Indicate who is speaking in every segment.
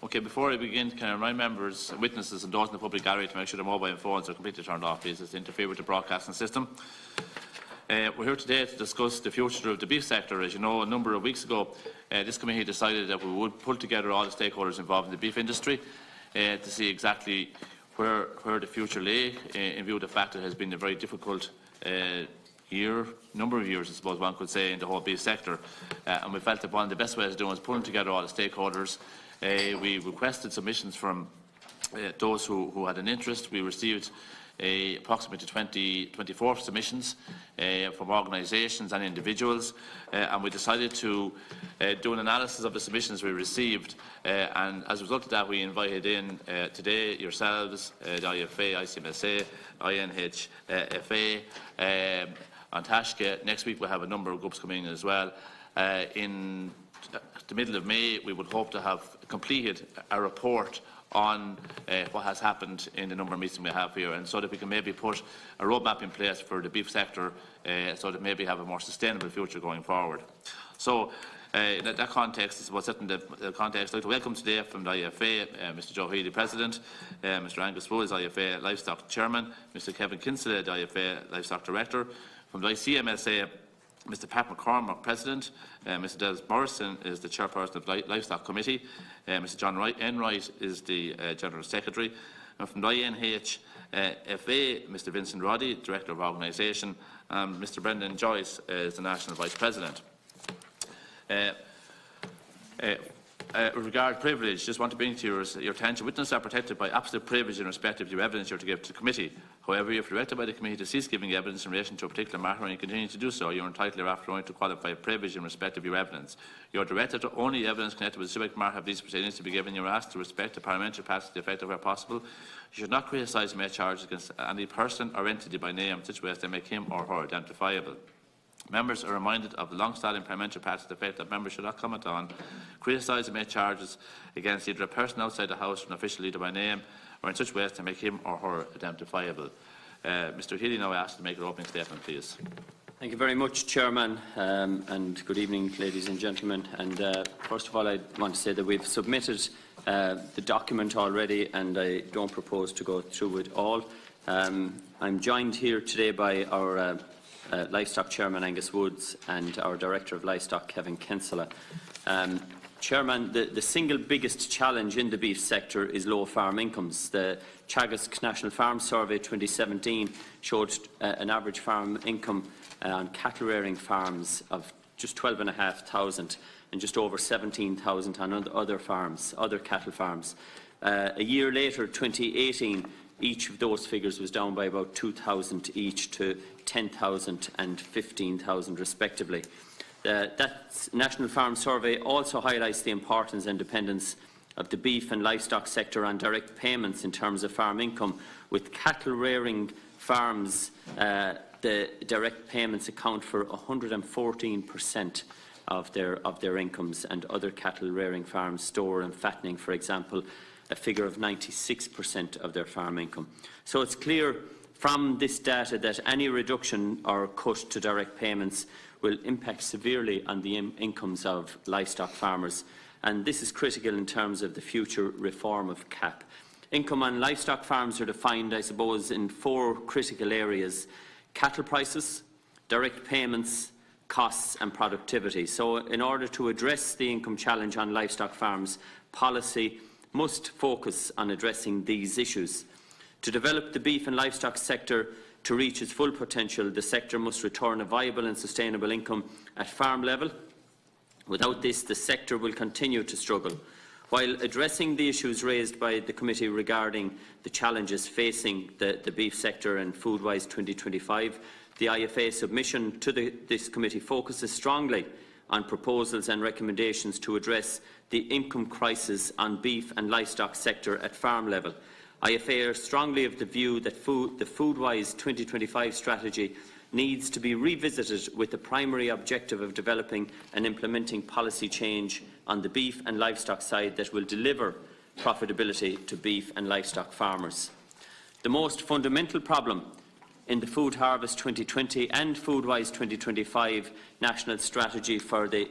Speaker 1: Okay, before I begin, can I remind members, witnesses and those in the public gallery to make sure their mobile phones are completely turned off, please, as they interfere with the broadcasting system. We're here today to discuss the future of the beef sector. As you know, a number of weeks ago, this committee decided that we would pull together all the stakeholders involved in the beef industry to see exactly where the future lay, in view of the fact that it has been a very difficult number of years, I suppose one could say, in the whole beef sector. And we felt that one of the best ways of doing it was pulling together all the stakeholders. We requested submissions from those who had an interest. We received approximately 24 submissions from organisations and individuals, and we decided to do an analysis of the submissions we received, and as a result of that we invited in today yourselves, the IFA, ICMSA, INH, FA, and Tashke. Next week we'll have a number of groups coming in as well. In the middle of May we would hope to have completed a report on what has happened in the number of meetings we have here, and so that we can maybe put a roadmap in place for the beef sector so that maybe have a more sustainable future going forward. So in that context, it's about setting the context. I'd like to welcome today from the IFA Mr Joe Healy, President, Mr Angus Woods, IFA Livestock Chairman, Mr Kevin Kinsella, the IFA Livestock Director, from the ICMSA Mr Pat McCormack, President, Mr Des Morrison is the Chairperson of the Livestock Committee, Mr John Enright is the General Secretary, and from the INH FA, Mr Vincent Roddy, Director of Organisation, and Mr Brendan Joyce is the National Vice President. With regard to privilege, just want to bring to your attention, witnesses are protected by absolute privilege in respect of your evidence you are to give to the committee. However, if directed by the committee to cease giving evidence in relation to a particular matter and you continue to do so, you are entitled thereafter only to qualified privilege in respect of your evidence. You are directed to only evidence connected with the subject matter of these proceedings to be given. You are asked to respect the parliamentary passage to the effect of where possible. You should not criticise and make charges against any person or entity by name in such ways that make him or her identifiable. Members are reminded of the long-standing parliamentary practice to the effect that members should not comment on, criticise and make charges against either a person outside the House or an official leader by name, or in such ways to make him or her identifiable. Mr Healy, now I ask to make an opening statement, please.
Speaker 2: Thank you very much, Chairman, and good evening, ladies and gentlemen. And first of all, I want to say that we've submitted the document already, and I don't propose to go through it all. I'm joined here today by our Livestock Chairman Angus Woods and our Director of Livestock Kevin Kinsella. Chairman, the single biggest challenge in the beef sector is low farm incomes. The Teagasc National Farm Survey 2017 showed an average farm income on cattle rearing farms of just 12,500 and just over 17,000 on other farms, other cattle farms. A year later, 2018, each of those figures was down by about 2,000 each to 10,000 and 15,000 respectively. That National Farm Survey also highlights the importance and dependence of the beef and livestock sector on direct payments in terms of farm income. With cattle rearing farms, the direct payments account for 114% of their incomes, and other cattle rearing farms, store and fattening, for example, a figure of 96% of their farm income. So it's clear from this data that any reduction or cut to direct payments will impact severely on the incomes of livestock farmers, and this is critical in terms of the future reform of CAP. Income on livestock farms are defined, I suppose, in four critical areas: cattle prices, direct payments, costs and productivity. So in order to address the income challenge on livestock farms, policy must focus on addressing these issues. To develop the beef and livestock sector to reach its full potential, the sector must return a viable and sustainable income at farm level. Without this, the sector will continue to struggle. While addressing the issues raised by the committee regarding the challenges facing the beef sector and Foodwise 2025, the IFA submission to this committee focuses strongly on proposals and recommendations to address the income crisis on beef and livestock sector at farm level. IFA are strongly of the view that the Foodwise 2025 strategy needs to be revisited with the primary objective of developing and implementing policy change on the beef and livestock side that will deliver profitability to beef and livestock farmers. The most fundamental problem in the Food Harvest 2020 and Foodwise 2025 national strategy for the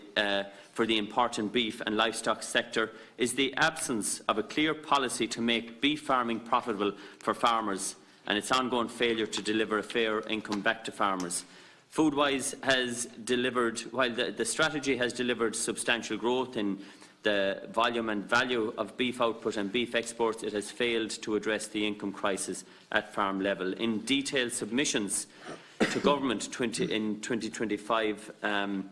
Speaker 2: important beef and livestock sector is the absence of a clear policy to make beef farming profitable for farmers and its ongoing failure to deliver a fair income back to farmers. Foodwise has delivered, while the strategy has delivered substantial growth in the volume and value of beef output and beef exports, it has failed to address the income crisis at farm level. In detailed submissions to government in 2025 and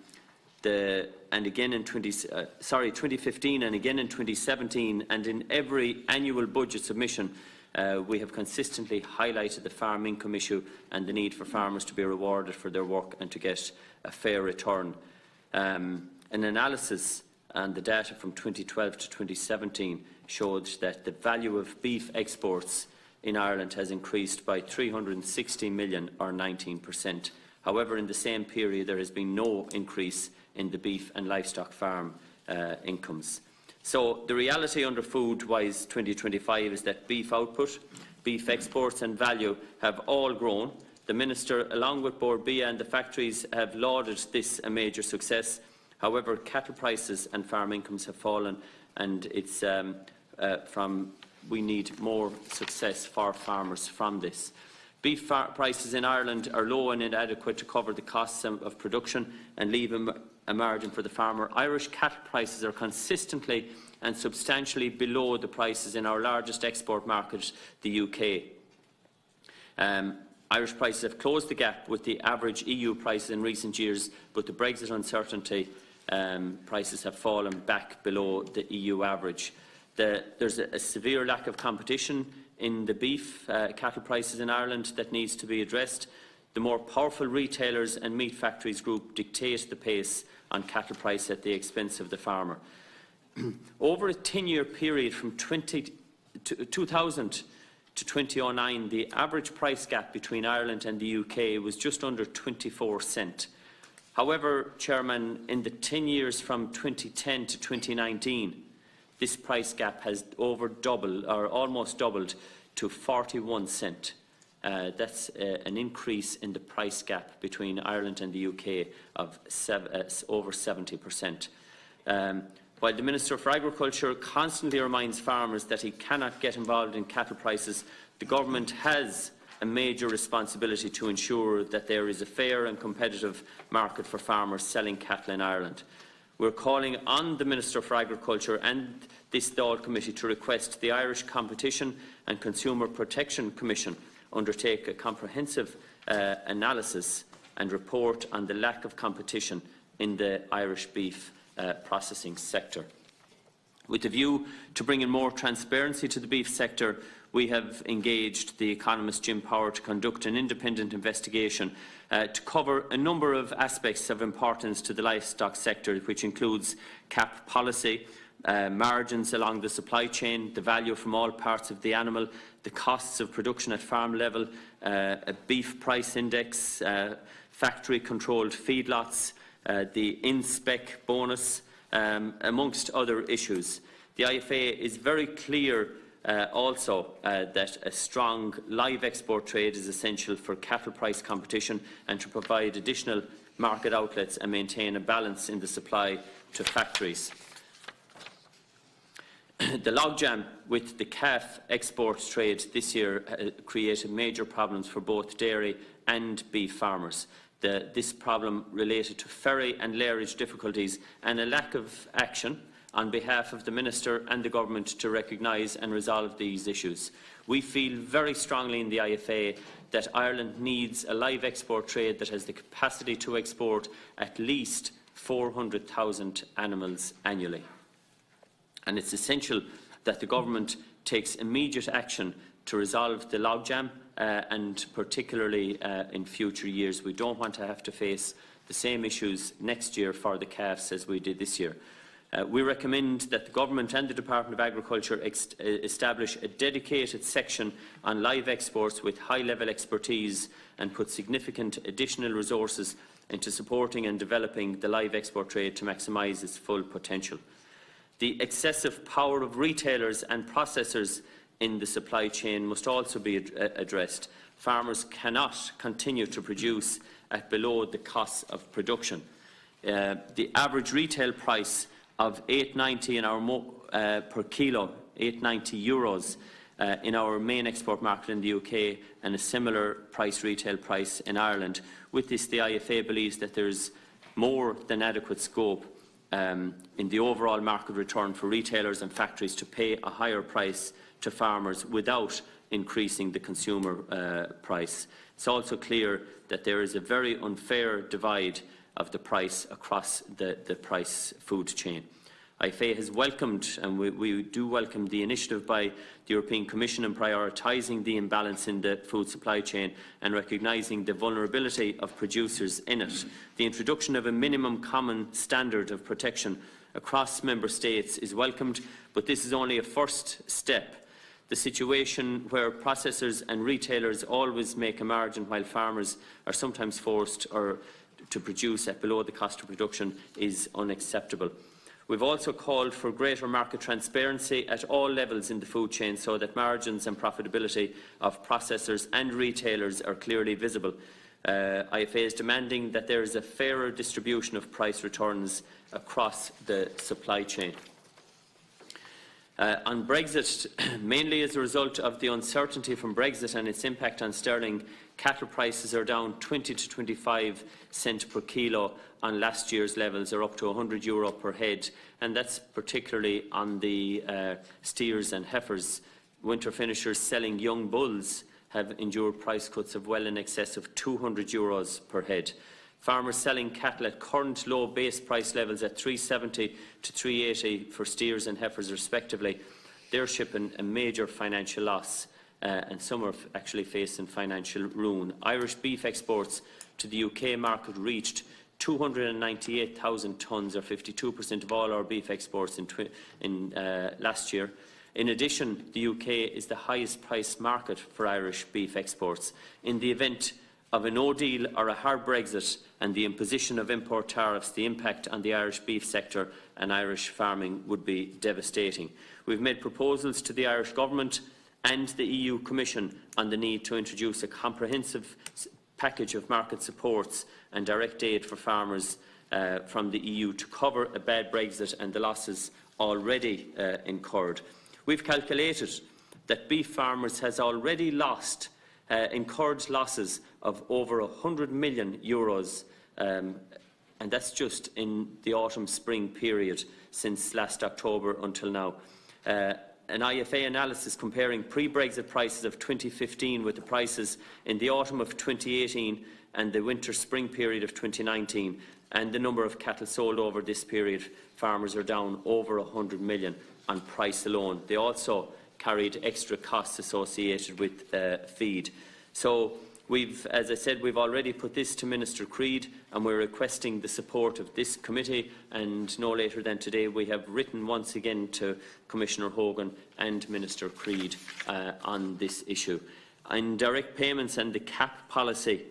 Speaker 2: again in 2015 and again in 2017, and in every annual budget submission, we have consistently highlighted the farm income issue and the need for farmers to be rewarded for their work and to get a fair return. An analysis and the data from 2012 to 2017 showed that the value of beef exports in Ireland has increased by 360 million, or 19%. However, in the same period, there has been no increase in the beef and livestock farm incomes. So the reality under Foodwise 2025 is that beef output, beef exports and value have all grown. The Minister, along with Bord Bia and the factories, have lauded this a major success. However, cattle prices and farm incomes have fallen, and it's we need more success for farmers from this. Beef prices in Ireland are low and inadequate to cover the costs of production and leave a margin for the farmer. Irish cattle prices are consistently and substantially below the prices in our largest export market, the UK. Irish prices have closed the gap with the average EU prices in recent years, but the Brexit uncertainty prices have fallen back below the EU average. There's a severe lack of competition in the beef cattle prices in Ireland that needs to be addressed. The more powerful retailers and meat factories group dictate the pace on cattle price at the expense of the farmer. Over a 10-year period from 2000 to 2009, the average price gap between Ireland and the UK was just under 24 cents. However, Chairman, in the 10 years from 2010 to 2019, this price gap has over doubled, or almost doubled, to 41 cents. That's an increase in the price gap between Ireland and the UK of over 70%. While the Minister for Agriculture constantly reminds farmers that he cannot get involved in cattle prices, the Government has a major responsibility to ensure that there is a fair and competitive market for farmers selling cattle in Ireland. We're calling on the Minister for Agriculture and this Dáil Committee to request the Irish Competition and Consumer Protection Commission undertake a comprehensive analysis and report on the lack of competition in the Irish beef processing sector. With a view to bringing more transparency to the beef sector, we have engaged the economist Jim Power to conduct an independent investigation to cover a number of aspects of importance to the livestock sector, which includes cap policy, margins along the supply chain, the value from all parts of the animal, the costs of production at farm level, a beef price index, factory-controlled feedlots, the in-spec bonus, amongst other issues. The IFA is very clear also that a strong live export trade is essential for cattle price competition and to provide additional market outlets and maintain a balance in the supply to factories. The logjam with the calf exports trade this year created major problems for both dairy and beef farmers. This problem related to ferry and lairage difficulties and a lack of action on behalf of the Minister and the Government to recognise and resolve these issues. We feel very strongly in the IFA that Ireland needs a live export trade that has the capacity to export at least 400,000 animals annually. And it's essential that the Government takes immediate action to resolve the logjam and particularly in future years. We don't want to have to face the same issues next year for the calves as we did this year. We recommend that the Government and the Department of Agriculture establish a dedicated section on live exports with high-level expertise and put significant additional resources into supporting and developing the live export trade to maximise its full potential. The excessive power of retailers and processors in the supply chain must also be addressed. farmers cannot continue to produce at below the cost of production. The average retail price of €8.90 in our per kilo, €8.90 in our main export market in the UK, and a similar retail price in Ireland. With this, the IFA believes that there is more than adequate scope in the overall market return for retailers and factories to pay a higher price to farmers without increasing the consumer price. It's also clear that there is a very unfair divide of the price across the price food chain. IFA has welcomed, and we do welcome, the initiative by the European Commission in prioritising the imbalance in the food supply chain and recognising the vulnerability of producers in it. The introduction of a minimum common standard of protection across Member States is welcomed, but this is only a first step. The situation where processors and retailers always make a margin while farmers are sometimes forced to produce at below the cost of production is unacceptable. We've also called for greater market transparency at all levels in the food chain so that margins and profitability of processors and retailers are clearly visible. IFA is demanding that there is a fairer distribution of price returns across the supply chain. On Brexit, mainly as a result of the uncertainty from Brexit and its impact on sterling, cattle prices are down 20 to 25 cents per kilo on last year's levels, or up to €100 per head, and that's particularly on the steers and heifers. Winter finishers selling young bulls have endured price cuts of well in excess of €200 per head. Farmers selling cattle at current low base price levels at $370 to $380 for steers and heifers respectively, they're shipping a major financial loss, and some are actually facing financial ruin. Irish beef exports to the UK market reached 298,000 tonnes, or 52% of all our beef exports in last year. In addition, the UK is the highest priced market for Irish beef exports. In the event of a no deal or a hard Brexit and the imposition of import tariffs, the impact on the Irish beef sector and Irish farming would be devastating. We've made proposals to the Irish Government and the EU Commission on the need to introduce a comprehensive package of market supports and direct aid for farmers from the EU to cover a bad Brexit and the losses already incurred. We've calculated that beef farmers has already incurred losses of over €100 million, and that's just in the autumn-spring period since last October until now. An IFA analysis comparing pre-Brexit prices of 2015 with the prices in the autumn of 2018 and the winter-spring period of 2019, and the number of cattle sold over this period, farmers are down over €100 million on price alone. They also carried extra costs associated with feed. So as I said, we've already put this to Minister Creed, and we're requesting the support of this committee, and no later than today we have written once again to Commissioner Hogan and Minister Creed on this issue. On direct payments and the CAP policy,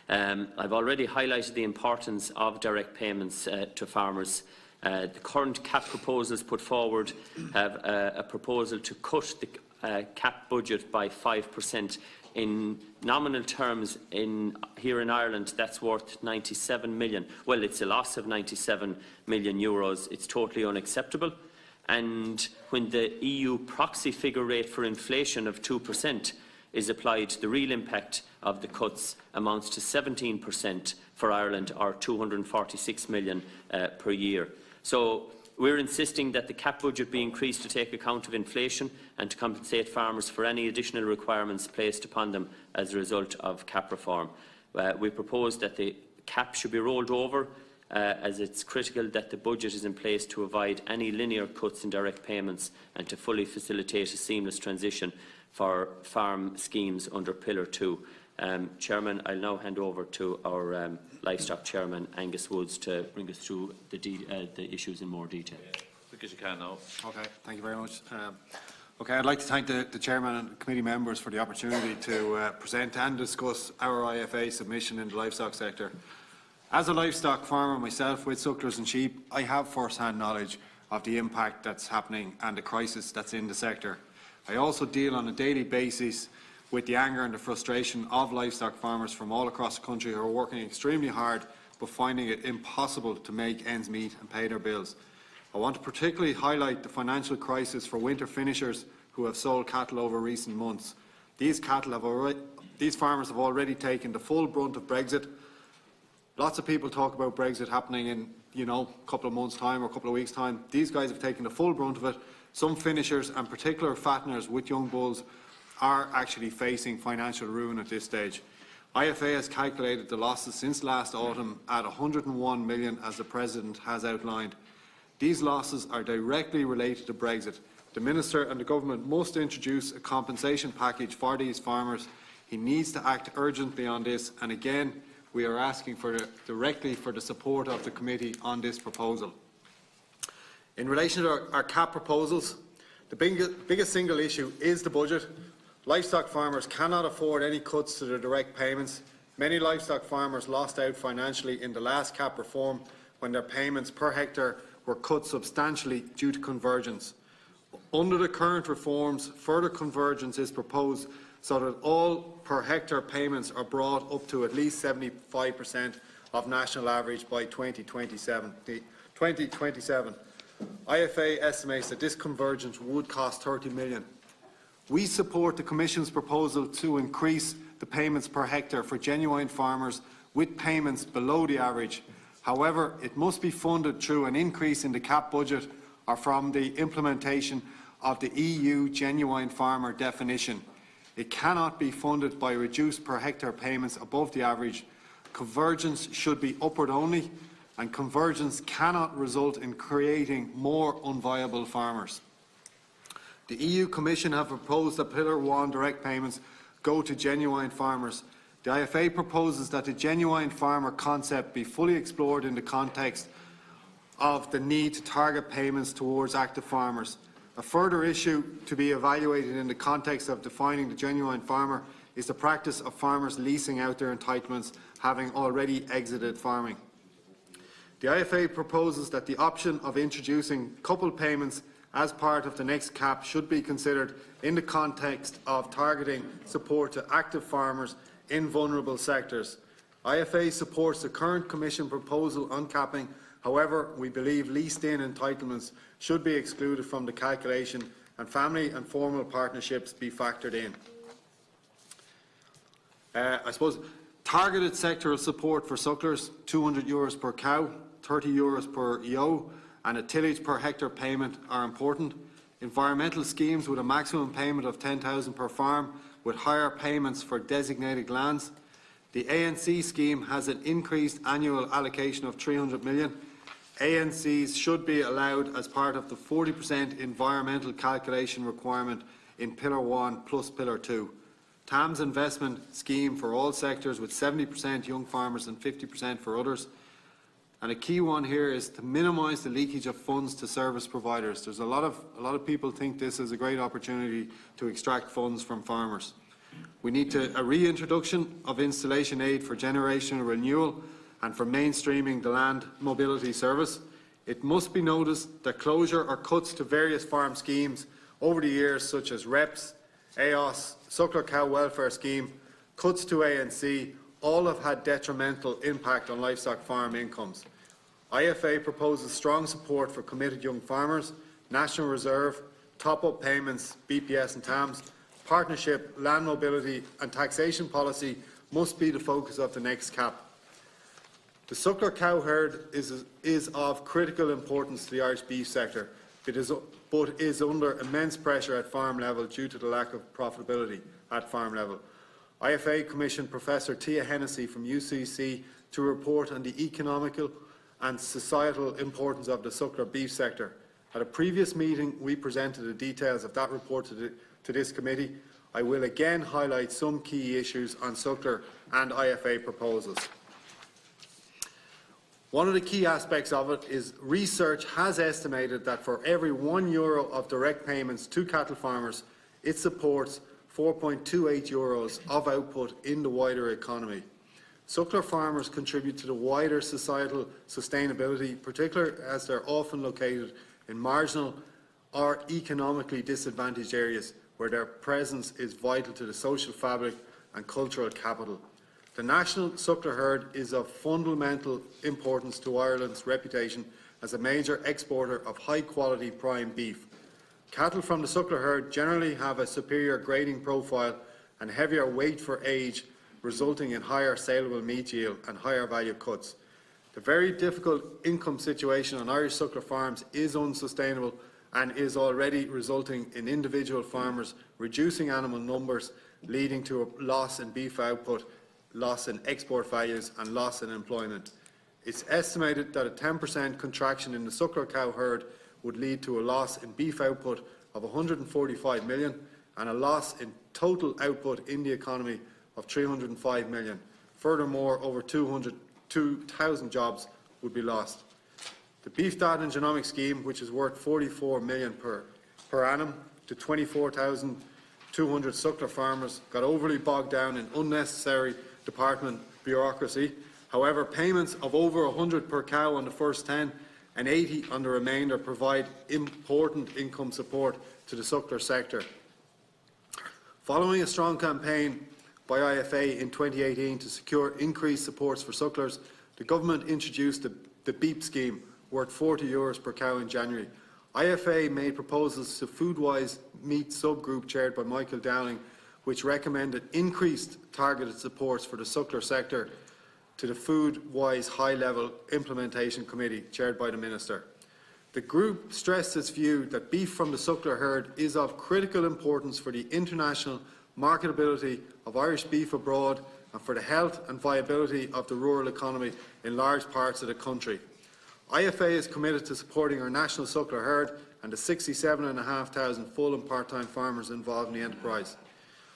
Speaker 2: I've already highlighted the importance of direct payments to farmers. The current CAP proposals put forward have a proposal to cut the CAP budget by 5%. In nominal terms, here in Ireland, that's worth €97 million. Well, it's a loss of €97 million. It's totally unacceptable. And when the EU proxy figure rate for inflation of 2% is applied, the real impact of the cuts amounts to 17% for Ireland, or €246 million per year. So we're insisting that the CAP budget be increased to take account of inflation and to compensate farmers for any additional requirements placed upon them as a result of CAP reform. We propose that the CAP should be rolled over, as it's critical that the budget is in place to avoid any linear cuts in direct payments and to fully facilitate a seamless transition for farm schemes under Pillar 2. Chairman, I'll now hand over to our Livestock Chairman, Angus Woods, to bring us through the issues in more detail.
Speaker 1: Because you can now.
Speaker 3: Okay, thank you very much. I'd like to thank the Chairman and committee members for the opportunity to present and discuss our IFA submission in the livestock sector. As a livestock farmer myself with sucklers and sheep, I have first-hand knowledge of the impact that's happening and the crisis that's in the sector. I also deal on a daily basis with the anger and the frustration of livestock farmers from all across the country who are working extremely hard but finding it impossible to make ends meet and pay their bills. I want to particularly highlight the financial crisis for winter finishers who have sold cattle over recent months. These farmers have already taken the full brunt of Brexit. Lots of people talk about Brexit happening in, a couple of months' time or a couple of weeks' time. These guys have taken the full brunt of it. Some finishers and particular fatteners with young bulls are actually facing financial ruin at this stage. IFA has calculated the losses since last autumn at 101 million, as the President has outlined. These losses are directly related to Brexit. The Minister and the Government must introduce a compensation package for these farmers. He needs to act urgently on this, and again, we are asking directly for the support of the committee on this proposal. In relation to our CAP proposals, the biggest single issue is the budget. Livestock farmers cannot afford any cuts to their direct payments. Many livestock farmers lost out financially in the last CAP reform when their payments per hectare were cut substantially due to convergence. Under the current reforms, further convergence is proposed so that all per hectare payments are brought up to at least 75% of national average by 2027. IFA estimates that this convergence would cost 30 million. We support the Commission's proposal to increase the payments per hectare for genuine farmers with payments below the average. However, it must be funded through an increase in the CAP budget or from the implementation of the EU genuine farmer definition. It cannot be funded by reduced per hectare payments above the average. Convergence should be upward only, and convergence cannot result in creating more unviable farmers. The EU Commission have proposed that Pillar 1 direct payments go to genuine farmers. The IFA proposes that the genuine farmer concept be fully explored in the context of the need to target payments towards active farmers. A further issue to be evaluated in the context of defining the genuine farmer is the practice of farmers leasing out their entitlements, having already exited farming. The IFA proposes that the option of introducing coupled payments as part of the next CAP should be considered in the context of targeting support to active farmers in vulnerable sectors. IFA supports the current Commission proposal on capping. However, we believe leased-in entitlements should be excluded from the calculation and family and formal partnerships be factored in. Targeted sectoral support for sucklers, €200 per cow, €30 per ewe, and a tillage per hectare payment are important. Environmental schemes with a maximum payment of $10,000 per farm, with higher payments for designated lands. The ANC scheme has an increased annual allocation of 300 million. ANCs should be allowed as part of the 40% environmental calculation requirement in Pillar 1 plus Pillar 2. TAM's investment scheme for all sectors with 70% young farmers and 50% for others. And a key one here is to minimise the leakage of funds to service providers. There's a lot of people think this is a great opportunity to extract funds from farmers. We need a reintroduction of installation aid for generational renewal and for mainstreaming the land mobility service. It must be noticed that closure or cuts to various farm schemes over the years, such as REPS, AOS, Suckler Cow Welfare Scheme, cuts to ANC, all have had detrimental impact on livestock farm incomes. IFA proposes strong support for committed young farmers, National Reserve, top-up payments, BPS and TAMs, partnership, land mobility and taxation policy must be the focus of the next CAP. The suckler cow herd is of critical importance to the Irish beef sector, but is under immense pressure at farm level due to the lack of profitability at farm level. IFA commissioned Professor Tia Hennessy from UCC to report on the economical and societal importance of the suckler beef sector. At a previous meeting, we presented the details of that report to this committee. I will again highlight some key issues on suckler and IFA proposals. One of the key aspects of it is research has estimated that for every €1 of direct payments to cattle farmers, it supports €4.28 of output in the wider economy. Suckler farmers contribute to the wider societal sustainability, particularly as they're often located in marginal or economically disadvantaged areas where their presence is vital to the social fabric and cultural capital. The national suckler herd is of fundamental importance to Ireland's reputation as a major exporter of high-quality prime beef. Cattle from the suckler herd generally have a superior grading profile and heavier weight for age, resulting in higher saleable meat yield and higher value cuts. The very difficult income situation on Irish suckler farms is unsustainable and is already resulting in individual farmers reducing animal numbers, leading to a loss in beef output, loss in export values and loss in employment. It's estimated that a 10% contraction in the suckler cow herd would lead to a loss in beef output of 145 million and a loss in total output in the economy of 305 million. Furthermore, over 2,000 jobs would be lost. The Beef Data and Genomics Scheme, which is worth 44 million per annum to 24,200 suckler farmers, got overly bogged down in unnecessary department bureaucracy. However, payments of over 100 per cow on the first 10 and 80 on the remainder provide important income support to the suckler sector. Following a strong campaign by IFA in 2018 to secure increased supports for sucklers, the government introduced the BEEP scheme, worth €40 per cow in January. IFA made proposals to Foodwise Meat subgroup chaired by Michael Dowling, which recommended increased targeted supports for the suckler sector to the Foodwise High-Level Implementation Committee, chaired by the Minister. The group stressed its view that beef from the suckler herd is of critical importance for the international marketability of Irish beef abroad and for the health and viability of the rural economy in large parts of the country. IFA is committed to supporting our national suckler herd and the 67,500 full and part-time farmers involved in the enterprise.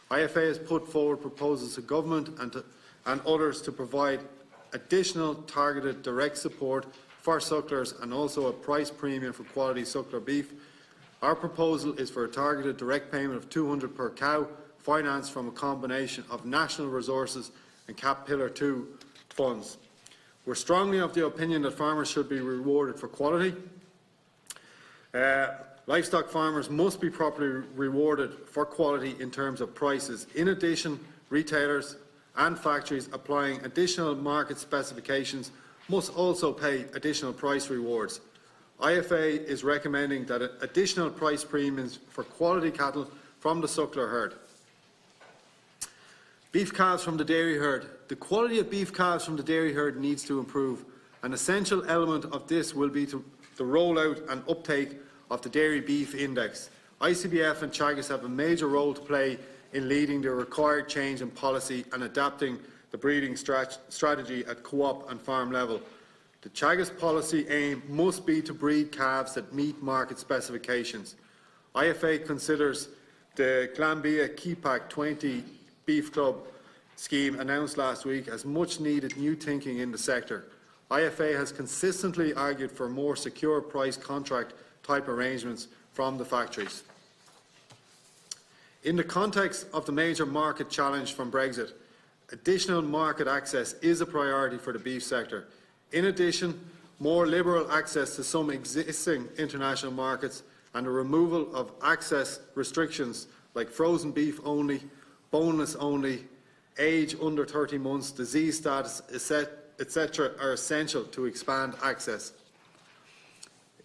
Speaker 3: IFA has put forward proposals to government and others to provide additional targeted direct support for sucklers and also a price premium for quality suckler beef. Our proposal is for a targeted direct payment of 200 per cow, financed from a combination of national resources and CAP Pillar 2 funds. We're strongly of the opinion that farmers should be rewarded for quality. Livestock farmers must be properly rewarded for quality in terms of prices. In addition, retailers and factories applying additional market specifications must also pay additional price rewards. IFA is recommending that additional price premiums for quality cattle from the suckler herd. Beef calves from the dairy herd. The quality of beef calves from the dairy herd needs to improve. An essential element of this will be the rollout and uptake of the Dairy Beef Index. ICBF and Teagasc have a major role to play in leading the required change in policy and adapting the breeding strategy at co-op and farm level. The Teagasc policy aim must be to breed calves that meet market specifications. IFA considers the Glanbia Keepack 20 Beef Club scheme announced last week as much needed new thinking in the sector. IFA has consistently argued for more secure price contract type arrangements from the factories. In the context of the major market challenge from Brexit, additional market access is a priority for the beef sector. In addition, more liberal access to some existing international markets and the removal of access restrictions like frozen beef only, boneless only, age under 30 months, disease status, etc. are essential to expand access.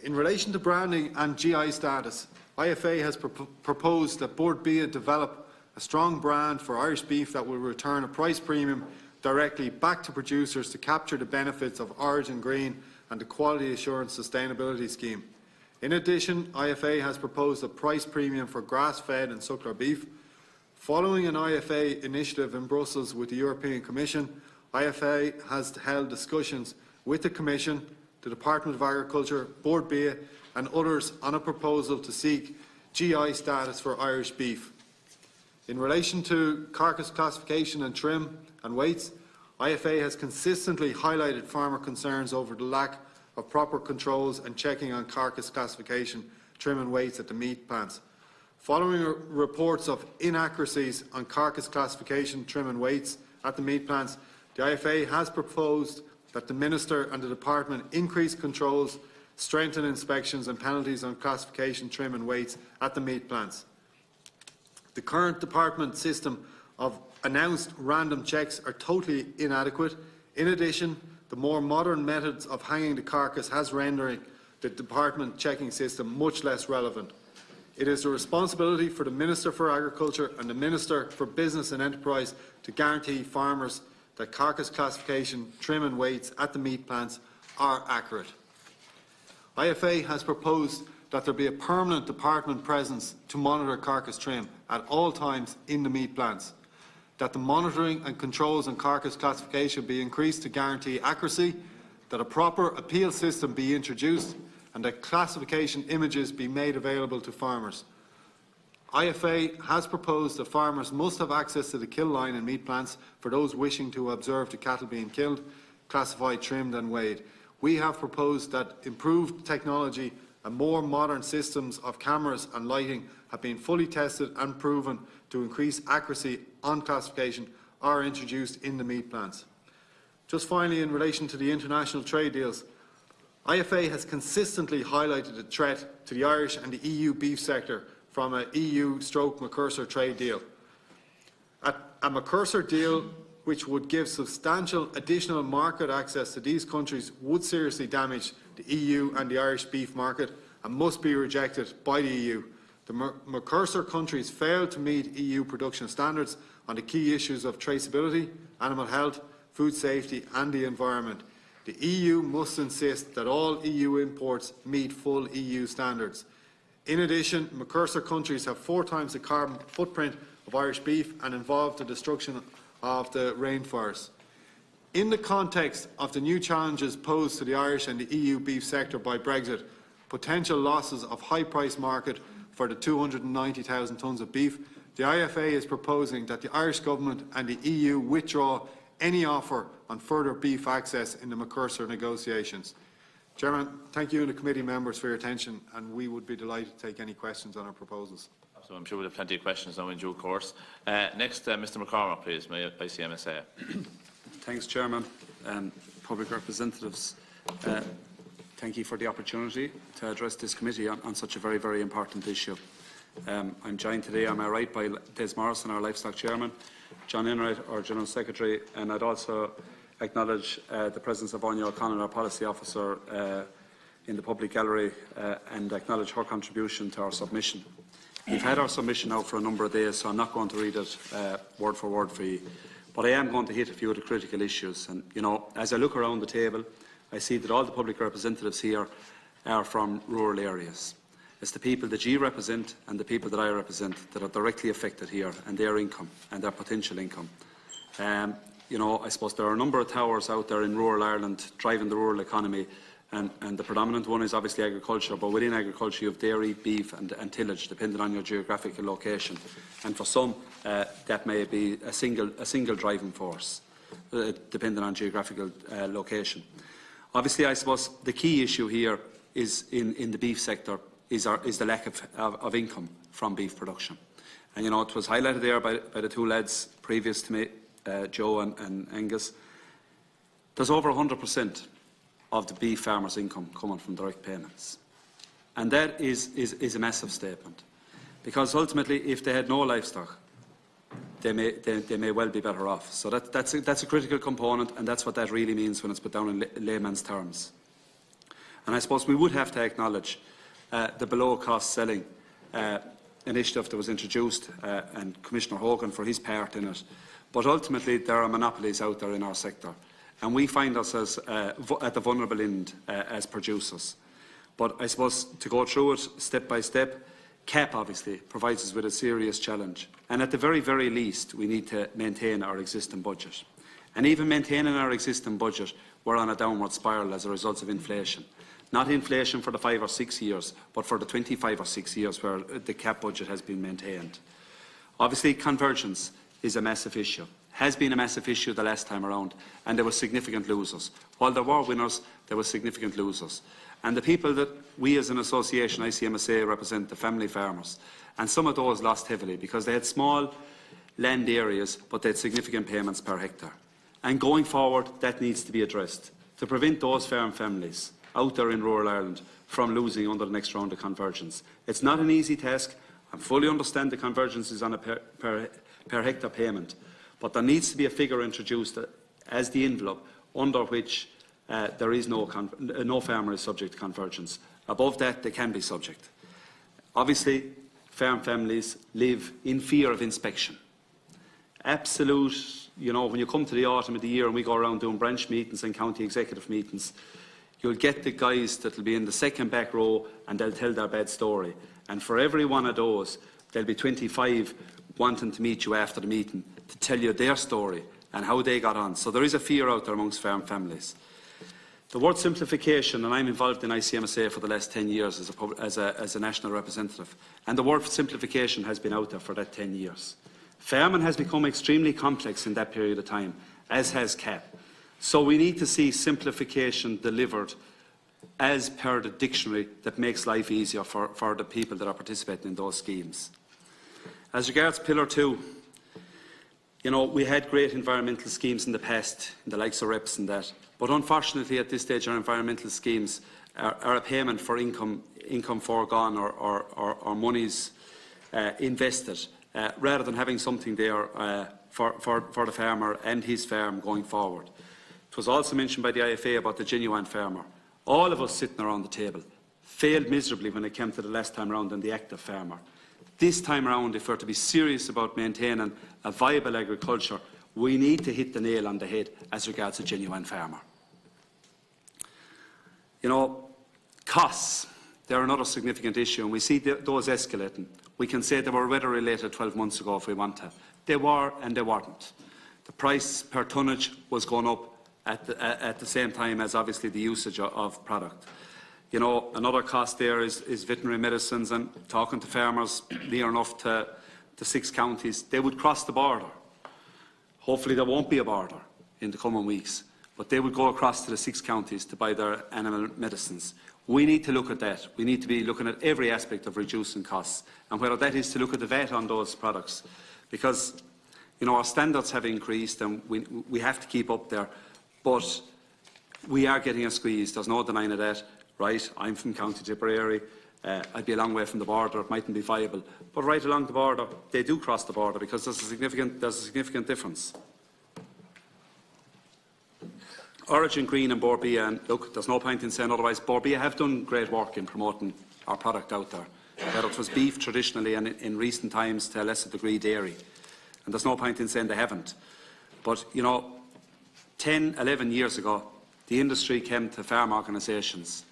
Speaker 3: In relation to branding and GI status, IFA has proposed that Bord Bia develop a strong brand for Irish beef that will return a price premium directly back to producers to capture the benefits of Origin Green and the Quality Assurance Sustainability Scheme. In addition, IFA has proposed a price premium for grass-fed and suckler beef. Following an IFA initiative in Brussels with the European Commission, IFA has held discussions with the Commission, the Department of Agriculture, Bord Bia and others on a proposal to seek GI status for Irish beef. In relation to carcass classification and trim and weights, IFA has consistently highlighted farmer concerns over the lack of proper controls and checking on carcass classification, trim and weights at the meat plants. Following reports of inaccuracies on carcass classification, trim and weights at the meat plants, the IFA has proposed that the Minister and the Department increase controls, strengthen inspections and penalties on classification, trim and weights at the meat plants. The current department system of announced random checks are totally inadequate. In addition, the more modern methods of hanging the carcass has rendering the department checking system much less relevant. It is the responsibility for the Minister for Agriculture and the Minister for Business and Enterprise to guarantee farmers that carcass classification, trim and weights at the meat plants are accurate. IFA has proposed that there be a permanent department presence to monitor carcass trim at all times in the meat plants, that the monitoring and controls on carcass classification be increased to guarantee accuracy, that a proper appeal system be introduced, and that classification images be made available to farmers. IFA has proposed that farmers must have access to the kill line in meat plants for those wishing to observe the cattle being killed, classified, trimmed and weighed. We have proposed that improved technology and more modern systems of cameras and lighting have been fully tested and proven to increase accuracy on classification are introduced in the meat plants. Just finally, in relation to the international trade deals, IFA has consistently highlighted the threat to the Irish and the EU beef sector from an EU/Mercosur trade deal. A Mercosur deal which would give substantial additional market access to these countries would seriously damage the EU and the Irish beef market and must be rejected by the EU. The Mercosur countries failed to meet EU production standards on the key issues of traceability, animal health, food safety and the environment. The EU must insist that all EU imports meet full EU standards. In addition, Mercosur countries have 4 times the carbon footprint of Irish beef and involve the destruction of the rainforests. In the context of the new challenges posed to the Irish and the EU beef sector by Brexit, potential losses of high-price market for the 290,000 tonnes of beef, the IFA is proposing that the Irish Government and the EU withdraw any offer on further beef access in the Mercosur negotiations. Chairman, thank you and the committee members for your attention, and we would be delighted to take any questions on our proposals.
Speaker 1: So I'm sure we'll have plenty of questions now in due course. Next, Mr McConalogue, please, my ICMSA.
Speaker 4: Thanks, Chairman. Public representatives, thank you for the opportunity to address this committee on such a very, very important issue. I'm joined today on my right by Des Morrison, our Livestock Chairman, John Enright, our General Secretary, and I'd also acknowledge the presence of Anya O'Connell, our Policy Officer, in the public gallery, and acknowledge her contribution to our submission. We've had our submission out for a number of days, so I'm not going to read it word for word for you, but I am going to hit a few of the critical issues. And, you know, as I look around the table, I see that all the public representatives here are from rural areas. It's the people that you represent and the people that I represent that are directly affected here, and their income and their potential income. You know, I suppose there are a number of towers out there in rural Ireland driving the rural economy, and the predominant one is obviously agriculture, but within agriculture you have dairy, beef and tillage, depending on your geographical location. And for some, that may be a single driving force, depending on geographical location. Obviously, I suppose the key issue here is in the beef sector is the lack of income from beef production. And, you know, it was highlighted there by the two lads previous to me, Joe and Angus. There's over 100% of the beef farmers' income coming from direct payments. And that is a massive statement. Because ultimately, if they had no livestock, they may well be better off. So that's a critical component, and that's what that really means when it's put down in layman's terms. And I suppose we would have to acknowledge the below-cost selling initiative that was introduced, and Commissioner Hogan for his part in it. But ultimately, there are monopolies out there in our sector, and we find ourselves at the vulnerable end as producers. But I suppose to go through it step by step, CAP obviously provides us with a serious challenge. And at the very, very least, we need to maintain our existing budget. And even maintaining our existing budget, we're on a downward spiral as a result of inflation. Not inflation for the 5 or 6 years, but for the 25 or 6 years where the CAP budget has been maintained. Obviously, convergence is a massive issue, has been a massive issue the last time around, and there were significant losers. While there were winners, there were significant losers. And the people that we as an association, ICMSA, represent, the family farmers, and some of those lost heavily because they had small land areas, but they had significant payments per hectare. And going forward, that needs to be addressed to prevent those farm families out there in rural Ireland from losing under the next round of convergence. It's not an easy task. I fully understand the convergence is on a per hectare payment, but there needs to be a figure introduced as the envelope under which there is no farmer is subject to convergence. Above that, they can be subject. Obviously, farm families live in fear of inspection. Absolute, you know, when you come to the autumn of the year and we go around doing branch meetings and county executive meetings, you'll get the guys that will be in the second back row and they'll tell their bad story. And for every one of those, there'll be 25 wanting to meet you after the meeting to tell you their story and how they got on. So there is a fear out there amongst farm families. The word simplification, and I'm involved in ICMSA for the last 10 years as a national representative, and the word simplification has been out there for that 10 years. Farming has become extremely complex in that period of time, as has CAP. So we need to see simplification delivered as per the dictionary that makes life easier for the people that are participating in those schemes. As regards Pillar 2, you know, we had great environmental schemes in the past, in the likes of REPS and that, but unfortunately at this stage our environmental schemes are a payment for income foregone or monies invested, rather than having something there for the farmer and his farm going forward. It was also mentioned by the IFA about the genuine farmer. All of us sitting around the table failed miserably when it came to the last time round on the active farmer. This time round, if we're to be serious about maintaining a viable agriculture, we need to hit the nail on the head as regards a genuine farmer. You know, costs, they're another significant issue, and we see those escalating. We can say they were weather-related 12 months ago if we want to. They were and they weren't. The price per tonnage was going up at the same time as obviously the usage of product. You know, another cost there is veterinary medicines, and talking to farmers near enough to the 6 counties, they would cross the border. Hopefully there won't be a border in the coming weeks, but they would go across to the 6 counties to buy their animal medicines. We need to look at that. We need to be looking at every aspect of reducing costs, and whether that is to look at the VAT on those products, because you know, our standards have increased and we have to keep up there, but we are getting a squeeze. There's no denying of that. Right, I'm from County Tipperary. I'd be a long way from the border. It mightn't be viable, but right along the border, they do cross the border because there's a significant difference. Origin Green and Borbia, and look, there's no point in saying otherwise. Borbia have done great work in promoting our product out there. Whether it was beef traditionally and in recent times to a lesser degree dairy, and there's no point in saying they haven't. But you know, 10, 11 years ago, the industry came to farm organisations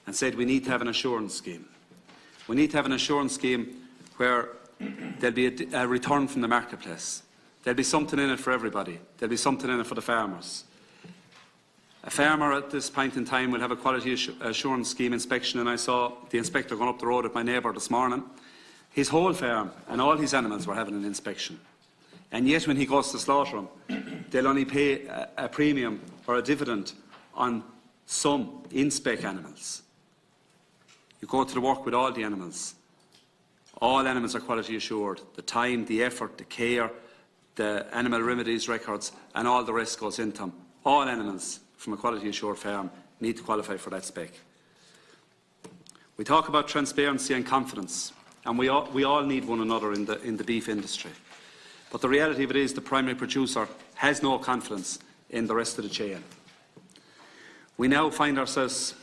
Speaker 4: and said we need to have an assurance scheme. We need to have an assurance scheme where there'll be a return from the marketplace. There'll be something in it for everybody. There'll be something in it for the farmers. A farmer at this point in time will have a quality assurance scheme inspection, and I saw the inspector going up the road with my neighbour this morning. His whole farm and all his animals were having an inspection. And yet when he goes to slaughter them, they'll only pay a premium or a dividend on some in-spec animals. You go to the work with all the animals. All animals are quality assured. The time, the effort, the care, the animal remedies records, and all the rest goes into them. All animals from a quality assured farm need to qualify for that spec. We talk about transparency and confidence, and we all need one another in the beef industry. But the reality of it is the primary producer has no confidence in the rest of the chain. We now find ourselves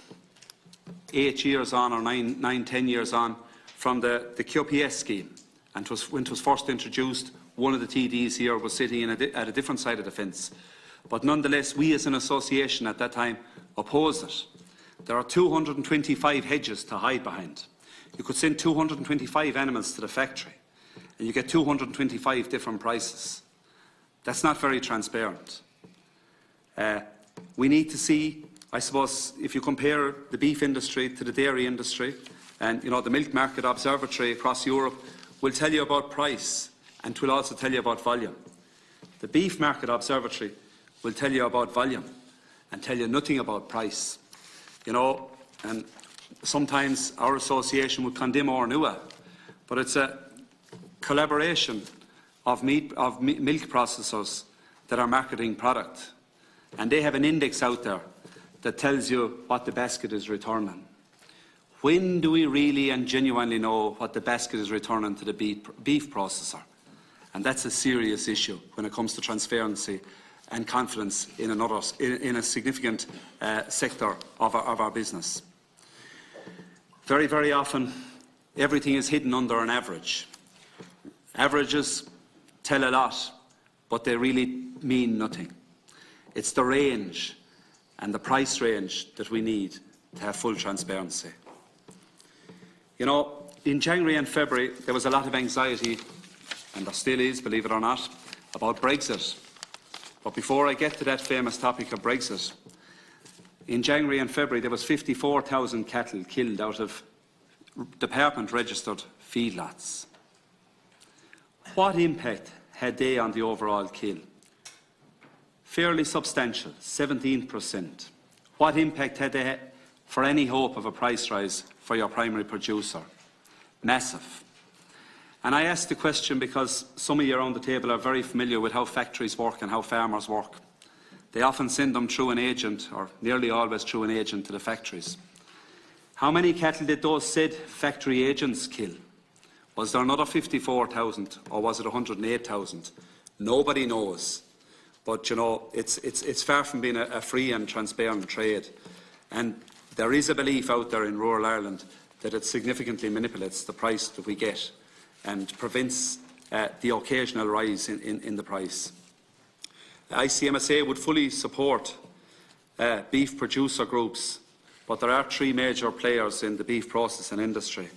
Speaker 4: 8 years on, or 10 years on, from the QPS scheme. And when it was first introduced, one of the TDs here was sitting at a different side of the fence. But nonetheless, we as an association at that time opposed it. There are 225 hedges to hide behind. You could send 225 animals to the factory, and you get 225 different prices. That's not very transparent. We need to see, I suppose, if you compare the beef industry to the dairy industry, and you know, the Milk Market Observatory across Europe will tell you about price and will also tell you about volume. The Beef Market Observatory will tell you about volume and tell you nothing about price. You know, and sometimes our association would condemn our NUA, but it's a collaboration of milk processors that are marketing product, and they have an index out there that tells you what the basket is returning. When do we really and genuinely know what the basket is returning to the beef processor? And that's a serious issue when it comes to transparency and confidence in a significant sector of our business. Very, very often, everything is hidden under an average. Averages tell a lot, but they really mean nothing. It's the range and the price range that we need to have full transparency. You know, in January and February, there was a lot of anxiety, and there still is, believe it or not, about Brexit. But before I get to that famous topic of Brexit, in January and February, there was 54,000 cattle killed out of department-registered feedlots. What impact had they on the overall kill? Fairly substantial, 17%. What impact had they for any hope of a price rise for your primary producer? Massive. And I ask the question because some of you around the table are very familiar with how factories work and how farmers work. They often send them through an agent, or nearly always through an agent, to the factories. How many cattle did those said factory agents kill? Was there another 54,000 or was it 108,000? Nobody knows. But, you know, it's far from being a free and transparent trade. And there is a belief out there in rural Ireland that it significantly manipulates the price that we get and prevents the occasional rise in the price. ICMSA would fully support beef producer groups, but there are three major players in the beef processing industry.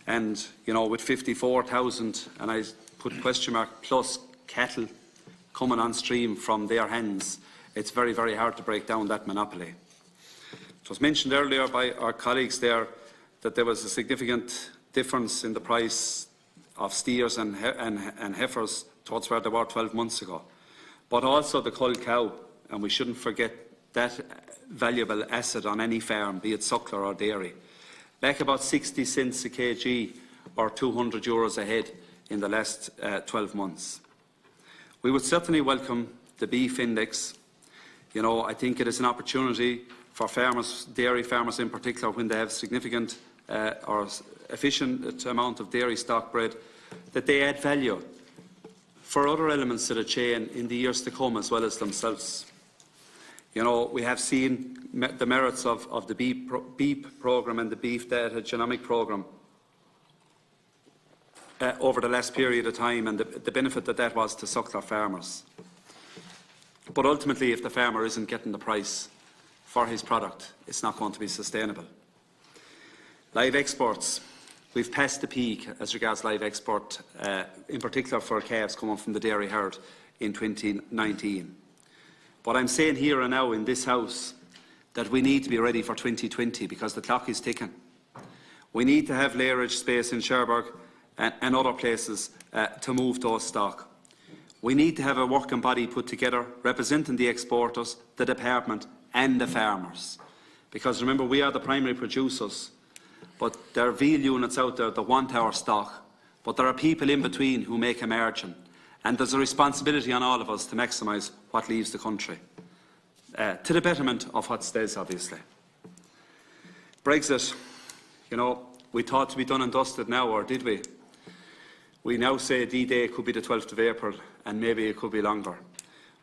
Speaker 4: And, you know, with 54,000, and I put question mark, plus cattle coming on stream from their hands, it's very, very hard to break down that monopoly. It was mentioned earlier by our colleagues there that there was a significant difference in the price of steers and heifers towards where they were 12 months ago. But also the cull cow, and we shouldn't forget that valuable asset on any farm, be it suckler or dairy. Back about 60 cents a kg or €200 a head in the last 12 months. We would certainly welcome the beef index. You know, I think it is an opportunity for farmers, dairy farmers in particular, when they have significant or efficient amount of dairy stock bred, that they add value for other elements of the chain in the years to come as well as themselves. You know, we have seen the merits of the beef programme and the beef data genomic programme over the last period of time, and the benefit that that was to suckler farmers. But ultimately, if the farmer isn't getting the price for his product, it's not going to be sustainable. Live exports. We've passed the peak as regards live export, in particular for calves coming from the dairy herd in 2019. But I'm saying here and now in this House that we need to be ready for 2020 because the clock is ticking. We need to have lairage space in Cherbourg and other places to move those stock. We need to have a working body put together representing the exporters, the department and the farmers. Because remember, we are the primary producers, but there are veal units out there that want our stock, but there are people in between who make a margin. And there's a responsibility on all of us to maximise what leaves the country, to the betterment of what stays, obviously. Brexit, you know, we thought to be done and dusted now, or did we? We now say D-Day could be the 12th of April, and maybe it could be longer.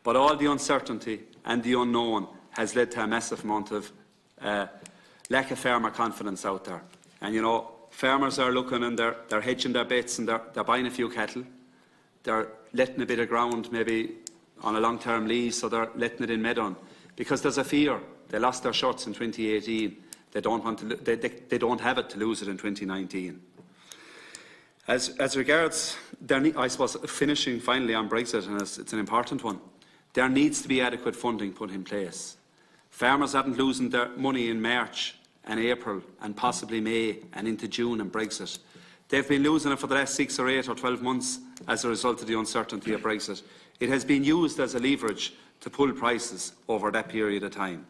Speaker 4: But all the uncertainty and the unknown has led to a massive amount of lack of farmer confidence out there. And, you know, farmers are looking and they're hedging their bets and they're buying a few cattle. They're letting a bit of ground maybe on a long-term lease, so they're letting it in Medon because there's a fear. They lost their shirts in 2018. They don't want to. They don't have it to lose it in 2019. As regards, I suppose, finishing finally on Brexit, and it's an important one. There needs to be adequate funding put in place. Farmers aren't losing their money in March and April and possibly May and into June and Brexit. They've been losing it for the last 6 or 8 or 12 months as a result of the uncertainty of Brexit. It has been used as a leverage to pull prices over that period of time.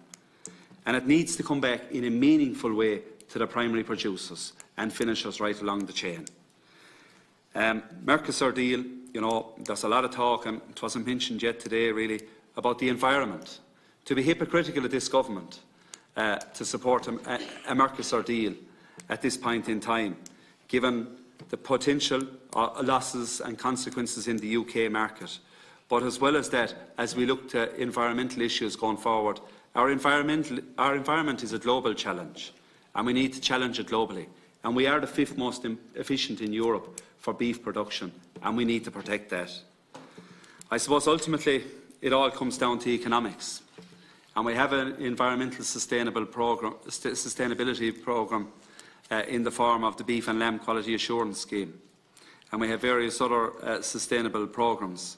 Speaker 4: And it needs to come back in a meaningful way to the primary producers and finishers right along the chain. Mercosur deal, you know, there's a lot of talk, and it wasn't mentioned yet today really, about the environment. To be hypocritical of this government to support a Mercosur deal at this point in time, given the potential losses and consequences in the UK market. But as well as that, as we look to environmental issues going forward, our environment is a global challenge, and we need to challenge it globally. And we are the 5th most efficient in Europe for beef production, and we need to protect that. I suppose ultimately it all comes down to economics. And we have an environmental sustainability programme in the form of the Beef and Lamb Quality Assurance Scheme. And we have various other sustainable programmes.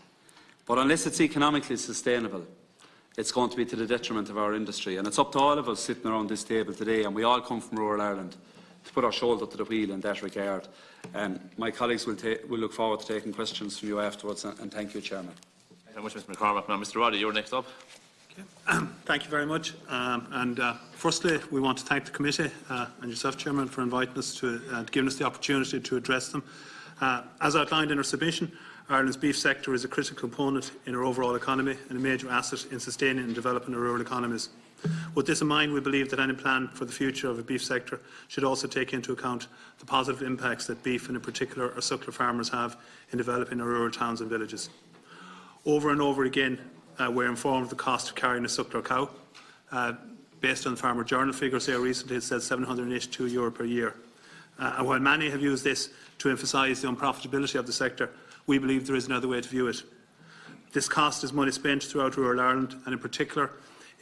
Speaker 4: But unless it's economically sustainable, it's going to be to the detriment of our industry. And it's up to all of us sitting around this table today, and we all come from rural Ireland, to put our shoulder to the wheel in that regard. My colleagues will look forward to taking questions from you afterwards, and thank you, Chairman.
Speaker 1: Thank you very much, Mr. McCormack. Now, Mr. Roddy, you're next up.
Speaker 5: Thank you very much. Firstly, we want to thank the committee and yourself, Chairman, for inviting us to giving us the opportunity to address them. As outlined in our submission, Ireland's beef sector is a critical component in our overall economy and a major asset in sustaining and developing our rural economies. With this in mind, we believe that any plan for the future of a beef sector should also take into account the positive impacts that beef, and in particular our suckler farmers, have in developing our rural towns and villages. Over and over again, we're informed of the cost of carrying a suckler cow. Based on the Farmer Journal figures here recently, it says €782 per year. And while many have used this to emphasise the unprofitability of the sector, we believe there is another way to view it. This cost is money spent throughout rural Ireland, and in particular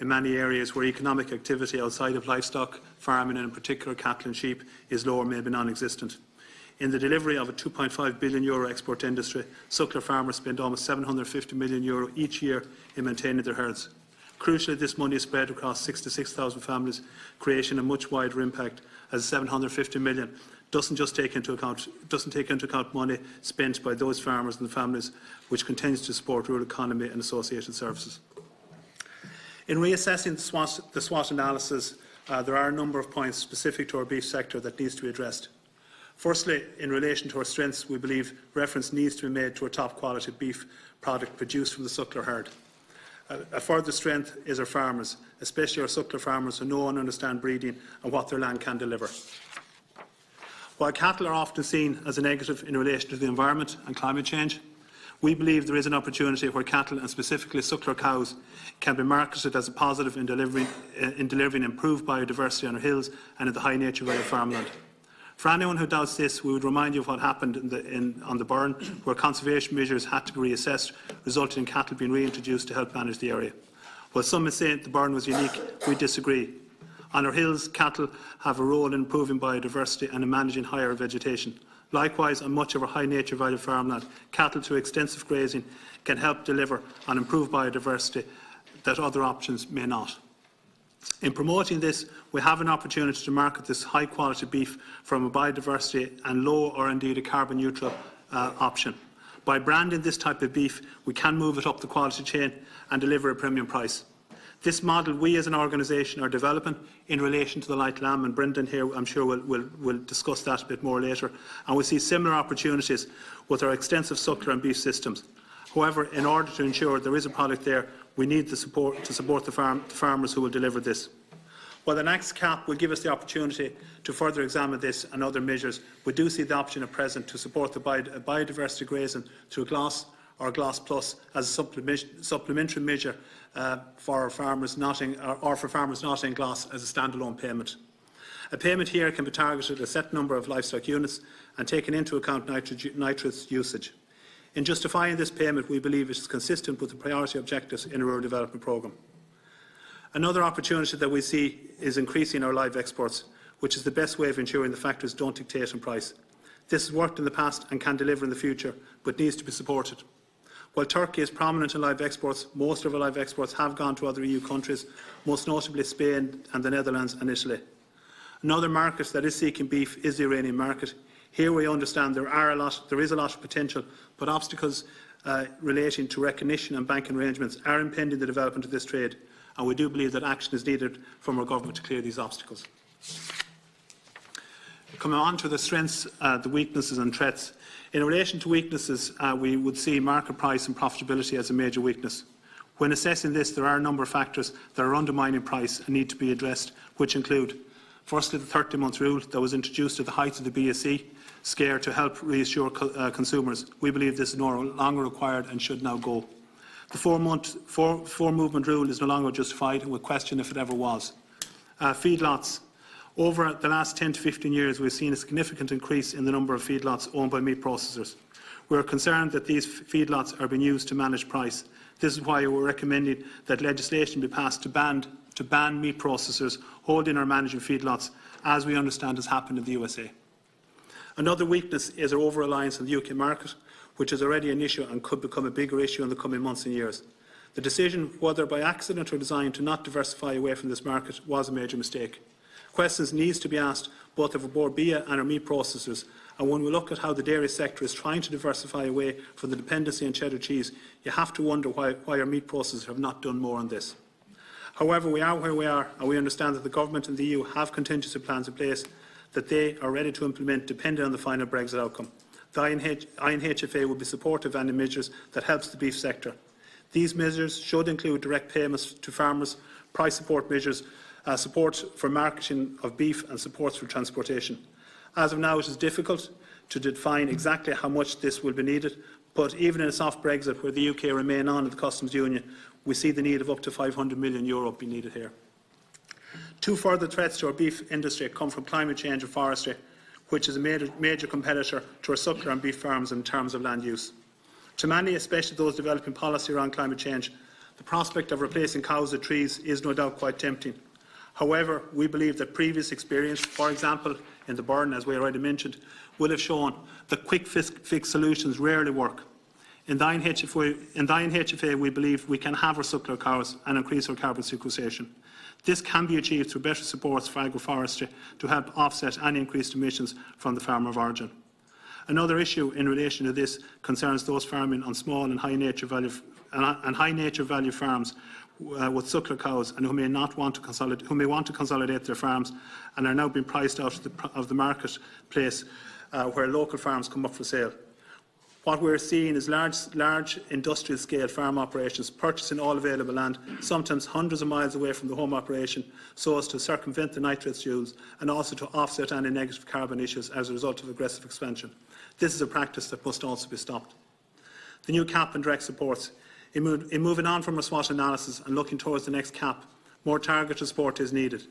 Speaker 5: in many areas where economic activity outside of livestock, farming, and in particular cattle and sheep is low or maybe non-existent. In the delivery of a €2.5 billion export industry, suckler farmers spend almost €750 million each year in maintaining their herds. Crucially, this money is spread across 66,000 families, creating a much wider impact, as €750 million doesn't take into account money spent by those farmers and families, which continues to support rural economy and associated services. In reassessing the SWOT analysis, there are a number of points specific to our beef sector that needs to be addressed. Firstly, in relation to our strengths, we believe reference needs to be made to a top quality beef product produced from the suckler herd. A further strength is our farmers, especially our suckler farmers who know and understand breeding and what their land can deliver. While cattle are often seen as a negative in relation to the environment and climate change, we believe there is an opportunity where cattle, and specifically suckler cows, can be marketed as a positive in delivering improved biodiversity on our hills and in the high nature value of farmland. For anyone who doubts this, we would remind you of what happened on the Burn, where conservation measures had to be reassessed, resulting in cattle being reintroduced to help manage the area. While some may say the Burn was unique, we disagree. On our hills, cattle have a role in improving biodiversity and in managing higher vegetation. Likewise, on much of our high nature value farmland, cattle through extensive grazing can help deliver on improved biodiversity that other options may not. In promoting this, we have an opportunity to market this high quality beef from a biodiversity and low or indeed a carbon neutral option. By branding this type of beef, we can move it up the quality chain and deliver a premium price. This model we as an organisation are developing in relation to the light lamb, and Brendan here I'm sure will discuss that a bit more later, and we see similar opportunities with our extensive suckler and beef systems. However, in order to ensure there is a product there, we need the support the farmers who will deliver this. While the next CAP will give us the opportunity to further examine this and other measures, we do see the option at present to support the biodiversity grazing through GLAS or GLAS Plus as a supplementary measure for farmers not in GLAS as a standalone payment. A payment here can be targeted at a set number of livestock units and taking into account nitrates usage. In justifying this payment, we believe it is consistent with the priority objectives in a rural development programme. Another opportunity that we see is increasing our live exports, which is the best way of ensuring the factors don't dictate on price. This has worked in the past and can deliver in the future, but needs to be supported. While Turkey is prominent in live exports, most of our live exports have gone to other EU countries, most notably Spain and the Netherlands and Italy. Another market that is seeking beef is the Iranian market. Here we understand there is a lot of potential, but obstacles relating to recognition and banking arrangements are impeding the development of this trade, and we do believe that action is needed from our government to clear these obstacles. Coming on to the strengths, the weaknesses and threats. In relation to weaknesses, we would see market price and profitability as a major weakness. When assessing this, there are a number of factors that are undermining price and need to be addressed, which include Firstly, the 30-month rule that was introduced at the height of the BSE scare to help reassure consumers. We believe this is no longer required and should now go. The four-movement rule is no longer justified and we question if it ever was. Feedlots. Over the last 10 to 15 years, we've seen a significant increase in the number of feedlots owned by meat processors. We are concerned that these feedlots are being used to manage price. This is why we're recommending that legislation be passed to ban meat processors holding or managing feedlots, as we understand has happened in the USA. Another weakness is our over-reliance on the UK market, which is already an issue and could become a bigger issue in the coming months and years. The decision, whether by accident or design, to not diversify away from this market was a major mistake. Questions need to be asked both of our board BIA and our meat processors, and when we look at how the dairy sector is trying to diversify away from the dependency on cheddar cheese, you have to wonder why our meat processors have not done more on this. However, we are where we are, and we understand that the Government and the EU have contingency plans in place that they are ready to implement depending on the final Brexit outcome. The INHFA will be supportive of any measures that helps the beef sector. These measures should include direct payments to farmers, price support measures, support for marketing of beef and supports for transportation. As of now, it is difficult to define exactly how much this will be needed, but even in a soft Brexit where the UK remain on in the Customs Union, we see the need of up to €500 million being needed here. Two further threats to our beef industry come from climate change and forestry, which is a major competitor to our suckler and beef farms in terms of land use. To many, especially those developing policy around climate change, the prospect of replacing cows with trees is no doubt quite tempting. However, we believe that previous experience, for example in the Burren, as we already mentioned, will have shown that quick fix solutions rarely work. In the INHFA, we believe we can have our suckler cows and increase our carbon sequestration. This can be achieved through better supports for agroforestry to help offset any increased emissions from the farmer of origin. Another issue in relation to this concerns those farming on small and high nature value farms with suckler cows and who may want to consolidate their farms and are now being priced out of the marketplace where local farms come up for sale. What we're seeing is large industrial-scale farm operations purchasing all available land, sometimes hundreds of miles away from the home operation, so as to circumvent the nitrates rules and also to offset any negative carbon issues as a result of aggressive expansion. This is a practice that must also be stopped. The new cap and direct supports. In moving on from our SWOT analysis and looking towards the next cap, more targeted support is needed.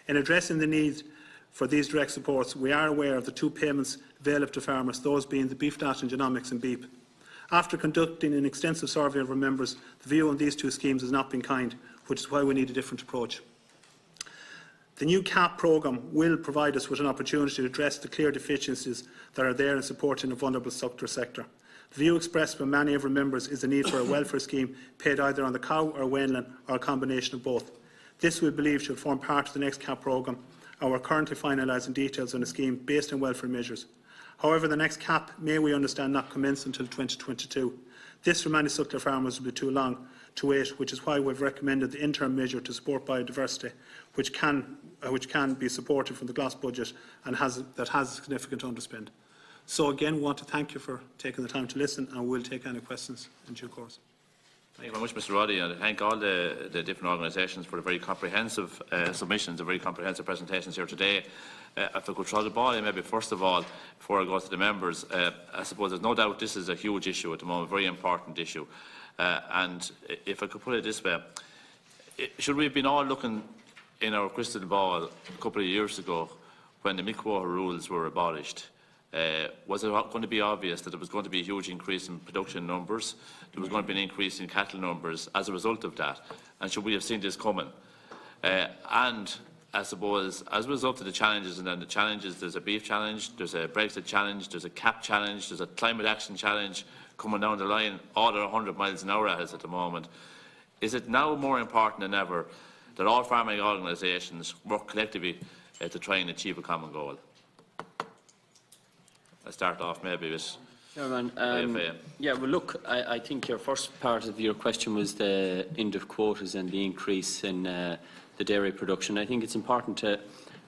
Speaker 5: In addressing the need for these direct supports, we are aware of the two payments available to farmers, those being the beef data and genomics and BEEP. After conducting an extensive survey of our members, the view on these two schemes has not been kind, which is why we need a different approach. The new CAP programme will provide us with an opportunity to address the clear deficiencies that are there in supporting a vulnerable suckler sector. The view expressed by many of our members is the need for a welfare scheme paid either on the cow or weanling or a combination of both. This we believe should form part of the next CAP programme, and we are currently finalising details on a scheme based on welfare measures. However, the next CAP may, we understand, not commence until 2022. This for many suckler farmers will be too long to wait, which is why we have recommended the interim measure to support biodiversity, which can be supported from the GLAS budget and that has a significant underspend. So again, we want to thank you for taking the time to listen, and we'll take any questions in due course.
Speaker 1: Thank you very much, Mr. Roddy, and I thank all the different organisations for the very comprehensive submissions, the very comprehensive presentations here today. If I could throw the ball in, maybe first of all, before I go to the members, I suppose there's no doubt this is a huge issue at the moment, a very important issue. And if I could put it this way, should we have been all looking in our crystal ball a couple of years ago when the milk quota rules were abolished? Was it going to be obvious that there was going to be a huge increase in production numbers? There was going to be an increase in cattle numbers as a result of that? And should we have seen this coming? And I suppose as a result of the challenges, and then the challenges, there's a beef challenge, there's a Brexit challenge, there's a CAP challenge, there's a climate action challenge coming down the line, all at 100 miles an hour at the moment. Is it now more important than ever that all farming organisations work collectively to try and achieve a common goal? I'll start off maybe with
Speaker 2: Chairman, yeah, well look, I think your first part of your question was the end of quotas and the increase in the dairy production. I think it's important to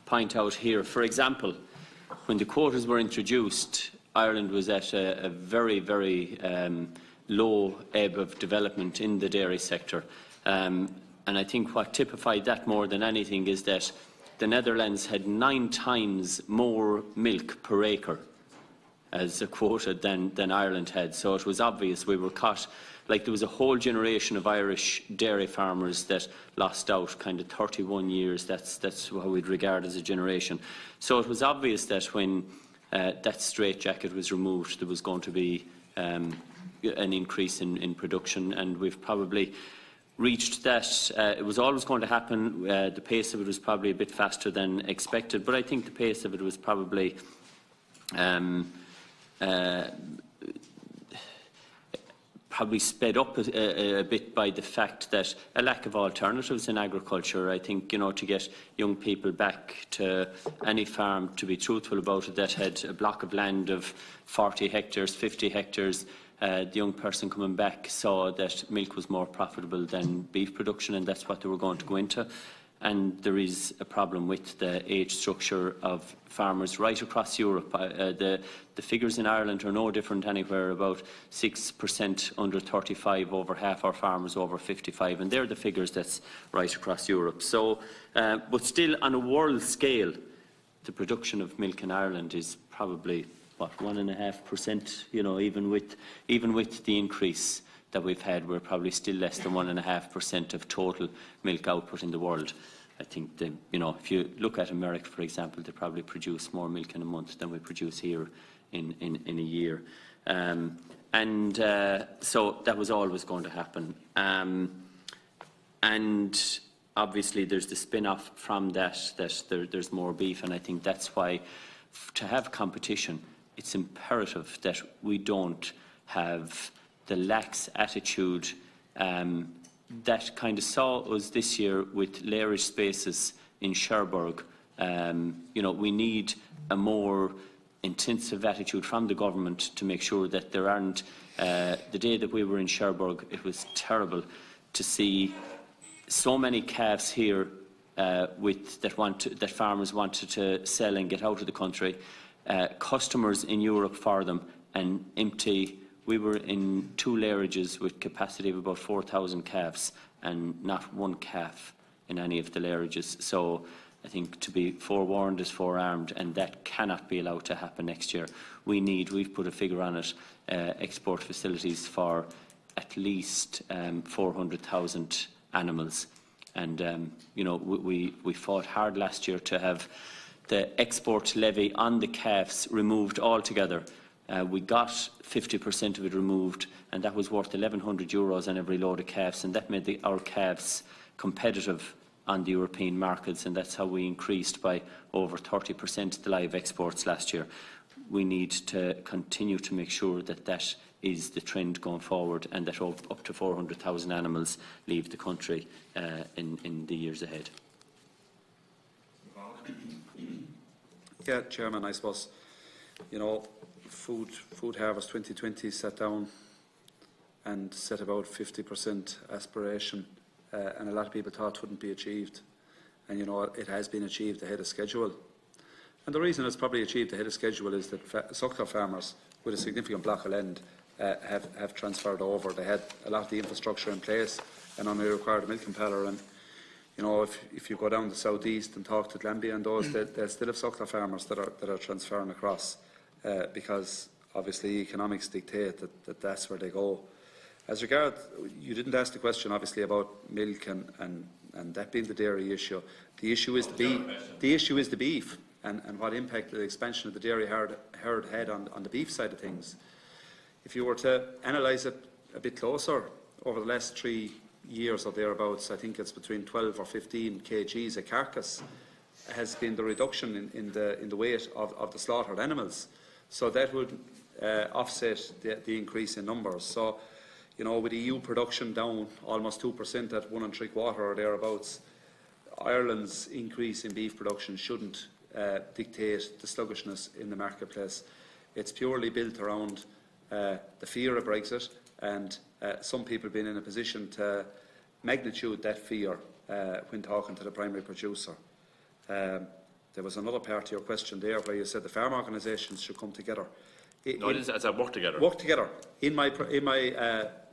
Speaker 2: point out here, for example, when the quotas were introduced, Ireland was at a very, very low ebb of development in the dairy sector. And I think what typified that more than anything is that the Netherlands had 9 times more milk per acre as a quota than Ireland had. So it was obvious we were caught. Like, there was a whole generation of Irish dairy farmers that lost out, kind of 31 years. That's what we'd regard as a generation. So it was obvious that when that straitjacket was removed, there was going to be an increase in production, and we've probably reached that. It was always going to happen. The pace of it was probably a bit faster than expected, but I think the pace of it was probably sped up a bit by the fact that a lack of alternatives in agriculture. I think, to get young people back to any farm, to be truthful about it, that had a block of land of 40 hectares, 50 hectares, the young person coming back saw that milk was more profitable than beef production, and that's what they were going to go into. And there is a problem with the age structure of farmers right across Europe. The figures in Ireland are no different anywhere. About 6% under 35, over half our farmers over 55, and they're the figures that's right across Europe. So, but still, on a world scale, the production of milk in Ireland is probably, what, 1.5%. Even with the increase that we've had, we're probably still less than 1.5% of total milk output in the world. I think if you look at America, for example, they probably produce more milk in a month than we produce here in a year. So that was always going to happen. And obviously there's the spin-off from that there's more beef, and I think that's why, to have competition, it's imperative that we don't have the lax attitude that kind of saw us this year with lairage spaces in Cherbourg. We need a more intensive attitude from the government to make sure that there aren't. The day that we were in Cherbourg, it was terrible to see so many calves here that farmers wanted to sell and get out of the country, customers in Europe for them, and empty. We were in 2 lairages with capacity of about 4,000 calves, and not one calf in any of the lairages. So I think to be forewarned is forearmed, and that cannot be allowed to happen next year. We've put a figure on it, export facilities for at least 400,000 animals. And, we fought hard last year to have the export levy on the calves removed altogether. We got 50% of it removed, and that was worth €1,100 on every load of calves, and that made our calves competitive on the European markets, and that's how we increased by over 30% the live exports last year. We need to continue to make sure that that is the trend going forward, and that up to 400,000 animals leave the country in the years ahead.
Speaker 4: Yeah, Chairman, I suppose, Food Harvest 2020 sat down and set about 50% aspiration, and a lot of people thought it wouldn't be achieved. And it has been achieved ahead of schedule. And the reason it's probably achieved ahead of schedule is that suckler farmers with a significant block of land have transferred over. They had a lot of the infrastructure in place and only required a milk impeller. And if you go down the southeast and talk to Glanbia and those, they still have suckler farmers that are transferring across. Because obviously economics dictate that that's where they go. As regard, you didn't ask the question obviously about milk and that being the dairy issue. The issue is the beef and what impact the expansion of the dairy herd had on the beef side of things. If you were to analyse it a bit closer, over the last 3 years or thereabouts, I think it's between 12 or 15 kgs a carcass has been the reduction in the weight of the slaughtered animals. So that would offset the increase in numbers. So, with EU production down almost 2% at 1 3/4 or thereabouts, Ireland's increase in beef production shouldn't dictate the sluggishness in the marketplace. It's purely built around the fear of Brexit, and some people being in a position to magnitude that fear when talking to the primary producer. There was another part to your question there where you said the farm organisations should come together.
Speaker 1: No, it is as a work together.
Speaker 4: Work together. In my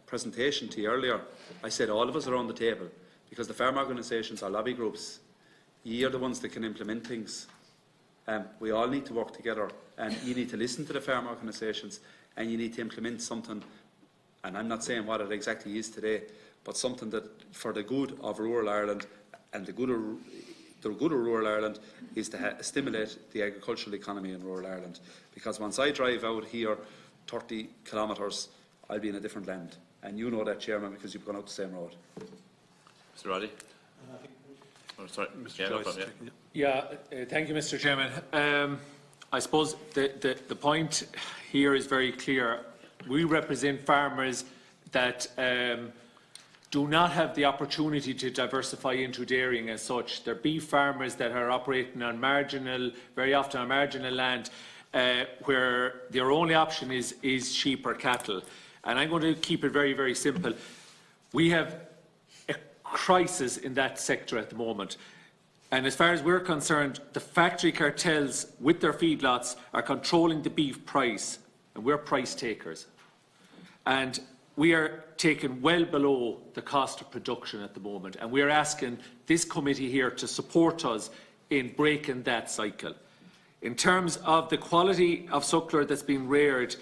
Speaker 4: presentation to you earlier, I said all of us are on the table because the farm organisations are lobby groups. you're the ones that can implement things. We all need to work together, and you need to listen to the farm organisations, and you need to implement something, and I'm not saying what it exactly is today, but something that for the good of rural Ireland, and the good of rural Ireland is to stimulate the agricultural economy in rural Ireland. Because once I drive out here 30 kilometres, I'll be in a different land. And you know that, Chairman, because you've gone out the same road.
Speaker 1: Mr. Roddy? Oh, sorry. Yeah, no problem,
Speaker 6: yeah. Thank you, Mr. Chairman. I suppose the point here is very clear. We represent farmers that do not have the opportunity to diversify into dairying as such. They're beef farmers that are operating on marginal, very often on marginal land, where their only option is sheep or cattle. And I'm going to keep it very, very simple. We have a crisis in that sector at the moment. And as far as we're concerned, the factory cartels with their feedlots are controlling the beef price, and we're price takers. And we are taken well below the cost of production at the moment, and we are asking this committee here to support us in breaking that cycle. In terms of the quality of suckler that's being reared,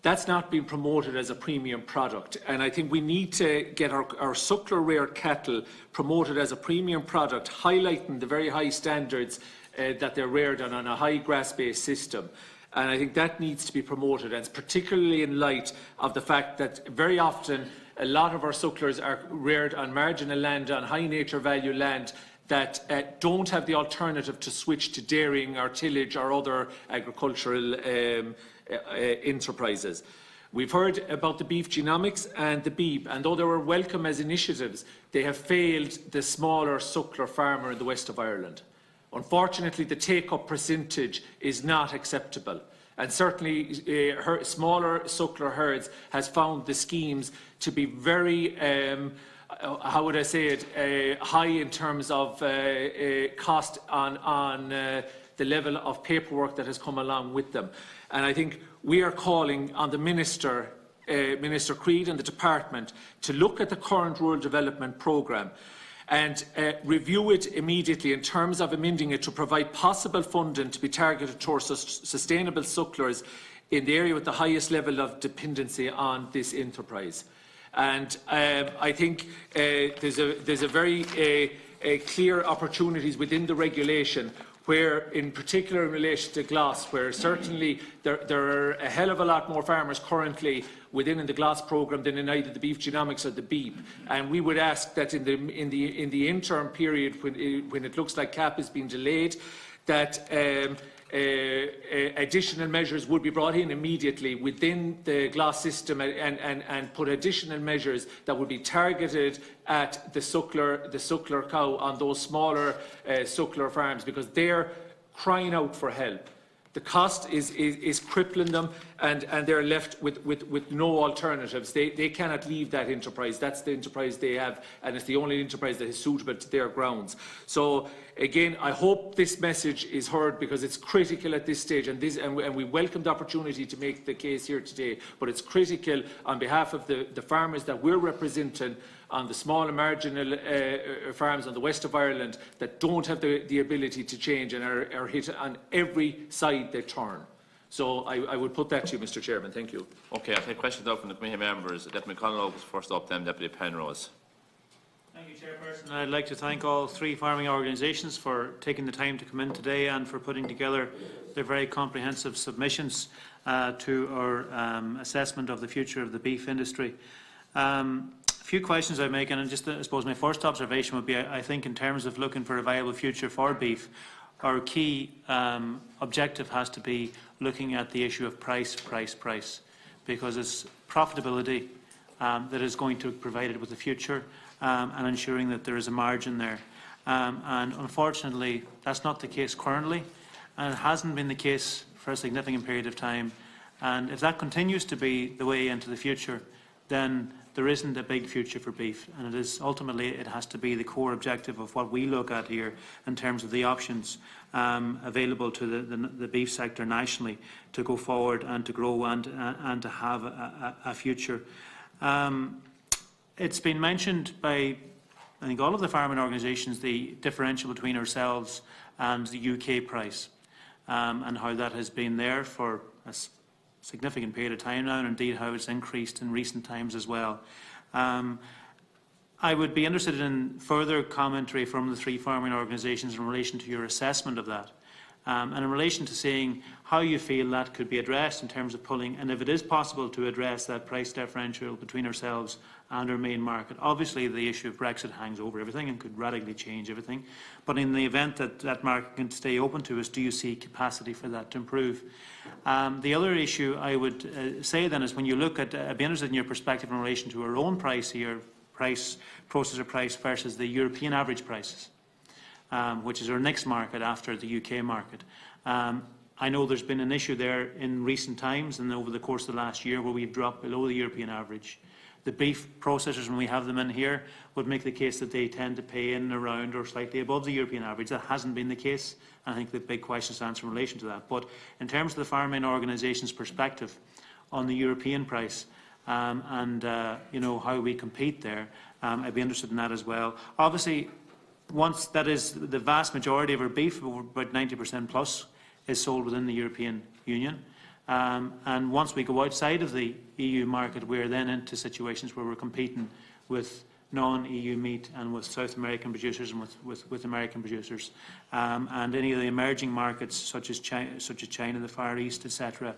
Speaker 6: that's not being promoted as a premium product, and I think we need to get our suckler reared cattle promoted as a premium product, highlighting the very high standards that they're reared on a high grass-based system. And I think that needs to be promoted, and particularly in light of the fact that very often a lot of our sucklers are reared on marginal land, on high nature value land, that don't have the alternative to switch to dairying or tillage or other agricultural enterprises. We've heard about the beef genomics and the beep, and though they were welcome as initiatives, they have failed the smaller suckler farmer in the west of Ireland. Unfortunately, the take-up percentage is not acceptable, and certainly smaller suckler herds has found the schemes to be very, how would I say it, high in terms of cost on the level of paperwork that has come along with them. And I think we are calling on the Minister, Minister Creed and the Department to look at the current rural development programme and review it immediately in terms of amending it to provide possible funding to be targeted towards sustainable sucklers in the area with the highest level of dependency on this enterprise. And I think there's a very clear opportunities within the regulation where, in particular in relation to GLOS, where certainly there are a hell of a lot more farmers currently within the GLOS programme than in either the beef genomics or the beep. And we would ask that in the interim period, when it looks like CAP is being delayed, that additional measures would be brought in immediately within the GLOS system and put additional measures that would be targeted at the suckler cow on those smaller suckler farms, because they're crying out for help. The cost is crippling them, and they're left with no alternatives. They cannot leave that enterprise. That's the enterprise they have, and it's the only enterprise that is suitable to their grounds. So again, I hope this message is heard, because it's critical at this stage, and we welcome the opportunity to make the case here today, but it's critical on behalf of the farmers that we're representing on the small and marginal farms on the west of Ireland that don't have the ability to change and are hit on every side they turn. So I would put that to you, Mr. Chairman. Thank you.
Speaker 1: Okay, I'll take questions now from the committee members. Deputy McConalogue was first up, then Deputy Penrose.
Speaker 7: Thank you, Chairperson. I'd like to thank all three farming organisations for taking the time to come in today and for putting together their very comprehensive submissions to our assessment of the future of the beef industry. A few questions I make, and just I suppose my first observation would be, I think in terms of looking for a viable future for beef, our key objective has to be looking at the issue of price, because it's profitability that is going to provide it with the future and ensuring that there is a margin there. And unfortunately, that's not the case currently, and it hasn't been the case for a significant period of time. And if that continues to be the way into the future, then there isn't a big future for beef, and it is ultimately it has to be the core objective of what we look at here in terms of the options available to the beef sector nationally to go forward and to grow and to have a future. It's been mentioned by I think all of the farming organisations, the differential between ourselves and the UK price, and how that has been there for a significant period of time now, and indeed how it's increased in recent times as well. I would be interested in further commentary from the three farming organisations in relation to your assessment of that, and in relation to seeing how you feel that could be addressed in terms of pulling, and if it is possible to address that price differential between ourselves and our main market. Obviously, the issue of Brexit hangs over everything and could radically change everything. But in the event that that market can stay open to us, do you see capacity for that to improve? The other issue I would say then is when you look at, I'd be interested in your perspective in relation to our own price here, processor price versus the European average prices, which is our next market after the UK market. I know there's been an issue there in recent times and over the course of the last year where we've dropped below the European average. The beef processors, when we have them in here, would make the case that they tend to pay in around or slightly above the European average. That hasn't been the case. I think the big questions to answer in relation to that. But in terms of the farming organisation's perspective on the European price and you know, how we compete there, I'd be interested in that as well. Obviously, once that is the vast majority of our beef, about 90% plus, is sold within the European Union. And once we go outside of the EU market, we're then into situations where we're competing with non-EU meat and with South American producers and with American producers. And any of the emerging markets, such as China, the Far East, etc.,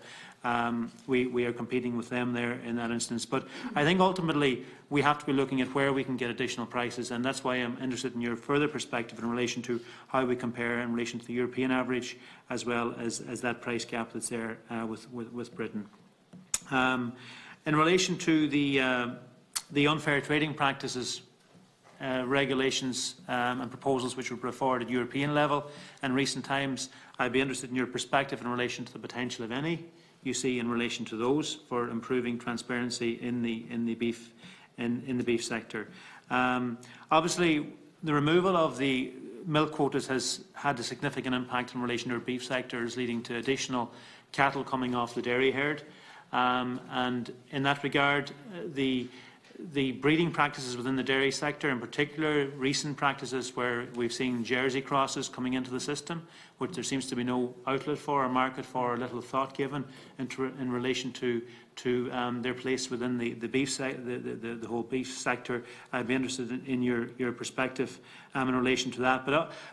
Speaker 7: we are competing with them there in that instance. But I think ultimately we have to be looking at where we can get additional prices, and that's why I'm interested in your further perspective in relation to how we compare in relation to the European average, as well as that price gap that's there with Britain. In relation to the unfair trading practices regulations and proposals which were brought forward at European level in recent times, I'd be interested in your perspective in relation to the potential, if any, you see in relation to those for improving transparency in the beef sector. Obviously, the removal of the milk quotas has had a significant impact in relation to our beef sectors, leading to additional cattle coming off the dairy herd. And in that regard, the breeding practices within the dairy sector, in particular recent practices where we've seen Jersey crosses coming into the system, which there seems to be no outlet for or market for, or little thought given in relation to their place within the beef the whole beef sector. I'd be interested in your perspective in relation to that.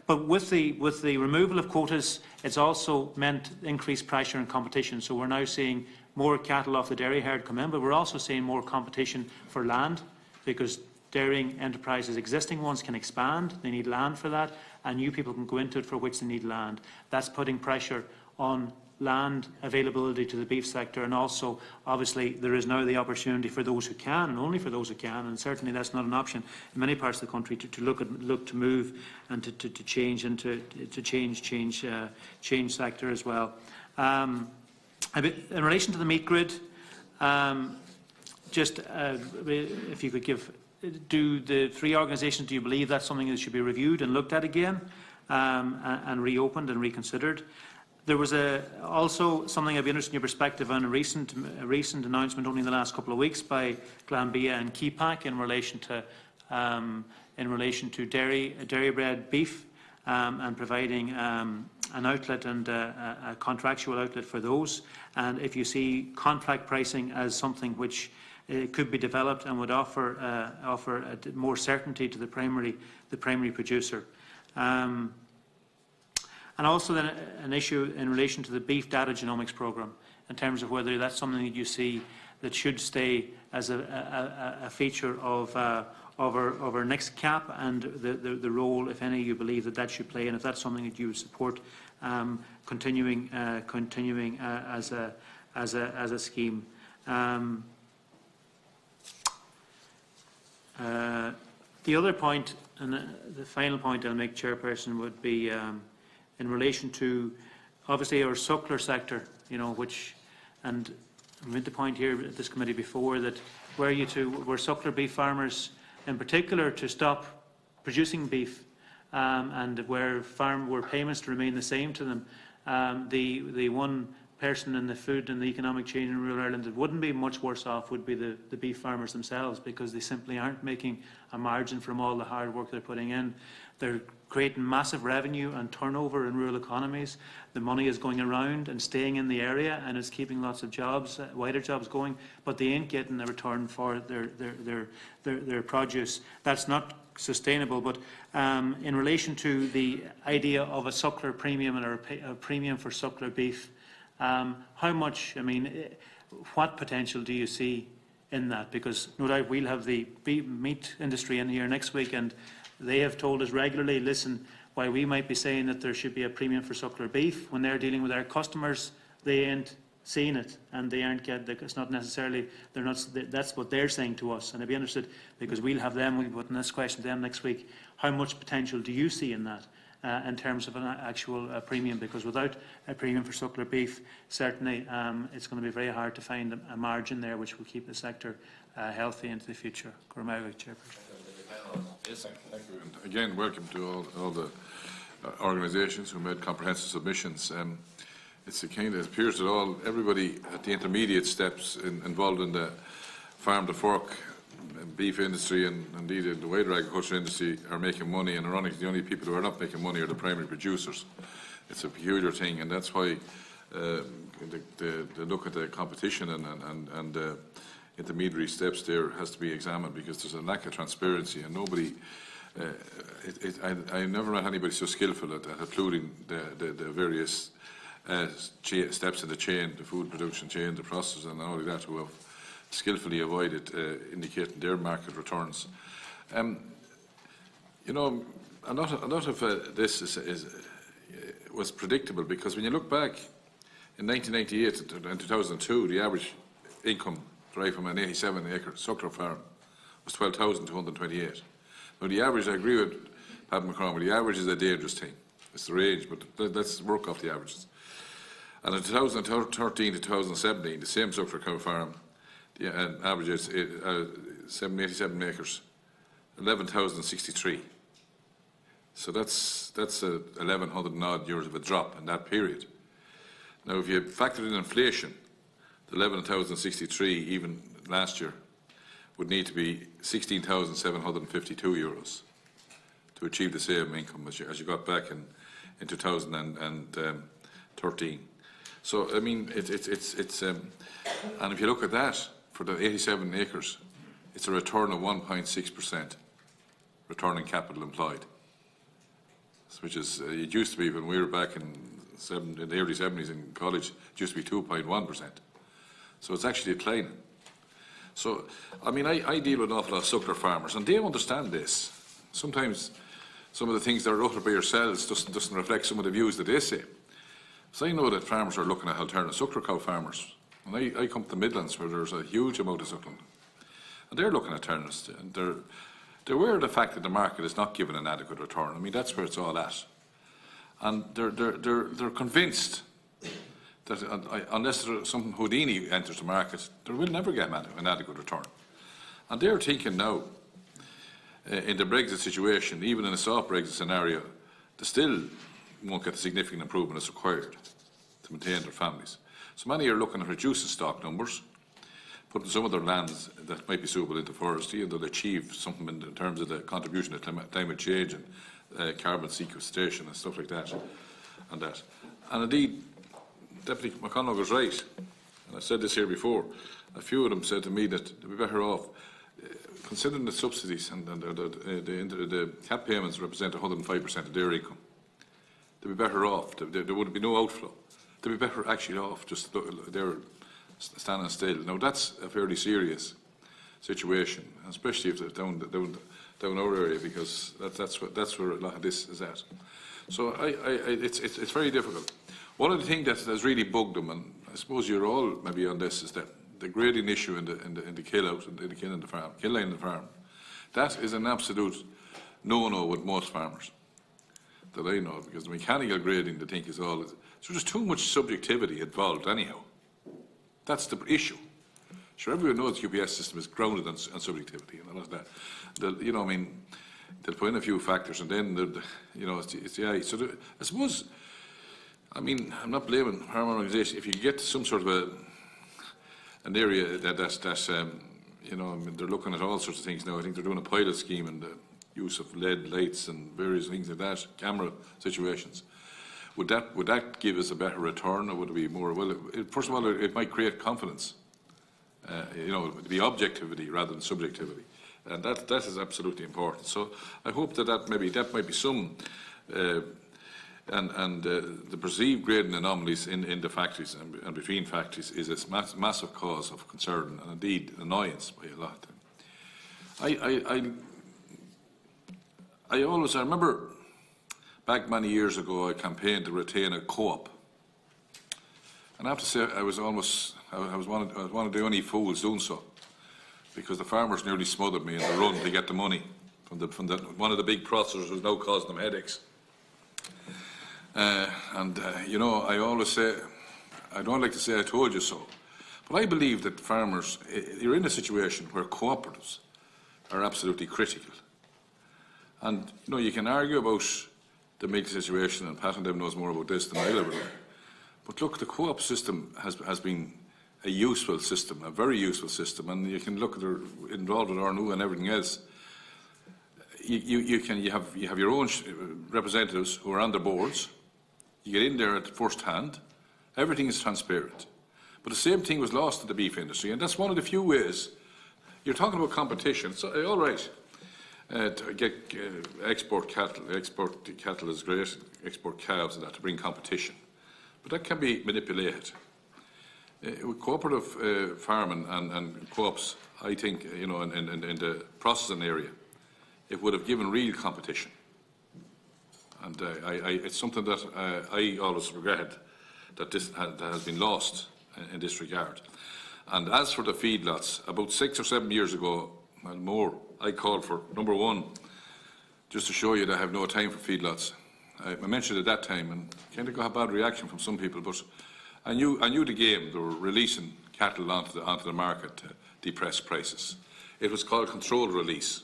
Speaker 7: But with the removal of quotas, it's also meant increased pressure and competition. So we're now seeing more cattle off the dairy herd come in, but we're also seeing more competition for land, because dairying enterprises, existing ones, can expand. They need land for that, and new people can go into it for which they need land. That's putting pressure on land availability to the beef sector, and also, obviously, there is now the opportunity for those who can, and only for those who can, and certainly that's not an option in many parts of the country, to look to move and to change and to change sector as well. In relation to the meat grid, just if you could do the three organisations, do you believe that's something that should be reviewed and looked at again and reopened and reconsidered? There was also something I'd be interested in your perspective on a recent announcement only in the last couple of weeks by Glanbia and Keepack in relation to dairy-bred beef and providing an outlet and a contractual outlet for those, and if you see contract pricing as something which could be developed and would offer more certainty to the primary producer. And also then an issue in relation to the beef data genomics programme, in terms of whether that's something that you see that should stay as a feature of our next CAP, and the role, if any, you believe that should play, and if that's something that you would support continuing as a scheme. The other point, and the final point I'll make, Chairperson, would be in relation to obviously our suckler sector, and I made the point here at this committee before that were suckler beef farmers in particular to stop producing beef, and were payments to remain the same to them, the one person in the food and the economic chain in rural Ireland that wouldn't be much worse off would be the beef farmers themselves, because they simply aren't making a margin from all the hard work they're putting in. They're creating massive revenue and turnover in rural economies. The money is going around and staying in the area, and it's keeping lots of jobs, wider jobs going, but they ain't getting a return for their produce. That's not sustainable. But in relation to the idea of a suckler premium or a premium for suckler beef, how much, I mean, what potential do you see in that? Because no doubt we'll have the meat industry in here next week, and they have told us regularly, listen, while we might be saying that there should be a premium for suckler beef, when they're dealing with our customers, they ain't seeing it, and they aren't getting, it's not necessarily, they're not, that's what they're saying to us. And I'd be interested, because we'll have them, we'll put this question to them next week, how much potential do you see in that in terms of an actual premium? Because without a premium for suckler beef, certainly it's going to be very hard to find a margin there which will keep the sector healthy into the future. Cormac, Chairperson.
Speaker 1: Yes.
Speaker 8: Thank you. And again, welcome to all the organisations who made comprehensive submissions. It's a kind of, it appears that everybody at the intermediate steps involved in the farm to fork beef industry and indeed in the wider agriculture industry are making money, and ironically the only people who are not making money are the primary producers. It's a peculiar thing, and that's why the look at the competition and intermediary steps there has to be examined, because there's a lack of transparency, and nobody, I never met anybody so skillful at including the various steps in the chain, the food production chain, the process, and all of that, who have skillfully avoided indicating their market returns. You know, a lot of this was predictable, because when you look back in 1998 and 2002, the average income derived from an 87-acre suckler farm was 12,228. Now, the average, I agree with Pat McConalogue, the average is a dangerous thing. It's the range, but let's work off the averages. And in 2013 to 2017, the same suckler cow farm, the average is 87 acres, 11,063. So that's 1,100 and odd euros of a drop in that period. Now, if you factor in inflation, the 11,063 even last year would need to be 16,752 euros to achieve the same income as you got back in 2013. So I mean, and if you look at that for the 87 acres, it's a return of 1.6%, return on capital employed, which is it used to be when we were back in the early 70s in college, it used to be 2.1%. So it's actually declining. So, I mean, I deal with an awful lot of suckler farmers, and they understand this. Sometimes some of the things that are uttered by yourselves doesn't reflect some of the views that they say. So I know that farmers are looking at alternative suckler cow farmers. And I come to the Midlands, where there's a huge amount of suckling. And they're looking at alternatives, and they're aware of the fact that the market is not giving an adequate return. I mean, that's where it's all at. And they're convinced that unless some Houdini enters the market, they will never get an adequate return. And they're thinking now, in the Brexit situation, even in a soft Brexit scenario, they still won't get the significant improvement that's required to maintain their families. So many are looking at reducing stock numbers, putting some of their lands that might be suitable into forestry, and they'll achieve something in terms of the contribution to climate change and carbon sequestration and stuff like that. And indeed, Deputy McConalogue was right, and I've said this here before. A few of them said to me that they'd be better off, considering the subsidies and the cap payments represent 105% of their income. They'd be better off. There would be no outflow. They'd be better actually off just they're standing still. Now that's a fairly serious situation, especially if they're down our area, because that's where a lot of this is at. So it's very difficult. One of the things that has really bugged them, and I suppose you're all maybe on this, is that the grading issue in the kill out and the kill line in the farm. That is an absolute no-no with most farmers that I know, because the mechanical grading they think is all. So there's too much subjectivity involved anyhow. That's the issue. Sure, everyone knows the QPS system is grounded on subjectivity and all of that. You know, I mean, they'll put in a few factors, and then it's the eye. So I suppose I mean, I'm not blaming farm organisation. If you get some sort of an area that's you know, I mean, they're looking at all sorts of things now. I think they're doing a pilot scheme and the use of LED lights and various things like that, camera situations. Would that give us a better return, or would it be more? Well, first of all, it might create confidence. You know, it would be objectivity rather than subjectivity, and that is absolutely important. So I hope that might be some. The perceived grading anomalies in the factories and between factories is a massive cause of concern and indeed annoyance by a lot of them. I remember back many years ago I campaigned to retain a co-op, and I have to say I was one of the only fools doing so, because the farmers nearly smothered me in the run to get the money from one of the big processors who was now causing them headaches. You know, I always say, I don't like to say I told you so, but I believe that farmers, you're in a situation where cooperatives are absolutely critical. And, you know, you can argue about the milk situation, and Pat and them knows more about this than I'll ever know. But look, the co-op system has been a useful system, a very useful system, and you can look at it involved with RNU and everything else. You have your own representatives who are on the boards. You get in there at first hand. Everything is transparent. But the same thing was lost in the beef industry, and that's one of the few ways. You're talking about competition. So, all right, to get export cattle is great, export calves and that to bring competition. But that can be manipulated. With cooperative farming and co-ops, I think, you know, in the processing area, it would have given real competition. And it's something that I always regret that that has been lost in this regard. And as for the feedlots, about 6 or 7 years ago, and more, I called for, number one, just to show you that I have no time for feedlots. I mentioned at that time, and kind of got a bad reaction from some people, but I knew the game. They were releasing cattle onto the market to depress prices. It was called controlled release.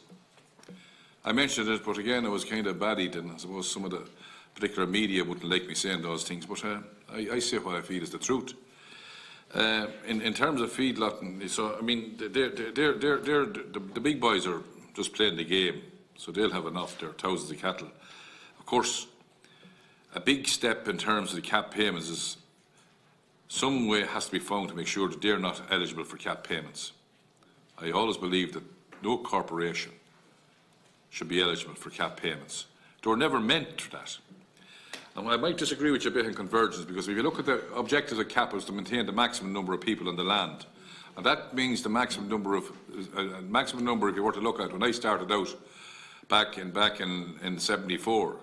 Speaker 8: I mentioned it, but again, I was kind of baddied, and I suppose some of the particular media wouldn't like me saying those things, but I say what I feel is the truth. In terms of feedlotting, so I mean, the big boys are just playing the game, so they'll have enough. There are thousands of cattle. Of course, a big step in terms of the cap payments is some way has to be found to make sure that they're not eligible for cap payments. I always believe that no corporation should be eligible for cap payments. They were never meant for that. And I might disagree with you a bit on convergence, because if you look at the objectives of cap, is to maintain the maximum number of people on the land. And that means the maximum number, if you were to look at, when I started out back in 74,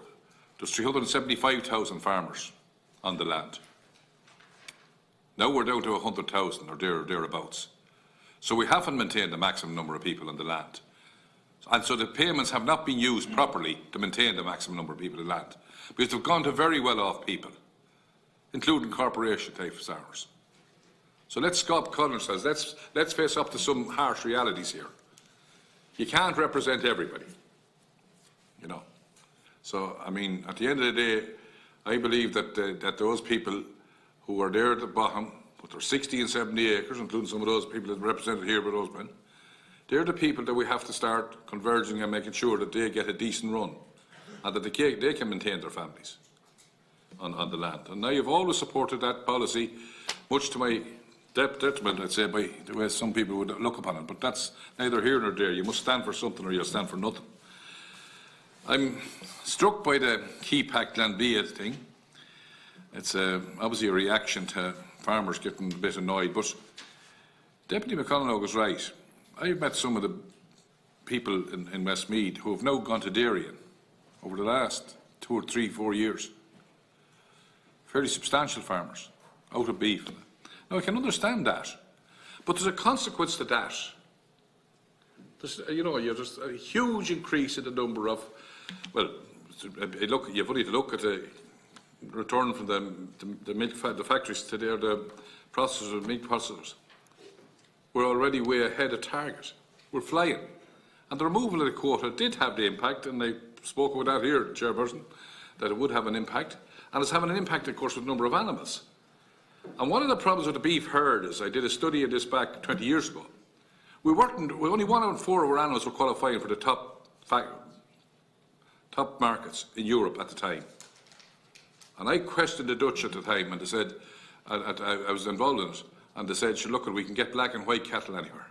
Speaker 8: there's 375,000 farmers on the land. Now we're down to 100,000 or thereabouts. So we haven't maintained the maximum number of people on the land. And so the payments have not been used properly to maintain the maximum number of people in land, because they've gone to very well-off people, including corporation type farmers. So let's stop calling ourselves. Let's face up to some harsh realities here. You can't represent everybody, you know. So I mean, at the end of the day, I believe that those people who are there at the bottom, with their 60 and 70 acres, including some of those people that are represented here by those men, they're the people that we have to start converging and making sure that they get a decent run and that they can maintain their families on the land. And I have always supported that policy, much to my detriment, I'd say, by the way some people would look upon it. But that's neither here nor there. You must stand for something or you'll stand for nothing. I'm struck by the key packed land B thing. It's obviously a reaction to farmers getting a bit annoyed. But Deputy McConalogue was right. I've met some of the people in Westmeath who have now gone to Darien over the last 2 or 3, 4 years. Fairly substantial farmers, out of beef. Now, I can understand that, but there's a consequence to that. There's, you know, there's a huge increase in the number of, well, you've only to look at the return from the factories to the processors, milk processors. We're already way ahead of target. We're flying. And the removal of the quota did have the impact, and I spoke about that here, Chairperson, that it would have an impact. and it's having an impact, of course, with the number of animals. And one of the problems with the beef herd is, I did a study of this back 20 years ago, only 1 out of 4 of our animals were qualifying for the top markets in Europe at the time. And I questioned the Dutch at the time, and they said, I was involved in it, and they said, sure, look, we can get black and white cattle anywhere.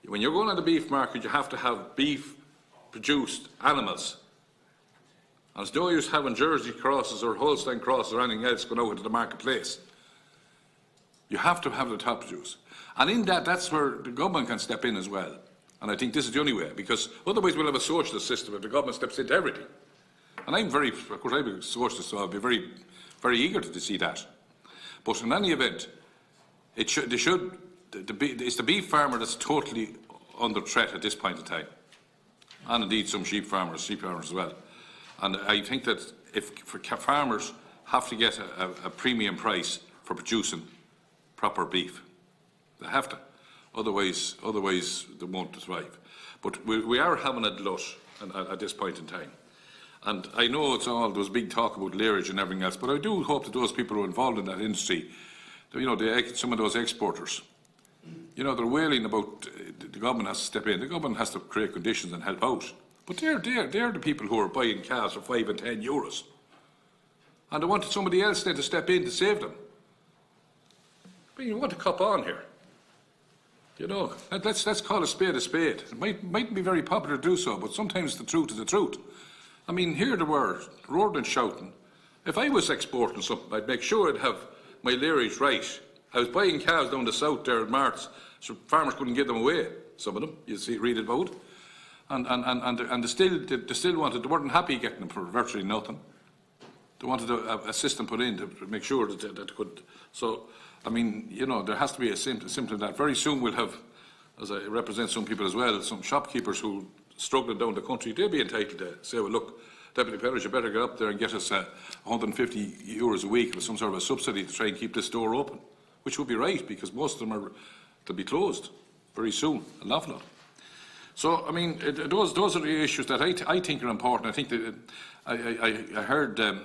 Speaker 8: When you're going on the beef market, you have to have beef-produced animals. And it's no use having Jersey crosses or Holstein crosses or anything else going out into the marketplace. You have to have the top produce. And in that, that's where the government can step in as well. And I think this is the only way, because otherwise we'll have a socialist system if the government steps into everything. And I'm of course, I'm a socialist, so I'll be very, very eager to see that. But in any event, it's the beef farmer that's totally under threat at this point in time. And indeed some sheep farmers as well. And I think that if farmers have to get a premium price for producing proper beef, they have to. Otherwise they won't thrive. But we are having a glut at this point in time. And I know it's all, there was big talk about leerage and everything else, but I do hope that those people who are involved in that industry, you know, some of those exporters, you know, they're wailing about the government has to step in. The government has to create conditions and help out. But they're the people who are buying calves for 5 and 10 euros. And they wanted somebody else then to step in to save them. I mean, you want to cop on here. You know, let's call a spade a spade. It mightn't be very popular to do so, but sometimes the truth is the truth. I mean, here they were, roaring and shouting. If I was exporting something, I'd make sure I'd have my leerage right. I was buying cows down the south there in March, so farmers couldn't give them away, some of them, you see, read it about. And they still wanted, they weren't happy getting them for virtually nothing. They wanted a system put in to make sure that they could. So, I mean, you know, there has to be a symptom that very soon we'll have, as I represent some people as well, some shopkeepers who struggling down the country, they'll be entitled to say, well, look, Deputy Penrose, you better get up there and get us 150 euros a week with some sort of a subsidy to try and keep this store open, which would be right, because most of them are to be closed very soon, an awful lot. So, I mean, those are the issues that I think are important. I think that I heard that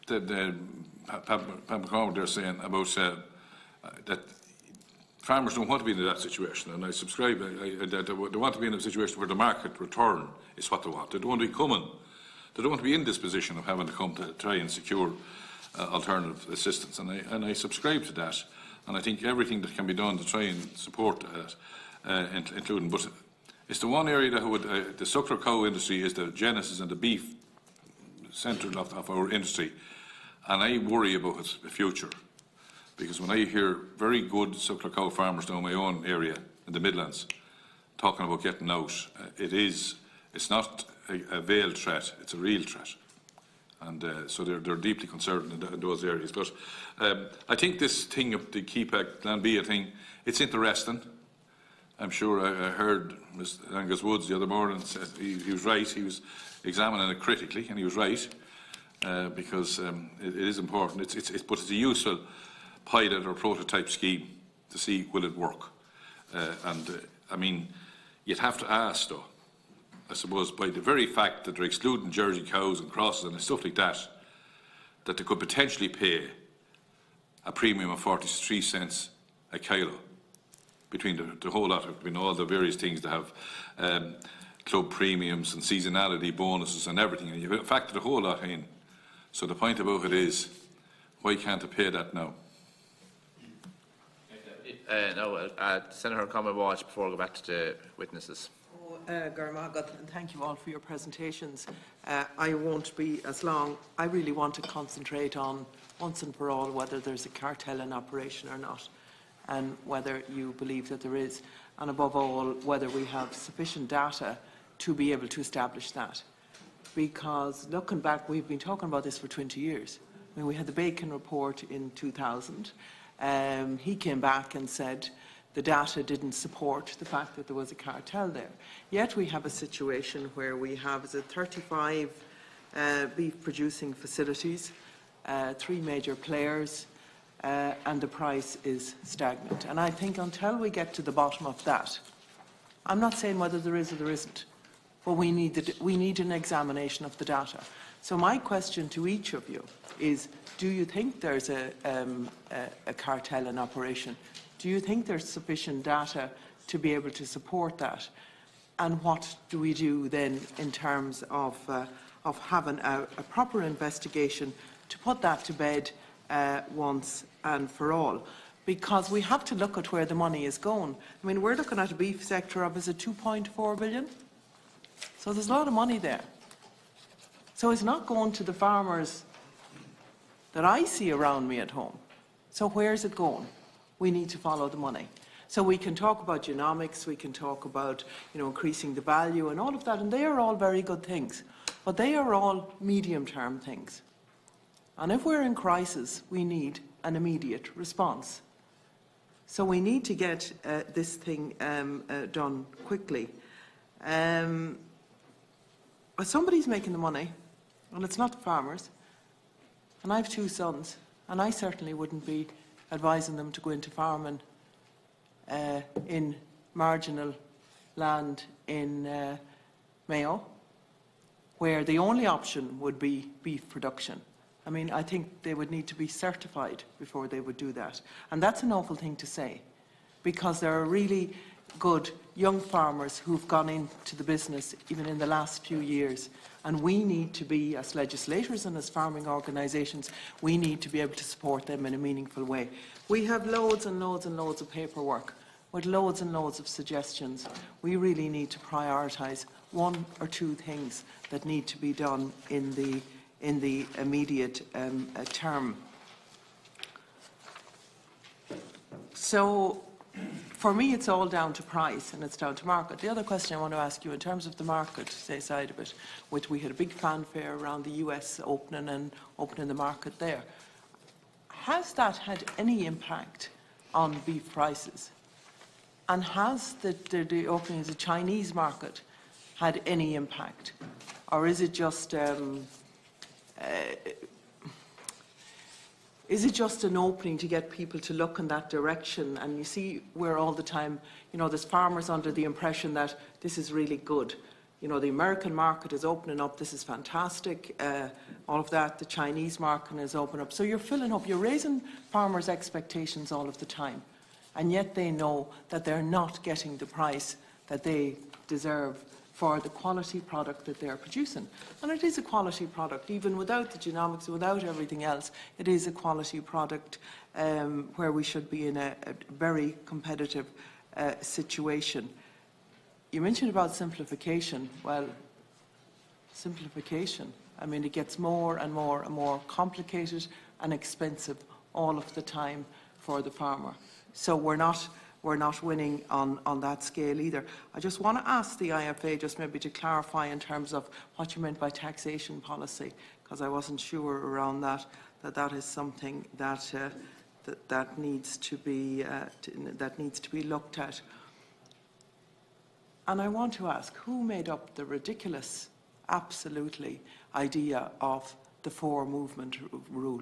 Speaker 8: Pat McConalogue there saying about that farmers don't want to be in that situation, and I subscribe. They want to be in a situation where the market return is what they want. They don't want to be coming. They don't want to be in this position of having to come to try and secure alternative assistance, and I subscribe to that. And I think everything that can be done to try and support that, including. But it's the one area that would the suckler cow industry is the genesis and the beef centre of our industry, and I worry about its future. Because when I hear very good suckler cow farmers down my own area in the Midlands talking about getting out, it's not a veiled threat, it's a real threat. And so they're deeply concerned in those areas. But I think this thing of the Keep Plan B thing, it's interesting. I'm sure I heard Mr. Angus Woods the other morning, said he was right, he was examining it critically, and he was right, because it is important. But it's a useful pilot or prototype scheme to see will it work. I mean, you'd have to ask though, I suppose, by the very fact that they're excluding Jersey cows and crosses and stuff like that, that they could potentially pay a premium of 43 cents a kilo between the whole lot, between all the various things that have club premiums and seasonality bonuses and everything, and you factor the whole lot in. So the point about it is, why can't they pay that now?
Speaker 1: Senator Conway-Walsh, before I go back to the witnesses.
Speaker 9: Garmagat, and thank you all for your presentations. I won't be as long. I really want to concentrate on, once and for all, whether there's a cartel in operation or not, and whether you believe that there is, and above all, whether we have sufficient data to be able to establish that. Because looking back, we've been talking about this for 20 years. I mean, we had the Bacon report in 2000. He came back and said the data didn't support the fact that there was a cartel there. Yet we have a situation where we have 35 beef producing facilities, 3 major players, and the price is stagnant. And I think until we get to the bottom of that, I'm not saying whether there is or there isn't, but we need an examination of the data. So my question to each of you is, do you think there's a cartel in operation? Do you think there's sufficient data to be able to support that? And what do we do then in terms of having a proper investigation to put that to bed once and for all? Because we have to look at where the money is going. I mean, we're looking at a beef sector of, is it 2.4 billion? So there's a lot of money there. So it's not going to the farmers that I see around me at home. So where's it going? We need to follow the money. So we can talk about genomics, we can talk about, increasing the value and all of that, and they are all very good things. But they are all medium-term things. And if we're in crisis, we need an immediate response. So we need to get this thing done quickly. But somebody's making the money, and it's not the farmers. And I have 2 sons, and I certainly wouldn't be advising them to go into farming in marginal land in Mayo, where the only option would be beef production. I mean, I think they would need to be certified before they would do that. And that's an awful thing to say, because there are really good young farmers who've gone into the business even in the last few years. And we need to be, as legislators and as farming organisations, we need to be able to support them in a meaningful way. We have loads and loads and loads of paperwork with loads and loads of suggestions. We really need to prioritise 1 or 2 things that need to be done in the immediate term. So, for me, it's all down to price and it's down to market. The other question I want to ask you, in terms of the market side of it, we had a big fanfare around the US opening the market there. Has that had any impact on beef prices? And has the opening of the Chinese market had any impact? Or is it just an opening to get people to look in that direction? And you see, we're all the time, there's farmers under the impression that this is really good. The American market is opening up, this is fantastic, all of that. The Chinese market is opening up. So you're filling up, you're raising farmers' expectations all of the time. And yet they know that they're not getting the price that they deserve for the quality product that they're producing. And it is a quality product, even without the genomics, without everything else. It is a quality product where we should be in a very competitive situation. You mentioned about simplification. Well, simplification, I mean, it gets more and more and more complicated and expensive all of the time for the farmer. So we're not winning on that scale either. I just want to ask the IFA just maybe to clarify in terms of what you meant by taxation policy, because I wasn't sure around that is something that needs to be looked at. And I want to ask, who made up the ridiculous, absolutely, idea of the 4 movement rule?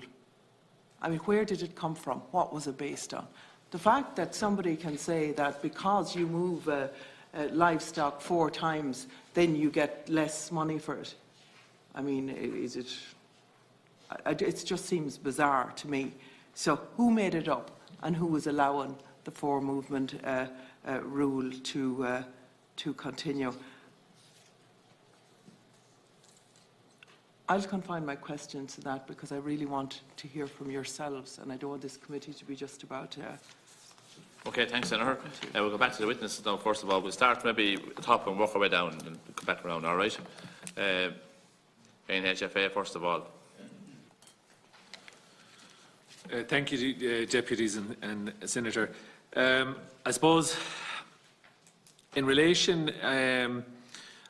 Speaker 9: I mean, where did it come from? What was it based on? The fact that somebody can say that because you move livestock 4 times, then you get less money for it. I mean, it just seems bizarre to me. So who made it up and who was allowing the 4 movement rule to continue? I'll confine my questions to that because I really want to hear from yourselves, and I don't want this committee to be just about
Speaker 1: Okay, thanks, Senator. We'll go back to the witnesses now. First of all, we'll start maybe at the top and work our way down and come back around, all right? NHFA, first of all.
Speaker 6: Thank you, Deputies and Senator. I suppose in relation,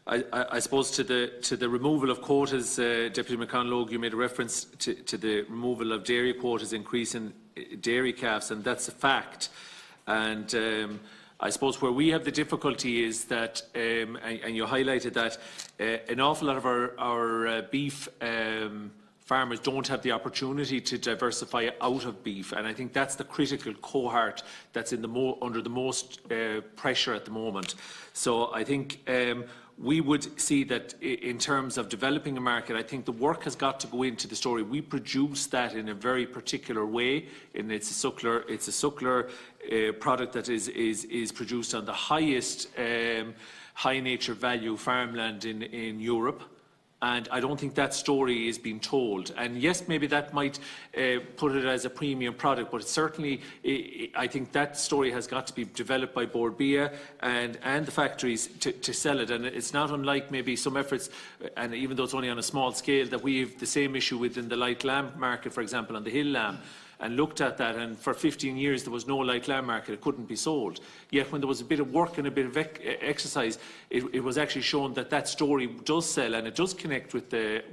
Speaker 6: I suppose to the removal of quotas, Deputy McConalogue, you made a reference to the removal of dairy quotas, increasing dairy calves, and that's a fact. And I suppose where we have the difficulty is that, and you highlighted that, an awful lot of our beef farmers don't have the opportunity to diversify out of beef, and I think that's the critical cohort that's in under the most pressure at the moment. So I think we would see that in terms of developing a market, I think the work has got to go into the story. We produce that in a very particular way, and it's a suckler product that is produced on the highest high nature value farmland in Europe. And I don't think that story is being told. And yes, maybe that might put it as a premium product, but certainly I think that story has got to be developed by Bord Bia and the factories to sell it. And it's not unlike maybe some efforts, and even though it's only on a small scale, that we have the same issue within the light lamb market, for example, on the hill lamb. And looked at that, and for 15 years there was no light lamb market, it couldn't be sold. Yet when there was a bit of work and a bit of exercise, it was actually shown that that story does sell and it does connect with the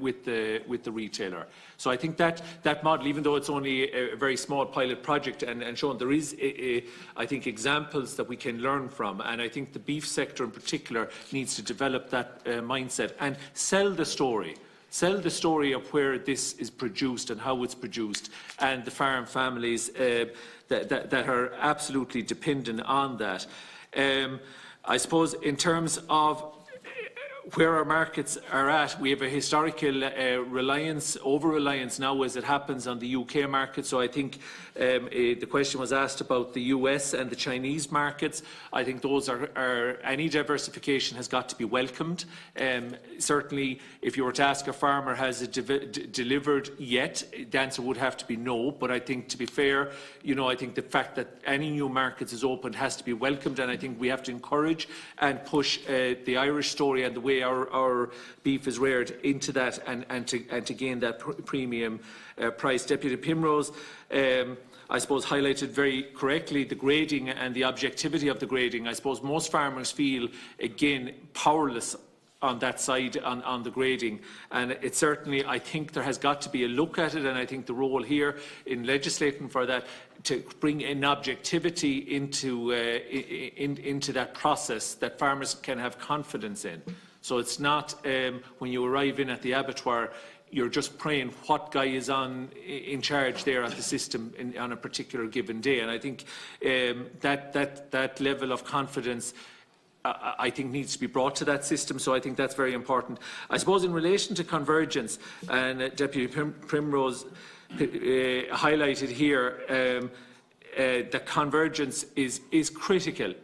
Speaker 6: retailer. So I think that model, even though it's only a very small pilot project and shown, there is, I think, examples that we can learn from. And I think the beef sector in particular needs to develop that mindset and sell the story. Sell the story of where this is produced and how it's produced, and the farm families that are absolutely dependent on that. I suppose in terms of where our markets are at, we have a historical over-reliance now as it happens on the UK market. So I think the question was asked about the US and the Chinese markets. I think those are any diversification has got to be welcomed. Certainly, if you were to ask a farmer, has it delivered yet, the answer would have to be no. But I think, to be fair, I think the fact that any new markets is opened has to be welcomed, and I think we have to encourage and push the Irish story and the way our beef is reared into that, and to gain that premium price. Deputy Penrose, I suppose, highlighted very correctly the grading and the objectivity of the grading. I suppose most farmers feel, again, powerless on that side, on the grading, and it certainly, I think there has got to be a look at it, and I think the role here in legislating for that, to bring in objectivity into that process that farmers can have confidence in. So it's not when you arrive in at the abattoir, you're just praying what guy is in charge there at the system on a particular given day. And I think that level of confidence, I think, needs to be brought to that system. So I think that's very important. I suppose in relation to convergence, and Deputy Penrose highlighted here, that convergence is critical.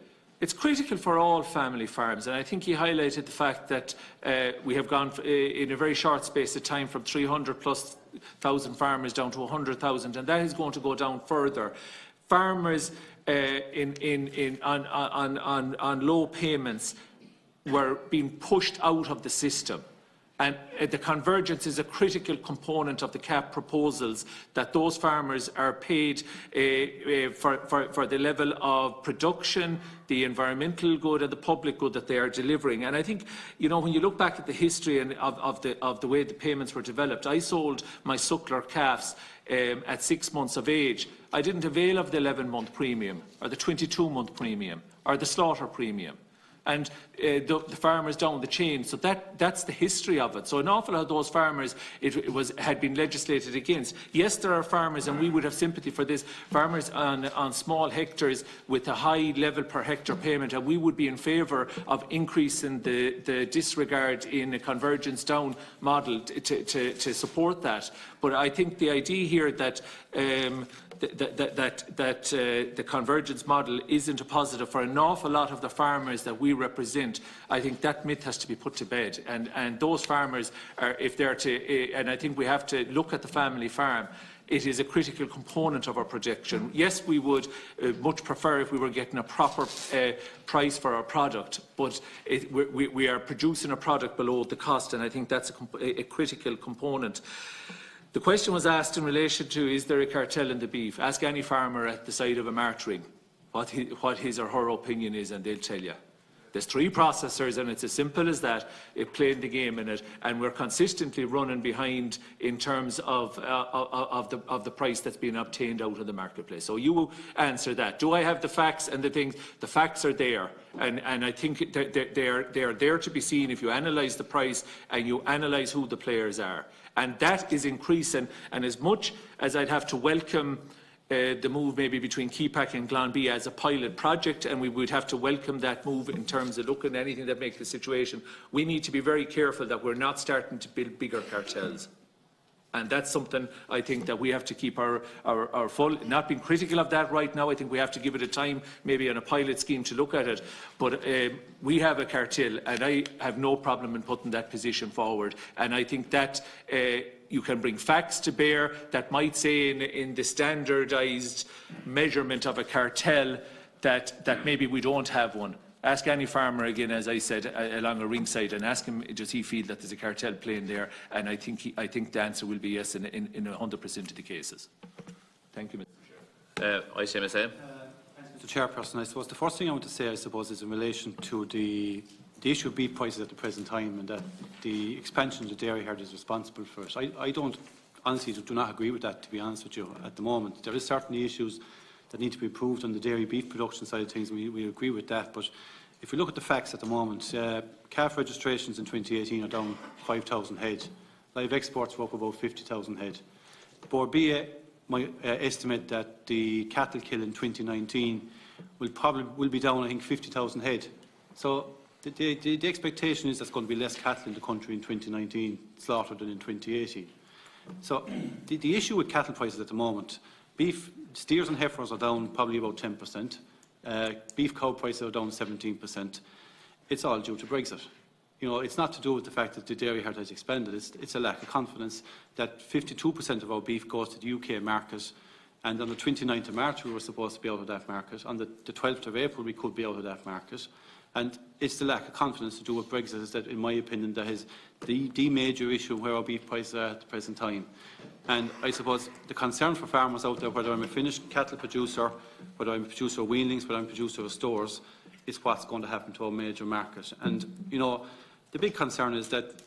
Speaker 6: It's critical for all family farms, and I think he highlighted the fact that we have gone in a very short space of time from 300,000+ farmers down to 100,000, and that is going to go down further. Farmers on low payments were being pushed out of the system. And the convergence is a critical component of the CAP proposals, that those farmers are paid for the level of production, the environmental good and the public good that they are delivering. And I think, when you look back at the history of the way the payments were developed, I sold my suckler calves at 6 months of age. I didn't avail of the 11-month premium or the 22-month premium or the slaughter premium. And the farmers down the chain. So that's the history of it. So an awful lot of those farmers had been legislated against. Yes, there are farmers, and we would have sympathy for this, farmers on small hectares with a high level per hectare payment, and we would be in favour of increasing the disregard in a convergence down model to support that. But I think the idea here that the convergence model isn't a positive for an awful lot of the farmers that we represent, I think that myth has to be put to bed. And those farmers are, if they're to, and I think we have to look at the family farm. It is a critical component of our projection. Yes, we would much prefer if we were getting a proper price for our product, but we are producing a product below the cost, and I think that's a critical component. The question was asked in relation to, is there a cartel in the beef? Ask any farmer at the side of a martyring what his or her opinion is, and they'll tell you. There's 3 processors, and it's as simple as that. It played the game in it, and we're consistently running behind in terms of the price that's being obtained out of the marketplace. So you answer that. Do I have the facts and the things? The facts are there, and I think they are there to be seen if you analyse the price and you analyse who the players are. And that is increasing, and as much as I'd have to welcome the move maybe between Keepack and Glanbia as a pilot project, and we would have to welcome that move in terms of looking at anything that makes the situation. We need to be very careful that we're not starting to build bigger cartels. And that's something I think that we have to keep our full, not being critical of that right now. I think we have to give it a time, maybe on a pilot scheme to look at it. But we have a cartel, and I have no problem in putting that position forward. And I think that you can bring facts to bear that might say in the standardised measurement of a cartel that maybe we don't have one. Ask any farmer again, as I said, along a ringside, and ask him, does he feel that there's a cartel playing there? And I think the answer will be yes in 100% of the cases. Thank you, Mr. Chair.
Speaker 1: I say the same.
Speaker 10: Mr. Chairperson, I suppose the first thing I want to say, I suppose, is in relation to the issue of beef prices at the present time, and that the expansion of the dairy herd is responsible for it. I don't, honestly, do not agree with that, to be honest with you, at the moment. There is certainly issues that need to be improved on the dairy beef production side of things. We agree with that, but if we look at the facts at the moment, calf registrations in 2018 are down 5,000 head. Live exports were up about 50,000 head. Borbia might estimate that the cattle kill in 2019 will be down, I think, 50,000 head. So the expectation is there's going to be less cattle in the country in 2019 slaughtered than in 2018. So the issue with cattle prices at the moment, beef, steers and heifers are down probably about 10%. Beef cow prices are down 17%. It's all due to Brexit. You know, it's not to do with the fact that the dairy herd has expanded. It's a lack of confidence that 52% of our beef goes to the UK market, and on the 29th of March we were supposed to be out of that market. On the 12th of April we could be out of that market. And it's the lack of confidence to do with Brexit is that, in my opinion, that is the major issue where our beef prices are at the present time. And I suppose the concern for farmers out there, whether I'm a finished cattle producer, whether I'm a producer of weanlings, whether I'm a producer of stores, is what's going to happen to our major market. And, you know, the big concern is that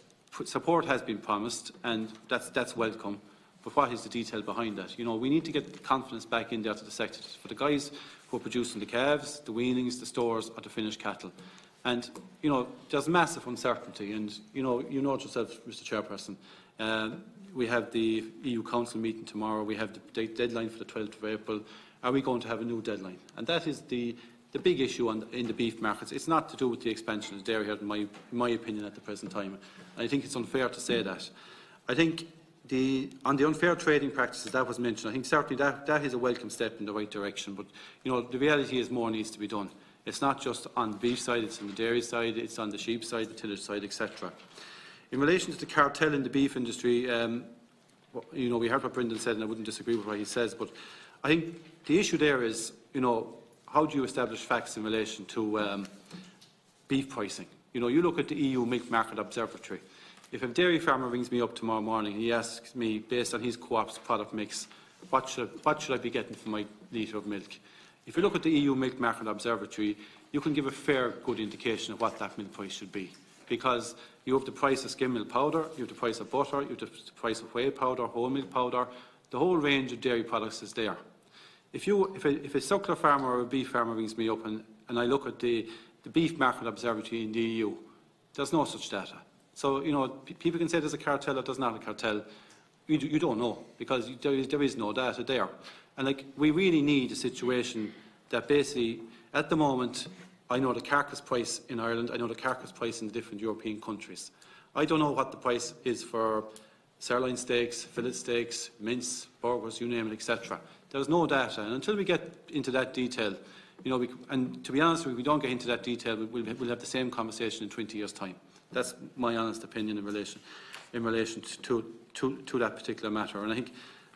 Speaker 10: support has been promised, and that's welcome. But what is the detail behind that? You know, we need to get confidence back in there to the sector for the guys who are producing the calves, the weanlings, the stores, or the finished cattle. And, you know, there's massive uncertainty. And, you know it yourself, Mr. Chairperson. We have the EU Council meeting tomorrow. We have the deadline for the 12th of April. Are we going to have a new deadline? And that is the big issue in the beef markets. It's not to do with the expansion of the dairy herd, in my opinion, at the present time. And I think it's unfair to say that. I think on the unfair trading practices that was mentioned, I think certainly that is a welcome step in the right direction. But, you know, the reality is more needs to be done. It's not just on the beef side, it's on the dairy side, it's on the sheep side, the tillage side, etc. In relation to the cartel in the beef industry, you know, we heard what Brendan said, and I wouldn't disagree with what he says, but I think the issue there is, you know, how do you establish facts in relation to beef pricing? You know, you look at the EU Milk Market Observatory. If a dairy farmer rings me up tomorrow morning and he asks me, based on his co-op's product mix, what should I be getting for my litre of milk? If you look at the EU Milk Market Observatory, you can give a fair, good indication of what that milk price should be. Because you have the price of skim milk powder, you have the price of butter, you have the price of whey powder, whole milk powder. The whole range of dairy products is there. If a suckler farmer or a beef farmer rings me up and I look at the Beef Market Observatory in the EU, there's no such data. So, you know, people can say there's a cartel or there's not a cartel. You don't know, because there is no data there. And, like, we really need a situation that basically, at the moment, I know the carcass price in Ireland, I know the carcass price in the different European countries. I don't know what the price is for sirloin steaks, fillet steaks, mince, burgers, you name it, etc. There's no data, and until we get into that detail, you know, and to be honest, if we don't get into that detail, we'll have the same conversation in 20 years' time. That's my honest opinion in relation to that particular matter. And I think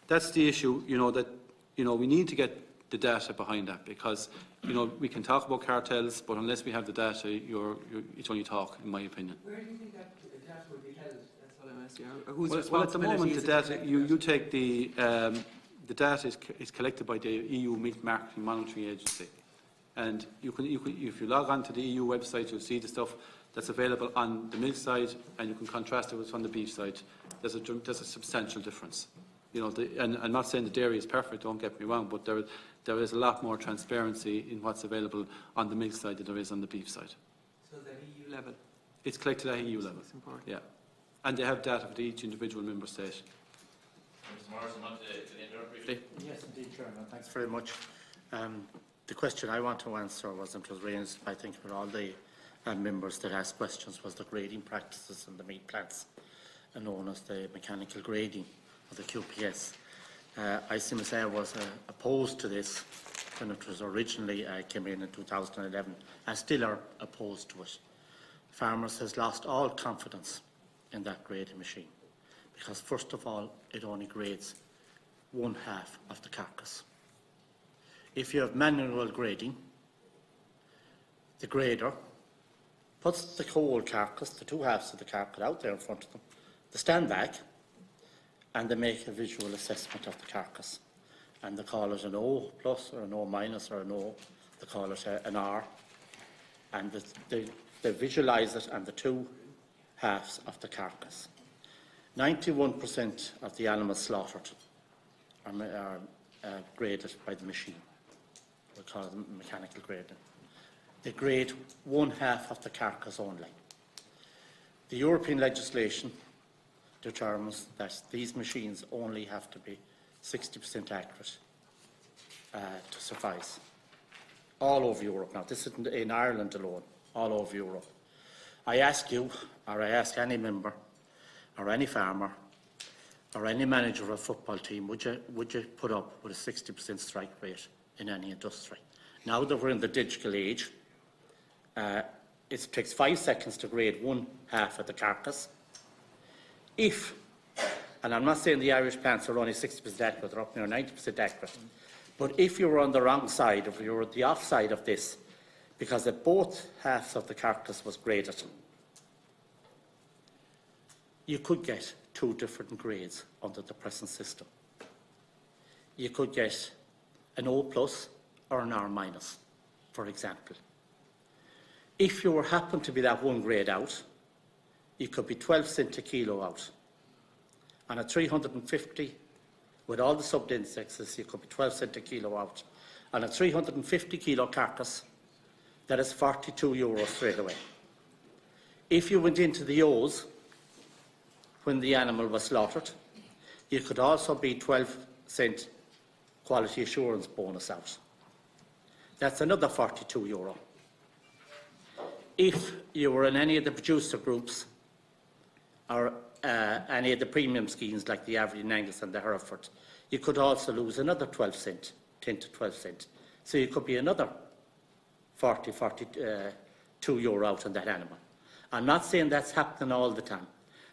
Speaker 10: that's the issue, you know, that, you know, we need to get the data behind that, because, you know, we can talk about cartels, but unless we have the data, it's only talk, in my opinion.
Speaker 9: Where do you think that data will be held? That's what I'm asking. Whose
Speaker 10: Well, at the moment, the data,
Speaker 9: to
Speaker 10: you take the data is collected by the EU Meat Marketing Monitoring Agency, and if you log on to the EU website, you'll see the stuff that's available on the milk side, and you can contrast it with on the beef side. There's a substantial difference. You know, and I'm not saying the dairy is perfect, don't get me wrong, but there is a lot more transparency in what's available on the milk side than there is on the beef side.
Speaker 9: So the EU level?
Speaker 10: It's collected at EU level.
Speaker 9: It's important.
Speaker 10: Yeah. And they have data for each individual member state.
Speaker 1: Mr. Morris, I want to interrupt briefly.
Speaker 11: Yes, indeed, Chairman. Thanks very much. The question I want to answer was, and it was raised, I think, with all the members that asked questions, was the grading practices in the meat plants, known as the mechanical grading, or the QPS. ICMSA was opposed to this when it was originally came in 2011, and still are opposed to it. Farmers has lost all confidence in that grading machine, because first of all, it only grades 1/2 of the carcass. If you have manual grading, the grader puts the whole carcass, the 2/2 of the carcass out there in front of them, they stand back and they make a visual assessment of the carcass. And they call it an O plus or an O minus or an O, they call it an R. And they visualise it and the 2/2 of the carcass. 91% of the animals slaughtered are graded by the machine. We call it mechanical grading. They grade 1/2 of the carcass only. The European legislation determines that these machines only have to be 60% accurate to suffice. All over Europe now. This isn't in Ireland alone, all over Europe. I ask you, or I ask any member, or any farmer, or any manager of a football team, would you put up with a 60% strike rate in any industry? Now that we're in the digital age, it takes 5 seconds to grade 1/2 of the carcass. If, and I'm not saying the Irish plants are only 60% accurate, they're up near 90% accurate, but if you were on the wrong side, if you were at the off side of this, because if both halves of the carcass was graded, you could get 2 different grades under the present system. You could get an O plus or an R minus, for example. If you happened to be that 1 grade out, you could be 12 cents a kilo out. On a 350, with all the sub-indexes, you could be 12 cents a kilo out. On a 350 kilo carcass, that is €42 straight away. If you went into the O's when the animal was slaughtered, you could also be 12 cent quality assurance bonus out. That's another €42. If you were in any of the producer groups or any of the premium schemes like the Aberdeen Angus and the Hereford, you could also lose another 12 cent, 10 to 12 cent. So you could be another €42 out on that animal. I'm not saying that's happening all the time,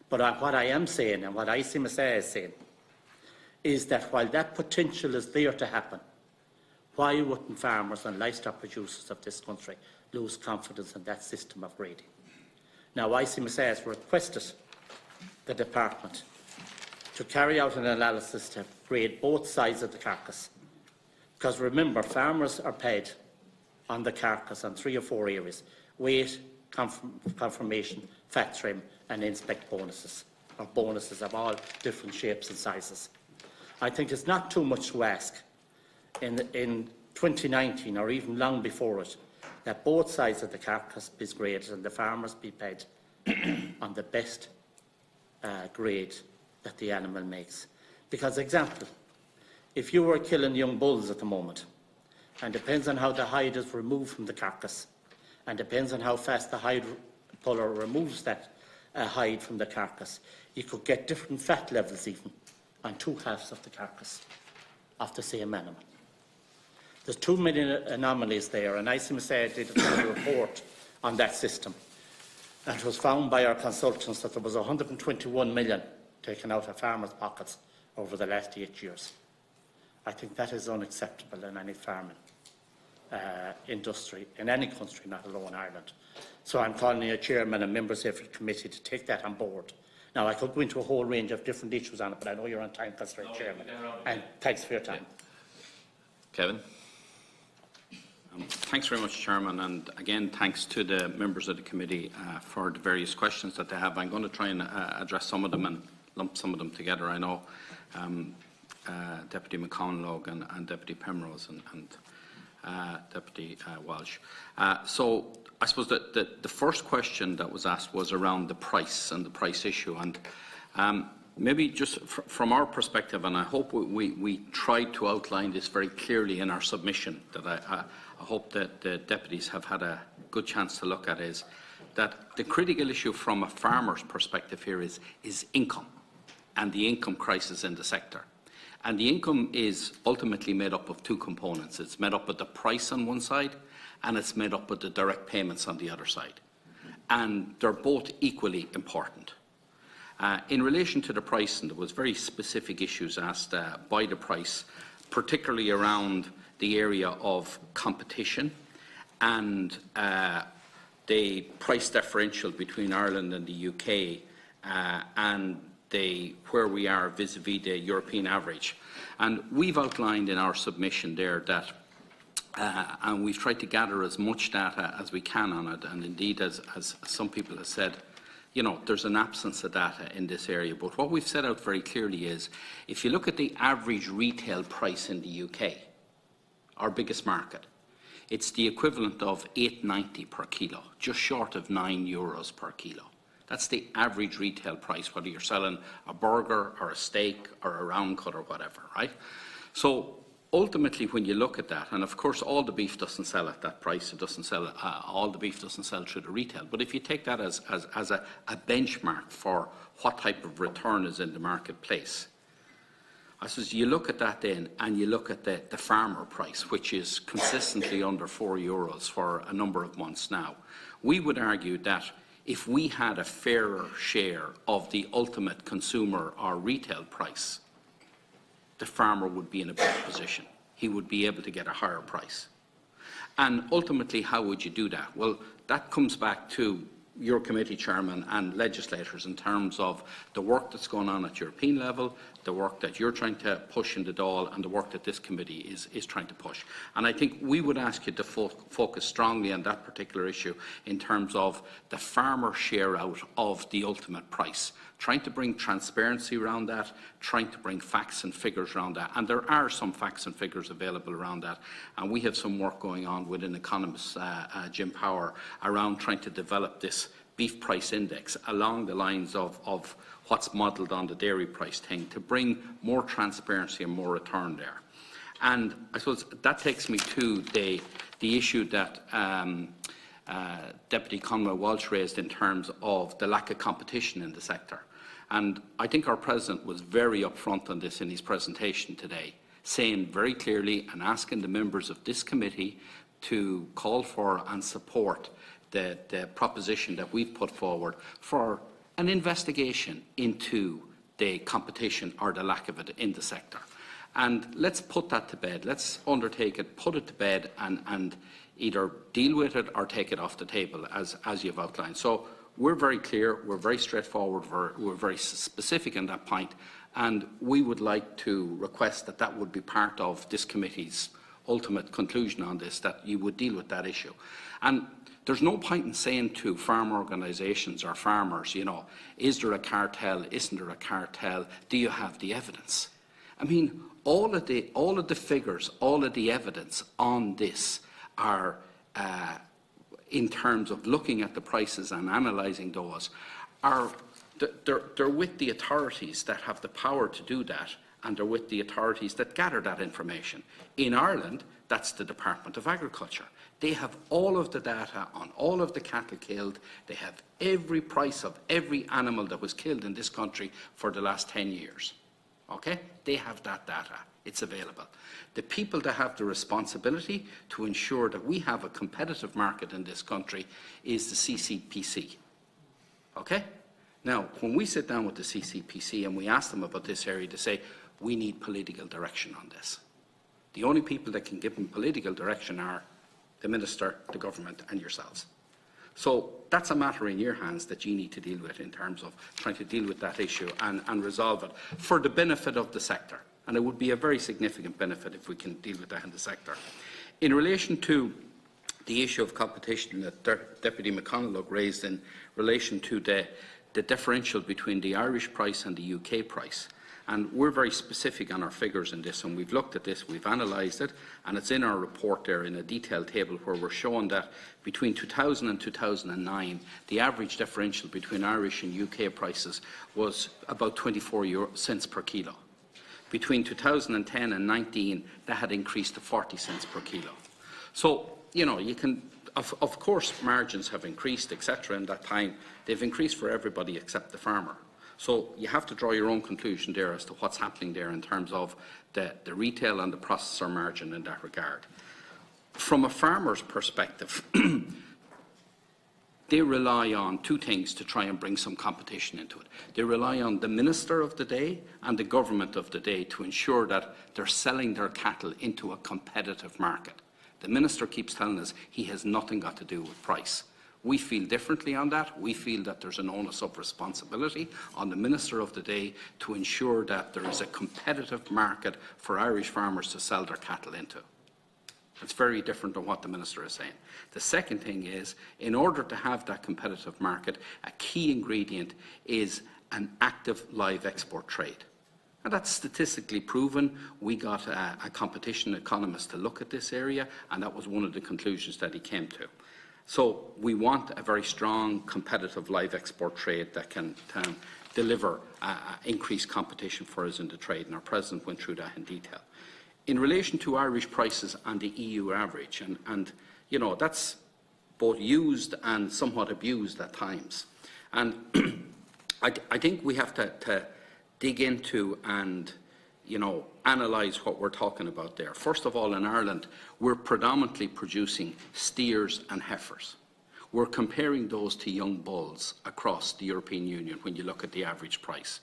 Speaker 11: but what I am saying, and what ICMSA is saying, is that while that potential is there to happen, why wouldn't farmers and livestock producers of this country lose confidence in that system of grading? Now, ICMSA has requested the department to carry out an analysis to grade both sides of the carcass. Because remember, farmers are paid on the carcass on 3 or 4 areas: weight, conformation, fat trim, and inspect bonuses, or bonuses of all different shapes and sizes. I think it's not too much to ask in 2019, or even long before it, that both sides of the carcass be graded and the farmers be paid on the best grade that the animal makes. Because, example, if you were killing young bulls at the moment, and depends on how the hide is removed from the carcass, and depends on how fast the hide puller removes that hide from the carcass, you could get different fat levels even on 2/2 of the carcass of the same animal. There's too many anomalies there, and ICMSA did a report on that system. And it was found by our consultants that there was 121 million taken out of farmers' pockets over the last 8 years. I think that is unacceptable in any farming industry, in any country, not alone Ireland. So I'm calling you, Chairman and members of the committee, to take that on board. Now, I could go into a whole range of different issues on it, but I know you're on time constraint, Chairman. And thanks for your time.
Speaker 1: Kevin?
Speaker 12: Thanks very much, Chairman, and again, thanks to the members of the committee for the various questions that they have. I'm going to try and address some of them and lump some of them together. I know Deputy McConalogue and Deputy Penrose and Deputy Walsh. So I suppose that the first question that was asked was around the price and the price issue. And Maybe just from our perspective, and I hope we tried to outline this very clearly in our submission, that I hope that the deputies have had a good chance to look at, is that the critical issue from a farmer's perspective here is income and the income crisis in the sector. And the income is ultimately made up of two components. It's made up of the price on one side, and it's made up of the direct payments on the other side. And they're both equally important. In relation to the price, and there was very specific issues asked by the price, particularly around the area of competition and the price differential between Ireland and the UK and where we are vis-à-vis the European average. And we've outlined in our submission there that, and we've tried to gather as much data as we can on it, and indeed, as some people have said, you know, there's an absence of data in this area. But what we've set out very clearly is, if you look at the average retail price in the UK, our biggest market, it's the equivalent of €8.90 per kilo, just short of €9 per kilo. That's the average retail price, whether you're selling a burger or a steak or a round cut or whatever, right? So ultimately, when you look at that, and of course all the beef doesn't sell at that price, it doesn't sell, all the beef doesn't sell through the retail, but if you take that as a benchmark for what type of return is in the marketplace, I suppose you look at that then, and you look at the farmer price, which is consistently under €4 for a number of months now. We would argue that if we had a fairer share of the ultimate consumer or retail price, the farmer would be in a better position. He would be able to get a higher price. And ultimately, how would you do that? Well, that comes back to your committee chairman and legislators in terms of the work that's going on at European level, the work that you're trying to push in the Dáil, and the work that this committee is trying to push. And I think we would ask you to focus strongly on that particular issue in terms of the farmer share out of the ultimate price, trying to bring transparency around that, trying to bring facts and figures around that. And there are some facts and figures available around that. And we have some work going on with an economist, Jim Power, around trying to develop this beef price index along the lines of what's modelled on the dairy price thing, to bring more transparency and more return there. And I suppose that takes me to the issue that Deputy Conway-Walsh raised in terms of the lack of competition in the sector. And I think our President was very upfront on this in his presentation today, saying very clearly and asking the members of this committee to call for and support the proposition that we've put forward for an investigation into the competition or the lack of it in the sector. And let's put that to bed. Let's undertake it, put it to bed, and either deal with it or take it off the table, as you've outlined. So we're very clear, we're very straightforward, we're very specific in that point, and we would like to request that that would be part of this committee's ultimate conclusion on this, that you would deal with that issue. And there's no point in saying to farm organisations or farmers, you know, is there a cartel, isn't there a cartel, do you have the evidence? I mean, all of the figures, all of the evidence on this are, in terms of looking at the prices and analysing those, they're with the authorities that have the power to do that, and they're with the authorities that gather that information. In Ireland, that's the Department of Agriculture. They have all of the data on all of the cattle killed. They have every price of every animal that was killed in this country for the last 10 years. Okay? They have that data. It's available. The people that have the responsibility to ensure that we have a competitive market in this country is the CCPC. Okay? Now, when we sit down with the CCPC and we ask them about this area, they say, we need political direction on this. The only people that can give them political direction are the Minister, the Government and yourselves. So that's a matter in your hands that you need to deal with in terms of trying to deal with that issue and resolve it for the benefit of the sector. And it would be a very significant benefit if we can deal with that in the sector. In relation to the issue of competition that Deputy McConalogue raised in relation to the differential between the Irish price and the UK price, And we're very specific on our figures in this, and we've looked at this, we've analysed it, and it's in our report there in a detailed table where we're showing that between 2000 and 2009, the average differential between Irish and UK prices was about 24 cents per kilo. Between 2010 and 19, that had increased to 40 cents per kilo. So, you know, you can, of course, margins have increased, etc. in that time. They've increased for everybody except the farmer. So you have to draw your own conclusion there as to what's happening there in terms of the retail and the processor margin in that regard. From a farmer's perspective, they rely on two things to try and bring some competition into it. They rely on the minister of the day and the government of the day to ensure that they're selling their cattle into a competitive market. The minister keeps telling us he has nothing got to do with price. We feel differently on that. We feel that there's an onus of responsibility on the minister of the day to ensure that there is a competitive market for Irish farmers to sell their cattle into. It's very different than what the minister is saying. The second thing is, in order to have that competitive market, a key ingredient is an active live export trade. And that's statistically proven. We got a competition economist to look at this area, and that was one of the conclusions that he came to. So we want a very strong, competitive live export trade that can deliver increased competition for us in the trade, and our President went through that in detail. In relation to Irish prices and the EU average, and you know, that's both used and somewhat abused at times. And I think we have to dig into and, you know, analyse what we're talking about there. First of all, in Ireland, we're predominantly producing steers and heifers. We're comparing those to young bulls across the European Union when you look at the average price.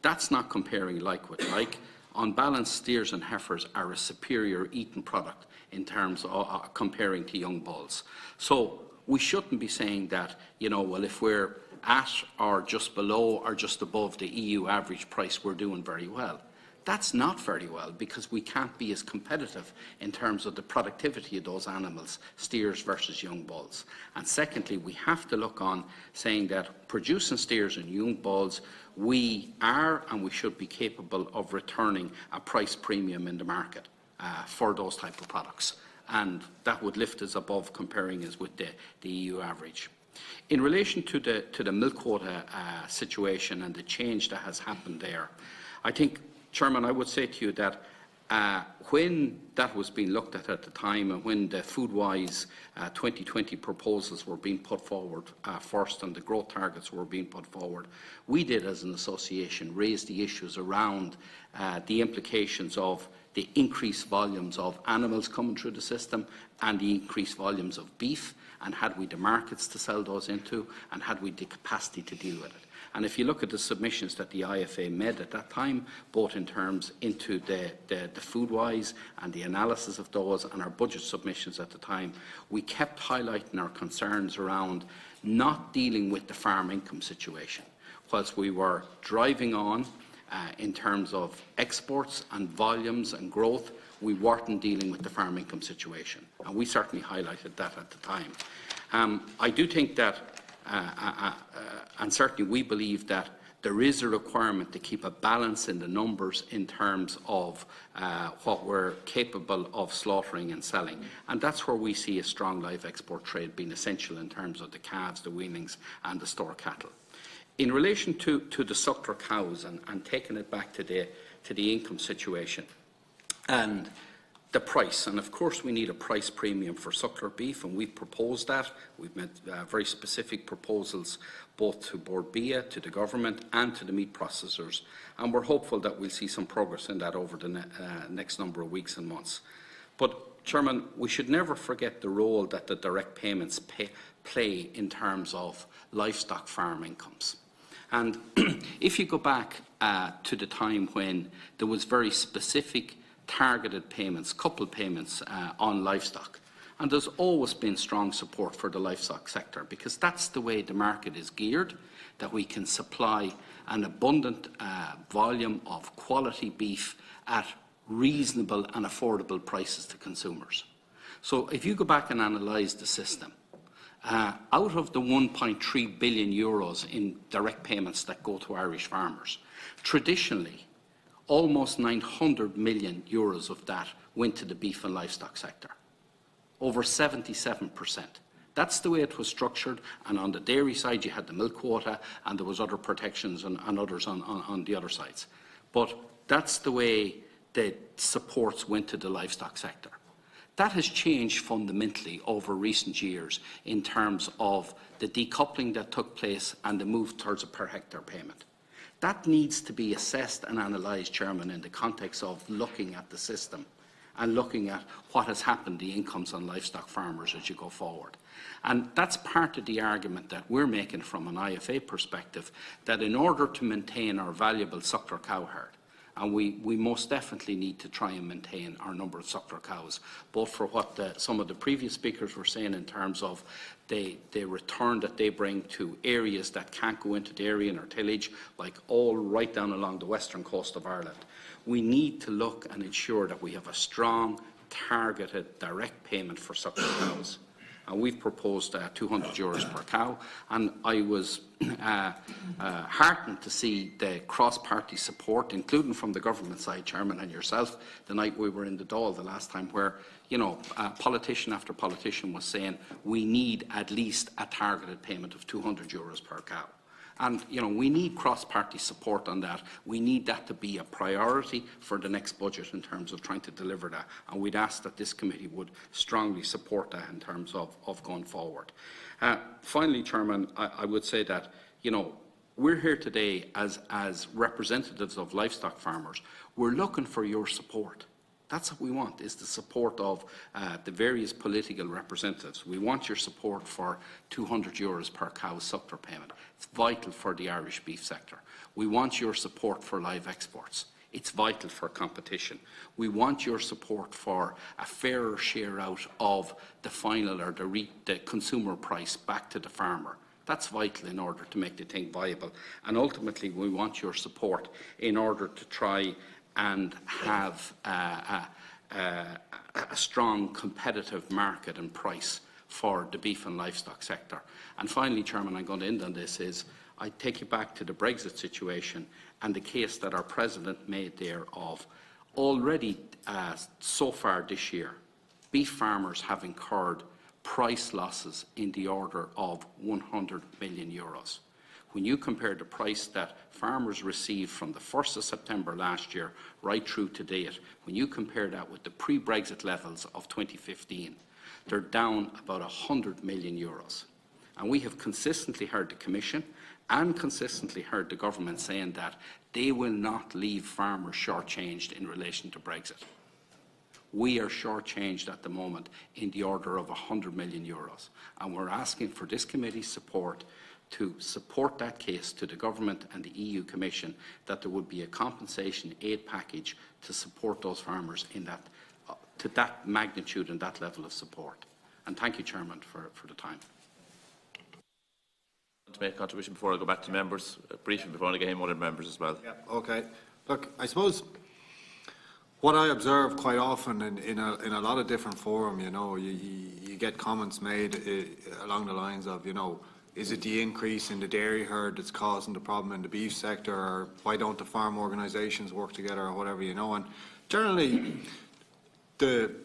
Speaker 12: That's not comparing like with like. On balance, steers and heifers are a superior eaten product in terms of comparing to young bulls. So we shouldn't be saying that, you know, well, if we're at or just below or just above the EU average price, we're doing very well. That's not very well, because we can't be as competitive in terms of the productivity of those animals, steers versus young bulls. And secondly, we have to look on saying that producing steers and young bulls, we are and we should be capable of returning a price premium in the market for those type of products. And that would lift us above comparing us with the EU average. In relation to the milk quota situation and the change that has happened there, I think, Chairman, I would say to you that when that was being looked at the time, and when the Foodwise 2020 proposals were being put forward first and the growth targets were being put forward, we did as an association raise the issues around the implications of the increased volumes of animals coming through the system and the increased volumes of beef, and had we the markets to sell those into, and had we the capacity to deal with it. And if you look at the submissions that the IFA made at that time, both in terms into the Foodwise and the analysis of those and our budget submissions at the time, we kept highlighting our concerns around not dealing with the farm income situation. Whilst we were driving on in terms of exports and volumes and growth, we weren't dealing with the farm income situation. And we certainly highlighted that at the time. I do think that and certainly we believe that there is a requirement to keep a balance in the numbers in terms of what we're capable of slaughtering and selling. And that's where we see a strong live export trade being essential in terms of the calves, the weanlings and the store cattle. In relation to the suckler cows and taking it back to the income situation and the price, and of course we need a price premium for suckler beef, and we've proposed that. We've made very specific proposals both to Board BIA, to the government and to the meat processors, and we're hopeful that we'll see some progress in that over the next number of weeks and months. But, Chairman, we should never forget the role that the direct payments play in terms of livestock farm incomes. And if you go back to the time when there was very specific targeted payments, coupled payments on livestock. And there's always been strong support for the livestock sector, because that's the way the market is geared, that we can supply an abundant volume of quality beef at reasonable and affordable prices to consumers. So if you go back and analyse the system, out of the 1.3 billion euros in direct payments that go to Irish farmers, traditionally Almost 900 million euros of that went to the beef and livestock sector, over 77%. That's the way it was structured, and on the dairy side you had the milk quota and there was other protections and others on the other sides. But that's the way the supports went to the livestock sector. That has changed fundamentally over recent years in terms of the decoupling that took place and the move towards a per hectare payment. That needs to be assessed and analysed, Chairman, in the context of looking at the system and looking at what has happened to the incomes on livestock farmers as you go forward. And that's part of the argument that we're making from an IFA perspective, that in order to maintain our valuable suckler cow herd, and we most definitely need to try and maintain our number of suckler cows, both for what some of the previous speakers were saying in terms of the return that they bring to areas that can't go into dairying or tillage, like all right down along the western coast of Ireland. We need to look and ensure that we have a strong, targeted, direct payment for suckler cows. And we've proposed €200 per cow, and I was heartened to see the cross-party support, including from the government side, Chairman, and yourself, the night we were in the Dáil the last time, where, you know, politician after politician was saying we need at least a targeted payment of €200 per cow. And, you know, we need cross-party support on that. We need that to be a priority for the next budget in terms of trying to deliver that. And we'd ask that this committee would strongly support that in terms of going forward. Finally, Chairman, I would say that, you know, we're here today as representatives of livestock farmers. We're looking for your support. That's what we want, is the support of the various political representatives. We want your support for €200 per cow suckler payment. It's vital for the Irish beef sector. We want your support for live exports. It's vital for competition. We want your support for a fairer share out of the final or the consumer price back to the farmer. That's vital in order to make the thing viable. And ultimately, we want your support in order to try and have a strong competitive market and price for the beef and livestock sector. And finally, Chairman, I'm going to end on this, is I take you back to the Brexit situation and the case that our President made there of already so far this year, beef farmers have incurred price losses in the order of €100 million. When you compare the price that farmers received from the 1st of September last year right through to date, when you compare that with the pre-Brexit levels of 2015, they're down about €100 million. And we have consistently heard the Commission and consistently heard the government saying that they will not leave farmers shortchanged in relation to Brexit. We are shortchanged at the moment in the order of €100 million. And we're asking for this committee's support to support that case to the government and the EU Commission, that there would be a compensation aid package to support those farmers in that, to that magnitude and that level of support. And thank you, Chairman, for the time.
Speaker 1: To make a contribution before I go back to members, briefly before I get him other members as well.
Speaker 3: Yeah, okay. Look, I suppose what I observe quite often in a lot of different forums, you know, you get comments made along the lines of, you know, is it the increase in the dairy herd that's causing the problem in the beef sector, or why don't the farm organisations work together, or whatever, you know? And generally, the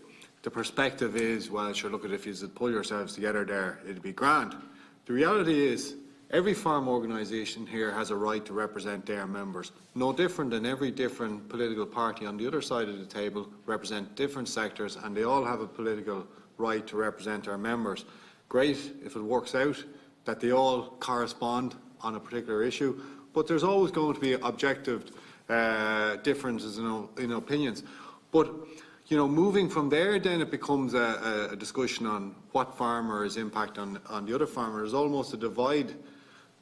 Speaker 3: perspective is, well, sure, look, at if you pull yourselves together there, it'd be grand. The reality is, every farm organisation here has a right to represent their members. No different than every different political party on the other side of the table represent different sectors, and they all have a political right to represent their members. Great if it works out that they all correspond on a particular issue, but there's always going to be objective differences in opinions. But, you know, moving from there, then it becomes a discussion on what farmer's impact on the other farmer. There's almost a divide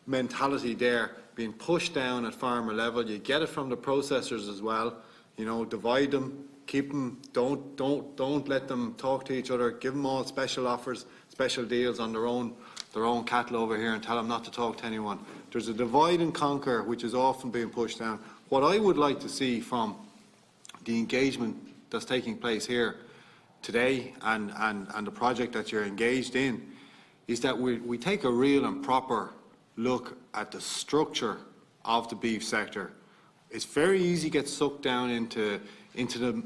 Speaker 3: mentality there being pushed down at farmer level. You get it from the processors as well. You know, divide them, keep them, don't let them talk to each other. Give them all special offers, special deals on their own cattle over here, and tell them not to talk to anyone. There's a divide and conquer which is often being pushed down. What I would like to see from the engagement that's taking place here today and the project that you're engaged in is that we take a real and proper look at the structure of the beef sector it's very easy to get sucked down into the,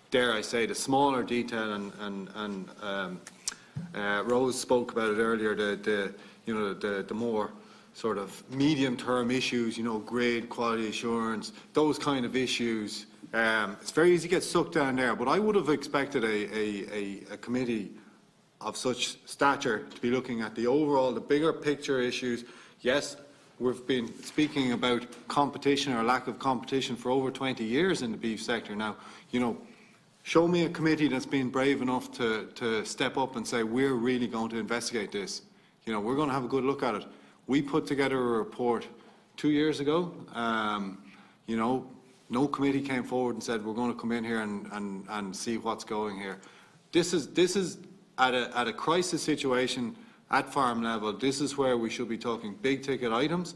Speaker 3: dare I say, the smaller detail, and Rose spoke about it earlier, the more sort of medium-term issues, grade, quality assurance, those kind of issues. It's very easy to get sucked down there, but I would have expected a committee of such stature to be looking at the overall, the bigger picture issues. Yes, we've been speaking about competition or lack of competition for over 20 years in the beef sector now. Show me a committee that's been brave enough to step up and say, we're really going to investigate this. We're going to have a good look at it. We put together a report 2 years ago. No committee came forward and said, we're going to come in here and see what's going here. This is at a crisis situation at farm level. This is where we should be talking big ticket items.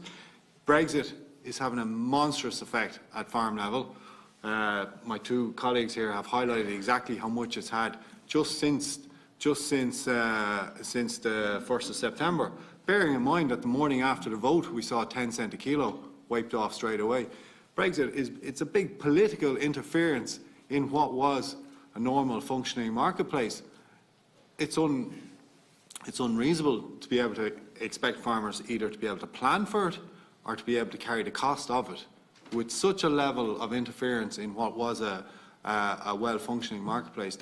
Speaker 3: Brexit is having a monstrous effect at farm level. My two colleagues here have highlighted exactly how much it's had just since the 1st of September. Bearing in mind that the morning after the vote we saw 10 cent a kilo wiped off straight away. Brexit it's a big political interference in what was a normal functioning marketplace. It's unreasonable to be able to expect farmers either to be able to plan for it or to be able to carry the cost of it with such a level of interference in what was a well-functioning marketplace.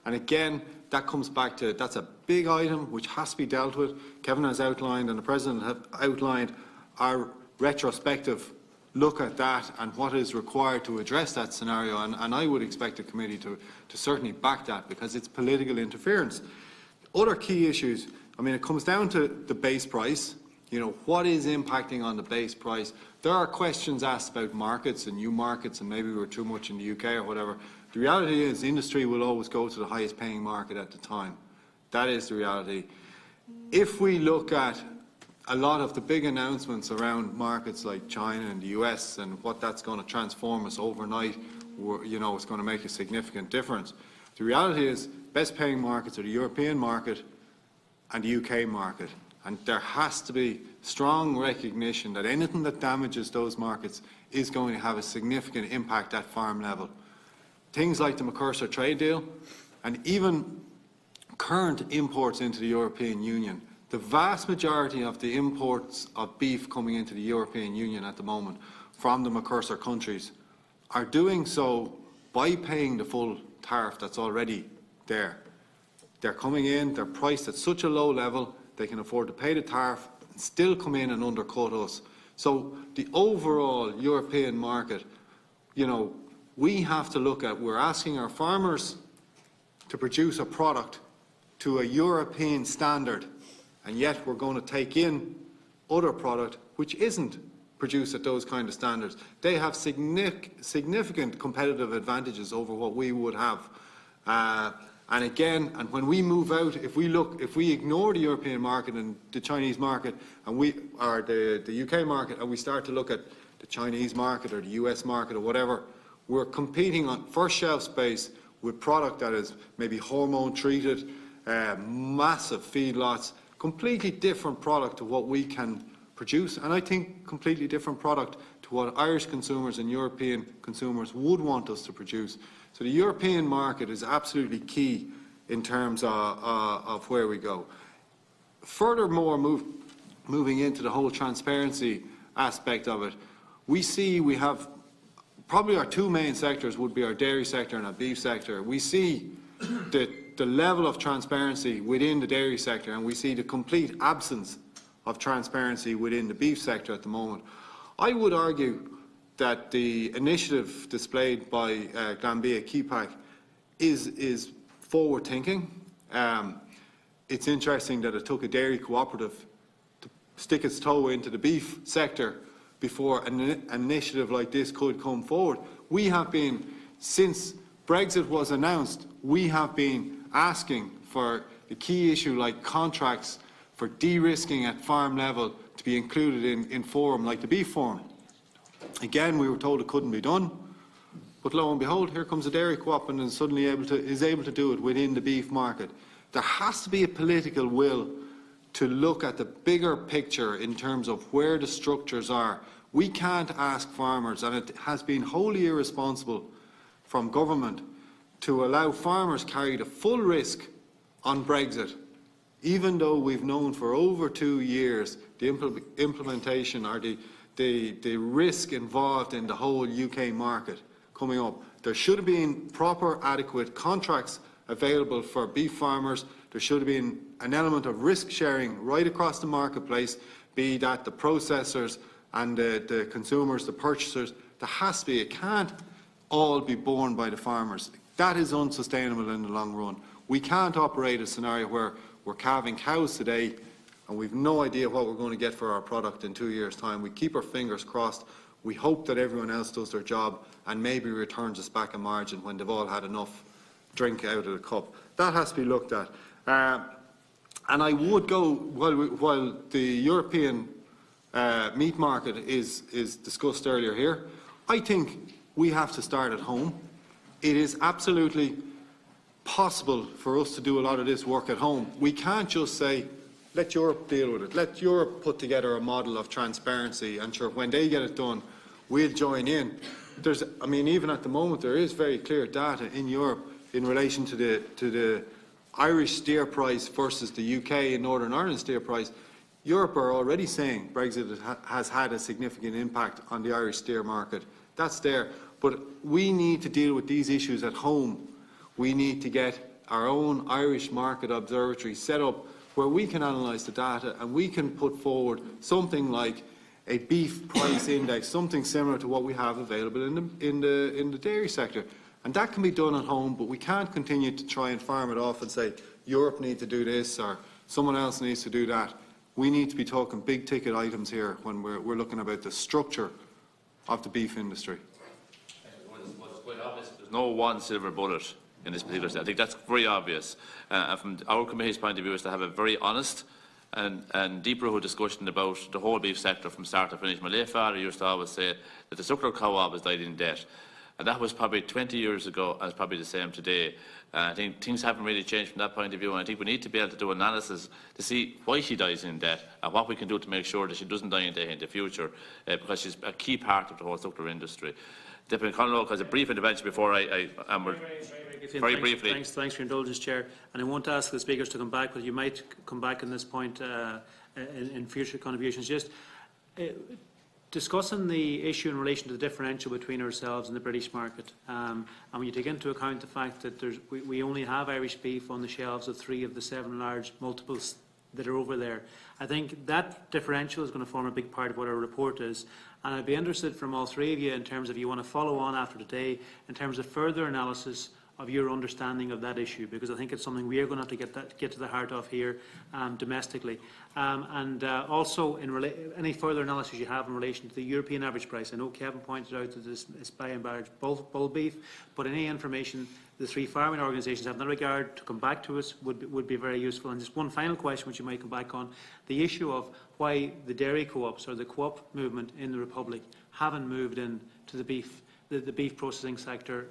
Speaker 3: And again, that comes back to, that's a big item which has to be dealt with. Kevin has outlined and the President have outlined our retrospective look at that and what is required to address that scenario, and I would expect the committee to certainly back that, because it's political interference. Other key issues, it comes down to the base price. What is impacting on the base price? There are questions asked about markets and new markets, and maybe we're too much in the UK or whatever. The reality is the industry will always go to the highest paying market at the time. That is the reality. If we look at a lot of the big announcements around markets like China and the US and what that's going to transform us overnight, it's going to make a significant difference. The reality is best paying markets are the European market and the UK market. And there has to be strong recognition that anything that damages those markets is going to have a significant impact at farm level. Things like the Mercosur trade deal and even current imports into the European Union. The vast majority of the imports of beef coming into the European Union at the moment from the Mercosur countries are doing so by paying the full tariff that's already there. They're coming in, they're priced at such a low level, they can afford to pay the tariff and still come in and undercut us. So the overall European market, we have to look at, we're asking our farmers to produce a product to a European standard, and yet we're going to take in other product which isn't produced at those kind of standards. They have significant competitive advantages over what we would have. And again, when we move out, if we ignore the European market and the Chinese market, or the UK market, and we start to look at the Chinese market or the US market or whatever, we're competing on first shelf space with product that is maybe hormone treated, massive feedlots, completely different product to what we can produce, and I think completely different product to what Irish consumers and European consumers would want us to produce. So the European market is absolutely key in terms of where we go. Furthermore, moving into the whole transparency aspect of it, we have probably our two main sectors would be our dairy sector and our beef sector. We see the level of transparency within the dairy sector, and we see the complete absence of transparency within the beef sector at the moment. I would argue that the initiative displayed by Glanbia Keepack is forward-thinking. It's interesting that it took a dairy cooperative to stick its toe into the beef sector before an initiative like this could come forward. We have been, since Brexit was announced, we have been asking for the key issue like contracts for de-risking at farm level to be included in forum like the beef forum. Again, we were told it couldn't be done, but lo and behold, here comes a dairy co-op and is suddenly is able to do it within the beef market. There has to be a political will to look at the bigger picture in terms of where the structures are, We can't ask farmers, and it has been wholly irresponsible from government to allow farmers carry the full risk on Brexit, even though we've known for over 2 years the implementation or the risk involved in the whole UK market coming up. There should have been proper, adequate contracts available for beef farmers. There should have been an element of risk sharing right across the marketplace, be that the processors and the consumers, the purchasers. There has to be. It can't all be borne by the farmers. That is unsustainable in the long run. We can't operate a scenario where we're calving cows today and we've no idea what we're going to get for our product in 2 years' time. We keep our fingers crossed. We hope that everyone else does their job and maybe returns us back a margin when they've all had enough drink out of the cup. That has to be looked at. And I would go, while the European meat market is discussed earlier here, I think we have to start at home. It is absolutely possible for us to do a lot of this work at home. We can't just say, let Europe deal with it. Let Europe put together a model of transparency, and sure, when they get it done, we'll join in. I mean, even at the moment, there is very clear data in Europe in relation to the Irish steer price versus the UK and Northern Ireland steer price. Europe are already saying Brexit has had a significant impact on the Irish steer market. That's there. But we need to deal with these issues at home. We need to get our own Irish market observatory set up where we can analyse the data and we can put forward something like a beef price index, something similar to what we have available in the dairy sector. And that can be done at home, but we can't continue to try and farm it off and say Europe needs to do this or someone else needs to do that. We need to be talking big ticket items here when we're looking about the structure of the beef industry.
Speaker 1: What's quite obvious, there's no one silver bullet in this particular state. I think that's very obvious. And from our committee's point of view is to have a very honest and deep-rooted discussion about the whole beef sector from start to finish. My late father used to always say that the suckler co-op has died in debt. And that was probably 20 years ago, and it's probably the same today. I think things haven't really changed from that point of view, and I think we need to be able to do analysis to see why she dies in debt and what we can do to make sure that she doesn't die in debt in the future, because she's a key part of the whole suckler industry. Deputy McConalogue has a brief intervention before very briefly.
Speaker 7: Thanks for your indulgence, Chair. And I won't ask the speakers to come back, but you might come back on this point in future contributions. Just discussing the issue in relation to the differential between ourselves and the British market, and when you take into account the fact that we only have Irish beef on the shelves of 3 of the 7 large multiples that are over there, I think that differential is going to form a big part of what our report is. And I'd be interested from all 3 of you in terms of you want to follow on after today in terms of further analysis of your understanding of that issue, because I think it's something we are going to have to get to the heart of here domestically. Also, any further analysis you have in relation to the European average price. I know Kevin pointed out that it's by and large bull beef, but any information the 3 farming organisations have in that regard to come back to us would be very useful. And just one final question which you might come back on, the issue of why the dairy co-ops or the co-op movement in the Republic haven't moved into the beef processing sector.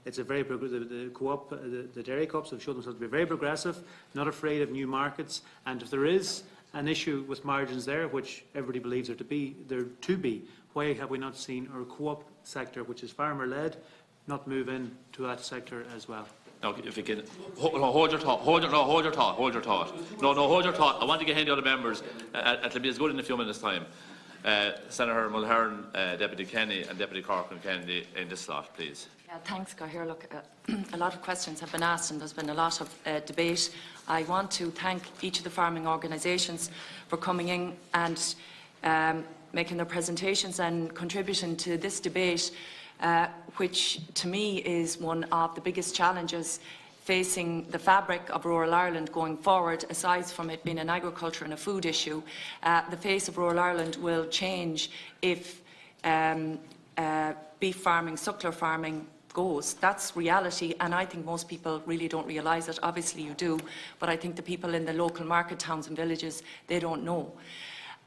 Speaker 7: It's a very the dairy co-ops have shown themselves to be very progressive, not afraid of new markets, and if there is an issue with margins there, which everybody believes there to be, why have we not seen our co-op sector, which is farmer-led, not move into that sector as well?
Speaker 1: Now, if you can hold your thought. Hold your thought. No, hold your thought. I want to get the other members. It'll be as good in a few minutes' time. Senator Mulherin, Deputy Kenny and Deputy Corcoran Kennedy in this slot, please.
Speaker 13: Yeah, thanks, Cahill. Look, a lot of questions have been asked and there's been a lot of debate. I want to thank each of the farming organisations for coming in and making their presentations and contributing to this debate, which to me is one of the biggest challenges facing the fabric of rural Ireland going forward, aside from it being an agriculture and a food issue. The face of rural Ireland will change if beef farming, suckler farming goes. That's reality, and I think most people really don't realise it. Obviously you do, but I think the people in the local market towns and villages, they don't know.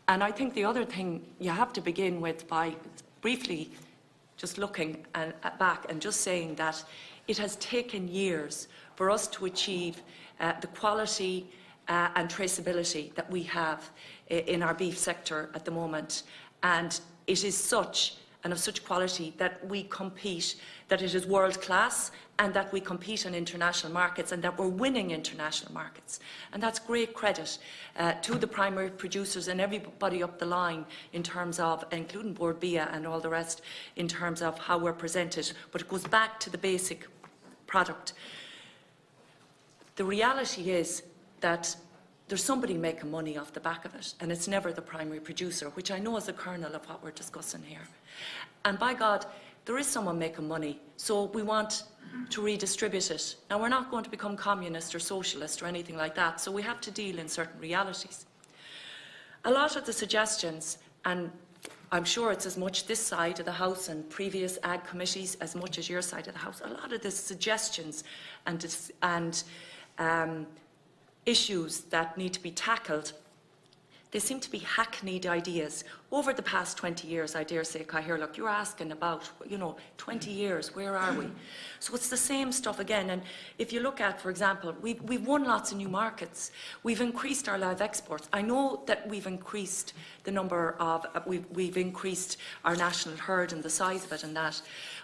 Speaker 13: And I think the other thing you have to begin with by briefly just looking back and just saying that it has taken years for us to achieve the quality and traceability that we have in our beef sector at the moment. And it is such and of such quality that we compete, that it is world class, and that we compete in international markets, and that we're winning international markets. And that's great credit to the primary producers and everybody up the line in terms of, including Board Bia and all the rest, in terms of how we're presented. But it goes back to the basic product. The reality is that there's somebody making money off the back of it, and it's never the primary producer, which I know is the kernel of what we're discussing here. And by God, there is someone making money, so we want to redistribute it. Now, we're not going to become communist or socialist or anything like that, so we have to deal in certain realities. A lot of the suggestions, and I'm sure it's as much this side of the House and previous Ag committees as much as your side of the House, a lot of the suggestions and issues that need to be tackled, they seem to be hackneyed ideas. Over the past 20 years, I dare say, Cahill, look, you're asking about, 20 years, where are we? So it's the same stuff again. And if you look at, for example, we've won lots of new markets. We've increased our live exports. I know that we've increased the number of, we've increased our national herd and the size of it and that.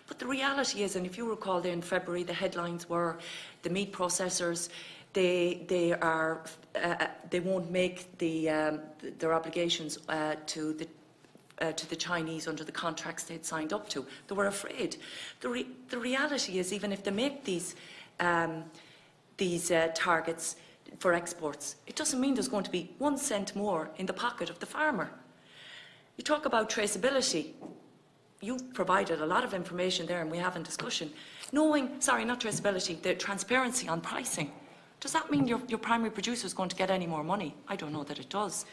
Speaker 13: But the reality is, and if you recall there in February, the headlines were the meat processors, they won't make their obligations to the Chinese under the contracts they'd signed up to. They were afraid. The reality is, even if they make these targets for exports, it doesn't mean there's going to be 1 cent more in the pocket of the farmer. You talk about traceability. You've provided a lot of information there, and we have in discussion. Sorry, not traceability, the transparency on pricing. Does that mean your primary producer is going to get any more money? I don't know that it does.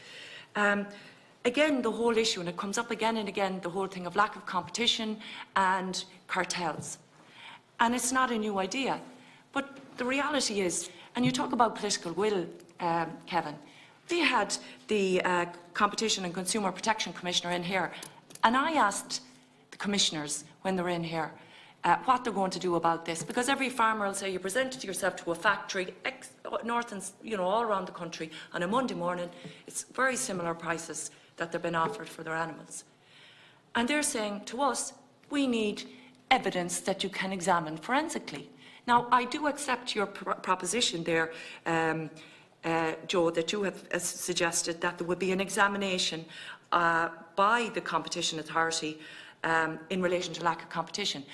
Speaker 13: Again, the whole issue, and it comes up again and again, the whole thing of lack of competition and cartels. And it's not a new idea. But the reality is, and you talk about political will, Kevin, we had the Competition and Consumer Protection Commissioner in here, and I asked the commissioners when they were in here, what they're going to do about this, because every farmer will say you presented yourself to a factory north and all around the country on a Monday morning. It's very similar prices that they've been offered for their animals, and they're saying to us, we need evidence that you can examine forensically. Now, I do accept your proposition there, Joe, that you have suggested that there would be an examination by the Competition Authority in relation to lack of competition.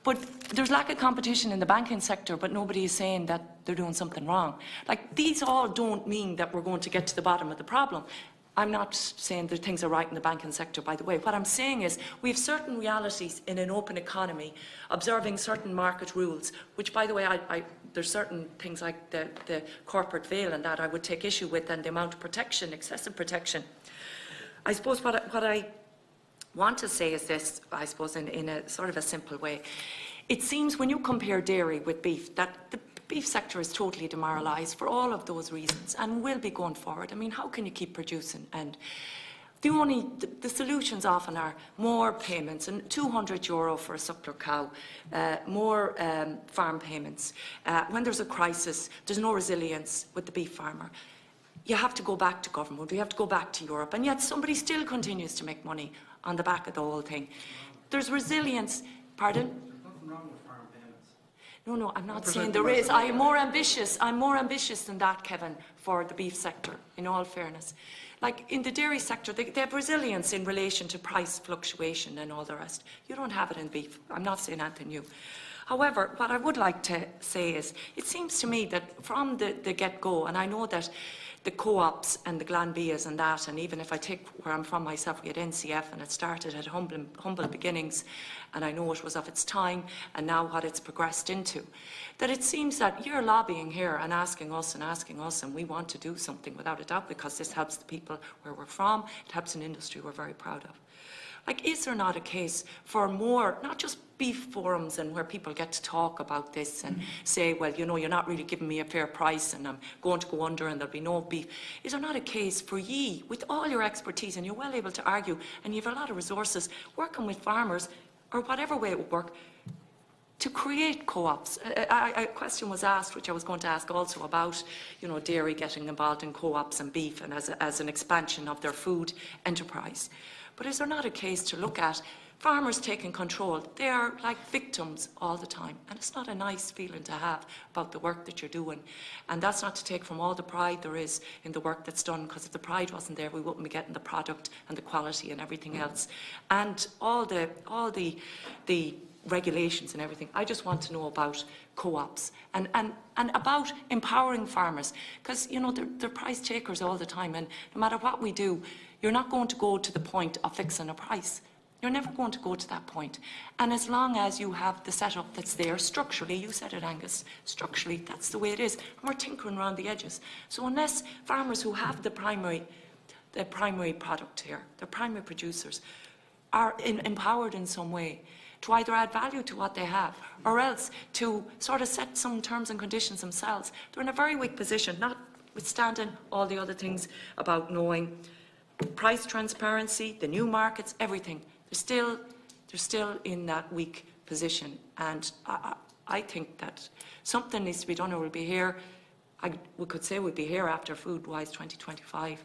Speaker 13: But there's lack of competition in the banking sector, but nobody is saying that they're doing something wrong. Like, these all don't mean that we're going to get to the bottom of the problem. I'm not saying that things are right in the banking sector, by the way. What I'm saying is we have certain realities in an open economy, observing certain market rules, which, by the way, there's certain things like the corporate veil and that I would take issue with, and the amount of protection, excessive protection. I suppose what I want to say is this, I suppose, in a sort of a simple way. It seems when you compare dairy with beef, that the beef sector is totally demoralised for all of those reasons and will be going forward. I mean, how can you keep producing? And the solutions often are more payments, and €200 for a suckler cow, more farm payments. When there's a crisis, there's no resilience with the beef farmer. You have to go back to government, you have to go back to Europe, and yet somebody still continues to make money on the back of the whole thing. There's resilience. Pardon?
Speaker 10: There's nothing wrong with farm payments.
Speaker 13: No, I'm not saying there is. I'm more ambitious than that, Kevin, for the beef sector, in all fairness. Like, in the dairy sector, they have resilience in relation to price fluctuation and all the rest. You don't have it in beef. I'm not saying anything new. However, what I would like to say is, it seems to me that from the get-go, and I know that the co-ops and the Glanbias and that, and even if I take where I'm from myself, we had NCF, and it started at humble beginnings, and I know it was of its time, and now what it's progressed into, that it seems that you're lobbying here and asking us, and we want to do something without a doubt, because this helps the people where we're from, it helps an industry we're very proud of. Like, is there not a case for more, not just beef forums and where people get to talk about this and say, well, you're not really giving me a fair price and I'm going to go under and there'll be no beef. Is there not a case for ye, with all your expertise, and you're well able to argue, and you have a lot of resources, working with farmers, or whatever way it would work, to create co-ops? A question was asked, which I was going to ask also, about dairy getting involved in co-ops and beef, and as an expansion of their food enterprise. But is there not a case to look at farmers taking control? They are like victims all the time, and it's not a nice feeling to have about the work that you're doing. And that's not to take from all the pride there is in the work that's done, because if the pride wasn't there, we wouldn't be getting the product and the quality and everything else. And all the regulations and everything. I just want to know about co-ops and about empowering farmers, because, you know, they're price takers all the time, and no matter what we do, you're not going to go to the point of fixing a price. You're never going to go to that point. And as long as you have the setup that's there structurally, you said it, Angus, structurally, that's the way it is. And we're tinkering around the edges. So unless farmers who have the primary product here, the primary producers, are empowered in some way to either add value to what they have, or else to sort of set some terms and conditions themselves, they're in a very weak position, notwithstanding all the other things about knowing price transparency, the new markets, everything. They're still in that weak position, and I think that something needs to be done, or we'll be here. We could say we'll be here after Food-Wise 2025,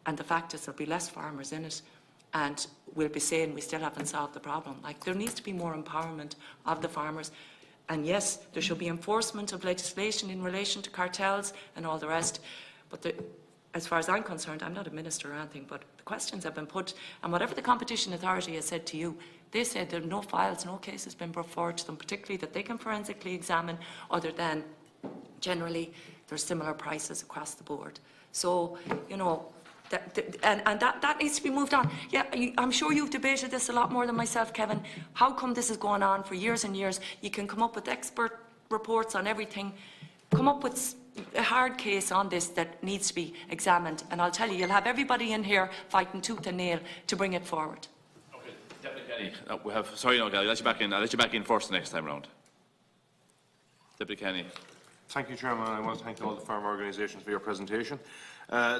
Speaker 13: and the fact is there'll be less farmers in it, and we'll be saying we still haven't solved the problem. Like, there needs to be more empowerment of the farmers, and yes, there should be enforcement of legislation in relation to cartels and all the rest, but as far as I'm concerned, I'm not a minister or anything, but the questions have been put, and whatever the Competition Authority has said to you, they said there are no files, no cases been brought forward to them, particularly that they can forensically examine, other than generally there's similar prices across the board. So, you know, that needs to be moved on. Yeah, I'm sure you've debated this a lot more than myself, Kevin. How come this has gone on for years and years? You can come up with expert reports on everything, come up with a hard case on this that needs to be examined, and I'll tell you, you'll have everybody in here fighting tooth and nail to bring it forward.
Speaker 1: Okay, Deputy Kenny, we have. Sorry, no, I'll let you back in. I'll let you back in first next time round. Deputy Kenny.
Speaker 14: Thank you, Chairman. I want to thank all the farm organisations for your presentation.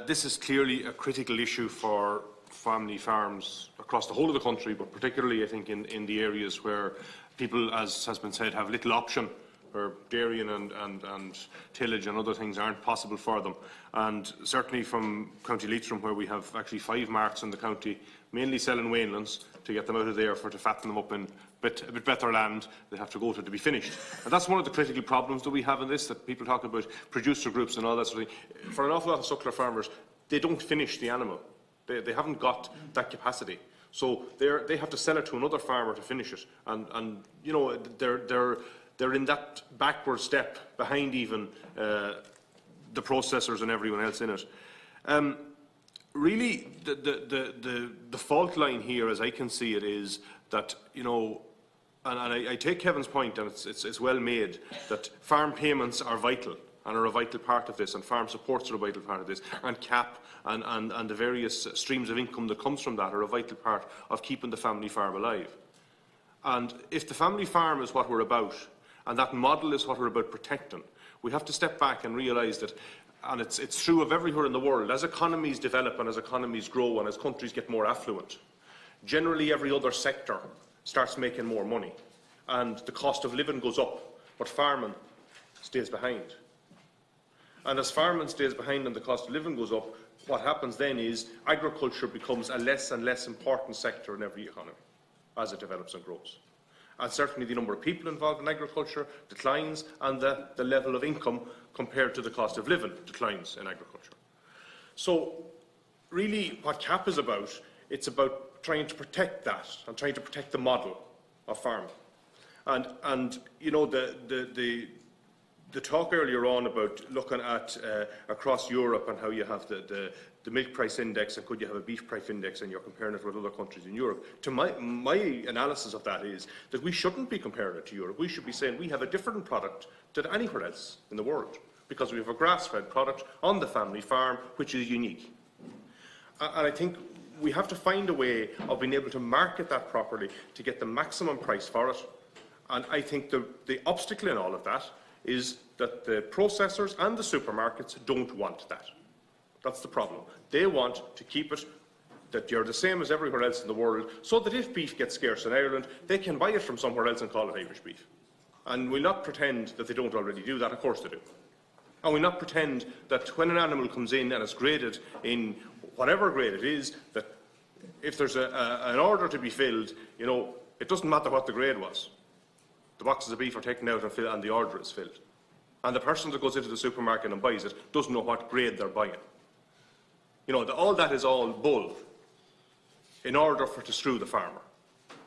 Speaker 14: This is clearly a critical issue for family farms across the whole of the country, but particularly, I think, in the areas where people, as has been said, have little option, where dairying and tillage and other things aren't possible for them. And certainly from County Leitrim, where we have actually 5 marts in the county, mainly selling Wainlands, to get them out of there to fatten them up in a bit better land they have to go to be finished. And that's one of the critical problems that we have in this, that people talk about producer groups and all that sort of thing. For an awful lot of suckler farmers, they don't finish the animal. They haven't got that capacity. So they have to sell it to another farmer to finish it. And you know, they're in that backward step behind even the processors and everyone else in it. Really, the fault line here, as I can see it, is that, you know, and I take Kevin's point, and it's well made, that farm payments are vital and are a vital part of this, and farm supports are a vital part of this, and CAP and the various streams of income that comes from that are a vital part of keeping the family farm alive. And if the family farm is what we're about, and that model is what we're about protecting, we have to step back and realise that, and it's true of everywhere in the world, as economies develop and as economies grow and as countries get more affluent, generally every other sector starts making more money, and the cost of living goes up, but farming stays behind. And as farming stays behind and the cost of living goes up, what happens then is agriculture becomes a less and less important sector in every economy as it develops and grows. And certainly the number of people involved in agriculture declines, and the level of income compared to the cost of living declines in agriculture. So really what CAP is about, it's about trying to protect that and trying to protect the model of farming. And you know, the talk earlier on about looking at across Europe and how you have the milk price index, and could you have a beef price index, and you're comparing it with other countries in Europe. To my analysis of that is that we shouldn't be comparing it to Europe. We should be saying we have a different product than anywhere else in the world, because we have a grass-fed product on the family farm which is unique. And I think we have to find a way of being able to market that properly to get the maximum price for it. And I think the obstacle in all of that is that the processors and the supermarkets don't want that. That's the problem. They want to keep it that you're the same as everywhere else in the world, so that if beef gets scarce in Ireland, they can buy it from somewhere else and call it Irish beef. And we'll not pretend that they don't already do that. Of course they do. And we'll not pretend that when an animal comes in and it's graded in whatever grade it is, that if there's an order to be filled, you know, it doesn't matter what the grade was. The boxes of beef are taken out and the order is filled. And the person that goes into the supermarket and buys it doesn't know what grade they're buying. You know, all that is all bull in order to screw the farmer.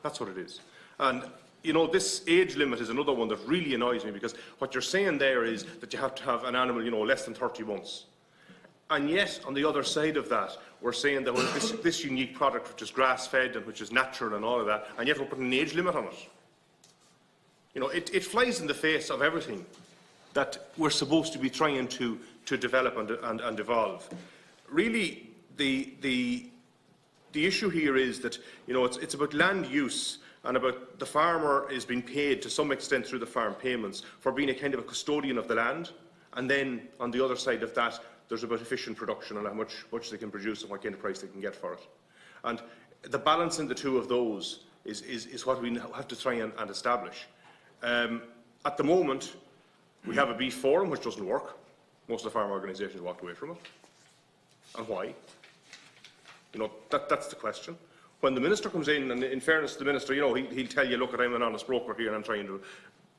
Speaker 14: That's what it is. And, you know, this age limit is another one that really annoys me, because what you're saying there is that you have to have an animal, you know, less than 30 months. And yet, on the other side of that, we're saying that this unique product, which is grass-fed and which is natural and all of that, and yet we're putting an age limit on it. You know, it flies in the face of everything that we're supposed to be trying to develop and evolve. Really, the issue here is that, you know, it's about land use and about the farmer is being paid to some extent through the farm payments for being a kind of a custodian of the land. And then, on the other side of that, there's about efficient production and how much they can produce and what kind of price they can get for it. And the balance in the two of those is what we have to try and establish. At the moment, we have a beef forum which doesn't work. Most of the farm organisations walked away from it. And why? You know, that's the question. When the minister comes in, and in fairness to the minister, you know, he'll tell you, look, I'm an honest broker here and I'm trying to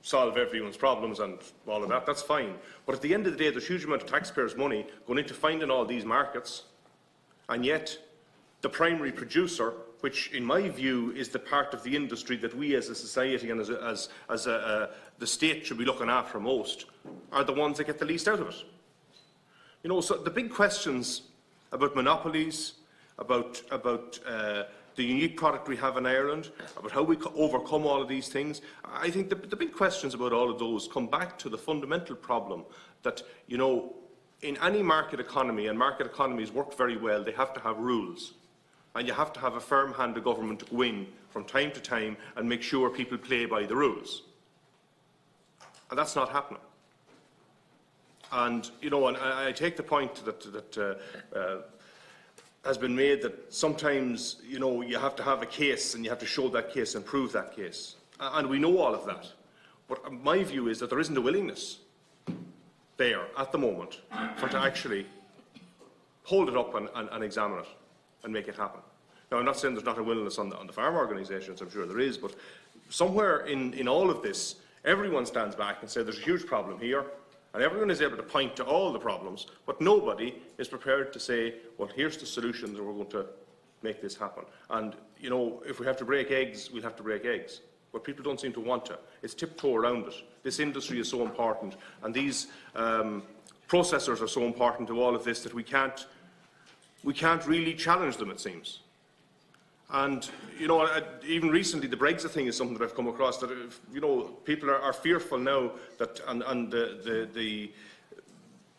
Speaker 14: solve everyone's problems and all of that. That's fine. But at the end of the day, there's a huge amount of taxpayers' money going into finding all these markets, and yet the primary producer, which in my view is the part of the industry that we as a society and as the state should be looking after most, are the ones that get the least out of it. You know, so the big questions about monopolies, about the unique product we have in Ireland, about how we overcome all of these things, I think the big questions about all of those come back to the fundamental problem that, you know, in any market economy, and market economies work very well, they have to have rules. And you have to have a firm hand of government to go in from time to time and make sure people play by the rules. And that's not happening. And, you know, and I take the point that has been made that sometimes, you know, you have to have a case and you have to show that case and prove that case. And we know all of that. But my view is that there isn't a willingness there at the moment for to actually hold it up and examine it and make it happen. Now, I'm not saying there's not a willingness on the farm organisations, I'm sure there is, but somewhere in all of this, everyone stands back and says there's a huge problem here, and everyone is able to point to all the problems, but nobody is prepared to say, well, here's the solution that we're going to make this happen. And, you know, if we have to break eggs, we'll have to break eggs. But people don't seem to want to. It's tiptoe around it. This industry is so important, and these processors are so important to all of this that we can't really challenge them, it seems. And, you know, even recently, the Brexit thing is something that I've come across, that, you know, people are fearful now that,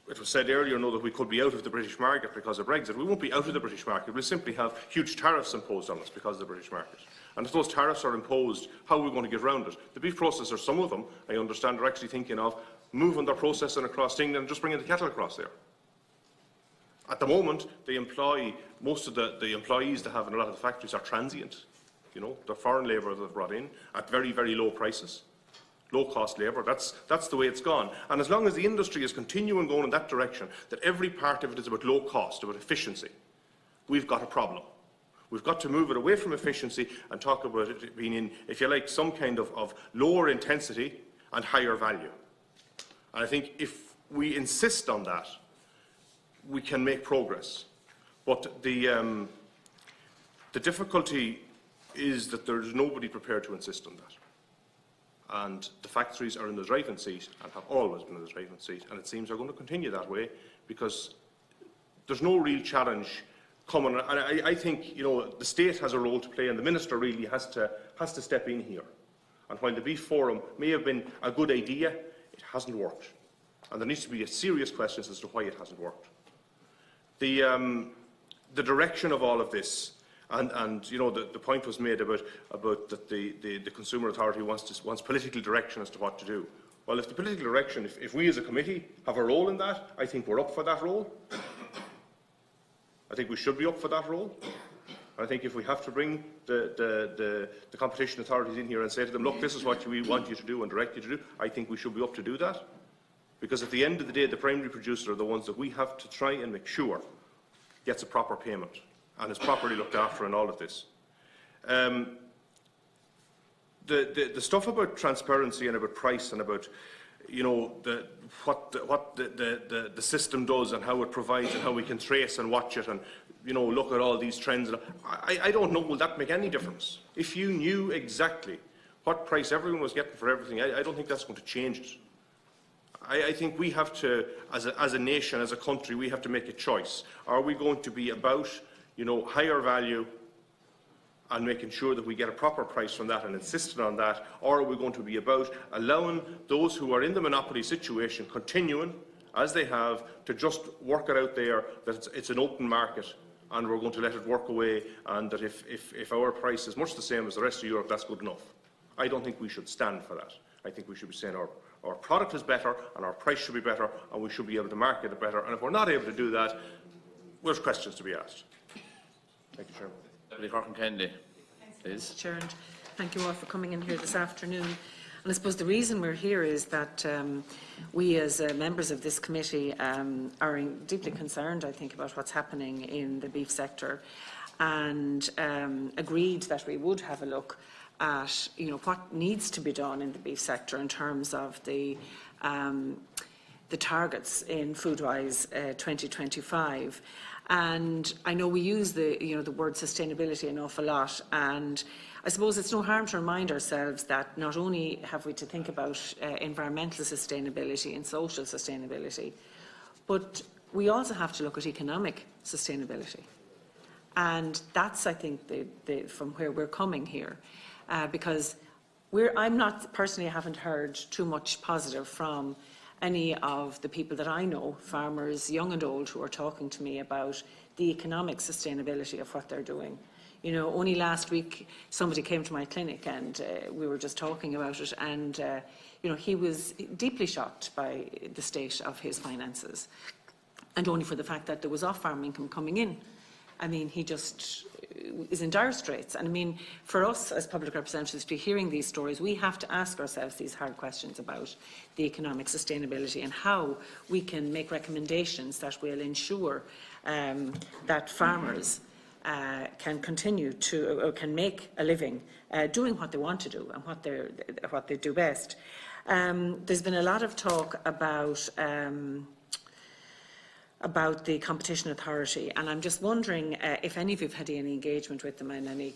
Speaker 14: it was said earlier, that we could be out of the British market because of Brexit. We won't be out of the British market. We'll simply have huge tariffs imposed on us because of the British market. And if those tariffs are imposed, how are we going to get around it? The beef processors, some of them, I understand, are actually thinking of moving their processing across England and just bringing the cattle across there. At the moment, they employ, most of the employees they have in a lot of the factories are transient. You know, they're foreign labour that they've brought in at very, very low prices. Low-cost labour, that's the way it's gone. And as long as the industry is continuing going in that direction, that every part of it is about low cost, about efficiency, we've got a problem. We've got to move it away from efficiency and talk about it being in, if you like, some kind of lower intensity and higher value. And I think if we insist on that, we can make progress. But the difficulty is that there's nobody prepared to insist on that. And the factories are in the driving seat and have always been in the driving seat, and it seems they're going to continue that way because there's no real challenge coming. And I think, you know, the state has a role to play, and the minister really has to step in here. And while the Beef Forum may have been a good idea, it hasn't worked. And there needs to be a serious question as to why it hasn't worked. The direction of all of this, and you know, the point was made about that the Consumer Authority wants political direction as to what to do. Well, if the political direction, if we as a committee have a role in that, I think we're up for that role. I think we should be up for that role. I think if we have to bring the competition authorities in here and say to them, look, this is what we want you to do and direct you to do, I think we should be up to do that. Because at the end of the day, the primary producers are the ones that we have to try and make sure gets a proper payment. and is properly looked after in all of this. The stuff about transparency and about price and about, you know, what the system does and how it provides and how we can trace and watch it and, you know, look at all these trends. I don't know, will that make any difference? If you knew exactly what price everyone was getting for everything, I don't think that's going to change it. I think we have to, as a nation, as a country, we have to make a choice. Are we going to be about, you know, higher value and making sure that we get a proper price from that and insisting on that, or are we going to be about allowing those who are in the monopoly situation continuing, as they have, to just work it out there, that it's an open market and we're going to let it work away, and that if our price is much the same as the rest of Europe, that's good enough. I don't think we should stand for that. I think we should be saying our product is better and our price should be better and we should be able to market it better, and if we're not able to do that, there's questions to be asked. Thank you, Chairman.
Speaker 1: Corcoran, please.
Speaker 15: Chair, and thank you all for coming in here this afternoon. And I suppose the reason we're here is that we, as members of this committee, are deeply concerned, I think, about what's happening in the beef sector, and agreed that we would have a look at, you know, what needs to be done in the beef sector in terms of the targets in Foodwise 2025. And I know we use the word sustainability an awful lot, and I suppose it's no harm to remind ourselves that not only have we to think about environmental sustainability and social sustainability, but we also have to look at economic sustainability. And that's, I think, from where we're coming here, because I'm not personally, I haven't heard too much positive from any of the people that I know, farmers, young and old, who are talking to me about the economic sustainability of what they're doing. You know, only last week somebody came to my clinic and we were just talking about it, and you know, he was deeply shocked by the state of his finances, and only for the fact that there was off-farm income coming in. I mean, he just is in dire straits. And I mean, for us as public representatives to be hearing these stories, we have to ask ourselves these hard questions about the economic sustainability and how we can make recommendations that will ensure that farmers can continue to, or can make a living doing what they want to do and what they do best. There's been a lot of talk about the Competition Authority, and I'm just wondering if any of you have had any engagement with them in any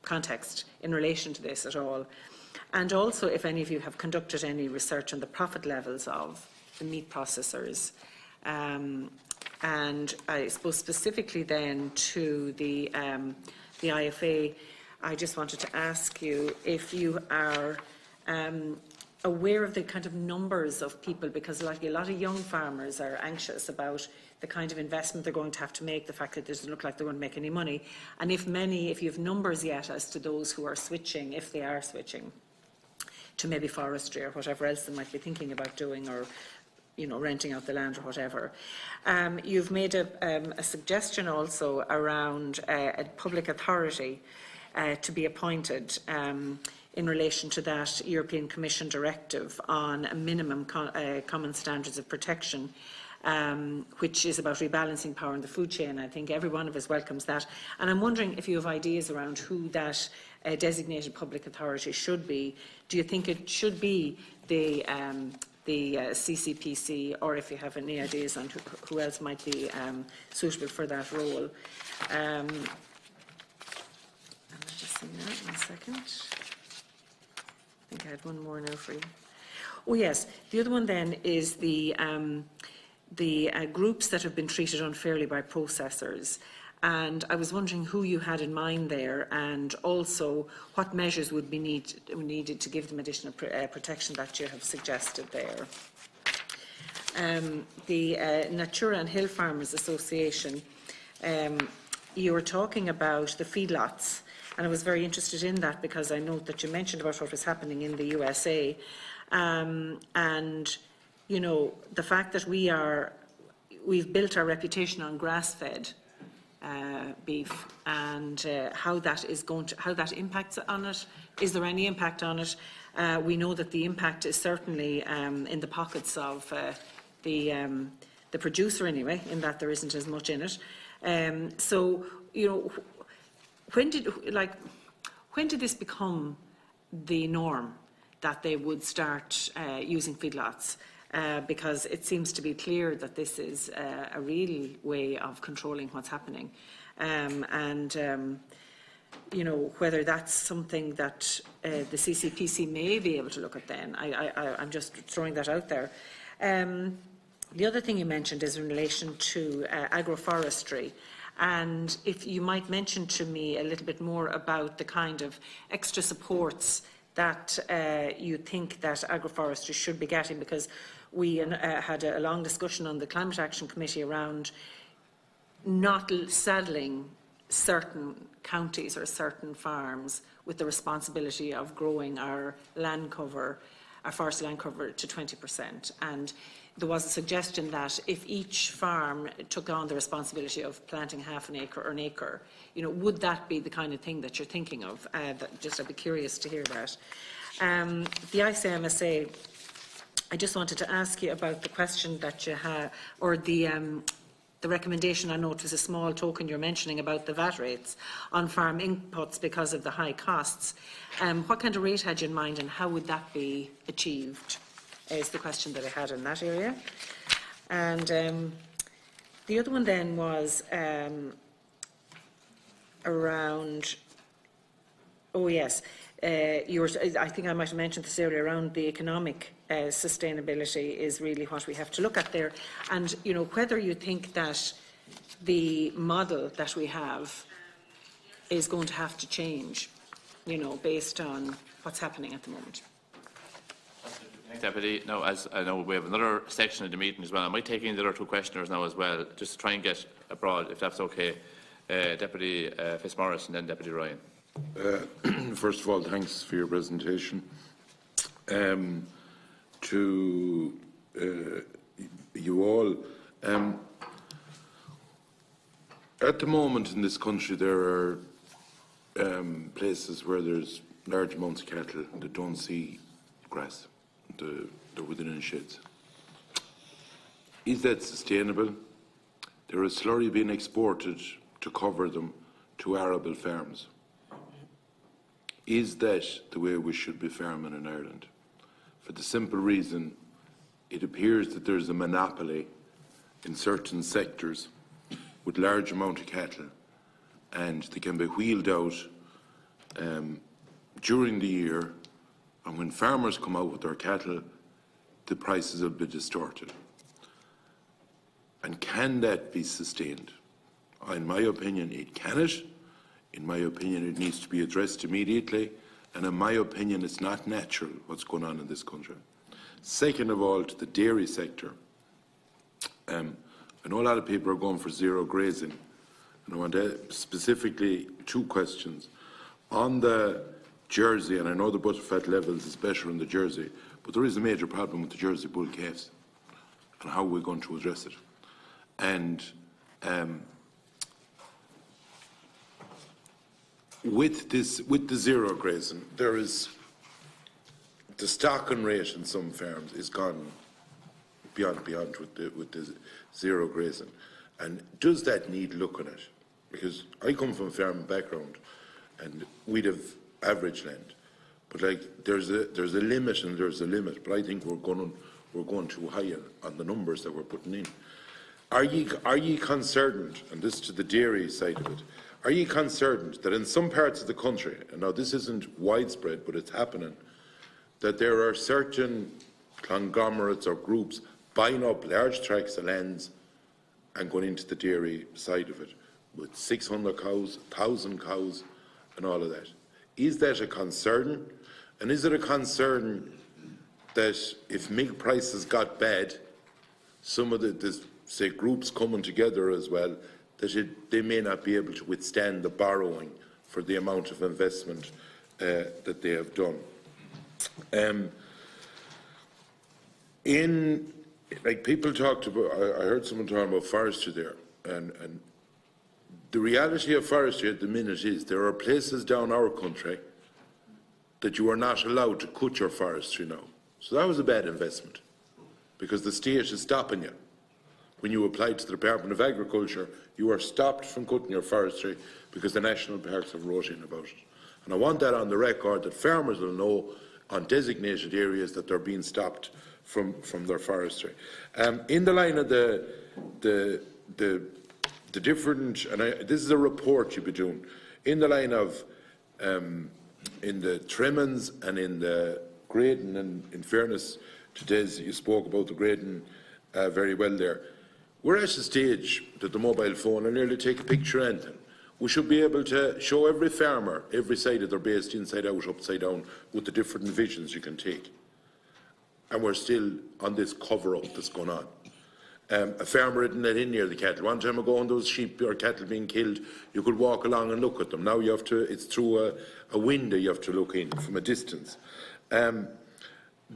Speaker 15: context in relation to this at all, and also if any of you have conducted any research on the profit levels of the meat processors, and I suppose specifically then to the IFA. I just wanted to ask you if you are aware of the kind of numbers of people, because a lot of young farmers are anxious about the kind of investment they're going to have to make, the fact that it doesn't look like they won't make any money, and if you have numbers yet as to those who are switching, if they are switching to maybe forestry or whatever else they might be thinking about doing, or renting out the land or whatever. You've made a suggestion also around a public authority to be appointed in relation to that European Commission directive on a minimum common standards of protection, which is about rebalancing power in the food chain. I think every one of us welcomes that. And I'm wondering if you have ideas around who that designated public authority should be. Do you think it should be the CCPC, or if you have any ideas on who else might be suitable for that role? I'll just see that 1 second. I think I had one more now for you. Oh yes, the other one then is the groups that have been treated unfairly by processors. And I was wondering who you had in mind there, and also what measures would be needed to give them additional protection that you have suggested there. The Natura and Hill Farmers Association, you were talking about the feedlots, and I was very interested in that because I note that you mentioned about what was happening in the USA, and the fact that we've built our reputation on grass-fed beef, and how that impacts on it. Is there any impact on it? We know that the impact is certainly in the pockets of the the producer anyway, in that there isn't as much in it. So, you know, when did this become the norm, that they would start using feedlots? Because it seems to be clear that this is a real way of controlling what's happening. You know, whether that's something that the CCPC may be able to look at then. I'm just throwing that out there. The other thing you mentioned is in relation to agroforestry. And if you might mention to me a little bit more about the kind of extra supports that you think that agroforestry should be getting, because we had a long discussion on the Climate Action Committee around not saddling certain counties or certain farms with the responsibility of growing our land cover, our forest land cover, to 20%. And there was a suggestion that if each farm took on the responsibility of planting half an acre or an acre, you know, would that be the kind of thing that you're thinking of? I'd be curious to hear that. The ICMSA, I just wanted to ask you about the question that you had, or the recommendation. I know it was a small token you're mentioning about the VAT rates on farm inputs because of the high costs. What kind of rate had you in mind, and how would that be achieved? Is the question that I had in that area. And the other one then was around, oh yes, I think I might have mentioned this earlier, around the economic sustainability is really what we have to look at there. And, you know, whether you think that the model that we have is going to have to change, you know, based on what's happening at the moment.
Speaker 1: Deputy, now, as I know we have another section of the meeting as well, I might take in the other two questioners now as well, just to try and get abroad, if that's okay. Deputy Fitzmaurice and then Deputy Ryan.
Speaker 16: First of all, thanks for your presentation. To you all, at the moment in this country there are places where there's large amounts of cattle that don't see grass. They're within sheds. Is that sustainable? There is slurry being exported to cover them to arable farms. Is that the way we should be farming in Ireland? For the simple reason, it appears that there's a monopoly in certain sectors with large amount of cattle, and they can be wheeled out during the year, and when farmers come out with their cattle, the prices will be distorted. And can that be sustained? In my opinion, it cannot. In my opinion, it needs to be addressed immediately. And in my opinion, it's not natural what's going on in this country. Second of all, to the dairy sector. I know a lot of people are going for zero grazing. And I want to specifically two questions. On the Jersey, and I know the butterfat levels is better in the Jersey, but there is a major problem with the Jersey bull calves. And how are we going to address it? And with the zero grazing, there is the stocking rate in some farms is gone beyond with the zero grazing. And does that need looking at? Because I come from a farming background, and we'd have average land, but like there's a limit and there's a limit. But I think we're going too high on the numbers that we're putting in. Are you concerned, and this to the dairy side of it, are you concerned that in some parts of the country, and now this isn't widespread, but it's happening, that there are certain conglomerates or groups buying up large tracts of lands and going into the dairy side of it with 600 cows, 1,000 cows and all of that? Is that a concern? And is it a concern that if milk prices got bad, some of the say groups coming together as well, that they may not be able to withstand the borrowing for the amount of investment that they have done? Like people talked about, I heard someone talking about forestry there, and the reality of forestry at the minute is there are places down our country that you are not allowed to cut your forestry now. So that was a bad investment, because the state is stopping you. when you apply to the Department of Agriculture, you are stopped from cutting your forestry because the national parks have wrote in about it. And I want that on the record, that farmers will know on designated areas that they're being stopped from their forestry. In the line of the different, and this is a report you'll be doing, in the line of in the trimmings and in the grading, and in fairness to Des, you spoke about the grading very well there. We're at a stage that the mobile phone will nearly take a picture of anything. We should be able to show every farmer every side of their base, inside out, upside down, with the different visions you can take. And we're still on this cover-up that's going on. A farmer didn't let in near the cattle. One time ago, when there was sheep or cattle being killed, you could walk along and look at them. Now you have to, it's through a window you have to look in from a distance. In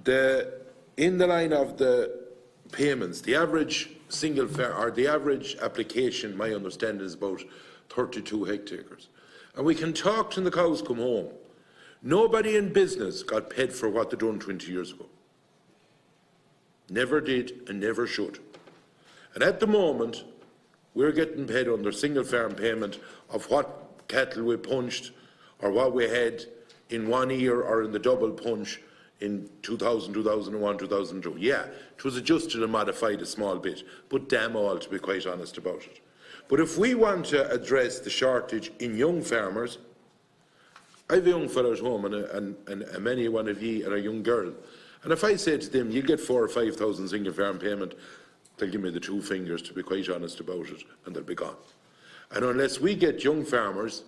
Speaker 16: the line of the payments, the average single or the average application, my understanding, is about 32 hectares. And we can talk till the cows come home. Nobody in business got paid for what they done 20 years ago. Never did and never should. And at the moment, we're getting paid under single farm payment of what cattle we punched or what we had in 1 year or in the double punch in 2000, 2001, 2002. Yeah, it was adjusted and modified a small bit, but damn all, to be quite honest about it. But if we want to address the shortage in young farmers, I have a young fellow at home and many one of ye and a young girl, and if I say to them, you'll get 4,000 or 5,000 single farm payment, they'll give me the 2 fingers, to be quite honest about it, and they'll be gone. And unless we get young farmers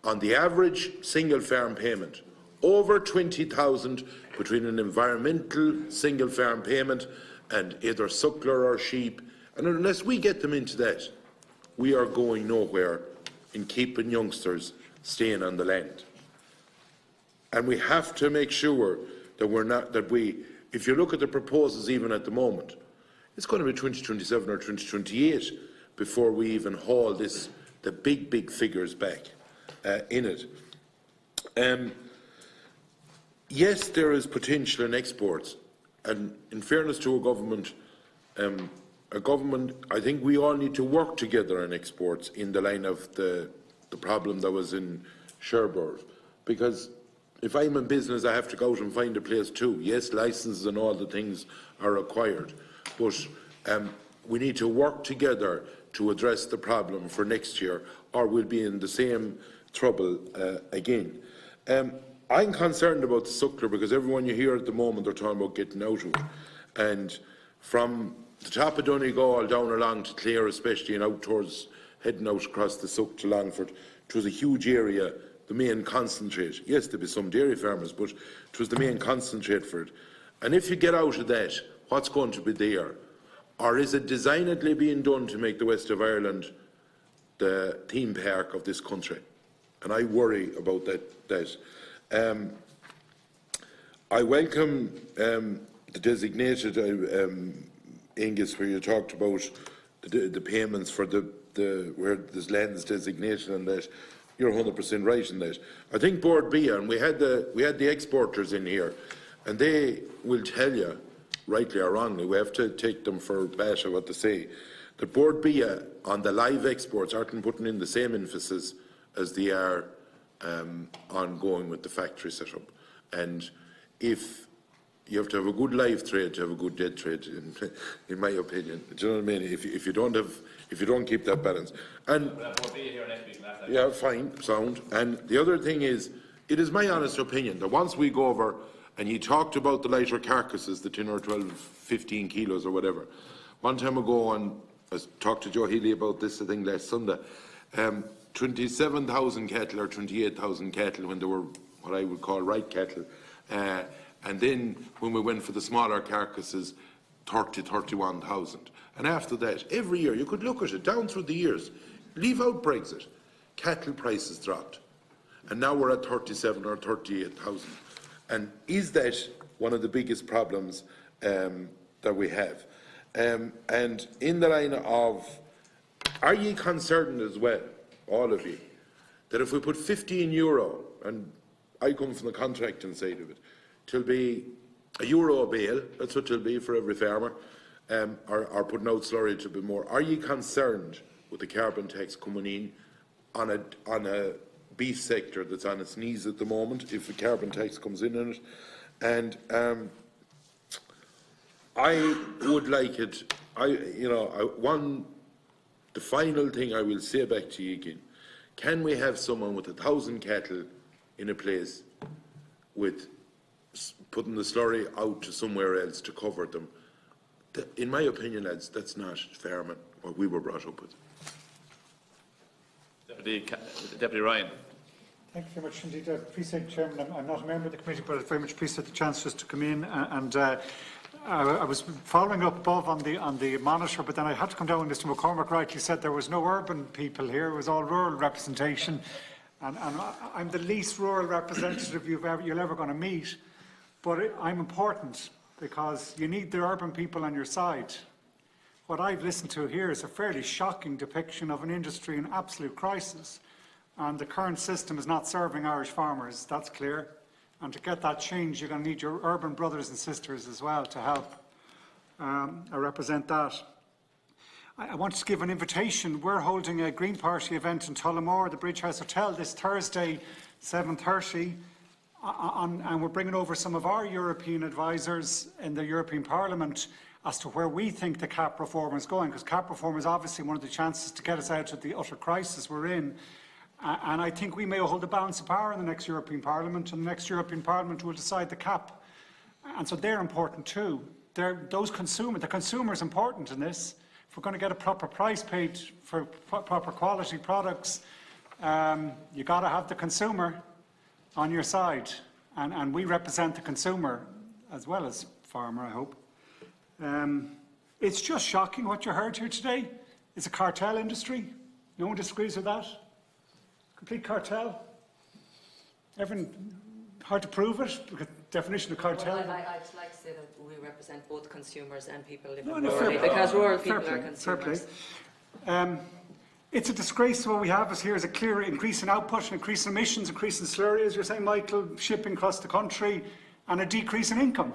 Speaker 16: on the average single farm payment over 20,000 between an environmental single farm payment and either suckler or sheep, and unless we get them into that, we are going nowhere in keeping youngsters staying on the land. And we have to make sure that we're not, that we, if you look at the proposals even at the moment, it's going to be 2027 or 2028 before we even haul this, the big figures back in it. Yes, there is potential in exports, and in fairness to a government, I think we all need to work together on exports in the line of the problem that was in Sherbourne. Because if I'm in business, I have to go out and find a place too. Yes, licenses and all the things are required, but we need to work together to address the problem for next year, or we'll be in the same trouble again. I'm concerned about the suckler because everyone you hear at the moment, they're talking about getting out of it. And from the top of Donegal down along to Clare especially, and out towards, heading out across the Suck to Longford, it was a huge area, the main concentrate. Yes, there'll be some dairy farmers, but it was the main concentrate for it. And if you get out of that, what's going to be there? Or is it designedly being done to make the west of Ireland the theme park of this country? And I worry about that. I welcome the designated Angus, where you talked about the payments for where there's lands designated and that. You're 100% right in that. I think Board Bia, and we had the exporters in here, and they will tell you, rightly or wrongly, we have to take them for bat of what they say, that Board Bia on the live exports aren't putting in the same emphasis as they are ongoing with the factory setup. And if you have to have a good live trade to have a good dead trade, in my opinion. Do you know what I mean? If you don't keep that balance. And yeah, fine, sound. And the other thing is, it is my honest opinion that once we go over, and you talked about the lighter carcasses, the 10 or 12, 15 kilos or whatever. One time ago, and I talked to Joe Healy about this, I think last Sunday, 27,000 cattle or 28,000 cattle when they were what I would call right cattle. And then when we went for the smaller carcasses, 31,000. And after that, every year, you could look at it down through the years, leave out Brexit, cattle prices dropped. And now we're at 37 or 38,000. And is that one of the biggest problems that we have? And in the line of, are ye concerned as well, all of you, that if we put €15, and I come from the contracting side of it, it'll be €1 a bale, that's what it'll be for every farmer, are putting out slurry a bit more. Are you concerned with the carbon tax coming in on a beef sector that's on its knees at the moment, if the carbon tax comes in on it? And I would like it, the final thing I will say back to you again, can we have someone with 1,000 cattle in a place with putting the slurry out to somewhere else to cover them? In my opinion, lads, that's not farming, what we were brought up with.
Speaker 1: Deputy Ryan.
Speaker 17: Thank you very much indeed. Appreciate, Chairman. I'm not a member of the committee, but I very much appreciate the chance just to come in. I was following up above on the monitor, but then I had to come down when Mr. McCormick rightly said there was no urban people here. It was all rural representation. And I'm the least rural representative you're ever going to meet. But I'm important because you need the urban people on your side. What I've listened to here is a fairly shocking depiction of an industry in absolute crisis. And the current system is not serving Irish farmers, that's clear. And to get that change, you're going to need your urban brothers and sisters as well to help. I represent that. I want to give an invitation. We're holding a Green Party event in Tullamore, the Bridge House Hotel, this Thursday, 7:30. And we're bringing over some of our European advisors in the European Parliament as to where we think the CAP reform is going, because CAP reform is obviously one of the chances to get us out of the utter crisis we're in. And I think we may hold the balance of power in the next European Parliament, and the next European Parliament will decide the CAP. And so they're important too. The consumer is important in this. If we're going to get a proper price paid for proper quality products, you've got to have the consumer on your side. And we represent the consumer as well as farmer, I hope. It's just shocking what you heard here today. It's a cartel industry. No one disagrees with that. Complete cartel. Everything hard to prove it. Because definition of cartel.
Speaker 13: Well, I'd like to say that we represent both consumers and people living rurally, because rural people are consumers.
Speaker 17: It's a disgrace. What we have is here is a clear increase in output, increase in emissions, increase in slurry, as you're saying, Michael, shipping across the country, and a decrease in income.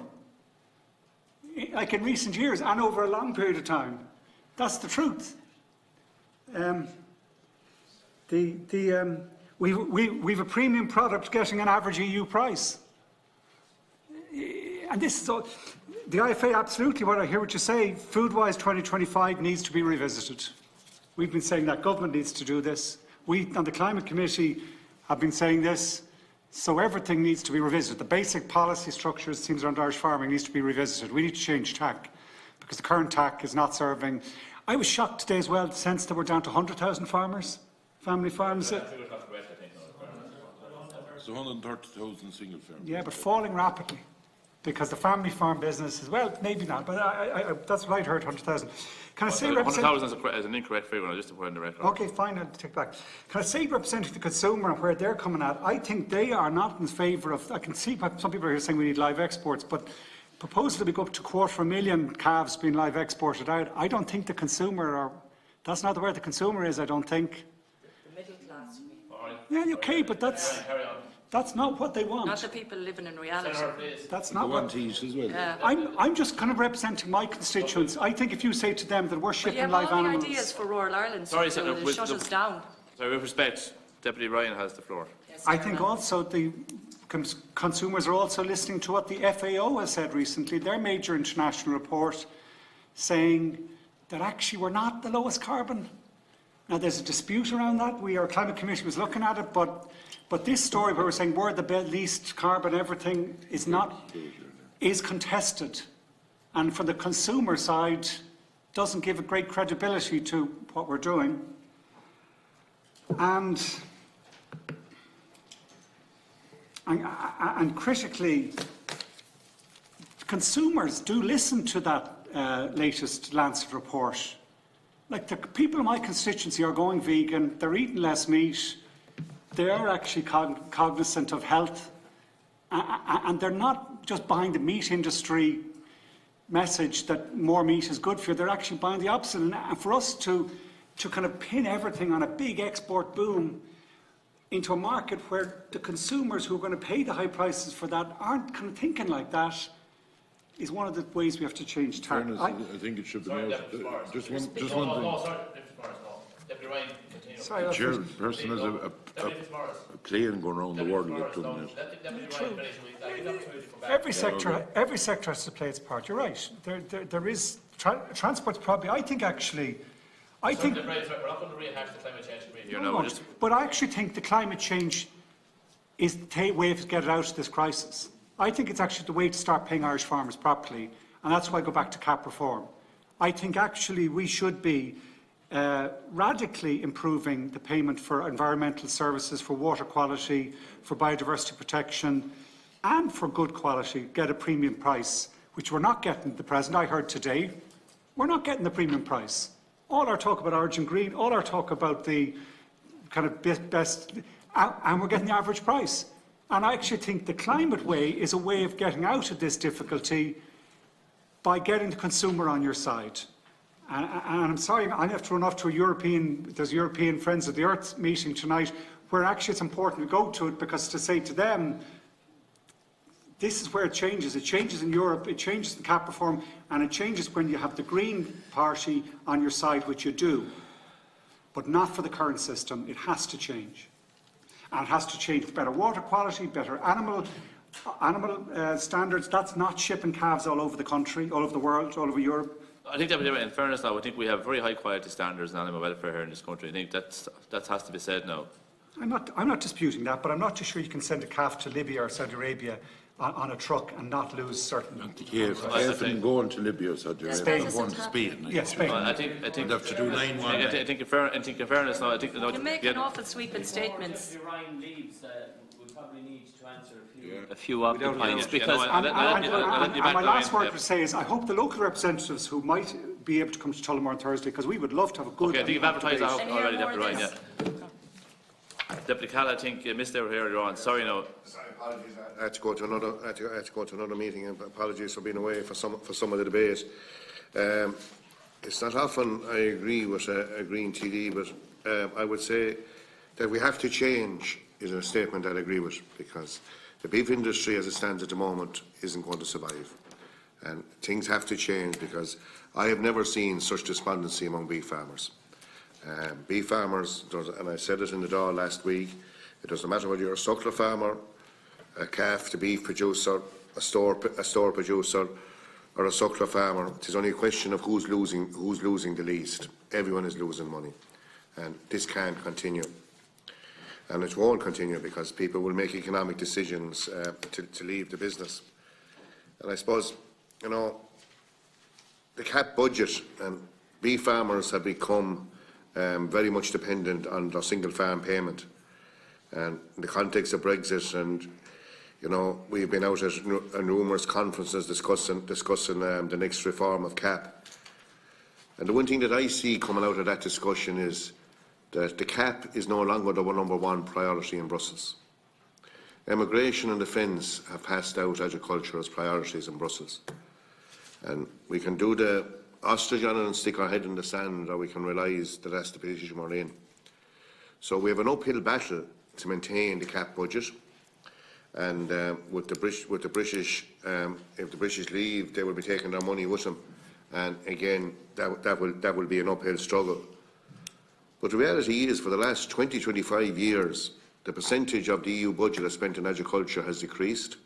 Speaker 17: Like in recent years and over a long period of time. That's the truth. We've a premium product getting an average EU price. And this is all, the IFA, absolutely, what I hear what you say, food-wise 2025 needs to be revisited. We've been saying that government needs to do this. We, on the Climate Committee, have been saying this. So everything needs to be revisited. The basic policy structure, it seems, around Irish farming needs to be revisited. We need to change tack, because the current tack is not serving. I was shocked today as well, the sense that we're down to 100,000 farmers, family farms.
Speaker 8: It's 130,000 single farms.
Speaker 17: Yeah, but falling rapidly, because the family farm business is, well, maybe not, but that's what I'd heard, 100,000. Can I say
Speaker 1: 100,000 is an incorrect figure, just to put in the record.
Speaker 17: Okay, fine, I'll take back. Can I say, representing the consumer and where they're coming at, I think they are not in favour of, I can see some people are here saying we need live exports, but proposal that we go up to 250,000 calves being live exported out, I don't think the consumer, or that's not where the consumer is, I don't think.
Speaker 13: The middle class.
Speaker 17: Yeah, okay, but that's not what they want.
Speaker 13: Not the people living in reality.
Speaker 17: That's not what
Speaker 16: they want to eat as well.
Speaker 13: Yeah.
Speaker 17: I'm just kind of representing my constituents. I think if you say to them that we're shipping live
Speaker 13: all
Speaker 17: animals.
Speaker 13: the ideas for rural Ireland, so
Speaker 1: Sorry,
Speaker 13: it will shut us down.
Speaker 1: Sorry, with respect, Deputy Ryan has the floor.
Speaker 13: Yes,
Speaker 17: I think also the consumers are also listening to what the FAO has said recently, their major international report, saying that actually we're not the lowest carbon. Now there's a dispute around that. Our Climate Committee was looking at it, but this story where we're saying we're the least carbon everything is contested. And from the consumer side, doesn't give a great credibility to what we're doing. And critically, consumers do listen to that latest Lancet report. Like the people in my constituency are going vegan, they're eating less meat, they are actually cognizant of health, and they're not just buying the meat industry message that more meat is good for you, they're actually buying the opposite. And for us to kind of pin everything on a big export boom into a market where the consumers who are going to pay the high prices for that aren't kind of thinking like that, is one of the ways we have to change tax.
Speaker 16: I think it should be noted. Just one thing.
Speaker 17: Sorry,
Speaker 16: The chairperson has a plane going around the world at the minute.
Speaker 17: Every sector has to play its part. You're right. There is transport's probably. I think.
Speaker 1: We're not going to rehash the climate change committee here now.
Speaker 17: But I actually think the climate change is the way to get out of this crisis. I think it's actually the way to start paying Irish farmers properly, and that's why I go back to CAP reform. I think actually we should be radically improving the payment for environmental services, for water quality, for biodiversity protection, and for good quality, get a premium price, which we're not getting at the present. I heard today, we're not getting the premium price. All our talk about Origin Green, all our talk about the kind of best, and we're getting the average price. And I actually think the climate way is a way of getting out of this difficulty by getting the consumer on your side. And I'm sorry, I have to run off to there's a European Friends of the Earth meeting tonight, where actually it's important to go to it, because to say to them, this is where it changes. It changes in Europe, it changes in CAP reform, and it changes when you have the Green Party on your side, which you do. But not for the current system. It has to change. And it has to change for better water quality, better animal standards. That's not shipping calves all over the country, all over the world, all over Europe.
Speaker 1: I think that, in fairness now, I think we have very high quality standards in animal welfare here in this country. I think that has to be said now.
Speaker 17: I'm not disputing that, but I'm not too sure you can send a calf to Libya or Saudi Arabia on a truck and not lose certain.
Speaker 16: Yes, I'm going to Libya or Saudi Arabia. I'm going to Spain.
Speaker 17: Yes, Spain.
Speaker 1: I think
Speaker 16: I'd have to do 9-1.
Speaker 1: I think in fairness now, I think
Speaker 13: You make an awful sweeping statements.
Speaker 2: Ryan leaves, we'll probably need to answer a few of the points,
Speaker 17: because my last word to say is I hope the local representatives who might be able to come to Tullamore on Thursday, because we would love to have a good.
Speaker 1: Okay, I think you've advertised that already, Deputy Ryan. Yeah. Deputy Cahill, I think you missed out here earlier on. Sorry, no.
Speaker 18: Sorry, apologies. I had to go to another meeting, and apologies for being away for some of the debate. It's not often I agree with a Green TD, but I would say that we have to change is a statement I'd agree with, because the beef industry as it stands at the moment isn't going to survive. And things have to change, because I have never seen such despondency among beef farmers. Beef farmers, and I said it in the Dáil last week, it doesn't matter whether you're a suckler farmer, a calf to beef producer, a store producer, or a suckler farmer. It's only a question of who's losing the least. Everyone is losing money, and this can't continue. And it won't continue, because people will make economic decisions to leave the business. And I suppose, the CAP budget, and beef farmers have become very much dependent on their single farm payment. And in the context of Brexit, and we've been out at numerous conferences discussing the next reform of CAP. And the one thing that I see coming out of that discussion is that the CAP is no longer the number one priority in Brussels. Immigration and defence have passed out agriculture as priorities in Brussels. And we can do the ostrich on it and stick our head in the sand, or we can realise that that's the position we're in. So we have an uphill battle to maintain the CAP budget. And with the British, if the British leave, they will be taking their money with them. And again, that will be an uphill struggle. But the reality is, for the last 20-25 years, the percentage of the EU budget that's spent on agriculture has decreased.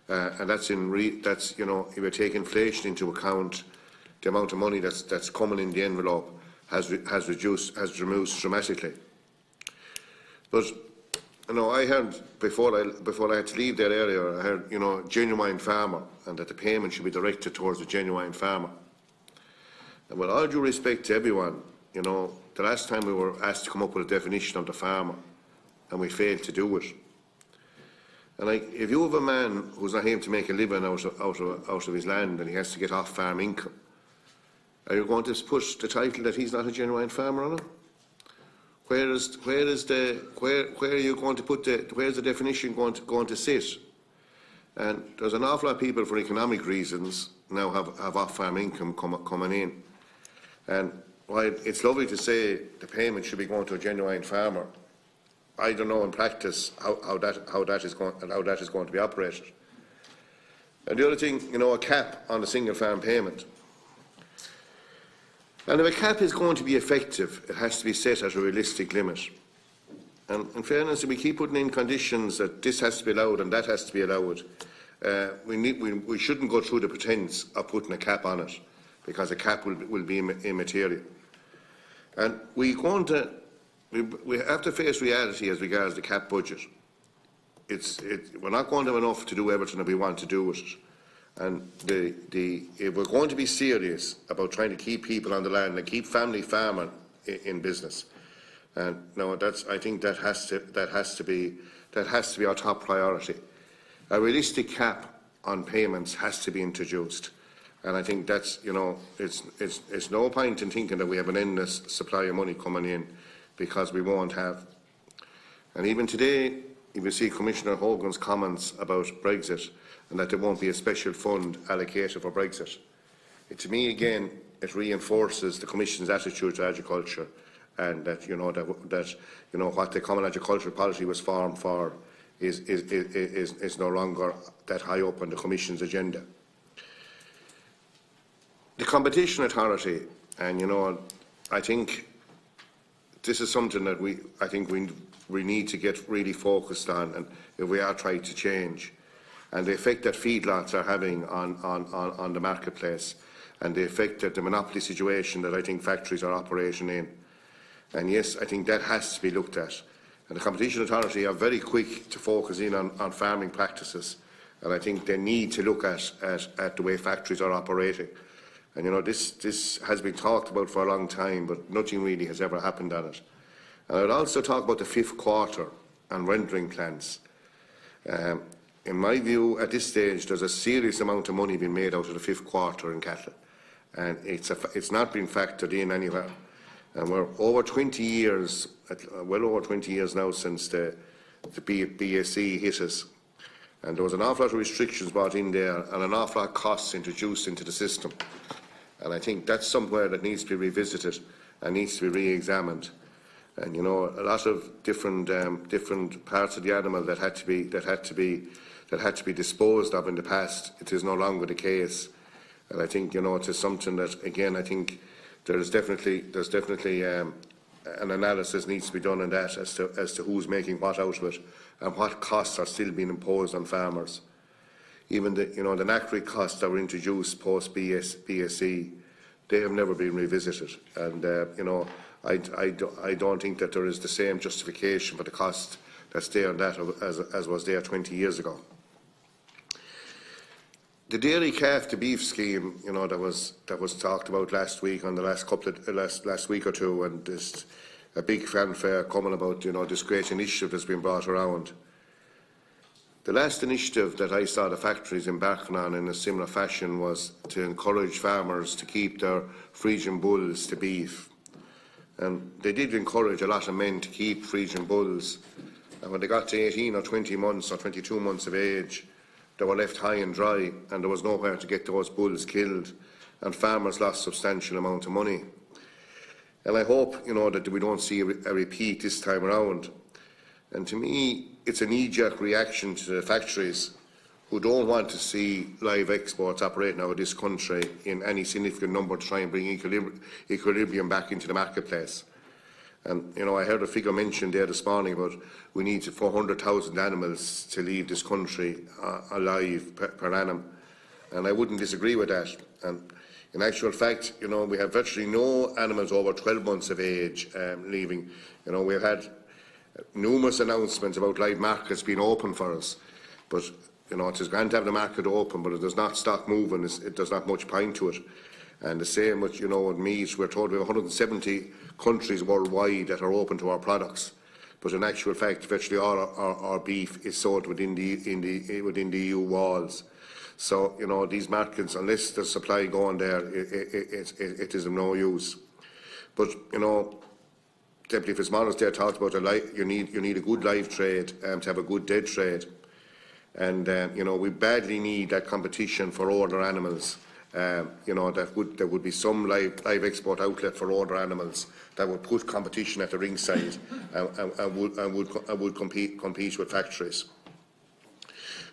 Speaker 18: And that's if you take inflation into account, the amount of money that's coming in the envelope has reduced dramatically. But I heard before I had to leave that area, I heard genuine farmer, and that the payment should be directed towards the genuine farmer. And with all due respect to everyone, the last time we were asked to come up with a definition of the farmer, and we failed to do it. And if you have a man who's not able to make a living out of his land, and he has to get off farm income, are you going to put the title that he's not a genuine farmer on it? Where's the definition going to sit? And there's an awful lot of people, for economic reasons, now have off-farm income coming in. And while it's lovely to say the payment should be going to a genuine farmer, I don't know in practice how that is going to be operated. And the other thing, you know, a cap on the single farm payment. And if a cap is going to be effective, it has to be set at a realistic limit. And in fairness, if we keep putting in conditions that this has to be allowed and that has to be allowed, we shouldn't go through the pretence of putting a cap on it, because a cap will be immaterial. And we have to face reality as regards the cap budget. We're not going to have enough to do everything that we want to do with it. And if we're going to be serious about trying to keep people on the land and keep family farming in business, and no, I think that has to be our top priority. A realistic cap on payments has to be introduced, and I think that's, you know, it's no point in thinking that we have an endless supply of money coming in, because we won't have. And even today, you will see Commissioner Hogan's comments about Brexit and that there won't be a special fund allocated for Brexit. To me, again, it reinforces the Commission's attitude to agriculture, and that what the common agricultural policy was formed for is no longer that high up on the Commission's agenda. The Competition Authority, and I think this is something that we need to get really focused on, and if we are trying to change, and the effect that feedlots are having on the marketplace, and the effect that the monopoly situation that I think factories are operating in. And yes, I think that has to be looked at. And the Competition Authority are very quick to focus in on farming practices, and I think they need to look at the way factories are operating. And this has been talked about for a long time, but nothing really has ever happened on it. And I would also talk about the 5th quarter and rendering plans. In my view, at this stage, there's a serious amount of money being made out of the 5th quarter in cattle, and it's not been factored in anywhere. And we're over 20 years, well over 20 years now since the BSE hit us, and there was an awful lot of restrictions brought in there and an awful lot of costs introduced into the system. And I think that's somewhere that needs to be revisited and needs to be re-examined. And a lot of different parts of the animal that had to be disposed of in the past, it is no longer the case. And I think it is something that, again, I think there's definitely an analysis needs to be done on that as to who's making what out of it and what costs are still being imposed on farmers. Even the NACRI costs that were introduced post BSE, they have never been revisited. And I don't think that there is the same justification for the cost that's there on that as was there 20 years ago. The dairy calf to beef scheme, that was talked about last week on the last week or two, and there's a big fanfare coming about this great initiative that's been brought around. The last initiative that I saw the factories embarking on in a similar fashion was to encourage farmers to keep their Frisian bulls to beef. And they did encourage a lot of men to keep Frisian bulls. And when they got to 18 or 20 months or 22 months of age, they were left high and dry, and there was nowhere to get those bulls killed, and farmers lost substantial amount of money. And I hope, that we don't see a repeat this time around. And to me, it's a knee-jerk reaction to the factories who don't want to see live exports operating out of this country in any significant number to try and bring equilibrium back into the marketplace. And, I heard a figure mentioned there this morning about we need 400,000 animals to leave this country alive per annum. And I wouldn't disagree with that. And in actual fact, we have virtually no animals over 12 months of age leaving. We've had numerous announcements about live markets being open for us. But, it is grand to have the market open, but it does not stop moving. There's not much point to it. And the same with, with meat. We're told we have 170 countries worldwide that are open to our products. But in actual fact, virtually all our beef is sold within the EU walls. So, these markets, unless there's supply going there, it is of no use. But, Deputy Fitzmaurice there talked about you need a good live trade to have a good dead trade. And, we badly need that competition for older animals. There would be some live export outlet for older animals that would put competition at the ringside and would compete with factories.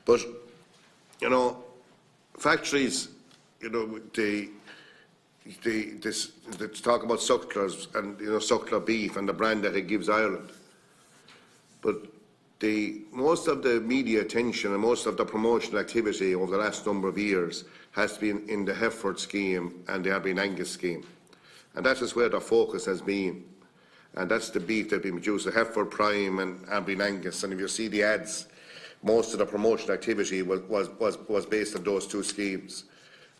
Speaker 18: But factories, you know, they talk about sucklers and, you know, suckler beef and the brand that it gives Ireland. But most of the media attention and most of the promotional activity over the last number of years has been in the Hereford scheme and the Abbey Angus scheme. And that is where the focus has been. And that's the beef that has been produced, the Hereford Prime and Abbey Angus. And if you see the ads, most of the promotional activity was based on those two schemes.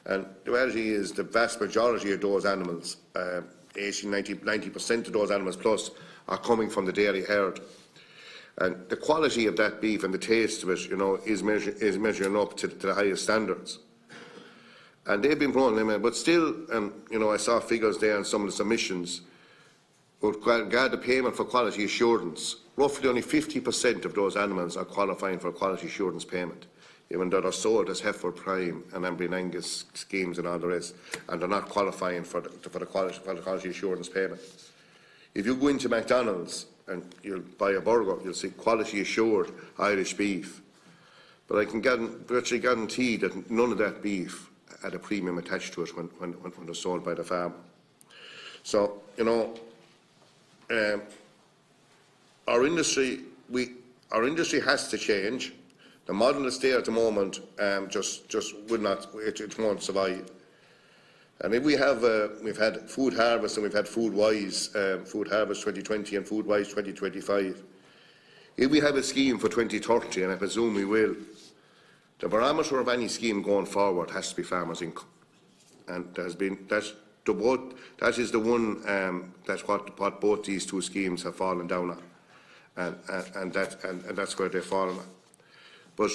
Speaker 18: And the reality is the vast majority of those animals, 90% of those animals plus, are coming from the dairy herd. And the quality of that beef and the taste of it, you know, is measuring up to the highest standards. And they've been brought in, but still, you know, I saw figures there on some of the submissions. With regard to payment for quality assurance, roughly only 50% of those animals are qualifying for quality assurance payment, even though they're sold as Hereford Prime and Abbey Angus schemes and all the rest, and they're not qualifying for the quality assurance payment. If you go into McDonald's and you'll buy a burger, you'll see quality assured Irish beef. But I can virtually guarantee that none of that beef had a premium attached to it when it was sold by the farmer. So, you know, our industry has to change. The model that's there at the moment just will not, it won't survive. And if we've had Food Harvest and we've had Food Wise, Food Harvest 2020 and Food Wise 2025. If we have a scheme for 2030, and I presume we will, the barometer of any scheme going forward has to be farmers' income. And that is the one that's what both these two schemes have fallen down on, and that's where they've fallen on. But,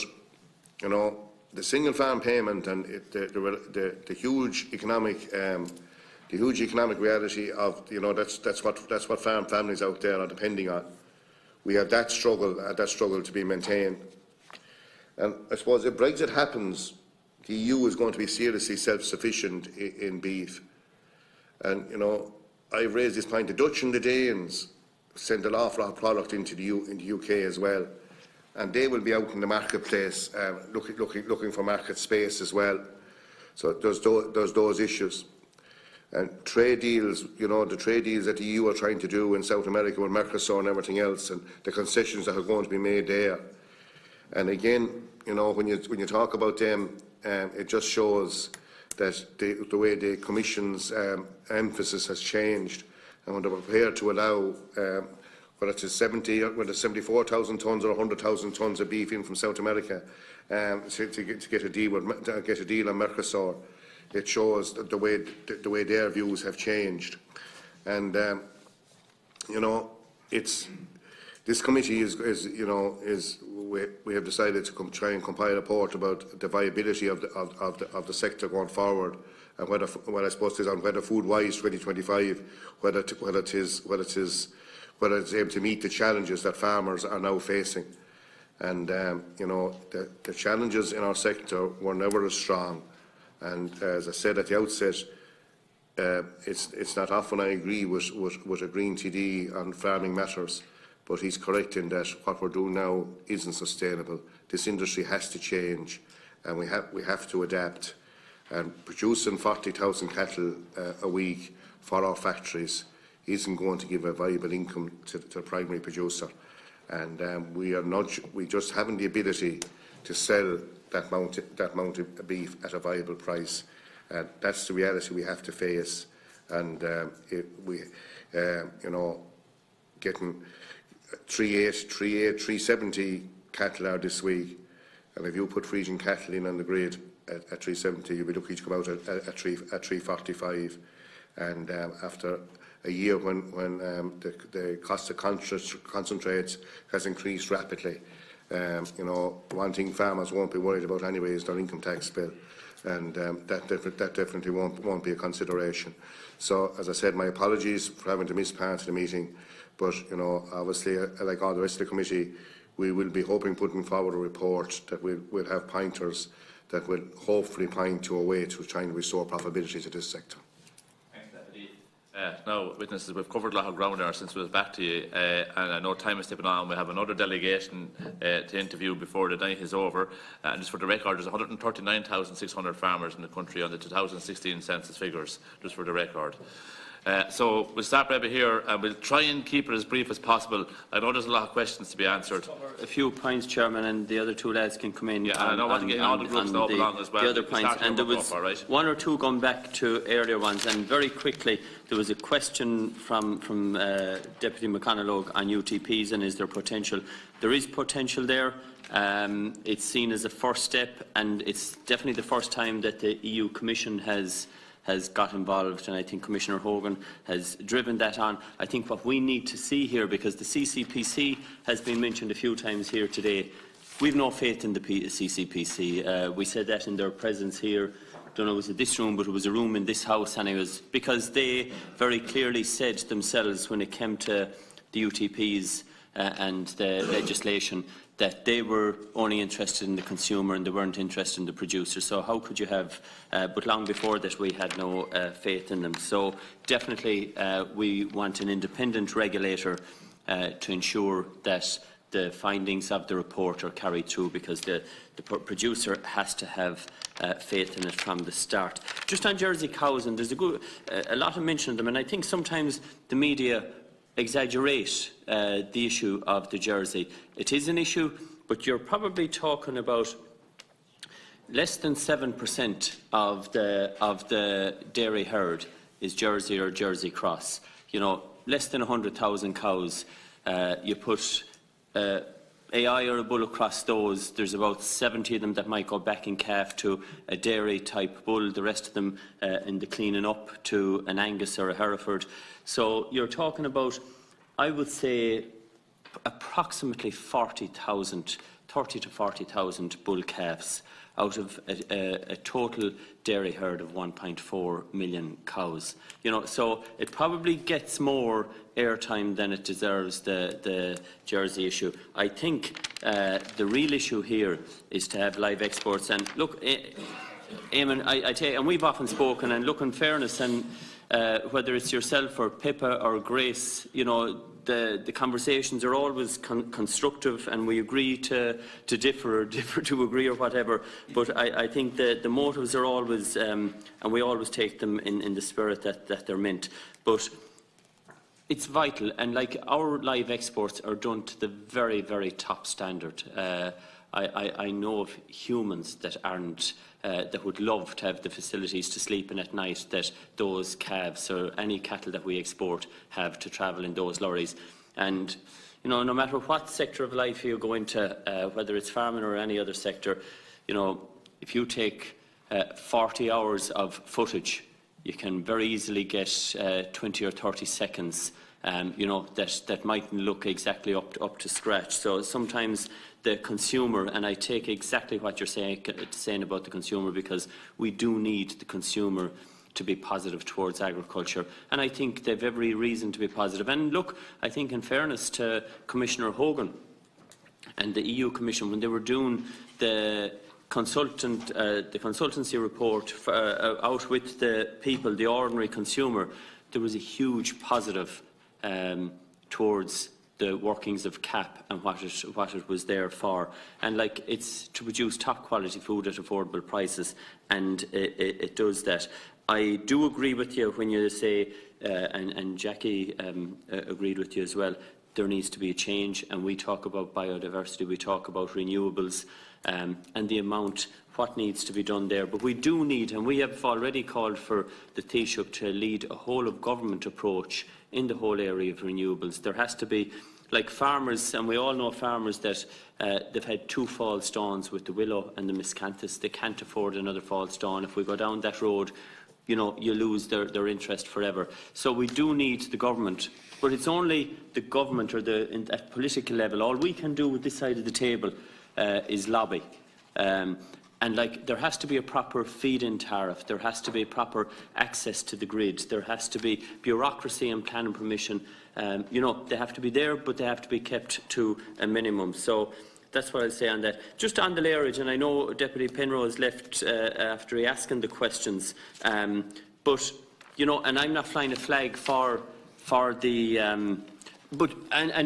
Speaker 18: you know, the single farm payment and the huge economic reality of, you know, that's what farm families out there are depending on. We have that struggle to be maintained. And I suppose if Brexit happens, the EU is going to be seriously self-sufficient in beef. And, you know, I've raised this point. The Dutch and the Danes send an awful lot of product into the UK as well. And they will be out in the marketplace looking for market space as well. So there's those issues. And trade deals, you know, the trade deals that the EU are trying to do in South America with Mercosur and everything else, and the concessions that are going to be made there. And again, you know, when you talk about them, it just shows that the way the Commission's emphasis has changed, and when they were prepared to allow whether it's 74,000 tonnes or 100,000 tonnes of beef in from South America to get a deal on Mercosur, it shows that the way their views have changed. And you know, this committee we have decided to try and compile a report about the viability of the sector going forward, and whether Food Wise 2025, whether it's able to meet the challenges that farmers are now facing. And you know, the challenges in our sector were never as strong. And as I said at the outset, it's not often I agree with a Green TD on farming matters, but he's correct in that what we're doing now isn't sustainable. This industry has to change, and we have to adapt. And producing 40,000 cattle a week for our factories isn't going to give a viable income to the primary producer. And we just haven't the ability to sell that amount of beef at a viable price. That's the reality we have to face. And you know, getting 370 cattle out this week, and if you put Frisian cattle in on the grid at 370, you'll be lucky to come out at 345. And after a year when the cost of concentrates has increased rapidly, you know, one thing farmers won't be worried about anyway is their income tax bill, and that definitely won't be a consideration. So, as I said, my apologies for having to miss part of the meeting, but, you know, obviously, like all the rest of the committee, we will be putting forward a report that will have pointers that will hopefully point to a way to try and restore profitability to this sector.
Speaker 1: Thanks, Deputy. No, witnesses, we've covered a lot of ground there since we was back to you, and I know time is slipping on. We have another delegation to interview before the night is over. And just for the record, there's 139,600 farmers in the country on the 2016 census figures, just for the record. So we'll stop right here, and we'll try and keep it as brief as possible. I know there's a lot of questions to be answered.
Speaker 2: A few points, Chairman, and the other two lads can come in.
Speaker 1: Yeah, and I want to get all the groups to belong as well.
Speaker 2: The other points, and there was one or two going back to earlier ones, and very quickly there was a question from Deputy McConalogue on UTPs, and is there potential? There is potential there. It's seen as a first step, and it's definitely the first time that the EU Commission has got involved, and I think Commissioner Hogan has driven that on. I think what we need to see here, because the CCPC has been mentioned a few times here today, we've no faith in the CCPC. We said that in their presence here. I don't know, was it this room, but it was a room in this house, and it was because they very clearly said themselves when it came to the UTPs and the legislation that they were only interested in the consumer and they weren't interested in the producer. So how could you have, but long before that we had no faith in them. So definitely we want an independent regulator to ensure that the findings of the report are carried through, because the producer has to have faith in it from the start. Just on Jersey cows, and there's a lot of mention of them, and I think sometimes the media exaggerate the issue of the Jersey. It is an issue, but you're probably talking about less than 7% of the dairy herd is Jersey or Jersey cross. You know, less than 100,000 cows. You put AI or a bull across those, there's about 70 of them that might go back in calf to a dairy type bull, the rest of them in the cleaning up to an Angus or a Hereford. So you're talking about, I would say, approximately 40,000, 30 to 40,000 bull calves out of a total dairy herd of 1.4 million cows. You know, so it probably gets more airtime than it deserves, the Jersey issue. I think the real issue here is to have live exports. And look, Eamon, I tell you, and we've often spoken, and look, in fairness, and whether it's yourself or Pippa or Grace, you know, the conversations are always constructive, and we agree to differ, or differ to agree, or whatever. But I think the motives are always, and we always take them in the spirit that they're meant. But it's vital, and like our live exports are done to the very, very top standard. I know of humans that aren't, that would love to have the facilities to sleep in at night that those calves or any cattle that we export have to travel in those lorries. And, you know, no matter what sector of life you go into, whether it's farming or any other sector, you know, if you take 40 hours of footage, you can very easily get 20 or 30 seconds, you know, that mightn't look exactly up to scratch. So sometimes the consumer, and I take exactly what you're saying about the consumer, because we do need the consumer to be positive towards agriculture, and I think they've every reason to be positive. And look, I think in fairness to Commissioner Hogan and the EU Commission, when they were doing the consultancy report out with the people, the ordinary consumer, there was a huge positive towards the workings of CAP and what it was there for. And like, it's to produce top quality food at affordable prices, and it does that. I do agree with you when you say, and Jackie agreed with you as well, there needs to be a change, and we talk about biodiversity, we talk about renewables, and the amount, what needs to be done there. But we do need, and we have already called for the Taoiseach to lead a whole of government approach in the whole area of renewables. There has to be, like farmers, and we all know farmers that they've had 2 fall stones with the willow and the miscanthus. They can't afford another fall stone. If we go down that road, you know, you lose their interest forever. So we do need the government, but it's only the government, or at political level. All we can do with this side of the table is lobby. And like, there has to be a proper feed-in tariff, there has to be proper access to the grid, there has to be bureaucracy and planning permission. You know, they have to be there, but they have to be kept to a minimum. So that's what I'll say on that. Just on the layerage, and I know Deputy Penrose left after he asking the questions, but you know, and I'm not flying a flag for the. But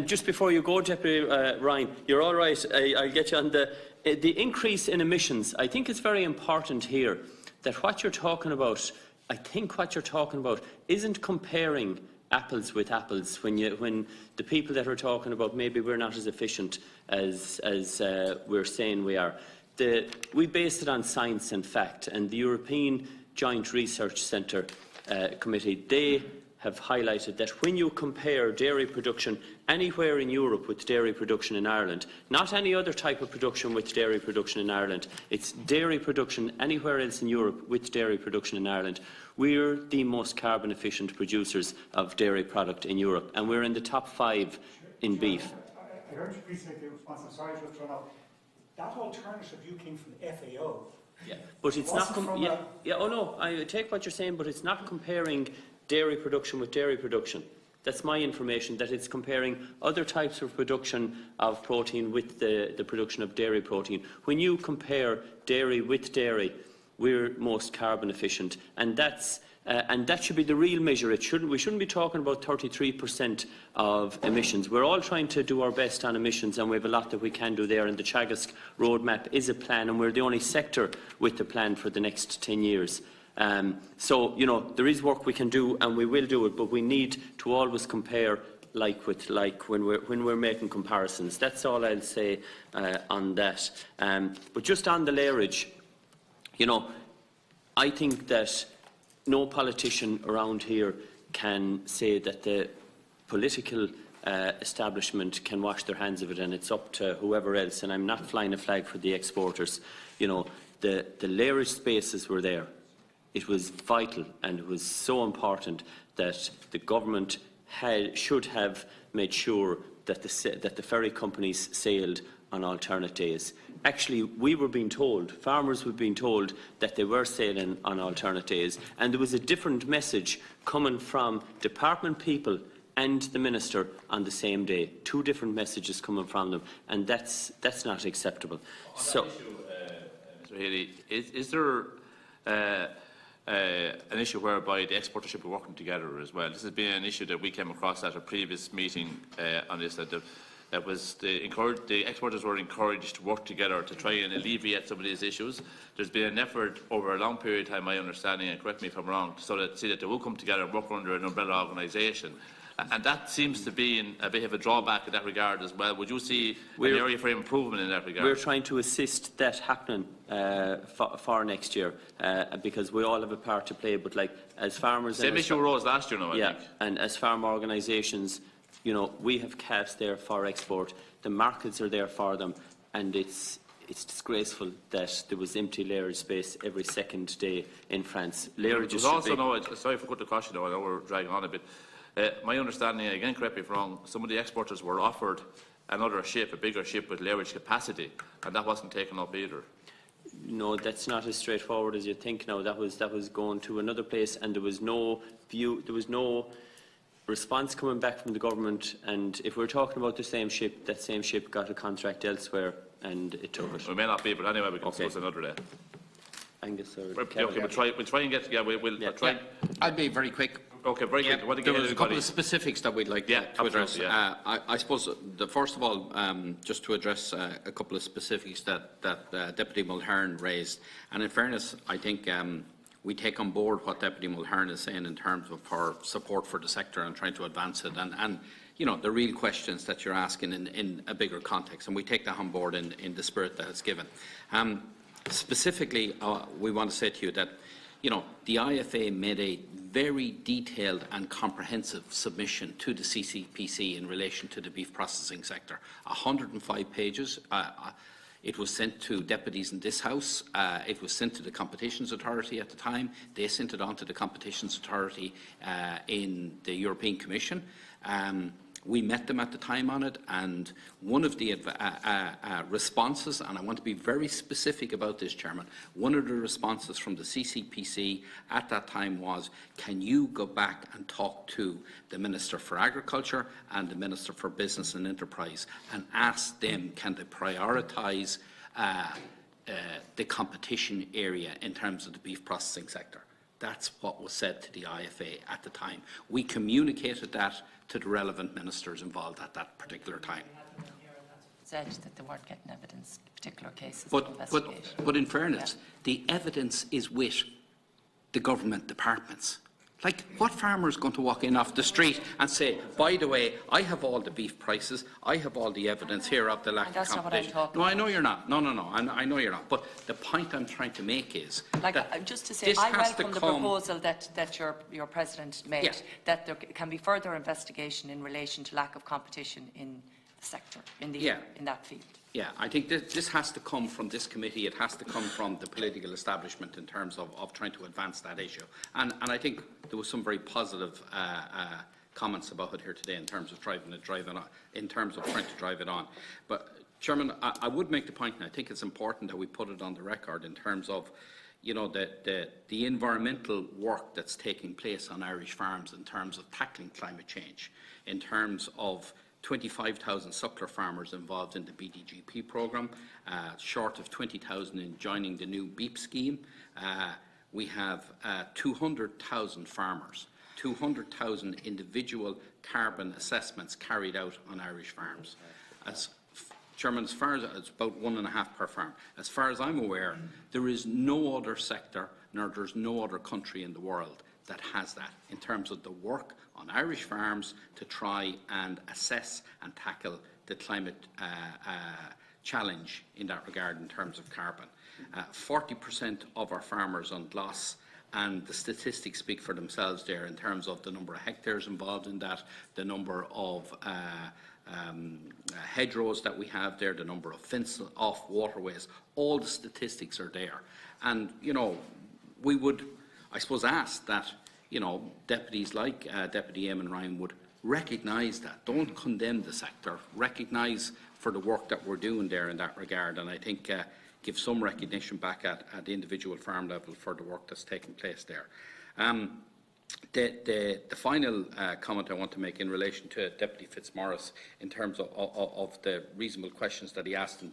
Speaker 2: just before you go, Deputy Ryan, you're all right. I'll get you on the increase in emissions. I think it's very important here that what you're talking about. I think what you're talking about isn't comparing apples with apples when the people that are talking about maybe we're not as efficient as we're saying we are. We based it on science and fact, and the European Joint Research Centre Committee, they have highlighted that when you compare dairy production anywhere in Europe with dairy production in Ireland, not any other type of production with dairy production in Ireland, it's dairy production anywhere else in Europe with dairy production in Ireland, we're the most carbon efficient producers of dairy product in Europe, and we're in the top 5 in beef.
Speaker 17: I heard you appreciate the response. I'm sorry to have thrown off. That alternative you came from the FAO.
Speaker 2: Yeah, but it's not. Oh no, I take what you're saying, but it's not comparing dairy production with dairy production. That's my information, that it's comparing other types of production of protein with the production of dairy protein. When you compare dairy with dairy, we're most carbon efficient, and that should be the real measure. We shouldn't be talking about 33% of emissions. We're all trying to do our best on emissions, and we have a lot that we can do there, and the Teagasc roadmap is a plan, and we're the only sector with the plan for the next 10 years. So, you know, there is work we can do, and we will do it, but we need to always compare like with like when we're making comparisons. That's all I'll say on that. But just on the lairage, you know, I think that no politician around here can say that the political establishment can wash their hands of it, and it's up to whoever else. And I'm not flying a flag for the exporters. You know, the lairage spaces were there. It was vital, and it was so important that the government should have made sure that the ferry companies sailed on alternate days. Actually, we were being told, farmers were being told, that they were sailing on alternate days, and there was a different message coming from department people and the minister on the same day. 2 different messages coming from them, and that's not acceptable. So,
Speaker 1: Mr. Haley, is there an issue whereby the exporters should be working together as well? This has been an issue that we came across at a previous meeting on this, that the exporters were encouraged to work together to try and alleviate some of these issues. There's been an effort over a long period of time, my understanding, and correct me if I'm wrong, so that see that they will come together and work under an umbrella organisation. And that seems to be a bit of a drawback in that regard as well. Would you see an area for improvement in that regard?
Speaker 2: We're trying to assist that happening for next year, because we all have a part to play. But like as farmers,
Speaker 1: same issue arose last year, I think.
Speaker 2: And as farm organisations, you know, we have calves there for export. The markets are there for them, and it's disgraceful that there was empty lairage space every second day in France. Lairage is
Speaker 1: also, sorry for cutting across you, I know we're dragging on a bit. My understanding, again, correct me if I'm wrong, some of the exporters were offered another ship, a bigger ship with lairage capacity, and that wasn't taken up either.
Speaker 2: No, that's not as straightforward as you think now. That was going to another place, and there was no response coming back from the government. And if we're talking about the same ship, that same ship got a contract elsewhere, and it took it.
Speaker 1: We may not be, but anyway, we can discuss another day.
Speaker 2: Angus, or
Speaker 1: okay, we'll try and get. Yeah, we'll try.
Speaker 12: I'll be very quick.
Speaker 1: Okay, very quick.
Speaker 12: There was a couple of specifics that we'd like to address. I suppose, first of all, just to address a couple of specifics that Deputy Mulherin raised. And in fairness, I think we take on board what Deputy Mulherin is saying in terms of our support for the sector and trying to advance it, and you know, the real questions that you're asking in a bigger context, and we take that on board in the spirit that it's given. Specifically, we want to say to you that, you know, the IFA made a very detailed and comprehensive submission to the CCPC in relation to the beef processing sector. 105 pages. It was sent to deputies in this House. It was sent to the Competitions Authority at the time. They sent it on to the Competitions Authority in the European Commission. We met them at the time on it, and one of the responses, and I want to be very specific about this, Chairman, one of the responses from the CCPC at that time was, can you go back and talk to the Minister for Agriculture and the Minister for Business and Enterprise and ask them, can they prioritise the competition area in terms of the beef processing sector? That's what was said to the IFA at the time. We communicated that to the relevant ministers involved at that particular time.
Speaker 13: Said that they weren't getting evidence in particular cases.
Speaker 12: But in fairness, the evidence is with the government departments. Like, what farmer is going to walk in off the street and say, by the way, I have all the beef prices, I have all the evidence here of the lack of competition.
Speaker 13: That's not what I'm talking
Speaker 12: No, I know you're not. No. I know you're not. But the point I'm trying to make is that
Speaker 13: just to say, I welcome the proposal that your president made, that there can be further investigation in relation to lack of competition in the sector, in that field.
Speaker 12: Yeah, I think this has to come from this committee. It has to come from the political establishment in terms of trying to advance that issue. And I think there was some very positive comments about it here today in terms of trying to drive it on. But Chairman, I would make the point, and I think it's important that we put it on the record in terms of, you know, the environmental work that's taking place on Irish farms in terms of tackling climate change, in terms of 25,000 suckler farmers involved in the BDGP programme, short of 20,000 in joining the new BEEP scheme. We have 200,000 farmers, 200,000 individual carbon assessments carried out on Irish farms. Chairman, as far as it's about 1.5 per farm. As far as I'm aware, there is no other sector, nor there's no other country in the world that has that in terms of the work on Irish farms to try and assess and tackle the climate challenge in that regard in terms of carbon. 40% of our farmers on GLOS, and the statistics speak for themselves there in terms of the number of hectares involved in that, the number of hedgerows that we have there, the number of fenced-off waterways. All the statistics are there. And, you know, we would, I suppose, ask that, you know, deputies like Deputy Eamon Ryan would recognise that. Don't condemn the sector. Recognise for the work that we're doing there in that regard. And I think give some recognition back at the individual farm level for the work that's taking place there. The final comment I want to make in relation to Deputy Fitzmaurice in terms of the reasonable questions that he asked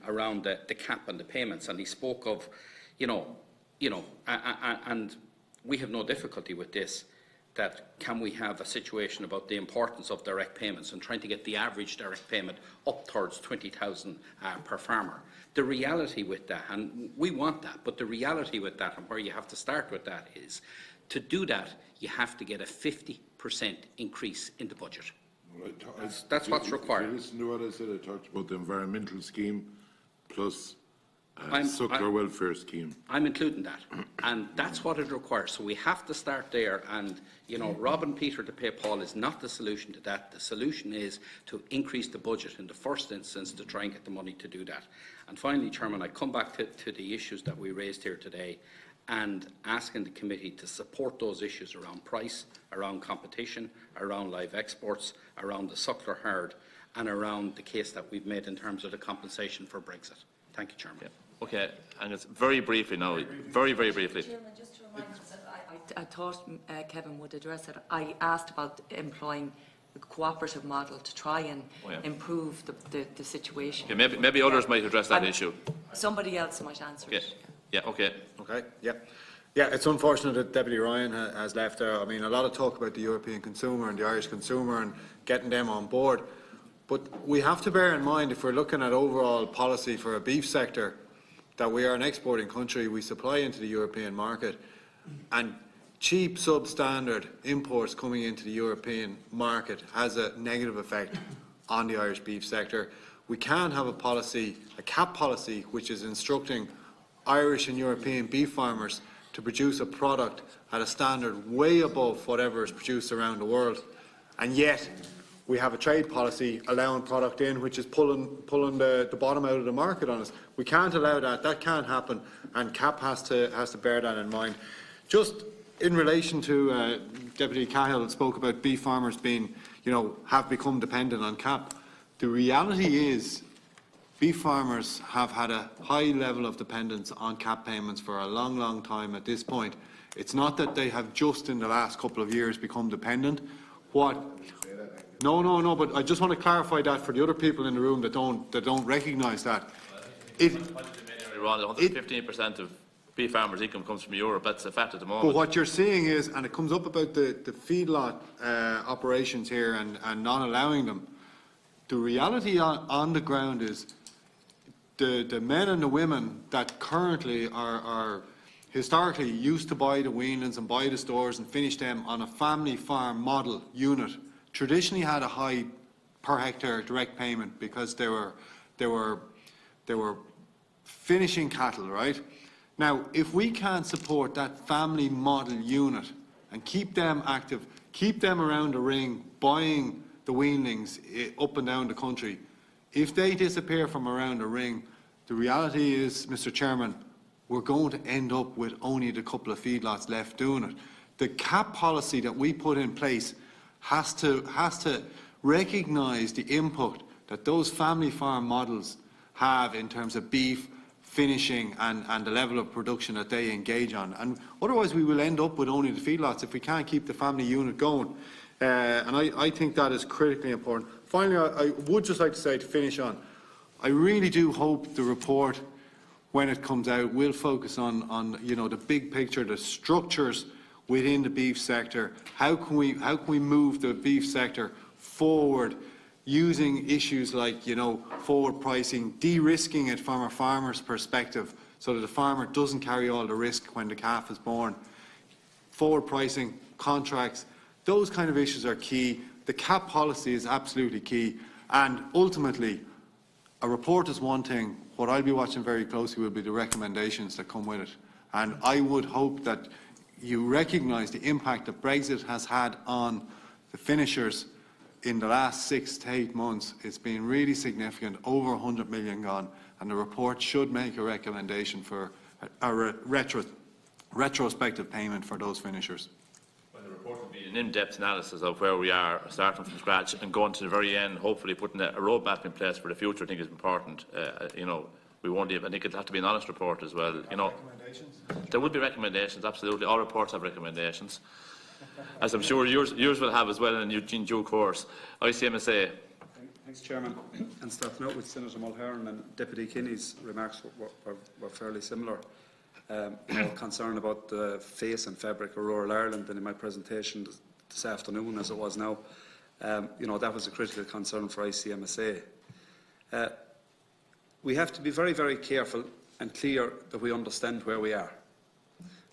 Speaker 12: around the cap and the payments, and he spoke of, and we have no difficulty with this, that can we have a situation about the importance of direct payments and trying to get the average direct payment up towards 20,000 per farmer. The reality with that, and we want that, but the reality with that, and where you have to start with that, is to do that you have to get a 50% increase in the budget. That's what's required.
Speaker 16: Listen to what I said. I talked about the environmental scheme plus suckler welfare scheme.
Speaker 12: I'm including that, and that's what it requires. So we have to start there, and, you know, robbing Peter to pay Paul is not the solution to that. The solution is to increase the budget in the first instance to try and get the money to do that. And finally, Chairman, I come back to the issues that we raised here today, and asking the committee to support those issues around price, around competition, around live exports, around the suckler herd, and around the case that we've made in terms of the compensation for Brexit. Thank you, Chairman.
Speaker 1: Yeah. Okay, and it's very briefly now, very briefly.
Speaker 13: Chairman, just to remind us, I thought Kevin would address it. I asked about employing a cooperative model to try and improve the situation.
Speaker 1: Okay, maybe others might address that issue.
Speaker 13: Somebody else might answer it.
Speaker 1: Yeah, okay.
Speaker 3: Okay, yeah. Yeah, it's unfortunate that Deputy Ryan has left there. I mean, a lot of talk about the European consumer and the Irish consumer and getting them on board. But we have to bear in mind, if we're looking at overall policy for a beef sector, that we are an exporting country. We supply into the European market, and cheap substandard imports coming into the European market has a negative effect on the Irish beef sector. We can't have a policy, a cap policy, which is instructing Irish and European beef farmers to produce a product at a standard way above whatever is produced around the world, and yet we have a trade policy allowing product in which is pulling the bottom out of the market on us. We can't allow that. That can't happen, and CAP has to bear that in mind. Just in relation to Deputy Cahill spoke about beef farmers being, have become dependent on CAP. The reality is, beef farmers have had a high level of dependence on CAP payments for a long, long time at this point. It's not that they have just in the last couple of years become dependent. No, but I just want to clarify that for the other people in the room that don't recognise that.
Speaker 1: 15% of beef farmers' income comes from Europe. That's a fact at the moment.
Speaker 3: But what you're seeing is, and it comes up about the feedlot operations here and not allowing them, the reality on the ground is the men and the women that currently are historically used to buy the weanlings and buy the stores and finish them on a family farm model unit traditionally had a high per hectare direct payment because they were finishing cattle, right? Now, if we can't support that family model unit and keep them active, keep them around the ring, buying the weanlings up and down the country, if they disappear from around the ring, the reality is, Mr. Chairman, we're going to end up with only the couple of feedlots left doing it. The cap policy that we put in place has to recognise the input that those family farm models have in terms of beef, finishing and the level of production that they engage on. And otherwise we will end up with only the feedlots if we can't keep the family unit going. And I think that is critically important. Finally, I would just like to say, to finish on, I really do hope the report, when it comes out, will focus on you know, the big picture, the structures within the beef sector. How can we move the beef sector forward using issues like, you know, forward pricing, de-risking it from a farmer's perspective so that the farmer doesn't carry all the risk when the calf is born. Forward pricing, contracts, those kind of issues are key. The cap policy is absolutely key. And ultimately, a report is one thing. What I'll be watching very closely will be the recommendations that come with it. And I would hope that you recognise the impact that Brexit has had on the finishers in the last 6 to 8 months. It's been really significant, over 100 million gone, and the report should make a recommendation for a retrospective payment for those finishers.
Speaker 1: Well, the report will be an in-depth analysis of where we are, starting from scratch and going to the very end, hopefully putting a roadmap in place for the future. I think is important. You know, we won't even, I think it'll have to be an honest report as well. You know, there will be recommendations, absolutely. All reports have recommendations, as I'm sure yours will have as well in due course. ICMSA.
Speaker 4: Thanks, Chairman. And starting out with Senator Mulherin and Deputy Kinney's remarks were fairly similar. More concerned about the face and fabric of rural Ireland than in my presentation this afternoon as it was now. You know, that was a critical concern for ICMSA. We have to be very, very careful and clear that we understand where we are.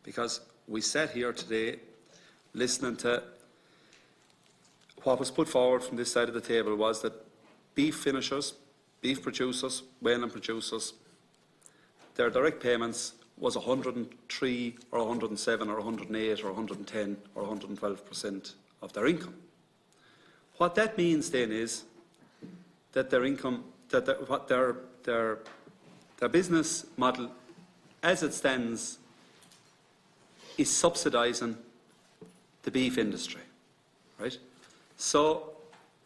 Speaker 4: Because we sat here today listening to what was put forward from this side of the table was that beef finishers, beef producers, whaling producers, their direct payments was 103 or 107 or 108 or 110 or 112% of their income. What that means then is that their income, that their business model as it stands is subsidising the beef industry, right? So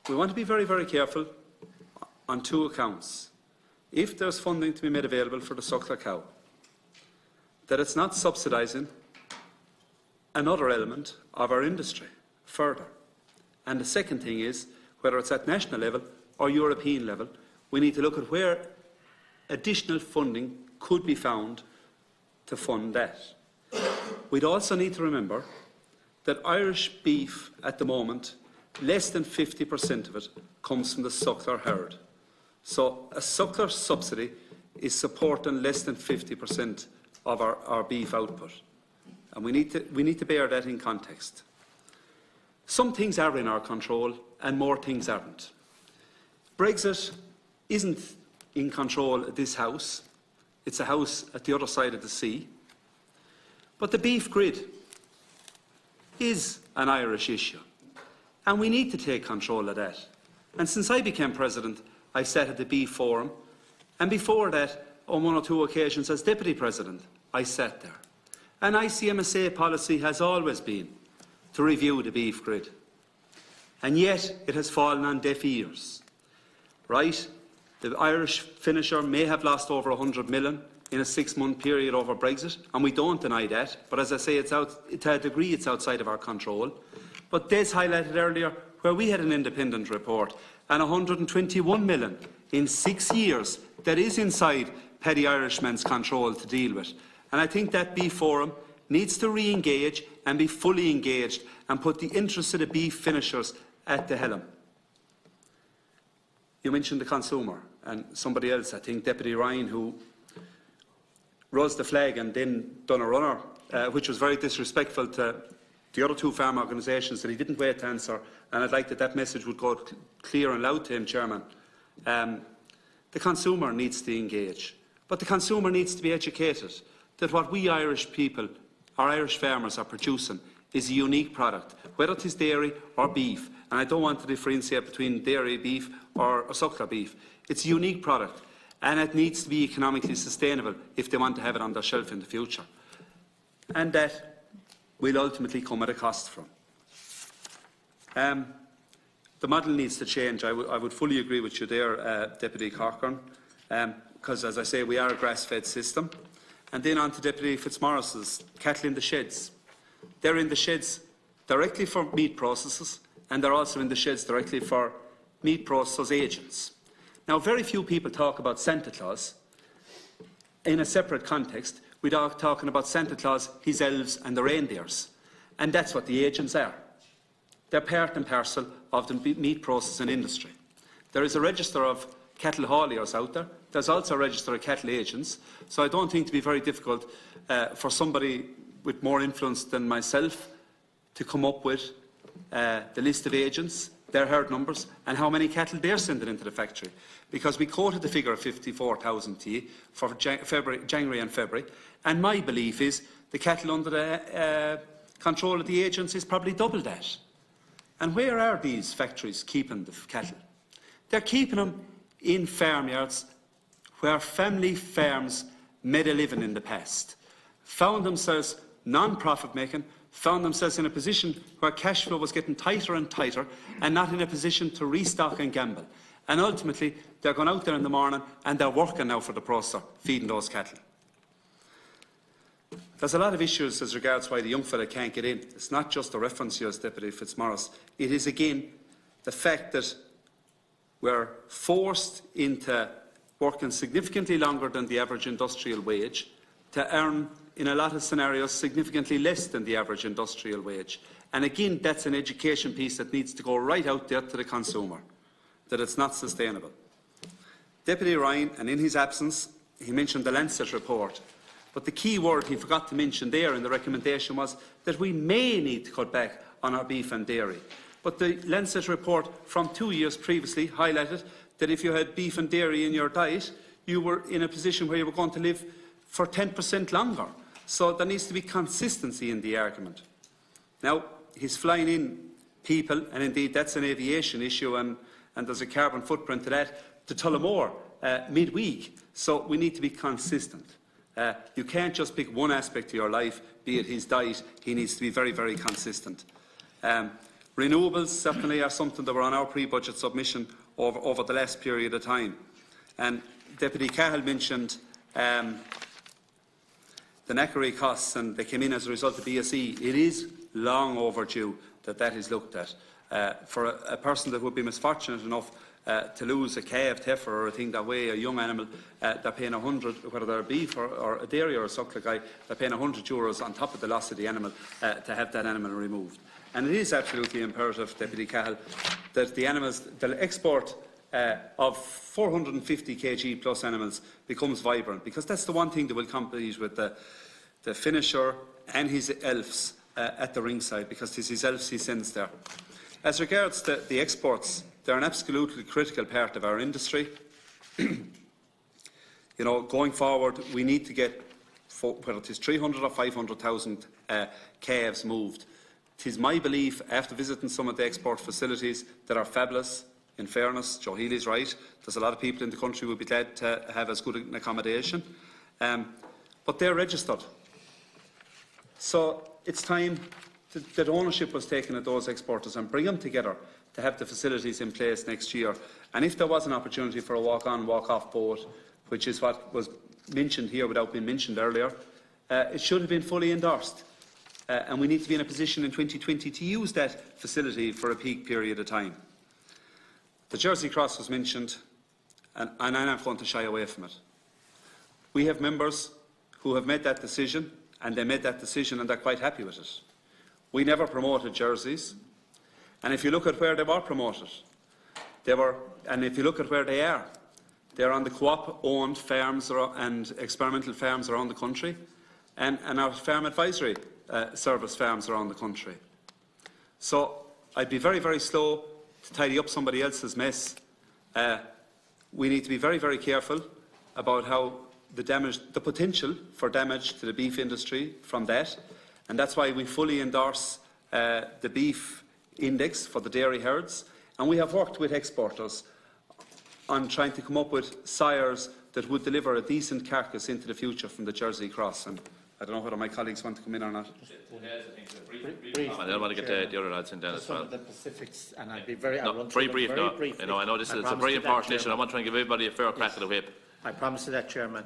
Speaker 4: we want to be very, very careful on 2 accounts. If there's funding to be made available for the suckler cow, that it's not subsidising another element of our industry further. And the second thing is, whether it's at national level or European level, we need to look at where additional funding could be found to fund that. We'd also need to remember that Irish beef at the moment, less than 50% of it comes from the suckler herd. So a suckler subsidy is supporting less than 50% of our beef output. And we need to bear that in context. Some things are in our control and more things aren't. Brexit isn't in control of this House. It's a House at the other side of the sea. But the beef grid is an Irish issue, and we need to take control of that. And since I became President, I've sat at the Beef Forum, and before that, on 1 or 2 occasions as Deputy President, I sat there. And ICMSA policy has always been to review the beef grid. And yet, it has fallen on deaf ears. Right? The Irish finisher may have lost over 100 million in a 6-month period over Brexit, and we don't deny that. But as I say, to a degree, it's outside of our control. But Des highlighted earlier where we had an independent report, and 121 million in 6 years that is inside Petty Irishman's control to deal with. And I think that beef forum needs to re-engage and be fully engaged and put the interests of the beef finishers at the helm. You mentioned the consumer, and somebody else, I think Deputy Ryan, who rose the flag and then done a runner, which was very disrespectful to the other two farm organisations that he didn't wait to answer, and I'd like that message would go clear and loud to him, Chairman. The consumer needs to engage, but the consumer needs to be educated that what we Irish people, our Irish farmers are producing is a unique product, whether it is dairy or beef, and I don't want to differentiate between dairy beef or suckler beef. It's a unique product, and it needs to be economically sustainable if they want to have it on their shelf in the future. And that will ultimately come at a cost from. The model needs to change. I would fully agree with you there, Deputy Corcoran, because, as I say, we are a grass-fed system. And then on to Deputy Fitzmaurice's cattle in the sheds. They're in the sheds directly for meat processors, and they're also in the sheds directly for meat processors' agents. Now, very few people talk about Santa Claus in a separate context. We're talking about Santa Claus, his elves and the reindeers. And that's what the agents are. They're part and parcel of the meat processing industry. There is a register of cattle hauliers out there. There's also a register of cattle agents. So I don't think it to be very difficult for somebody with more influence than myself to come up with the list of agents, their herd numbers, and how many cattle they're sending into the factory. Because we quoted the figure of 54,000 to you for January and February, and my belief is the cattle under the control of the agents is probably double that. And where are these factories keeping the cattle? They're keeping them in farmyards where family farms made a living in the past, found themselves non-profit making, found themselves in a position where cash flow was getting tighter and tighter and not in a position to restock and gamble. And ultimately, they're going out there in the morning and they're working now for the processor, feeding those cattle. There's a lot of issues as regards why the young fella can't get in. It's not just a reference here as Deputy Fitzmaurice. It is, again, the fact that we're forced into working significantly longer than the average industrial wage to earn, in a lot of scenarios, significantly less than the average industrial wage. And again, that's an education piece that needs to go right out there to the consumer, that it's not sustainable. Deputy Ryan, and in his absence, he mentioned the Lancet report. But the key word he forgot to mention there in the recommendation was that we may need to cut back on our beef and dairy. But the Lancet report from 2 years previously highlighted that if you had beef and dairy in your diet, you were in a position where you were going to live for 10% longer. So there needs to be consistency in the argument. Now, he's flying in people, and indeed that's an aviation issue, and there's a carbon footprint to that, to Tullamore midweek. So we need to be consistent. You can't just pick one aspect of your life, be it his diet. He needs to be very, very consistent. Renewables certainly are something that were on our pre-budget submission over the last period of time. And Deputy Cahill mentioned the knackery costs, and they came in as a result of BSE. It is long overdue that is looked at. For a person that would be misfortunate enough to lose a calf, heifer or a thing that way, a young animal, they're paying 100, whether they're beef or a dairy or a suckler guy, they're paying €100 on top of the loss of the animal to have that animal removed. And it is absolutely imperative, Deputy Cahill, that the export of 450 kg plus animals becomes vibrant, because that's the one thing that will compete with the finisher and his elves at the ringside, because it's his elves he sends there. As regards the exports, they're an absolutely critical part of our industry. You know, going forward, we need to get, whether it is 300 or 500,000 calves moved. It is my belief, after visiting some of the export facilities that are fabulous, in fairness, Joe Healy's right, there's a lot of people in the country who would be glad to have as good an accommodation, but they're registered. So it's time that ownership was taken of those exporters and bring them together to have the facilities in place next year. And if there was an opportunity for a walk-on, walk-off boat, which is what was mentioned here without being mentioned earlier, it should have been fully endorsed. And we need to be in a position in 2020 to use that facility for a peak period of time. The Jersey Cross was mentioned, and I'm not going to shy away from it. We have members who have made that decision, and they made that decision and they're quite happy with it. We never promoted jerseys, and if you look at where they were promoted, and if you look at where they are, they're on the co-op-owned farms and experimental farms around the country, and our farm advisory service farms around the country. So I'd be very, very slow to tidy up somebody else's mess. We need to be very, very careful about how the potential for damage to the beef industry from that, and that's why we fully endorse the beef index for the dairy herds, and we have worked with exporters on trying to come up with sires that would deliver a decent carcass into the future from the Jersey cross. And I don't know whether my colleagues want to come in or not.
Speaker 1: I don't want to get the other lads in there as well.
Speaker 11: The Pacifics, and I'd be very,
Speaker 1: very brief. I know this is a very important issue. I want to try and give everybody a fair crack at the whip.
Speaker 11: I promise you that, Chairman.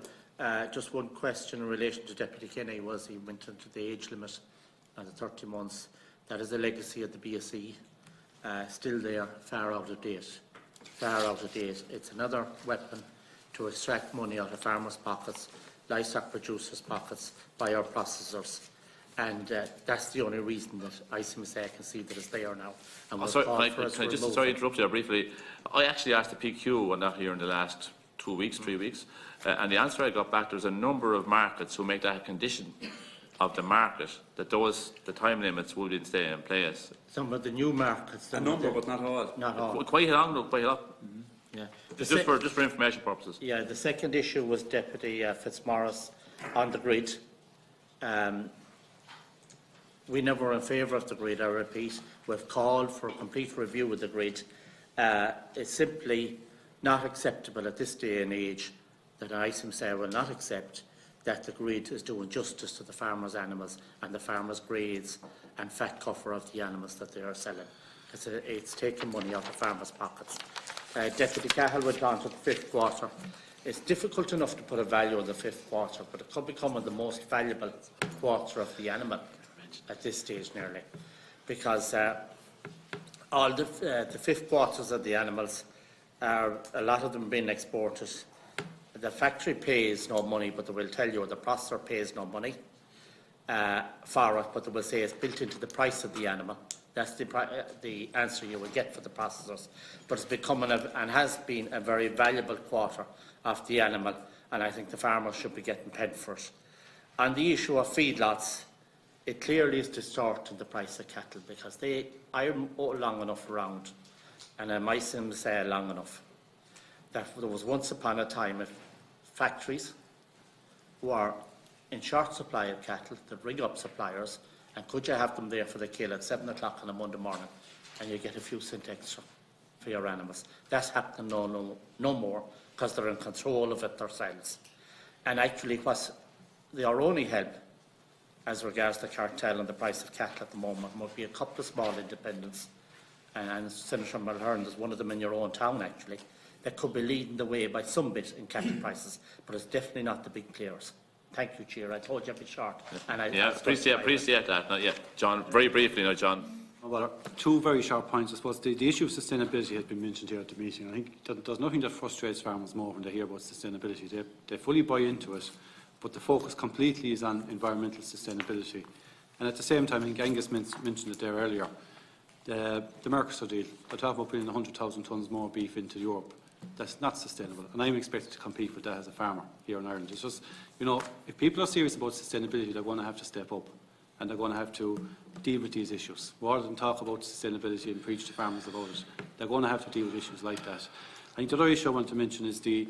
Speaker 11: Just one question in relation to Deputy Kenny was he went into the age limit at the 30 months. That is a legacy of the BSE. Still there, far out of date. Far out of date. It's another weapon to extract money out of farmers' pockets, livestock producers' pockets, by our processors. And that's the only reason that ICMSA can see that it's there now. And
Speaker 1: Sorry to interrupt you there briefly. I actually asked the PQ on that here in the last 2 weeks, 3 weeks, and the answer I got back, there's a number of markets who make that a condition of the market that the time limits will stay in place.
Speaker 11: Some of the new markets.
Speaker 4: A number, but not all.
Speaker 11: Not all.
Speaker 1: Quite a long, quite a lot.
Speaker 11: Yeah.
Speaker 1: Just for information purposes.
Speaker 11: Yeah, the second issue was Deputy Fitzmaurice on the grid. We never were in favour of the grid, I repeat. We've called for a complete review of the grid. It's simply not acceptable at this day and age that ICMSA will not accept that the grid is doing justice to the farmers' animals and the farmers' grades and fat cover of the animals that they are selling. It's taking money out of farmers' pockets. Deputy Cahill went on to the fifth quarter. It's difficult enough to put a value on the fifth quarter, but it could become the most valuable quarter of the animal at this stage nearly, because all the fifth quarters of the animals are, a lot of them being exported. The factory pays no money, but they will tell you the processor pays no money for it, but they will say it's built into the price of the animal. That's the answer you will get for the processors. But it's becoming and has been a very valuable quarter of the animal, and I think the farmers should be getting paid for it. On the issue of feedlots, it clearly is distorting the price of cattle, because I'm long enough around, and I might say long enough, that there was once upon a time if factories were in short supply of cattle, they'd ring up suppliers, and could you have them there for the kill at 7 o'clock on a Monday morning, and you get a few cents extra for your animals. That's happening no more, because they're in control of it themselves. And actually, their only help as regards the cartel and the price of cattle at the moment might be a couple of small independents, and Senator Mulherin is one of them in your own town, actually, that could be leading the way by some bit in cattle prices, but it's definitely not the big players. Thank you, Chair. I told you I'd be short. And
Speaker 1: appreciate that. John, very briefly now, John.
Speaker 10: Well, two very short points. I suppose the issue of sustainability has been mentioned here at the meeting. I think there's nothing that frustrates farmers more when they hear about sustainability. They fully buy into it, but the focus completely is on environmental sustainability. And at the same time, I think Angus mentioned it there earlier, the Mercosur deal, they're talking about putting 100,000 tonnes more beef into Europe. That's not sustainable, and I'm expected to compete with that as a farmer here in Ireland. It's just, if people are serious about sustainability, they're going to have to step up, and they're going to have to deal with these issues. Rather than talk about sustainability and preach to farmers about it, they're going to have to deal with issues like that. I think the other issue I want to mention is the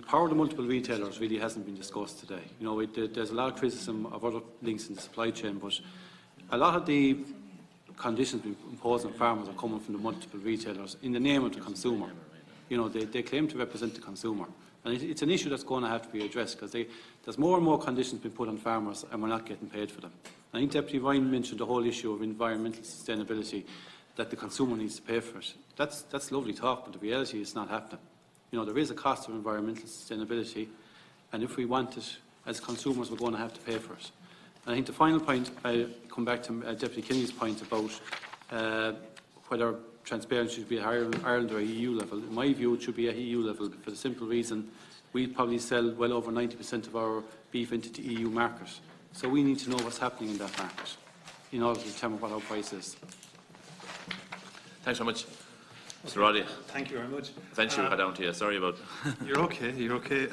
Speaker 10: power of the multiple retailers really hasn't been discussed today. There's a lot of criticism of other links in the supply chain, but a lot of the conditions being imposed on farmers are coming from the multiple retailers in the name of the consumer. They claim to represent the consumer. And it's an issue that's going to have to be addressed, because there's more and more conditions being put on farmers and we're not getting paid for them. I think Deputy Ryan mentioned the whole issue of environmental sustainability, that the consumer needs to pay for it. That's lovely talk, but the reality is it's not happening. There is a cost of environmental sustainability, and if we want it as consumers, we're going to have to pay for it. And I think the final point, I come back to Deputy Kenny's point about whether transparency should be at Ireland or EU level. In my view, it should be at EU level for the simple reason we probably sell well over 90% of our beef into the EU market. So we need to know what's happening in that market in order to determine what our price is.
Speaker 1: Thanks very much. Mr. Roddy.
Speaker 5: Thank you very much.
Speaker 1: Eventually we'll head down to you. Sorry about
Speaker 5: You're okay. You're okay.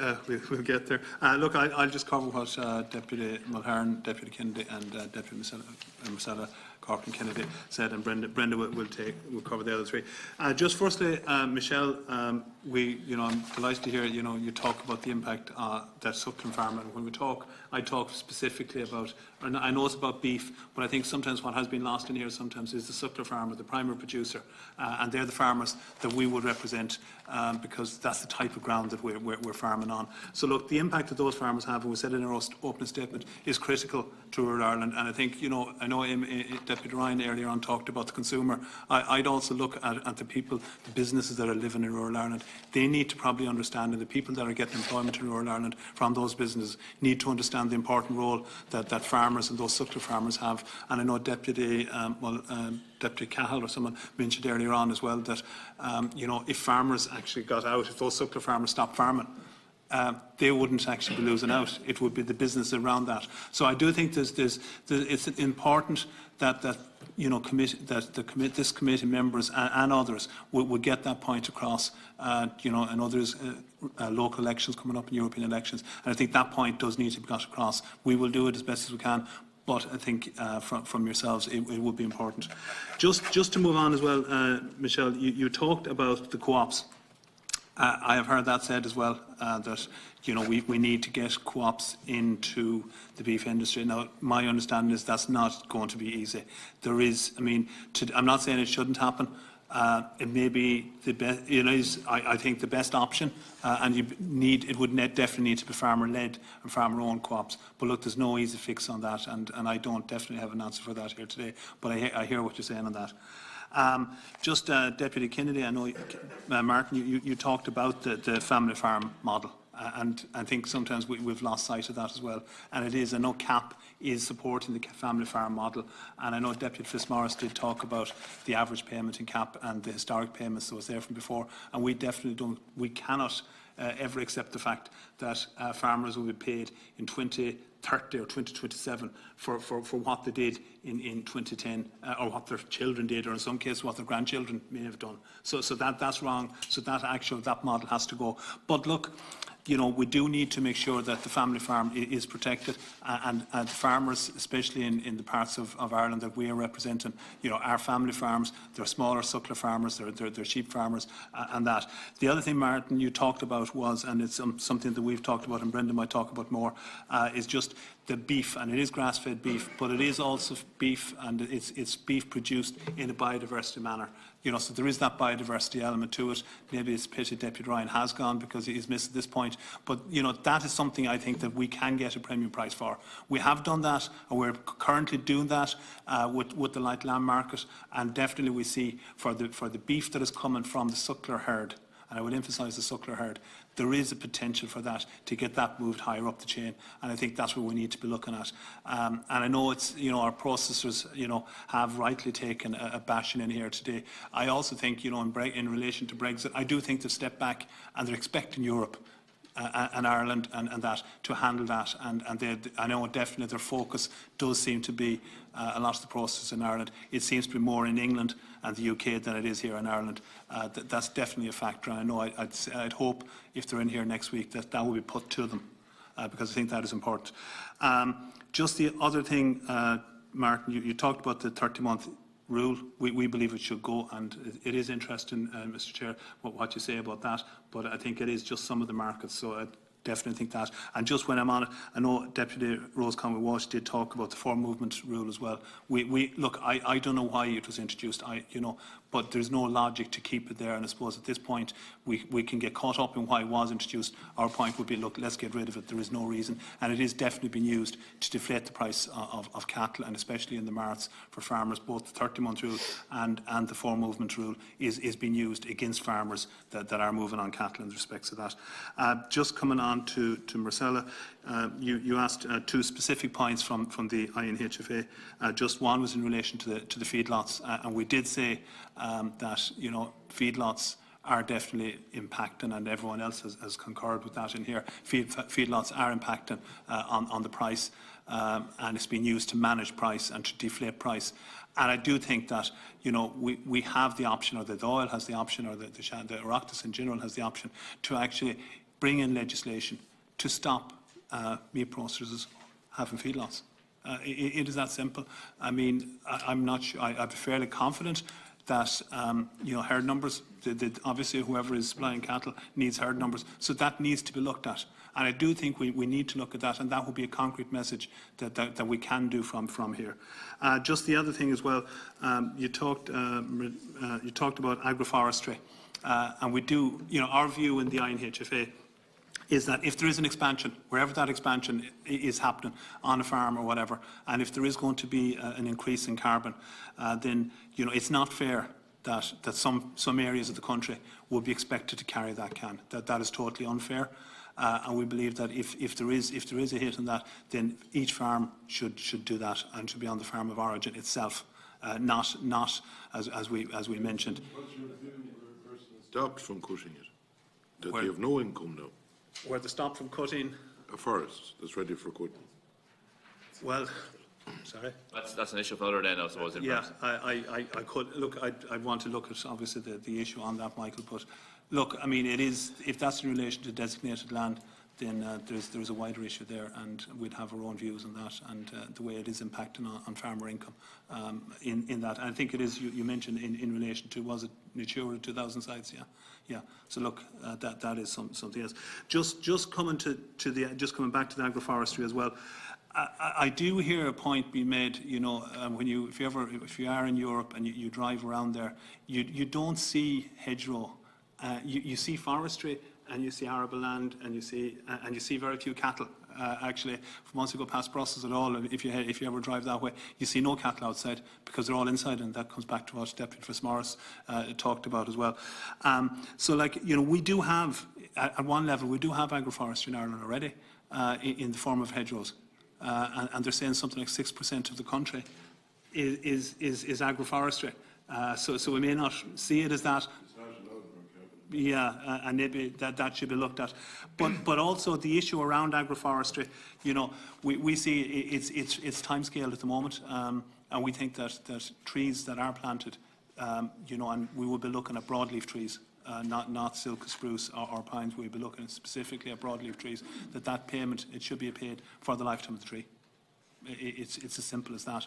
Speaker 5: We'll get there. Look, I'll just cover what Deputy Mulherin, Deputy Kennedy, and Deputy Marcella Corcoran Kennedy said, and Brenda will cover the other three. Just firstly, Michelle, I'm delighted to hear you talk about the impact that suckling farmer. And when I talk specifically about, and I know it's about beef, but I think sometimes what has been lost in here sometimes is the suckler farmer, the primary producer, and they're the farmers that we would represent because that's the type of ground that we're farming on. So look, the impact that those farmers have, and we said in our opening statement, is critical to rural Ireland. And I think, I know Deputy Ryan earlier on talked about the consumer. I'd also look at the people, the businesses that are living in rural Ireland. They need to probably understand, and the people that are getting employment in rural Ireland from those businesses need to understand the important role that farmers and those suckler farmers have. And I know Deputy Cahill or someone mentioned earlier on as well that, if farmers actually got out, if those suckler farmers stopped farming, they wouldn't actually be losing out. It would be the business around that. So I do think it's important that this committee members and others would get that point across. And others, local elections coming up and European elections, and I think that point does need to be got across. We will do it as best as we can. But I think from yourselves, it would be important. Just to move on as well, Michelle, you talked about the co-ops. I have heard that said as well, that we need to get co-ops into the beef industry. Now, my understanding is that's not going to be easy. There is, I'm not saying it shouldn't happen. It may be the best. It is, I think, the best option, and it would definitely need to be farmer-led and farmer-owned co-ops. But look, there's no easy fix on that, and I don't definitely have an answer for that here today. But I hear what you're saying on that. Deputy Kennedy, I know, Martin, you talked about the family farm model, and I think sometimes we've lost sight of that as well. And it is, I know CAP is supporting the family farm model, and I know Deputy Fitzmaurice did talk about the average payment in CAP and the historic payments that was there from before, and we definitely cannot ever accept the fact that farmers will be paid in 2030 or 2027 for what they did in 2010, or what their children did, or in some cases what their grandchildren may have done. So that's wrong. So that model has to go. But look, we do need to make sure that the family farm is protected, and farmers, especially in the parts of Ireland that we are representing, our family farms, they're smaller suckler farmers, they're sheep farmers, and that. The other thing, Martin, you talked about was, and it's something that we've talked about and Brendan might talk about more, is just the beef, and it is grass-fed beef, but it is also beef, and it's beef produced in a biodiversity manner. So there is that biodiversity element to it. Maybe it's a pity Deputy Ryan has gone because he's missed this point. But, that is something I think that we can get a premium price for. We have done that, and we're currently doing that with the light lamb market. And definitely we see for the beef that is coming from the suckler herd, and I would emphasise the suckler herd, there is a potential for that to get that moved higher up the chain, and I think that's what we need to be looking at. And I know it's, our processors, have rightly taken a bashing in here today. I also think, in relation to Brexit, I do think they've stepped back and they're expecting Europe and Ireland and that to handle that, and I know definitely their focus does seem to be a lot of the process in Ireland. It seems to be more in England and the UK than it is here in Ireland. That's definitely a factor, and I know I'd hope if they're in here next week that will be put to them, because I think that is important. Just the other thing, Martin, you talked about the 30-month rule. We believe it should go, and it is interesting, Mr. Chair, what you say about that, but I think it is just some of the markets, so I definitely think that. And just when I'm on it, I know Deputy Rose Conway-Walsh did talk about the four movement rule as well. Look, I don't know why it was introduced, but there's no logic to keep it there, and I suppose at this point we can get caught up in why it was introduced. Our point would be, look, let's get rid of it. There is no reason, and it is definitely being used to deflate the price of cattle, and especially in the marts for farmers. Both the 30-month rule and the four movement rule is being used against farmers that are moving on cattle in respect to that. Just coming on to Marcella, you asked two specific points from the INHFA. Just one was in relation to the feedlots, and we did say that feedlots are definitely impacting, and everyone else has concurred with that in here. Feedlots are impacting on the price, and it's being used to manage price and to deflate price. And I do think that, you know, we have the option, or the Dáil has the option, or the Oireachtas in general has the option to actually bring in legislation to stop meat processors having feedlots. It is that simple. I mean, I'm not sure. I'm fairly confident that you know, herd numbers. Obviously, whoever is supplying cattle needs herd numbers, so that needs to be looked at. And I do think we need to look at that, and that will be a concrete message that we can do from here. Just the other thing as well, you talked about agroforestry, and we do. You know, our view in the INHFA is that if there is an expansion, wherever that expansion is happening, on a farm or whatever, and if there is going to be an increase in carbon, then, you know, it's not fair that some areas of the country will be expected to carry that can. That is totally unfair, and we believe that if there is a hit on that, then each farm should do that, and should be on the farm of origin itself, not as we mentioned.
Speaker 16: What's your feeling where a person stopped from cutting it? That they have no income now.
Speaker 5: Where they stop from cutting
Speaker 16: a forest that's ready for cutting.
Speaker 5: Well, sorry.
Speaker 1: That's an issue for other then, I suppose.
Speaker 5: Yeah, I could look. I'd want to look at obviously the issue on that, Michael. But look, I mean, it is, if that's in relation to designated land, then there's a wider issue there, and we'd have our own views on that, and the way it is impacting on farmer income in that. And I think it is, you mentioned in relation to, was it Natura 2000 sites? Yeah. So look, that is something else. Just coming back to the agroforestry as well. I do hear a point being made. You know, when if you are in Europe and you drive around there, you don't see hedgerow. You see forestry, and you see arable land, and you see very few cattle. Actually, once you go past Brussels at all, if you ever drive that way, you see no cattle outside because they're all inside, and that comes back to what Deputy Fitzmaurice talked about as well. So, like, you know, we do have at one level we do have agroforestry in Ireland already in the form of hedgerows, and they're saying something like 6% of the country is agroforestry. So we may not see it as that. Yeah, and maybe that should be looked at, but also the issue around agroforestry. You know, we see it's time scaled at the moment, and we think that trees that are planted, you know, and we will be looking at broadleaf trees, not silk spruce or pines. We'll be looking specifically at broadleaf trees. That payment, it should be paid for the lifetime of the tree. It's as simple as that.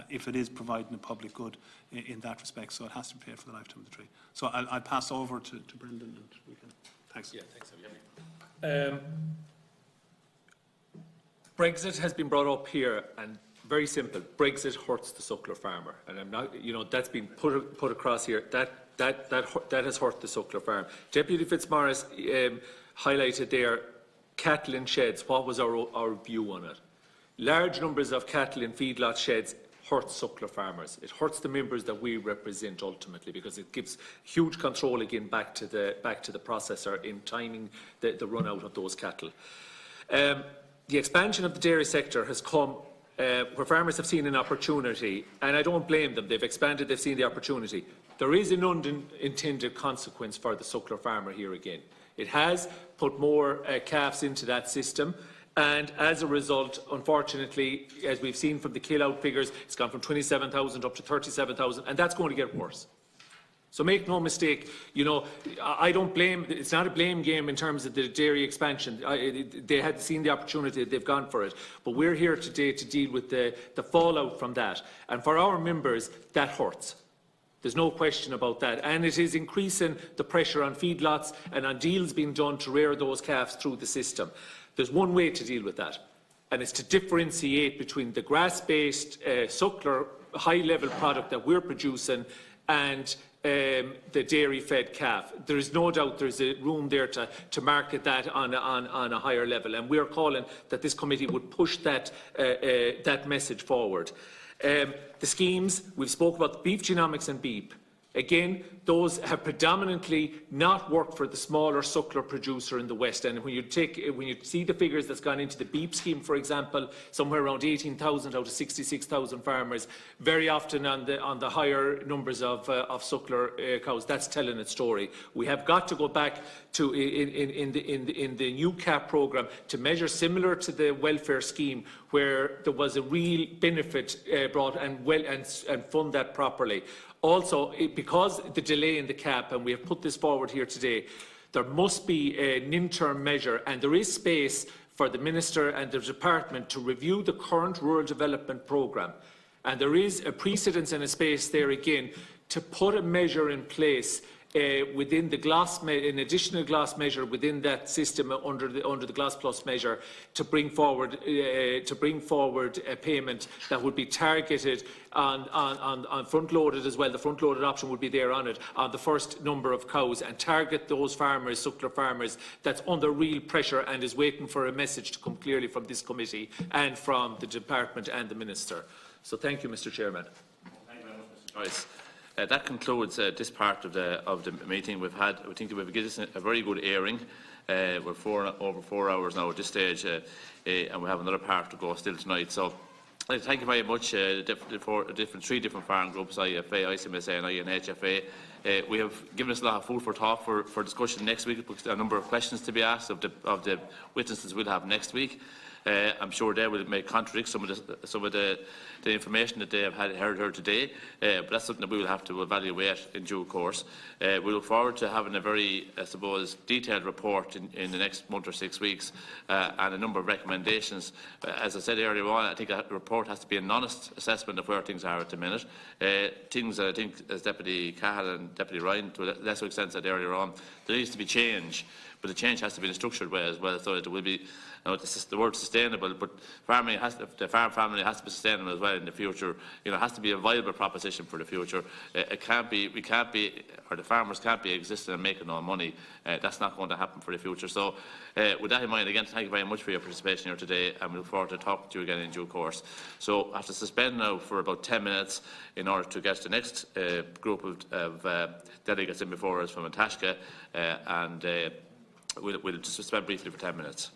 Speaker 5: If it is providing a public good in that respect, so it has to be paid for the lifetime of the tree. So I'll pass over to Brendan, and we can. Thanks.
Speaker 6: Yeah, thanks. Brexit has been brought up here, and very simple. Brexit hurts the suckler farmer, and I'm not. You know, that's been put across here. That has hurt the suckler farm. Deputy Fitzmaurice highlighted there cattle in sheds. What was our view on it? Large numbers of cattle in feedlot sheds hurts suckler farmers. It hurts the members that we represent ultimately, because it gives huge control again back to the processor in timing the run out of those cattle. The expansion of the dairy sector has come where farmers have seen an opportunity, and I don't blame them. They've expanded, they've seen the opportunity. There is an unintended consequence for the suckler farmer here again. It has put more calves into that system. And as a result, unfortunately, as we've seen from the kill-out figures, it's gone from 27,000 up to 37,000, and that's going to get worse. So make no mistake, you know, I don't blame, it's not a blame game in terms of the dairy expansion. They had seen the opportunity, they've gone for it. But we're here today to deal with the fallout from that. And for our members, that hurts. There's no question about that. And it is increasing the pressure on feedlots and on deals being done to rear those calves through the system. There's one way to deal with that, and it's to differentiate between the grass-based suckler high-level product that we're producing and the dairy-fed calf. There is no doubt there's a room there to market that on a higher level, and we're calling that this committee would push that message forward. The schemes, we've spoke about beef genomics and beep. Again, those have predominantly not worked for the smaller suckler producer in the West End. When you see the figures that's gone into the BEEP scheme, for example, somewhere around 18,000 out of 66,000 farmers, very often on the higher numbers of suckler cows, that's telling its story. We have got to go back to in the new CAP programme to measure similar to the welfare scheme, where there was a real benefit brought and fund that properly. Also, because the delay in the cap, and we have put this forward here today, there must be an interim measure, and there is space for the Minister and the Department to review the current rural development programme. And there is a precedence and a space there again to put a measure in place within the an additional GLAS measure within that system under the GLAS Plus measure to bring forward a payment that would be targeted on front-loaded as well. The front-loaded option would be there on it on the first number of cows, and target those farmers, suckler farmers, that's under real pressure and is waiting for a message to come clearly from this committee and from the Department and the Minister. So thank you, Mr. Chairman.
Speaker 1: Thank you very much, Mr. Joyce. That concludes this part of the meeting. We think that we've given a very good airing. We're over 4 hours now at this stage, and we have another part to go still tonight. So thank you very much. Three different farm groups, IFA, ICMSA and INHFA. We have given us a lot of food for thought for discussion next week. A number of questions to be asked of the witnesses we'll have next week. I'm sure they will may contradict some of the information that they have heard here today, but that's something that we will have to evaluate in due course. We look forward to having a very, I suppose, detailed report in the next month or 6 weeks, and a number of recommendations. As I said earlier on, I think that report has to be an honest assessment of where things are at the minute. Things that I think, as Deputy Cahill and Deputy Ryan, to a lesser extent said earlier on, there needs to be change, but the change has to be in a structured way as well, so that there will be, the word sustainable, but the farm family has to be sustainable as well in the future. It has to be a viable proposition for the future. The farmers can't be existing and making no money. That's not going to happen for the future. So, with that in mind, again, thank you very much for your participation here today, and we look forward to talking to you again in due course. So, I have to suspend now for about 10 minutes in order to get the next group of delegates in before us from Atashka, and we'll just suspend briefly for 10 minutes.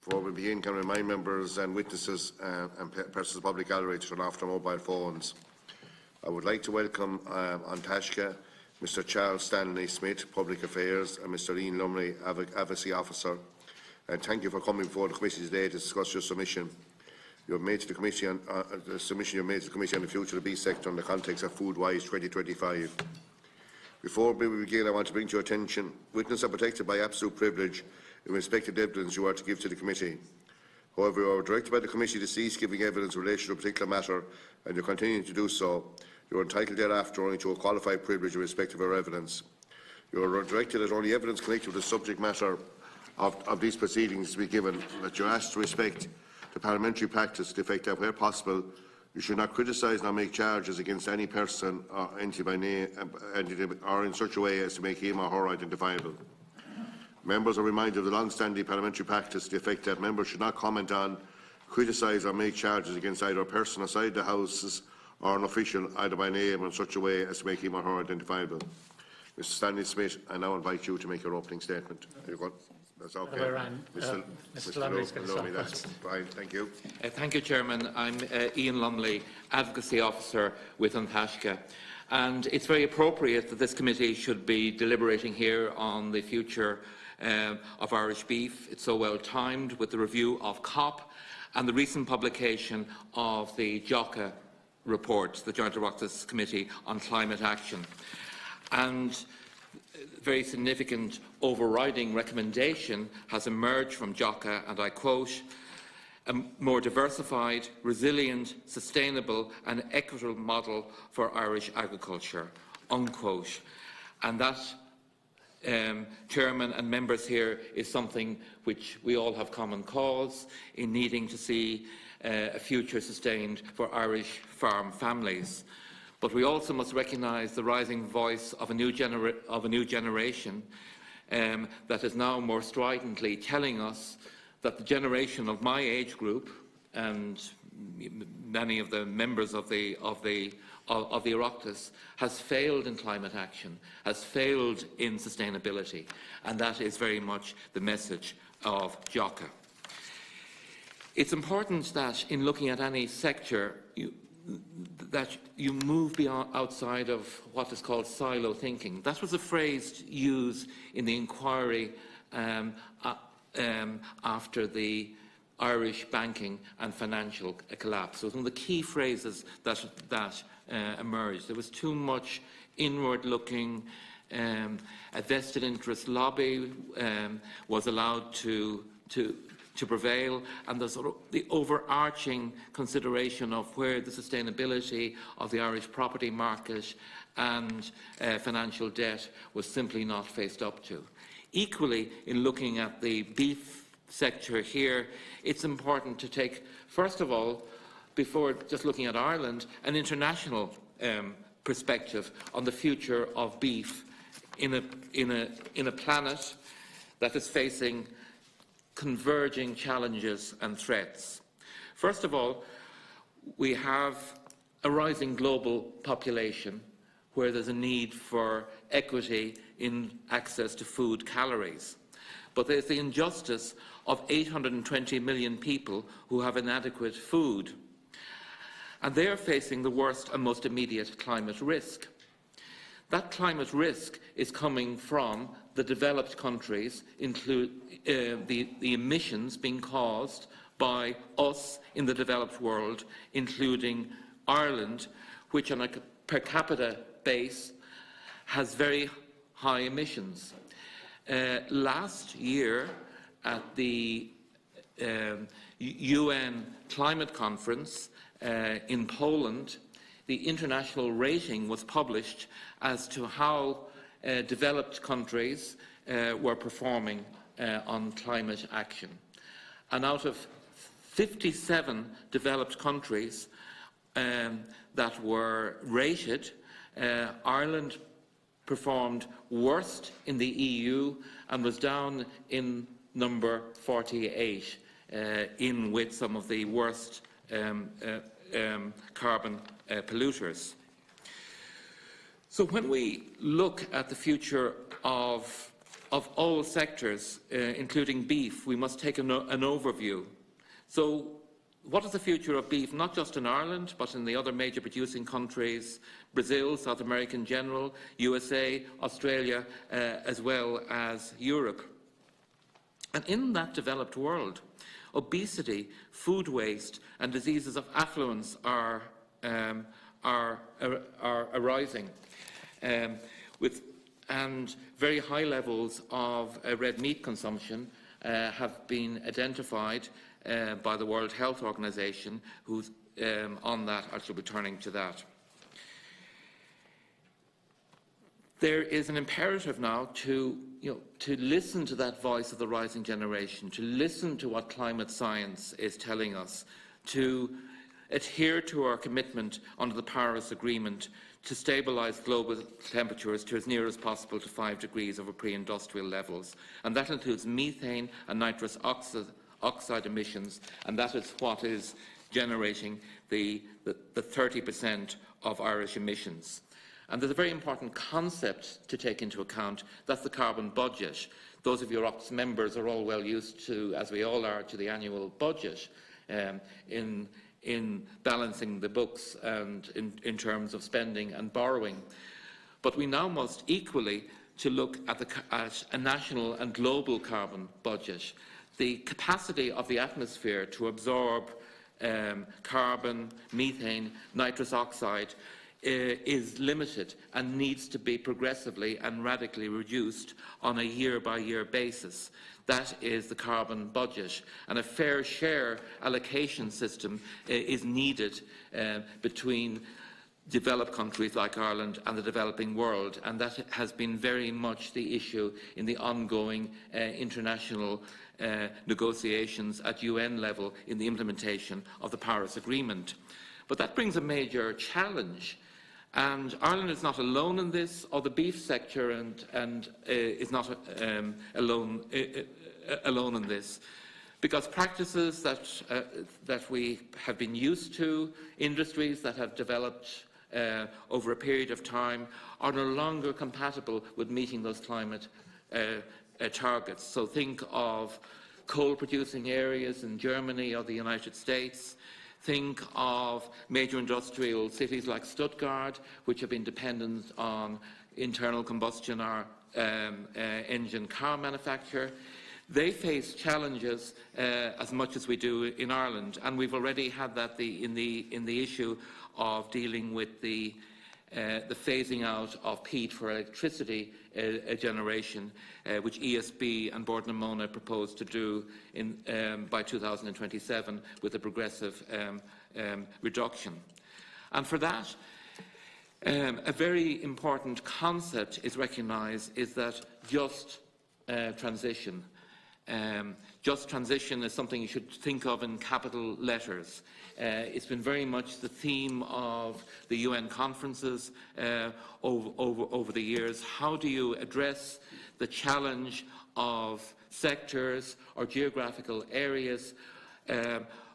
Speaker 18: Before we begin, can I remind members and witnesses and persons of the public gallery to turn off their mobile phones. I would like to welcome on Tashka Mr Charles Stanley Smith, Public Affairs, and Mr Ian Lumley, Advocacy Officer. And thank you for coming before the committee today to discuss your submission. You have made to the committee on the submission you have made to the committee on the future of the beef sector in the context of Foodwise 2025. Before we begin, I want to bring to your attention witnesses are protected by absolute privilege in respect of the evidence you are to give to the committee. However, you are directed by the committee to cease giving evidence in relation to a particular matter, and you are continuing to do so. You are entitled thereafter only to a qualified privilege in respect of your evidence. You are directed that only evidence connected with the subject matter of these proceedings to be given, that you are asked to respect the parliamentary practice to the effect that, where possible, you should not criticise nor make charges against any person or entity by name or in such a way as to make him or her identifiable. Members are reminded of the long-standing parliamentary practice to the effect that members should not comment on, criticise or make charges against either a person outside the Houses or an official, either by name or in such a way as to make him or her identifiable. Mr Stanley Smith, I now invite you to make your opening statement. That's okay. Mr. Lumley, that's fine. Thank you.
Speaker 19: Thank you, Chairman. I'm Ian Lumley, Advocacy Officer with An Taisce. And it's very appropriate that this committee should be deliberating here on the future of Irish beef. It's so well timed with the review of COP and the recent publication of the JOCA report, the Joint Oireachtas Committee on Climate Action. And very significant overriding recommendation has emerged from JOCA, and I quote, "a more diversified, resilient, sustainable and equitable model for Irish agriculture," unquote. And that, Chairman and members here, is something which we all have common cause in needing to see a future sustained for Irish farm families. But we also must recognise the rising voice of a new generation that is now more stridently telling us that the generation of my age group and many of the members of the Oireachtas has failed in climate action, has failed in sustainability, and that is very much the message of JOCA. It's important that in looking at any sector, that you move beyond outside of what is called silo thinking. That was a phrase used in the inquiry after the Irish banking and financial collapse. It was one of the key phrases that emerged. There was too much inward-looking, a vested interest lobby was allowed to prevail, and the overarching consideration of where the sustainability of the Irish property market and financial debt was simply not faced up to. Equally, in looking at the beef sector here, it's important to take, first of all, before just looking at Ireland, an international perspective on the future of beef in a planet that is facing converging challenges and threats. First of all, we have a rising global population where there's a need for equity in access to food calories. But there's the injustice of 820 million people who have inadequate food. And they're facing the worst and most immediate climate risk. That climate risk is coming from the developed countries, include the emissions being caused by us in the developed world, including Ireland, which on a per capita base has very high emissions. Last year at the UN Climate Conference in Poland, the international rating was published as to how developed countries were performing on climate action. And out of 57 developed countries that were rated, Ireland performed worst in the EU and was down in number 48, in with some of the worst carbon polluters. So when we look at the future of of all sectors, including beef, we must take an overview. So what is the future of beef, not just in Ireland, but in the other major producing countries, Brazil, South America in general, USA, Australia, as well as Europe? And in that developed world, obesity, food waste, and diseases of affluence are arising, and very high levels of red meat consumption have been identified by the World Health Organization, who's on that. I shall be turning to that. There is an imperative now to listen to that voice of the rising generation, to listen to what climate science is telling us, to adhere to our commitment under the Paris Agreement to stabilise global temperatures to as near as possible to 5 degrees over pre-industrial levels. And that includes methane and nitrous oxide emissions, and that is what is generating the 30% of Irish emissions. And there's a very important concept to take into account. That's the carbon budget. Those of you Oireachtas members are all well used to, as we all are, to the annual budget in balancing the books and in terms of spending and borrowing. But we now must equally to look at a national and global carbon budget. The capacity of the atmosphere to absorb carbon, methane, nitrous oxide is limited and needs to be progressively and radically reduced on a year-by-year basis. That is the carbon budget, and a fair share allocation system is needed between developed countries like Ireland and the developing world, and that has been very much the issue in the ongoing international negotiations at UN level in the implementation of the Paris Agreement. But that brings a major challenge. And Ireland is not alone in this, or the beef sector is not alone in this, because practices that we have been used to, industries that have developed over a period of time, are no longer compatible with meeting those climate targets. So think of coal-producing areas in Germany or the United States. Think of major industrial cities like Stuttgart, which have been dependent on internal combustion or engine car manufacture. They face challenges as much as we do in Ireland, and we've already had that in the issue of dealing with the phasing out of peat for electricity generation, which ESB and Bord na Móna proposed to do by 2027 with a progressive reduction. And for that, a very important concept is recognised, is that just transition. Just transition is something you should think of in capital letters. It's been very much the theme of the UN conferences over the years. How do you address the challenge of sectors or geographical areas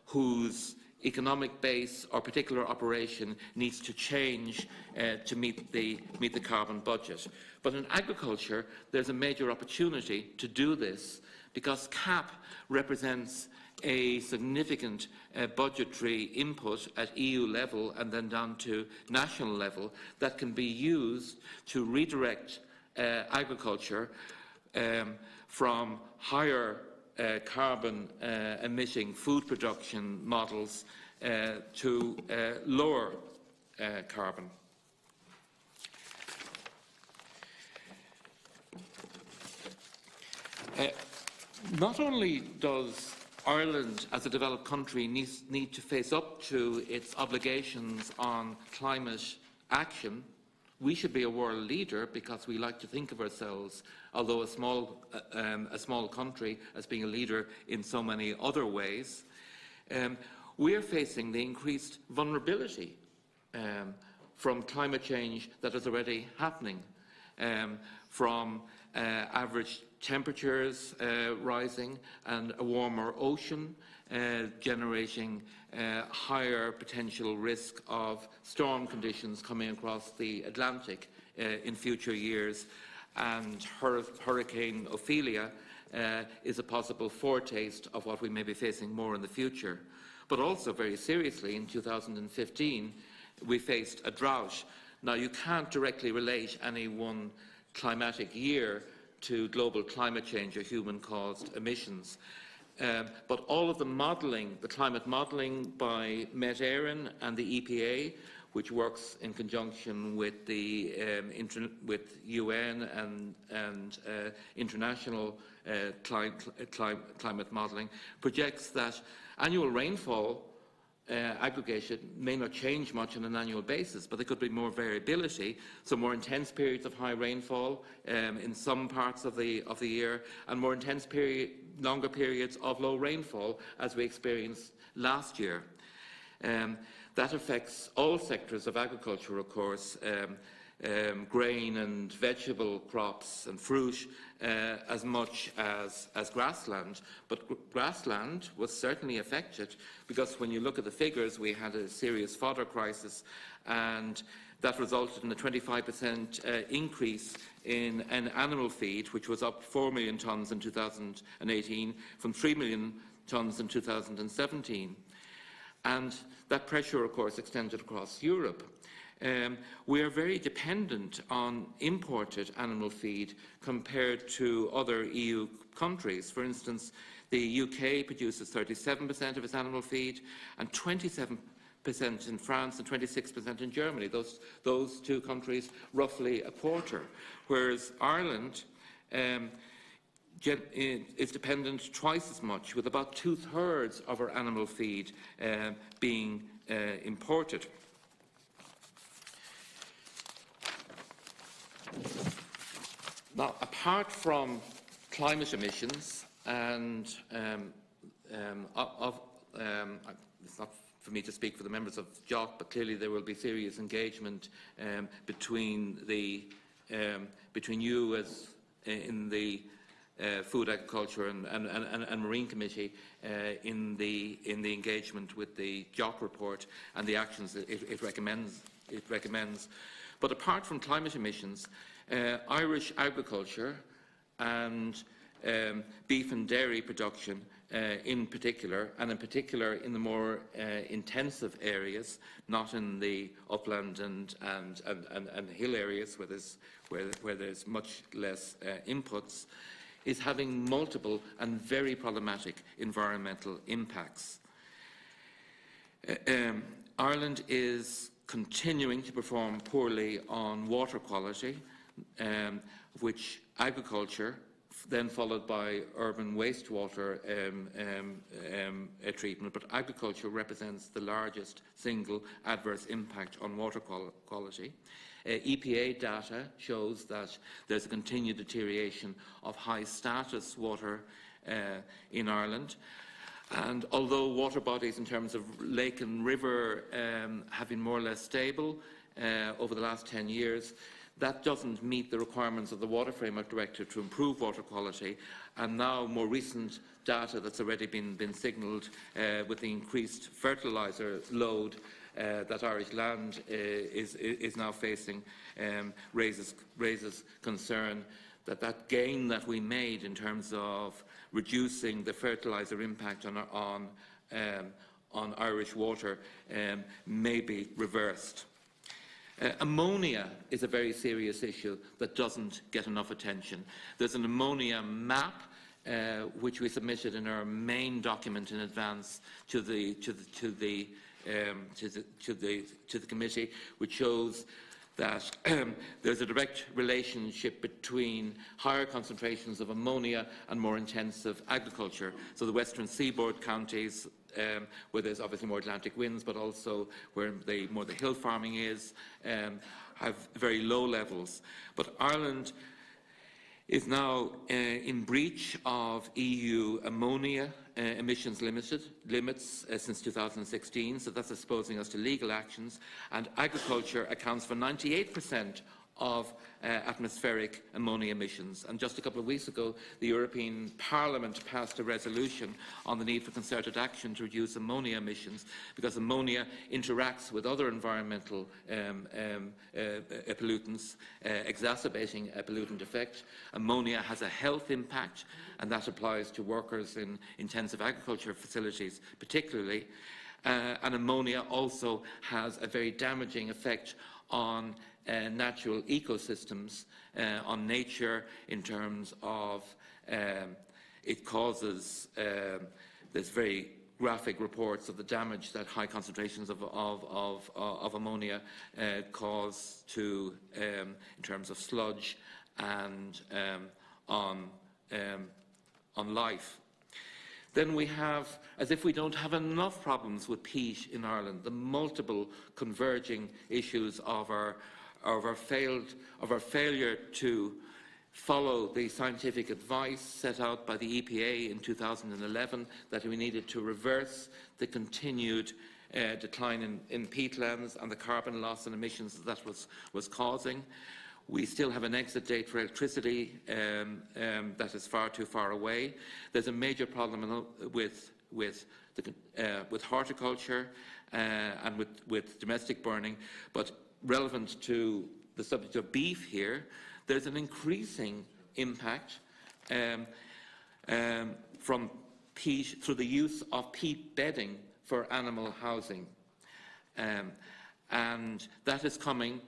Speaker 19: whose economic base or particular operation needs to change to meet the carbon budget? But in agriculture, there's a major opportunity to do this, because CAP represents a significant budgetary input at EU level and then down to national level that can be used to redirect agriculture from higher carbon emitting food production models to lower carbon. Not only does Ireland, as a developed country, need to face up to its obligations on climate action, we should be a world leader, because we like to think of ourselves, although a small country, as being a leader in so many other ways. We are facing the increased vulnerability from climate change that is already happening, from average temperatures rising and a warmer ocean generating higher potential risk of storm conditions coming across the Atlantic in future years, and Hurricane Ophelia is a possible foretaste of what we may be facing more in the future. But also, very seriously, in 2015, we faced a drought. Now, you can't directly relate any one climatic year to global climate change or human-caused emissions. But all of the modelling, the climate modelling by Mulherin and the EPA, which works in conjunction with the with UN and international climate modelling, projects that annual rainfall aggregation may not change much on an annual basis, but there could be more variability, so more intense periods of high rainfall in some parts of the year, and more intense longer periods of low rainfall, as we experienced last year. That affects all sectors of agriculture, of course, grain and vegetable crops and fruit as much as grassland. But grassland was certainly affected because when you look at the figures, we had a serious fodder crisis, and that resulted in a 25% increase in animal feed, which was up 4 million tonnes in 2018 from 3 million tonnes in 2017. And that pressure, of course, extended across Europe. We are very dependent on imported animal feed compared to other EU countries. For instance, the UK produces 37% of its animal feed, and 27% in France and 26% in Germany. Those two countries, roughly a quarter. Whereas Ireland is dependent twice as much, with about 2/3 of our animal feed being imported. Now, apart from climate emissions, and it's not for me to speak for the members of JOC, but clearly there will be serious engagement between you as in the Food, Agriculture and Marine Committee in the engagement with the JOC report and the actions that it recommends. But apart from climate emissions, Irish agriculture and beef and dairy production in particular, and in particular in the more intensive areas, not in the upland and hill areas where there's much less inputs, is having multiple and very problematic environmental impacts. Ireland is continuing to perform poorly on water quality, which agriculture, then followed by urban wastewater treatment, but agriculture represents the largest single adverse impact on water quality. EPA data shows that there's a continued deterioration of high-status water in Ireland. And although water bodies in terms of lake and river have been more or less stable over the last 10 years, that doesn't meet the requirements of the Water Framework Directive to improve water quality. And now more recent data that's already been signalled with the increased fertiliser load that Irish land is now facing raises concern that gain that we made in terms of reducing the fertiliser impact on Irish water may be reversed. Ammonia is a very serious issue that doesn't get enough attention. There's an ammonia map which we submitted in our main document in advance to the committee, which shows that there's a direct relationship between higher concentrations of ammonia and more intensive agriculture. So the western seaboard counties, where there's obviously more Atlantic winds, but also where more the hill farming is, have very low levels. But Ireland is now in breach of EU ammonia emissions limits since 2016, so that's exposing us to legal actions, and agriculture accounts for 98% of atmospheric ammonia emissions. And just a couple of weeks ago, the European Parliament passed a resolution on the need for concerted action to reduce ammonia emissions, because ammonia interacts with other environmental pollutants, exacerbating a pollutant effect. Ammonia has a health impact, and that applies to workers in intensive agriculture facilities particularly. And ammonia also has a very damaging effect on natural ecosystems, on nature, in terms of it causes, there's very graphic reports of the damage that high concentrations of ammonia cause to, in terms of sludge and on life. Then we have, as if we don't have enough problems with peat in Ireland, the multiple converging issues of our failure to follow the scientific advice set out by the EPA in 2011, that we needed to reverse the continued decline in peatlands and the carbon loss and emissions that was causing. We still have an exit date for electricity that is far too far away. There's a major problem with horticulture and with domestic burning, but relevant to the subject of beef here, there's an increasing impact from peat through the use of peat bedding for animal housing. And that is coming,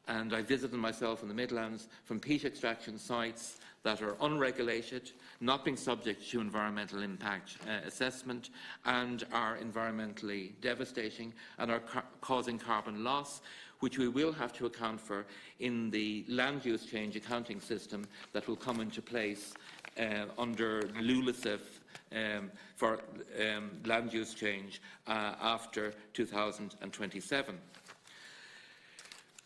Speaker 19: and I visited myself in the Midlands, from peat extraction sites that are unregulated, not being subject to environmental impact assessment, and are environmentally devastating and are causing carbon loss, which we will have to account for in the land use change accounting system that will come into place under LULUCF for land use change after 2027.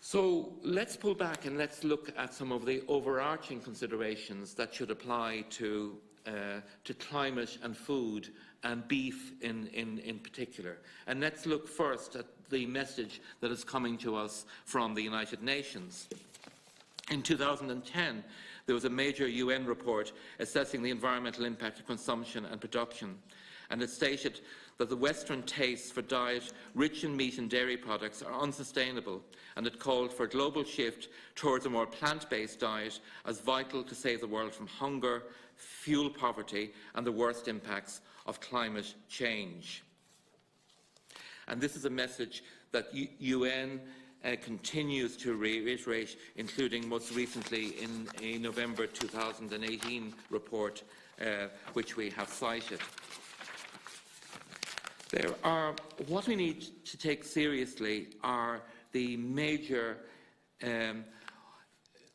Speaker 19: So let's pull back and let's look at some of the overarching considerations that should apply to climate and food, and beef in particular. And let's look first at the message that is coming to us from the United Nations. In 2010, there was a major UN report assessing the environmental impact of consumption and production, and it stated that the Western tastes for diet rich in meat and dairy products are unsustainable, and it called for a global shift towards a more plant-based diet as vital to save the world from hunger, fuel poverty, and the worst impacts of climate change. And this is a message that UN continues to reiterate, including most recently in a November 2018 report, which we have cited. What we need to take seriously are the major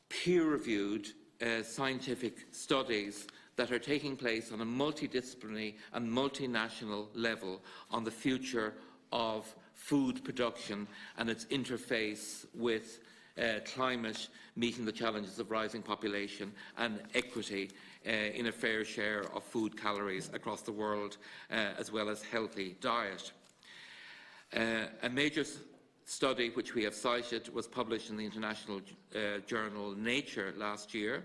Speaker 19: peer-reviewed scientific studies that are taking place on a multidisciplinary and multinational level on the future of food production and its interface with climate, meeting the challenges of rising population and equity in a fair share of food calories across the world, as well as healthy diet. A major study which we have cited was published in the international journal Nature last year,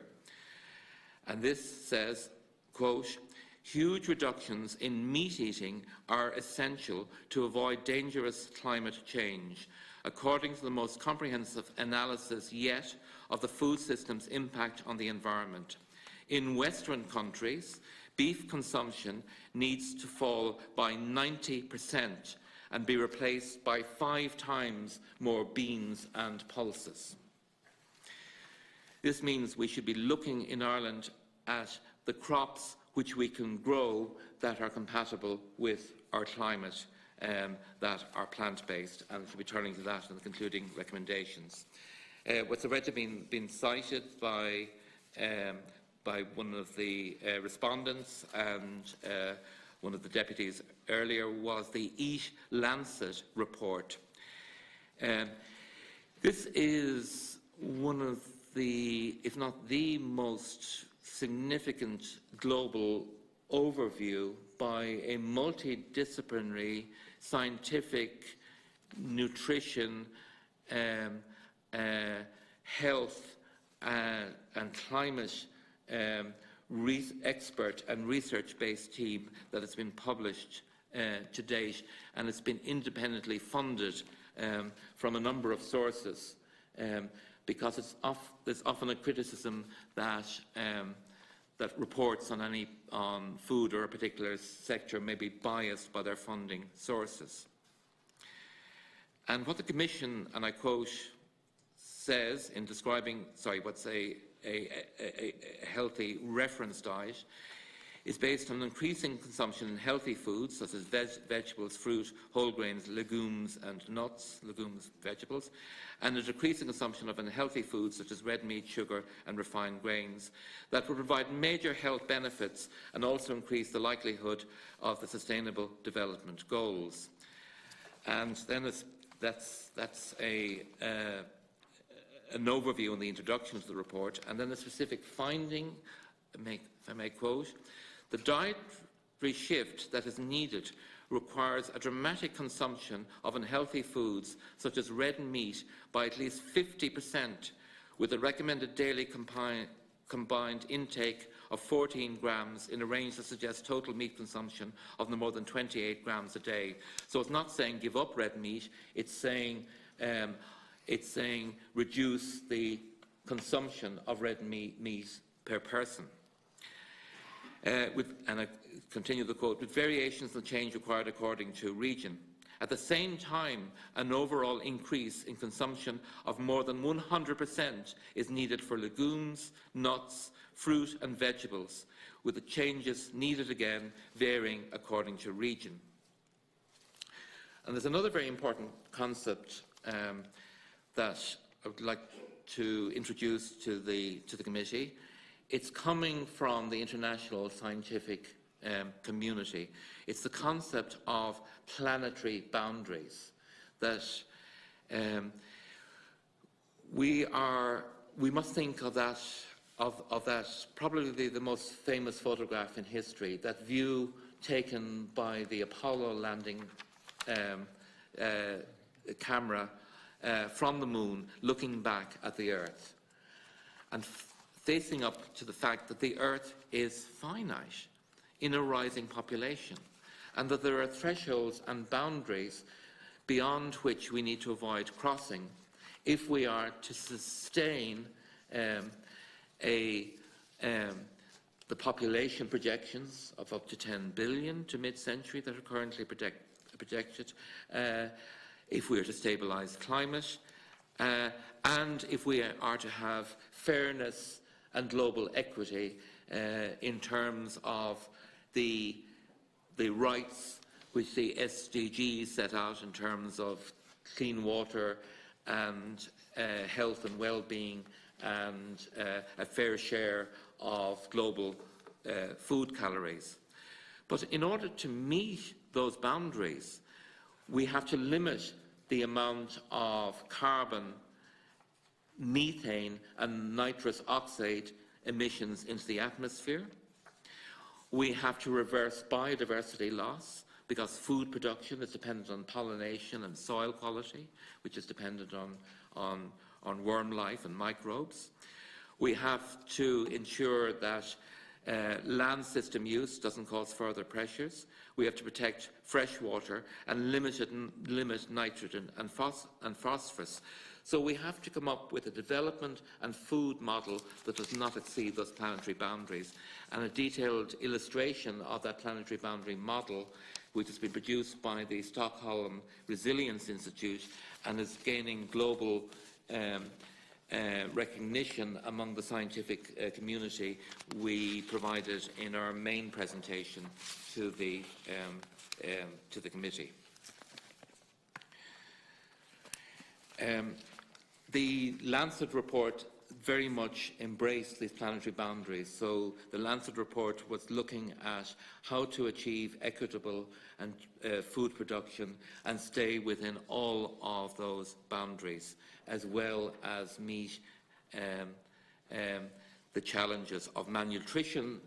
Speaker 19: and this says, quote, "Huge reductions in meat eating are essential to avoid dangerous climate change, according to the most comprehensive analysis yet of the food system's impact on the environment. In Western countries, beef consumption needs to fall by 90% and be replaced by 5 times more beans and pulses." This means we should be looking in Ireland at the crops which we can grow that are compatible with our climate, that are plant-based, and we'll be turning to that in the concluding recommendations. What's already been cited by one of the respondents and one of the deputies earlier was the Eat Lancet report. This is one of the, if not the most significant global overview by a multidisciplinary scientific nutrition health and climate expert and research-based team that has been published to date, and it's been independently funded from a number of sources, because there's often a criticism that that reports on food or a particular sector may be biased by their funding sources. And what the Commission, and I quote, says in describing, what's a healthy reference diet, is based on increasing consumption in healthy foods such as vegetables, fruit, whole grains, legumes and nuts, legumes, vegetables, and a decreasing consumption of unhealthy foods such as red meat, sugar and refined grains that will provide major health benefits and also increase the likelihood of the Sustainable Development Goals. And then that's an overview in the introduction to the report, and then a specific finding, if I may quote, the dietary shift that is needed requires a dramatic consumption of unhealthy foods such as red meat by at least 50%, with a recommended daily combined intake of 14 grams in a range that suggests total meat consumption of no more than 28 grams a day. So it's not saying give up red meat, it's saying reduce the consumption of red meat per person. And I continue the quote, with variations and change required according to region. At the same time, an overall increase in consumption of more than 100% is needed for legumes, nuts, fruit and vegetables, with the changes needed again varying according to region. And there's another very important concept that I would like to introduce to the committee. It's coming from the international scientific community. It's the concept of planetary boundaries, that we must think of that probably the most famous photograph in history, that view taken by the Apollo landing camera from the moon, looking back at the Earth, and facing up to the fact that the Earth is finite in a rising population, and that there are thresholds and boundaries beyond which we need to avoid crossing if we are to sustain the population projections of up to 10 billion to mid-century that are currently projected, if we are to stabilise climate, and if we are to have fairness and global equity in terms of the rights which the SDGs set out in terms of clean water and health and well-being and a fair share of global food calories. But in order to meet those boundaries, we have to limit the amount of carbon, methane and nitrous oxide emissions into the atmosphere. We have to reverse biodiversity loss, because food production is dependent on pollination and soil quality, which is dependent on worm life and microbes. We have to ensure that land system use doesn't cause further pressures. We have to protect fresh water and limit nitrogen and phosphorus. So we have to come up with a development and food model that does not exceed those planetary boundaries. And a detailed illustration of that planetary boundary model, which has been produced by the Stockholm Resilience Institute and is gaining global recognition among the scientific community, we provided in our main presentation to the committee. The Lancet report very much embraced these planetary boundaries. So the Lancet report was looking at how to achieve equitable and food production and stay within all of those boundaries, as well as meet the challenges of malnutrition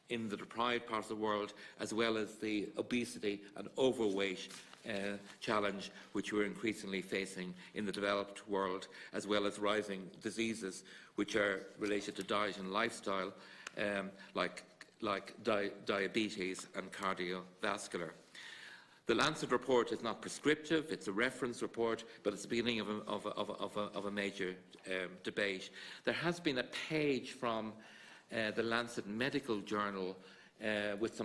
Speaker 19: in the deprived parts of the world, as well as the obesity and overweight challenge which we're increasingly facing in the developed world, as well as rising diseases which are related to diet and lifestyle, like diabetes and cardiovascular. The Lancet report is not prescriptive, it's a reference report, but it's the beginning of a major debate. There has been a page from the Lancet Medical Journal with a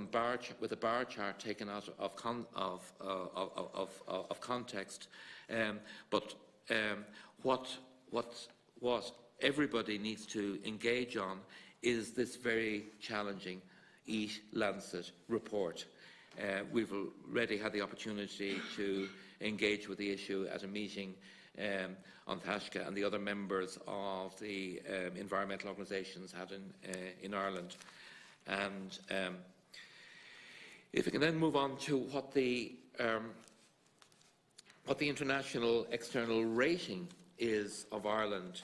Speaker 19: bar chart taken out of context, but what everybody needs to engage on is this very challenging Eat Lancet report. We've already had the opportunity to engage with the issue at a meeting on Tashka and the other members of the environmental organisations had in Ireland. And if we can then move on to what the international external rating is of Ireland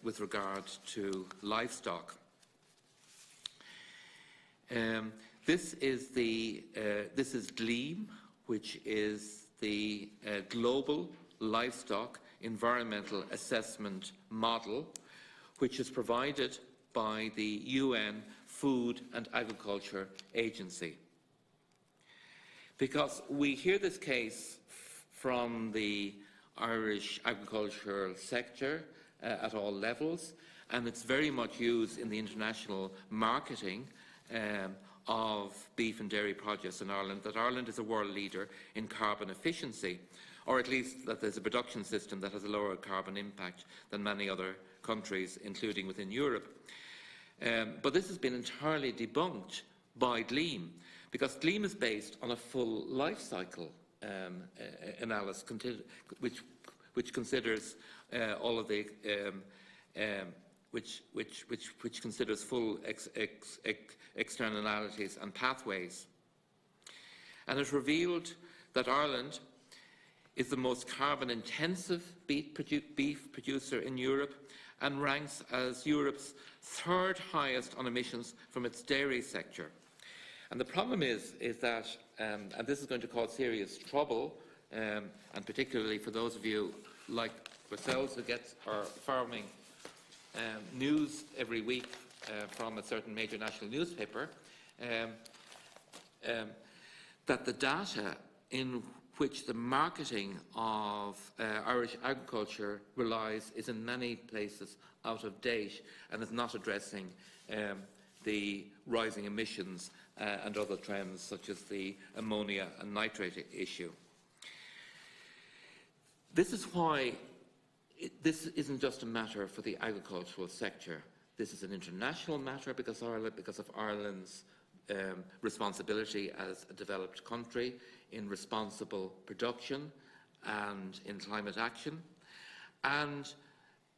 Speaker 19: with regard to livestock. This is GLEAM, which is the Global Livestock Environmental Assessment Model, which is provided by the UN Food and Agriculture Agency. Because we hear this case from the Irish agricultural sector at all levels, and it's very much used in the international marketing of beef and dairy produce in Ireland, that Ireland is a world leader in carbon efficiency, or at least that there's a production system that has a lower carbon impact than many other countries, including within Europe. But this has been entirely debunked by GLEAM, because GLEAM is based on a full life cycle analysis, which considers all of the which considers full externalities and pathways. And it revealed that Ireland is the most carbon-intensive beef producer in Europe and ranks as Europe's third highest on emissions from its dairy sector. And the problem is that, and this is going to cause serious trouble, and particularly for those of you like ourselves who get our farming news every week from a certain major national newspaper, that the data in which the marketing of Irish agriculture relies is in many places out of date and is not addressing the rising emissions and other trends such as the ammonia and nitrate issue. This is why this isn't just a matter for the agricultural sector. This is an international matter because of Ireland's responsibility as a developed country in responsible production and in climate action. And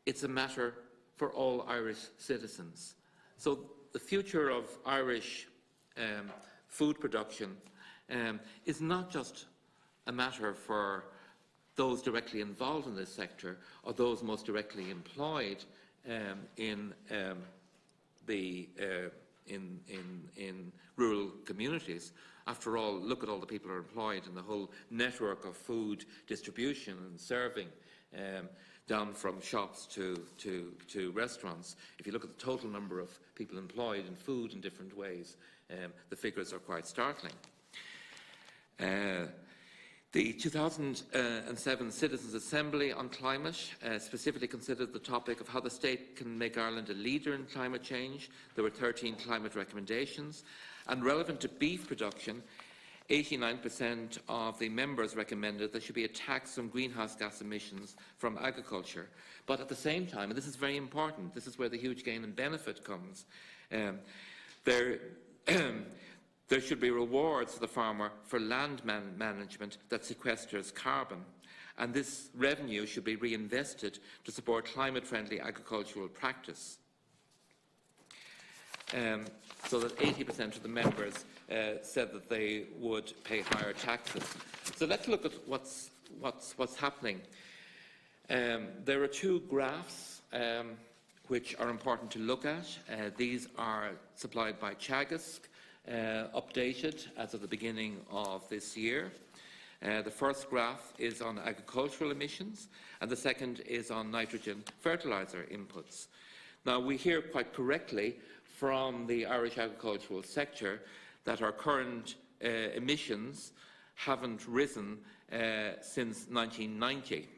Speaker 19: it's a matter for all Irish citizens. So the future of Irish food production is not just a matter for those directly involved in this sector or those most directly employed in rural communities. After all, look at all the people who are employed in the whole network of food distribution and serving, down from shops to restaurants. If you look at the total number of people employed in food in different ways, the figures are quite startling. The 2007 Citizens' Assembly on Climate specifically considered the topic of how the state can make Ireland a leader in climate change. There were 13 climate recommendations, and relevant to beef production, 89% of the members recommended there should be a tax on greenhouse gas emissions from agriculture. But at the same time, and this is very important, this is where the huge gain and benefit comes, there should be rewards for the farmer for land management that sequesters carbon, and this revenue should be reinvested to support climate-friendly agricultural practice. So that 80% of the members said that they would pay higher taxes. So let's look at what's happening. There are two graphs which are important to look at. These are supplied by Teagasc, updated as of the beginning of this year. The first graph is on agricultural emissions, and the second is on nitrogen fertiliser inputs. Now, we hear quite correctly from the Irish agricultural sector that our current emissions haven't risen since 1990,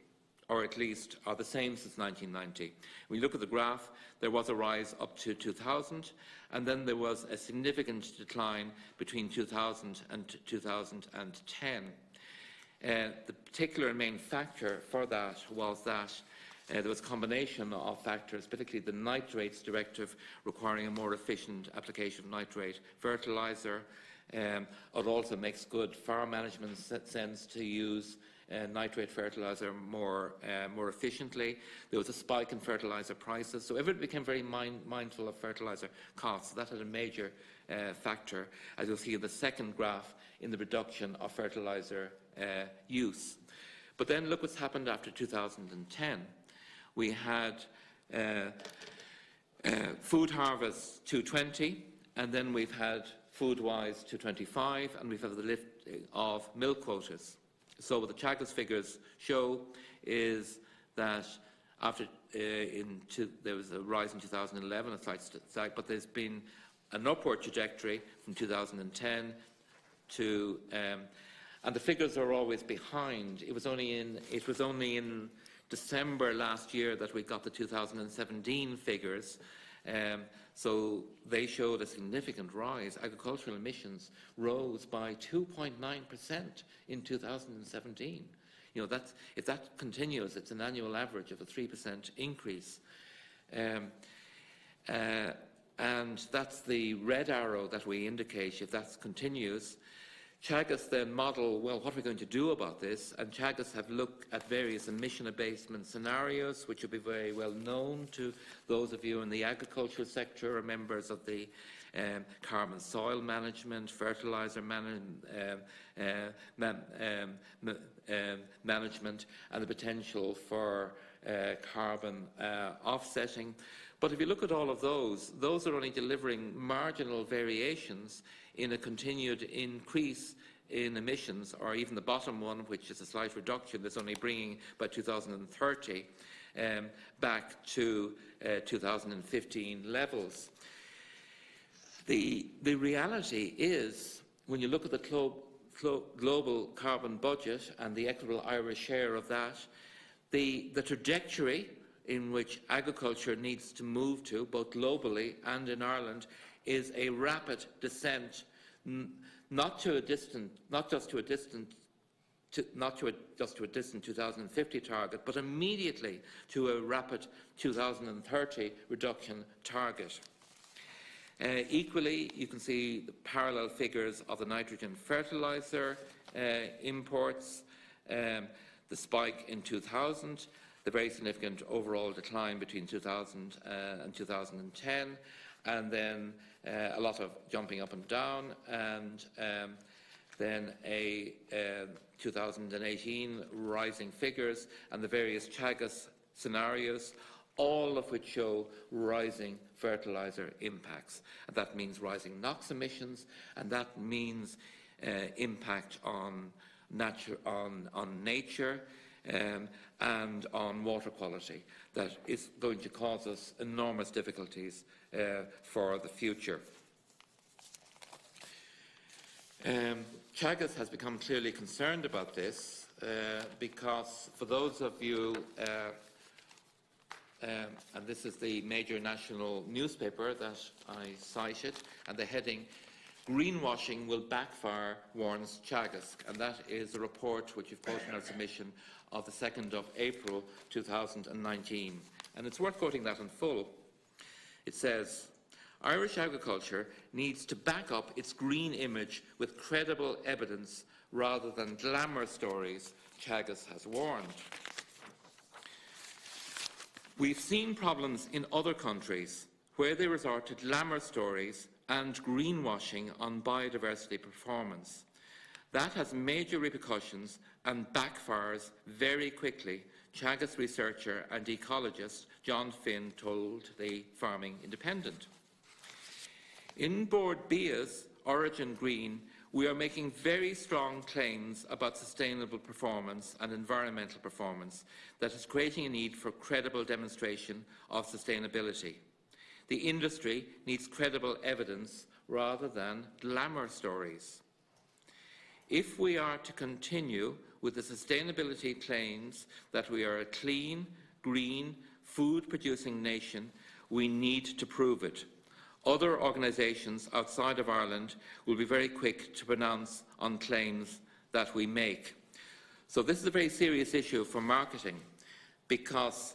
Speaker 19: or at least are the same since 1990. When you look at the graph, there was a rise up to 2000, and then there was a significant decline between 2000 and 2010. The particular main factor for that was that there was a combination of factors, particularly the Nitrates Directive requiring a more efficient application of nitrate fertiliser. It also makes good farm management sense to use nitrate fertiliser more efficiently. There was a spike in fertiliser prices, so everybody became very mindful of fertiliser costs. That had a major factor, as you'll see in the second graph, in the reduction of fertiliser use. But then look what's happened after 2010. We had food harvest 220, and then we've had food-wise 225, and we've had the lift of milk quotas. So what the Teagasc figures show is that after there was a rise in 2011, a slight sag, but there's been an upward trajectory from 2010 to, and the figures are always behind. It was only in December last year that we got the 2017 figures. So they showed a significant rise. Agricultural emissions rose by 2.9% in 2017. You know, if that continues, it's an annual average of a 3% increase. And that's the red arrow that we indicate. If that continues, Teagasc then model, well, what are we going to do about this? And Teagasc have looked at various emission abatement scenarios, which will be very well known to those of you in the agricultural sector or members of the carbon soil management, fertiliser management, and the potential for carbon offsetting. But if you look at all of those are only delivering marginal variations in a continued increase in emissions, or even the bottom one, which is a slight reduction, that's only bringing by 2030 back to 2015 levels. The reality is, when you look at the global carbon budget and the equitable Irish share of that, the trajectory in which agriculture needs to move to, both globally and in Ireland, is a rapid descent, not just to a distant 2050 target, but immediately to a rapid 2030 reduction target. Equally, you can see the parallel figures of the nitrogen fertiliser imports, the spike in 2000, the very significant overall decline between 2000 and 2010, and then a lot of jumping up and down, and then a 2018 rising figures, and the various Teagasc scenarios, all of which show rising fertiliser impacts. And that means rising NOx emissions, and that means impact on nature, and on water quality that is going to cause us enormous difficulties for the future. Teagasc has become clearly concerned about this because for those of you, and this is the major national newspaper that I cited, and the heading, "Greenwashing will backfire," warns Teagasc, and that is a report which you've quoted in our submission of the 2nd of April 2019. And it's worth quoting that in full. It says, "Irish agriculture needs to back up its green image with credible evidence rather than glamour stories," Teagasc has warned. "We've seen problems in other countries where they resort to glamour stories and greenwashing on biodiversity performance. That has major repercussions and backfires very quickly Teagasc researcher and ecologist John Finn told the Farming Independent. In Board Bia's Origin Green, we are making very strong claims about sustainable performance and environmental performance that is creating a need for credible demonstration of sustainability. The industry needs credible evidence rather than glamour stories. If we are to continue with the sustainability claims that we are a clean, green, food-producing nation, we need to prove it. Other organisations outside of Ireland will be very quick to pronounce on claims that we make. So this is a very serious issue for marketing, because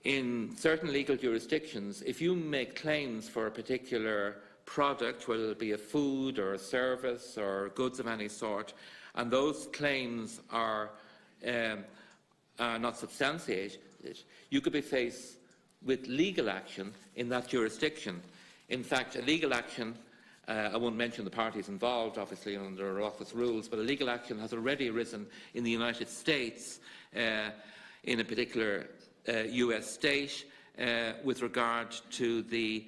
Speaker 19: in certain legal jurisdictions, if you make claims for a particular product, whether it be a food or a service or goods of any sort, and those claims are not substantiated, you could be faced with legal action in that jurisdiction. In fact, a legal action, I won't mention the parties involved, obviously, under Oireachtas rules, but a legal action has already arisen in the United States in a particular US state with regard to the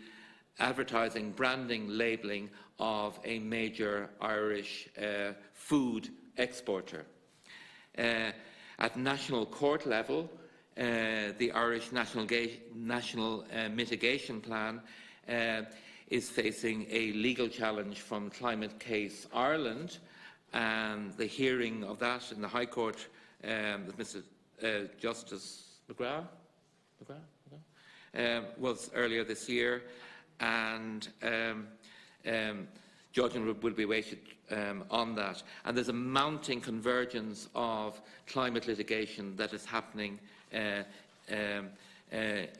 Speaker 19: advertising, branding, labelling of a major Irish food exporter. At national court level, the Irish National Mitigation Plan is facing a legal challenge from Climate Case Ireland, and the hearing of that in the High Court with Mr. Justice McGrath was earlier this year, and judgment will be awaited on that. And there's a mounting convergence of climate litigation that is happening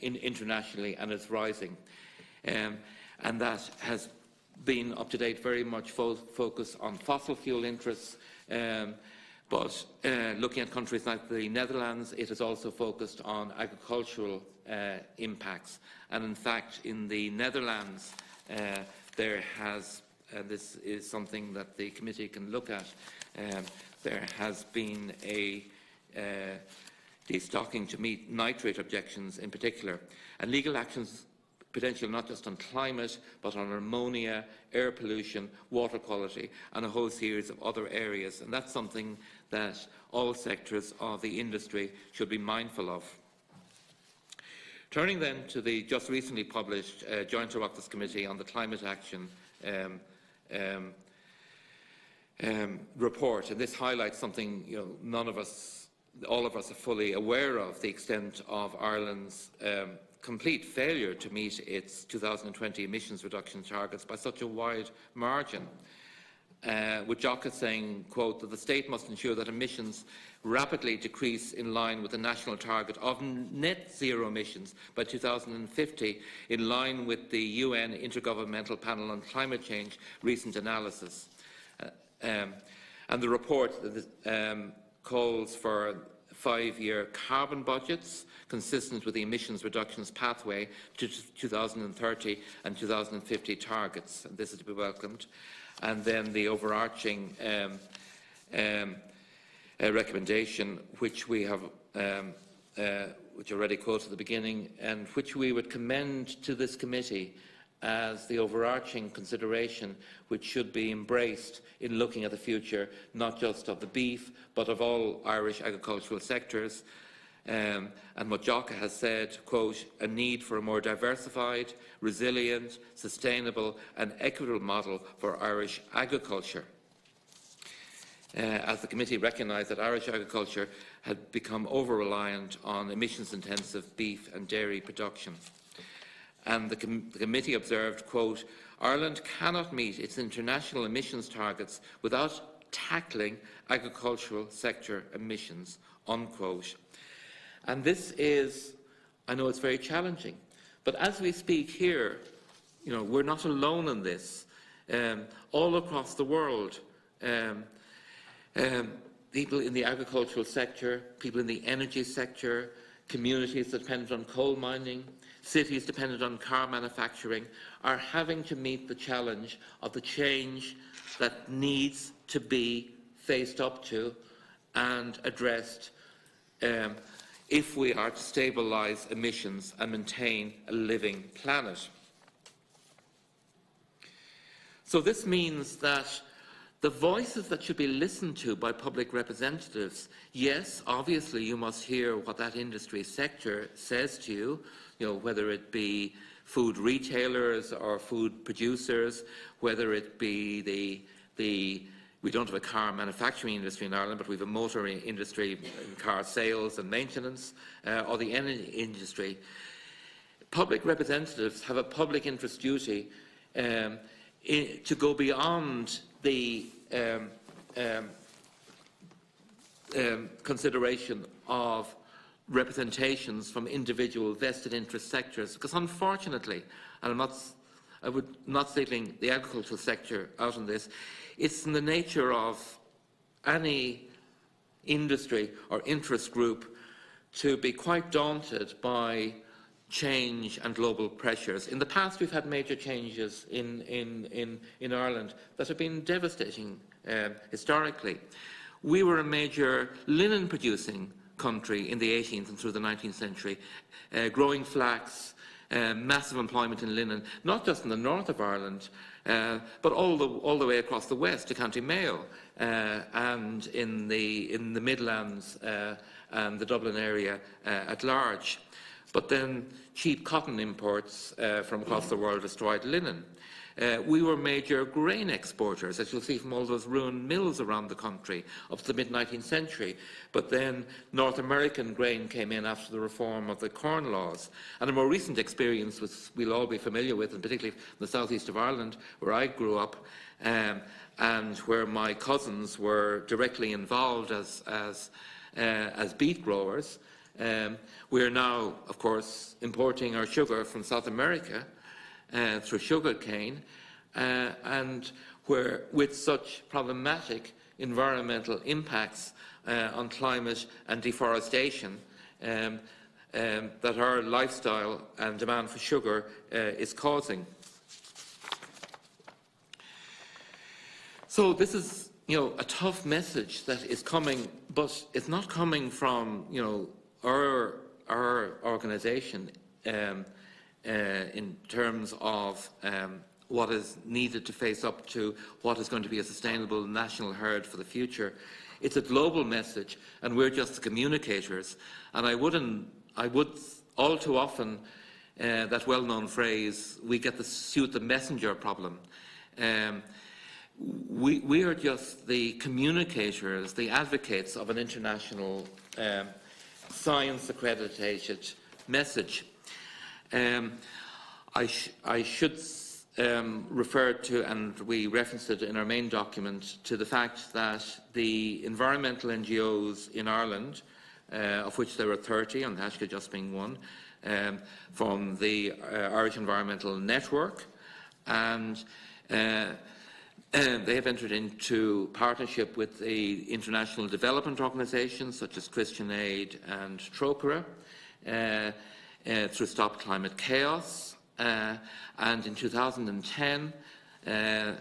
Speaker 19: internationally, and it's rising. And that has been up to date very much focused on fossil fuel interests, but looking at countries like the Netherlands, it is also focused on agricultural impacts. And in fact, in the Netherlands, there has, this is something that the committee can look at, there has been a destocking to meet nitrate objections in particular, and legal actions potential not just on climate, but on ammonia, air pollution, water quality, and a whole series of other areas. And that's something that all sectors of the industry should be mindful of. Turning then to the just recently published Joint Oireachtas Committee on the Climate Action report, and this highlights something all of us are fully aware of, the extent of Ireland's complete failure to meet its 2020 emissions reduction targets by such a wide margin, with Jock saying, quote, that the state must ensure that emissions rapidly decrease in line with the national target of net zero emissions by 2050, in line with the UN Intergovernmental Panel on Climate Change recent analysis. And the report calls for 5-year carbon budgets consistent with the emissions reductions pathway to 2030 and 2050 targets, and this is to be welcomed. And then the overarching recommendation, which we have, which I already quoted at the beginning, and which we would commend to this committee as the overarching consideration which should be embraced in looking at the future, not just of the beef, but of all Irish agricultural sectors. And what Joca has said, quote, a need for a more diversified, resilient, sustainable and equitable model for Irish agriculture. As the committee recognised that Irish agriculture had become over-reliant on emissions-intensive beef and dairy production. And the committee observed, quote, Ireland cannot meet its international emissions targets without tackling agricultural sector emissions, unquote. And this is, I know it's very challenging, but as we speak here, we're not alone in this. All across the world, people in the agricultural sector, people in the energy sector, communities that depend on coal mining, cities dependent on car manufacturing, are having to meet the challenge of the change that needs to be faced up to and addressed if we are to stabilise emissions and maintain a living planet. So this means that the voices that should be listened to by public representatives, yes, obviously you must hear what that industry sector says to you, whether it be food retailers or food producers, whether it be we don't have a car manufacturing industry in Ireland, but we have a motor industry, car sales and maintenance, or the energy industry. Public representatives have a public interest duty to go beyond the consideration of representations from individual vested interest sectors, because unfortunately, and I would not singling the agricultural sector out on this, it's in the nature of any industry or interest group to be quite daunted by change and global pressures. In the past, we've had major changes in Ireland that have been devastating historically. We were a major linen-producing country in the 18th and through the 19th century, growing flax, massive employment in linen, not just in the north of Ireland, but all the way across the west to County Mayo and in the Midlands and the Dublin area at large. But then cheap cotton imports from across the world destroyed linen. We were major grain exporters, as you'll see from all those ruined mills around the country up to the mid-19th century. But then North American grain came in after the reform of the Corn Laws. And a more recent experience, which we'll all be familiar with, and particularly in the southeast of Ireland, where I grew up, and where my cousins were directly involved as beet growers. We are now, of course, importing our sugar from South America through sugar cane, and where, with such problematic environmental impacts on climate and deforestation, that our lifestyle and demand for sugar is causing. So this is, a tough message that is coming, but it's not coming from, our organisation in terms of what is needed to face up to what is going to be a sustainable national herd for the future. It's a global message, and we're just the communicators. And I would all too often, that well-known phrase, we get the shoot the messenger problem. We are just the communicators, the advocates of an international science-accredited message. I should refer to, and we referenced it in our main document, to the fact that the environmental NGOs in Ireland, of which there are 30, and Ashka just being one, from the Irish Environmental Network, and they have entered into partnership with the international development organisations such as Christian Aid and Trocra, through Stop Climate Chaos. And in 2010,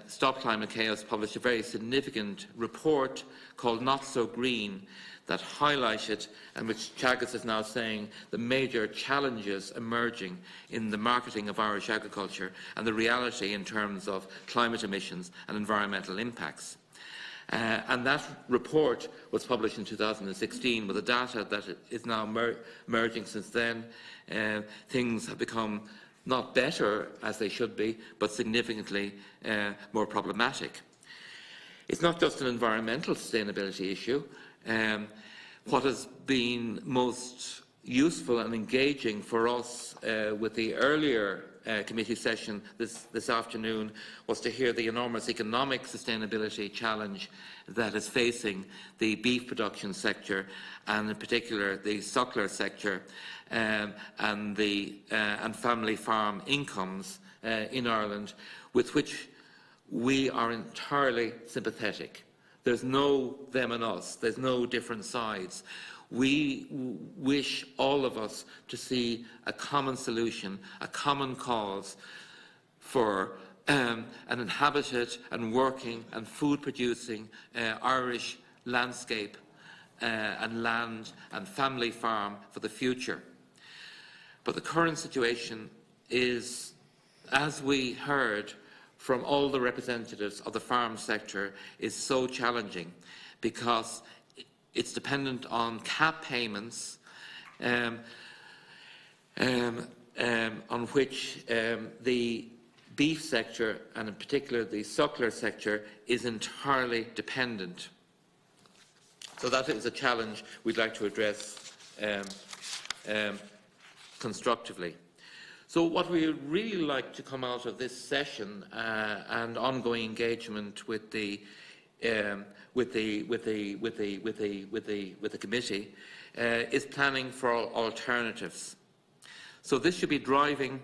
Speaker 19: Stop Climate Chaos published a very significant report called Not So Green that highlighted, and which Teagasc is now saying, the major challenges emerging in the marketing of Irish agriculture and the reality in terms of climate emissions and environmental impacts. And that report was published in 2016 with the data that is now emerging since then. Things have become not better as they should be, but significantly more problematic. It's not just an environmental sustainability issue. What has been most useful and engaging for us with the earlier committee session this afternoon was to hear the enormous economic sustainability challenge that is facing the beef production sector, and in particular the suckler sector, and family farm incomes in Ireland, with which we are entirely sympathetic. There's no them and us. There's no different sides. We wish, all of us, to see a common solution, a common cause for an inhabited and working and food-producing Irish landscape and land and family farm for the future. But the current situation is, as we heard from all the representatives of the farm sector, is so challenging because it's dependent on cap payments on which the beef sector, and in particular the suckler sector, is entirely dependent. So that is a challenge we'd like to address constructively. So what we would really like to come out of this session and ongoing engagement with the committee is planning for alternatives. So this should be driving,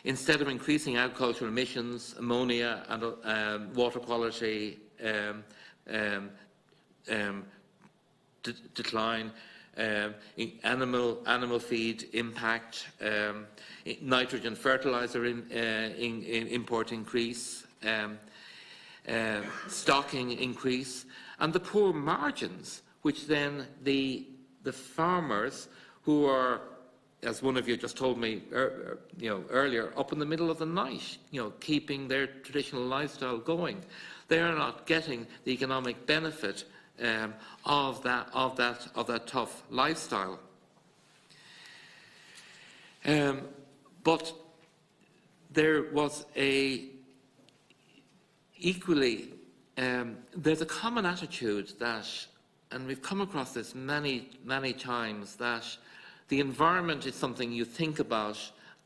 Speaker 19: instead of increasing agricultural emissions, ammonia and water quality decline, animal feed impact, nitrogen fertilizer import increase, stocking increase, and the poor margins, which then the farmers who are, as one of you just told me earlier, up in the middle of the night, keeping their traditional lifestyle going, they are not getting the economic benefit of that tough lifestyle. But there was equally, there's a common attitude that, and we've come across this many times, that the environment is something you think about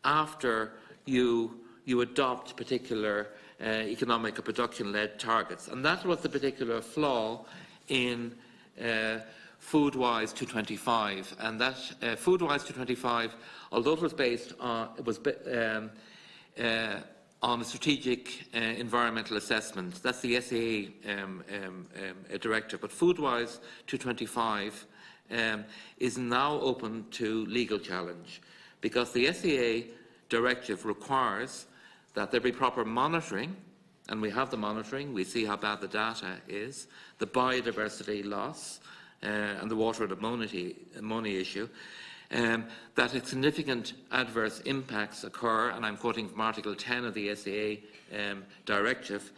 Speaker 19: after you adopt particular economic or production-led targets. And that was the particular flaw in Foodwise 225. And that Foodwise 225, although it was based on, on a strategic environmental assessment, that's the SAA directive, but Foodwise 225 is now open to legal challenge, because the SAA directive requires that there be proper monitoring, and we have the monitoring, we see how bad the data is, the biodiversity loss, and the water and ammonia issue, that significant adverse impacts occur, and I'm quoting from Article 10 of the SAA directive,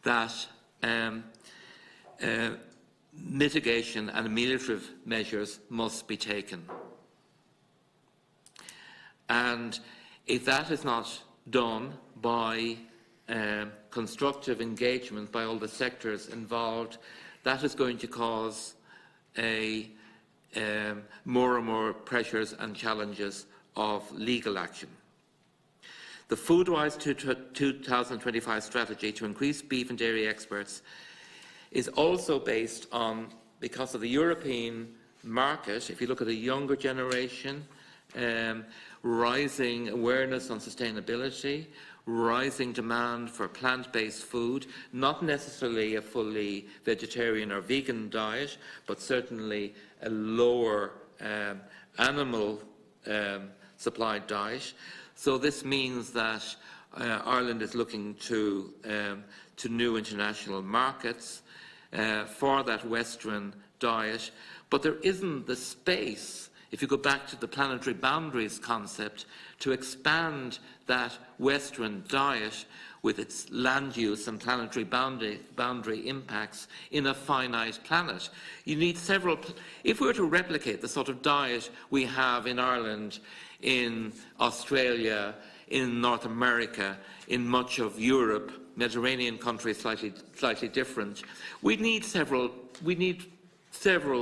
Speaker 19: that mitigation and ameliorative measures must be taken. And if that is not done by constructive engagement by all the sectors involved, that is going to cause more and more pressures and challenges of legal action. The Foodwise 2025 strategy to increase beef and dairy exports is also based on, because of the European market, if you look at the younger generation, rising awareness on sustainability, rising demand for plant-based food, not necessarily a fully vegetarian or vegan diet, but certainly a lower animal supplied diet. So this means that Ireland is looking to new international markets for that Western diet, but there isn't the space, if you go back to the planetary boundaries concept, to expand that Western diet with its land use and planetary boundary impacts in a finite planet. You need several. If we were to replicate the sort of diet we have in Ireland, in Australia, in North America, in much of Europe, Mediterranean countries slightly different, we need several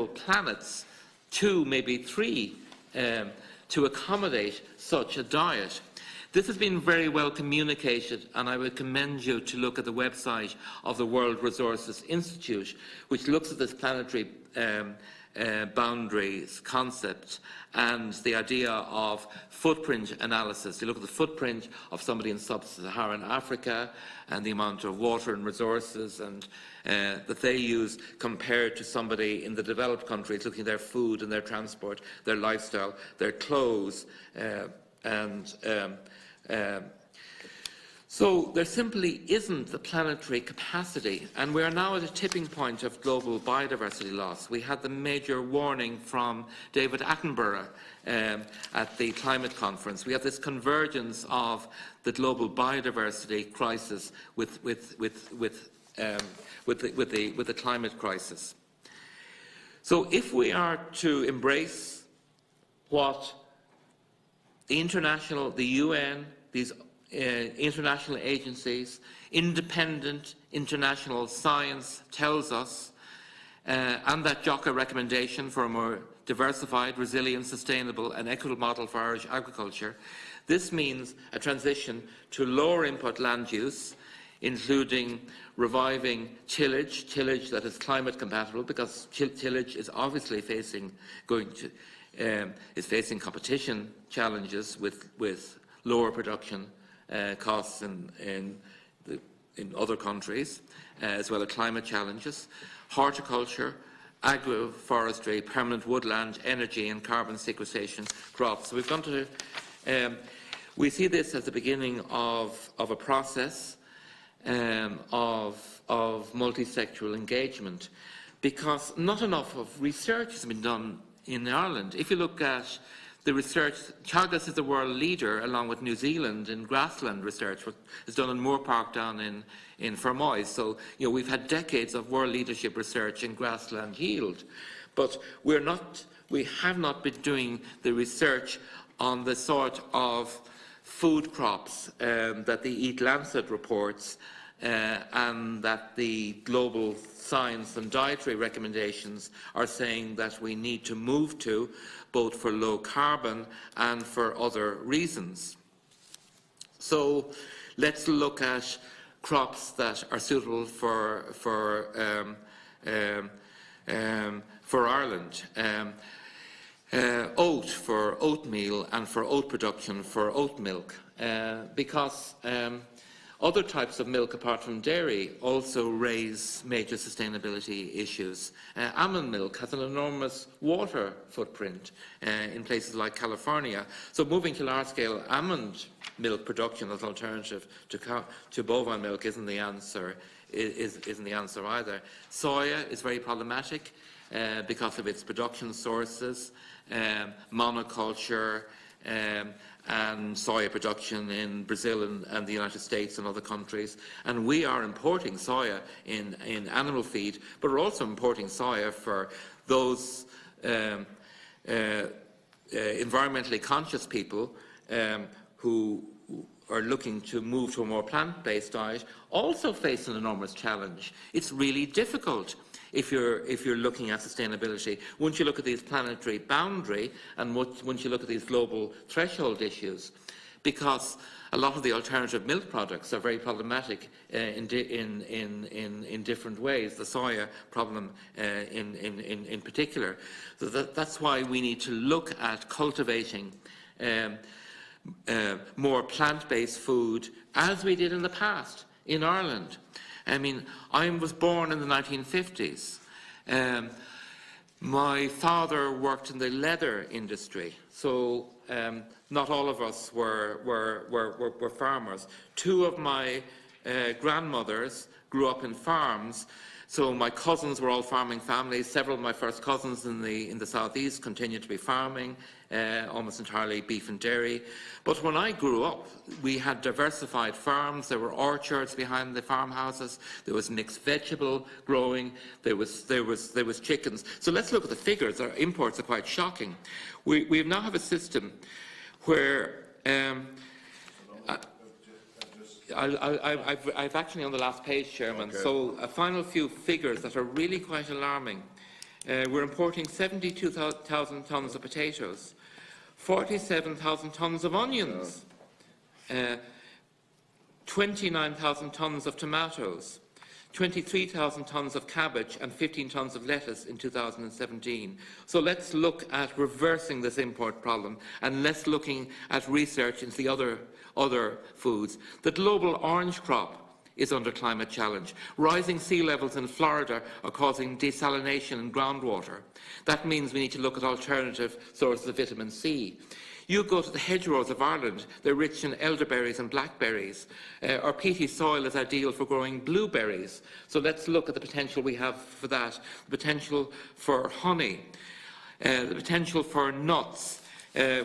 Speaker 19: planets, 2, maybe 3, to accommodate such a diet. This has been very well communicated, and I would commend you to look at the website of the World Resources Institute, which looks at this planetary boundaries concept and the idea of footprint analysis. You look at the footprint of somebody in sub-Saharan Africa and the amount of water and resources and that they use compared to somebody in the developed countries, looking at their food and their transport, their lifestyle, their clothes, So there simply isn't the planetary capacity, and we are now at a tipping point of global biodiversity loss. We had the major warning from David Attenborough at the climate conference. We have this convergence of the global biodiversity crisis with the climate crisis. So if we are to embrace what the UN, these international agencies, independent international science tells us, and that JOCA recommendation for a more diversified, resilient, sustainable and equitable model for Irish agriculture, this means a transition to lower input land use, including reviving tillage that is climate compatible, because tillage is obviously facing competition challenges with lower production costs in other countries, as well as climate challenges, horticulture, agroforestry, permanent woodland, energy and carbon sequestration crops. So we've gone to, we see this as the beginning of a process of multi-sectoral engagement, because not enough of research has been done in Ireland. If you look at the research, Teagasc is the world leader, along with New Zealand, in grassland research, what is done in Moore Park down in Fermoy. So, we've had decades of world leadership research in grassland yield, but we have not been doing the research on the sort of food crops that the Eat Lancet reports and that the global science and dietary recommendations are saying that we need to move to, both for low carbon and for other reasons. So let's look at crops that are suitable for Ireland. Oat for oatmeal, and for oat production for oat milk, because other types of milk apart from dairy also raise major sustainability issues. Almond milk has an enormous water footprint in places like California. So moving to large-scale almond milk production as an alternative to bovine milk isn't the answer. Isn't the answer either. Soya is very problematic because of its production sources, monoculture, and soya production in Brazil and the United States and other countries. And we are importing soya in animal feed, but we're also importing soya for those environmentally conscious people who are looking to move to a more plant-based diet, also face an enormous challenge. It's really difficult if you're looking at sustainability. Once you look at these planetary boundary, and once you look at these global threshold issues, because a lot of the alternative milk products are very problematic in different ways, the soya problem in particular. So that's why we need to look at cultivating more plant-based food, as we did in the past in Ireland. I mean, I was born in the 1950s. My father worked in the leather industry, so not all of us were farmers. Two of my grandmothers grew up in farms, so my cousins were all farming families. Several of my first cousins in the southeast continued to be farming, almost entirely beef and dairy. But when I grew up, we had diversified farms. There were orchards behind the farmhouses. There was mixed vegetable growing. There was chickens. So let's look at the figures. Our imports are quite shocking. We now have a system where I've actually on the last page, Chairman. Okay. So a final few figures that are really quite alarming. We're importing 72,000 tonnes of potatoes, 47,000 tonnes of onions, 29,000 tonnes of tomatoes, 23,000 tonnes of cabbage and 15 tonnes of lettuce in 2017. So let's look at reversing this import problem, and let's looking at research into the other foods. The global orange crop is under climate challenge. Rising sea levels in Florida are causing desalination in groundwater. That means we need to look at alternative sources of vitamin C. You go to the hedgerows of Ireland, they're rich in elderberries and blackberries. Our peaty soil is ideal for growing blueberries. So let's look at the potential we have for that, the potential for honey, the potential for nuts,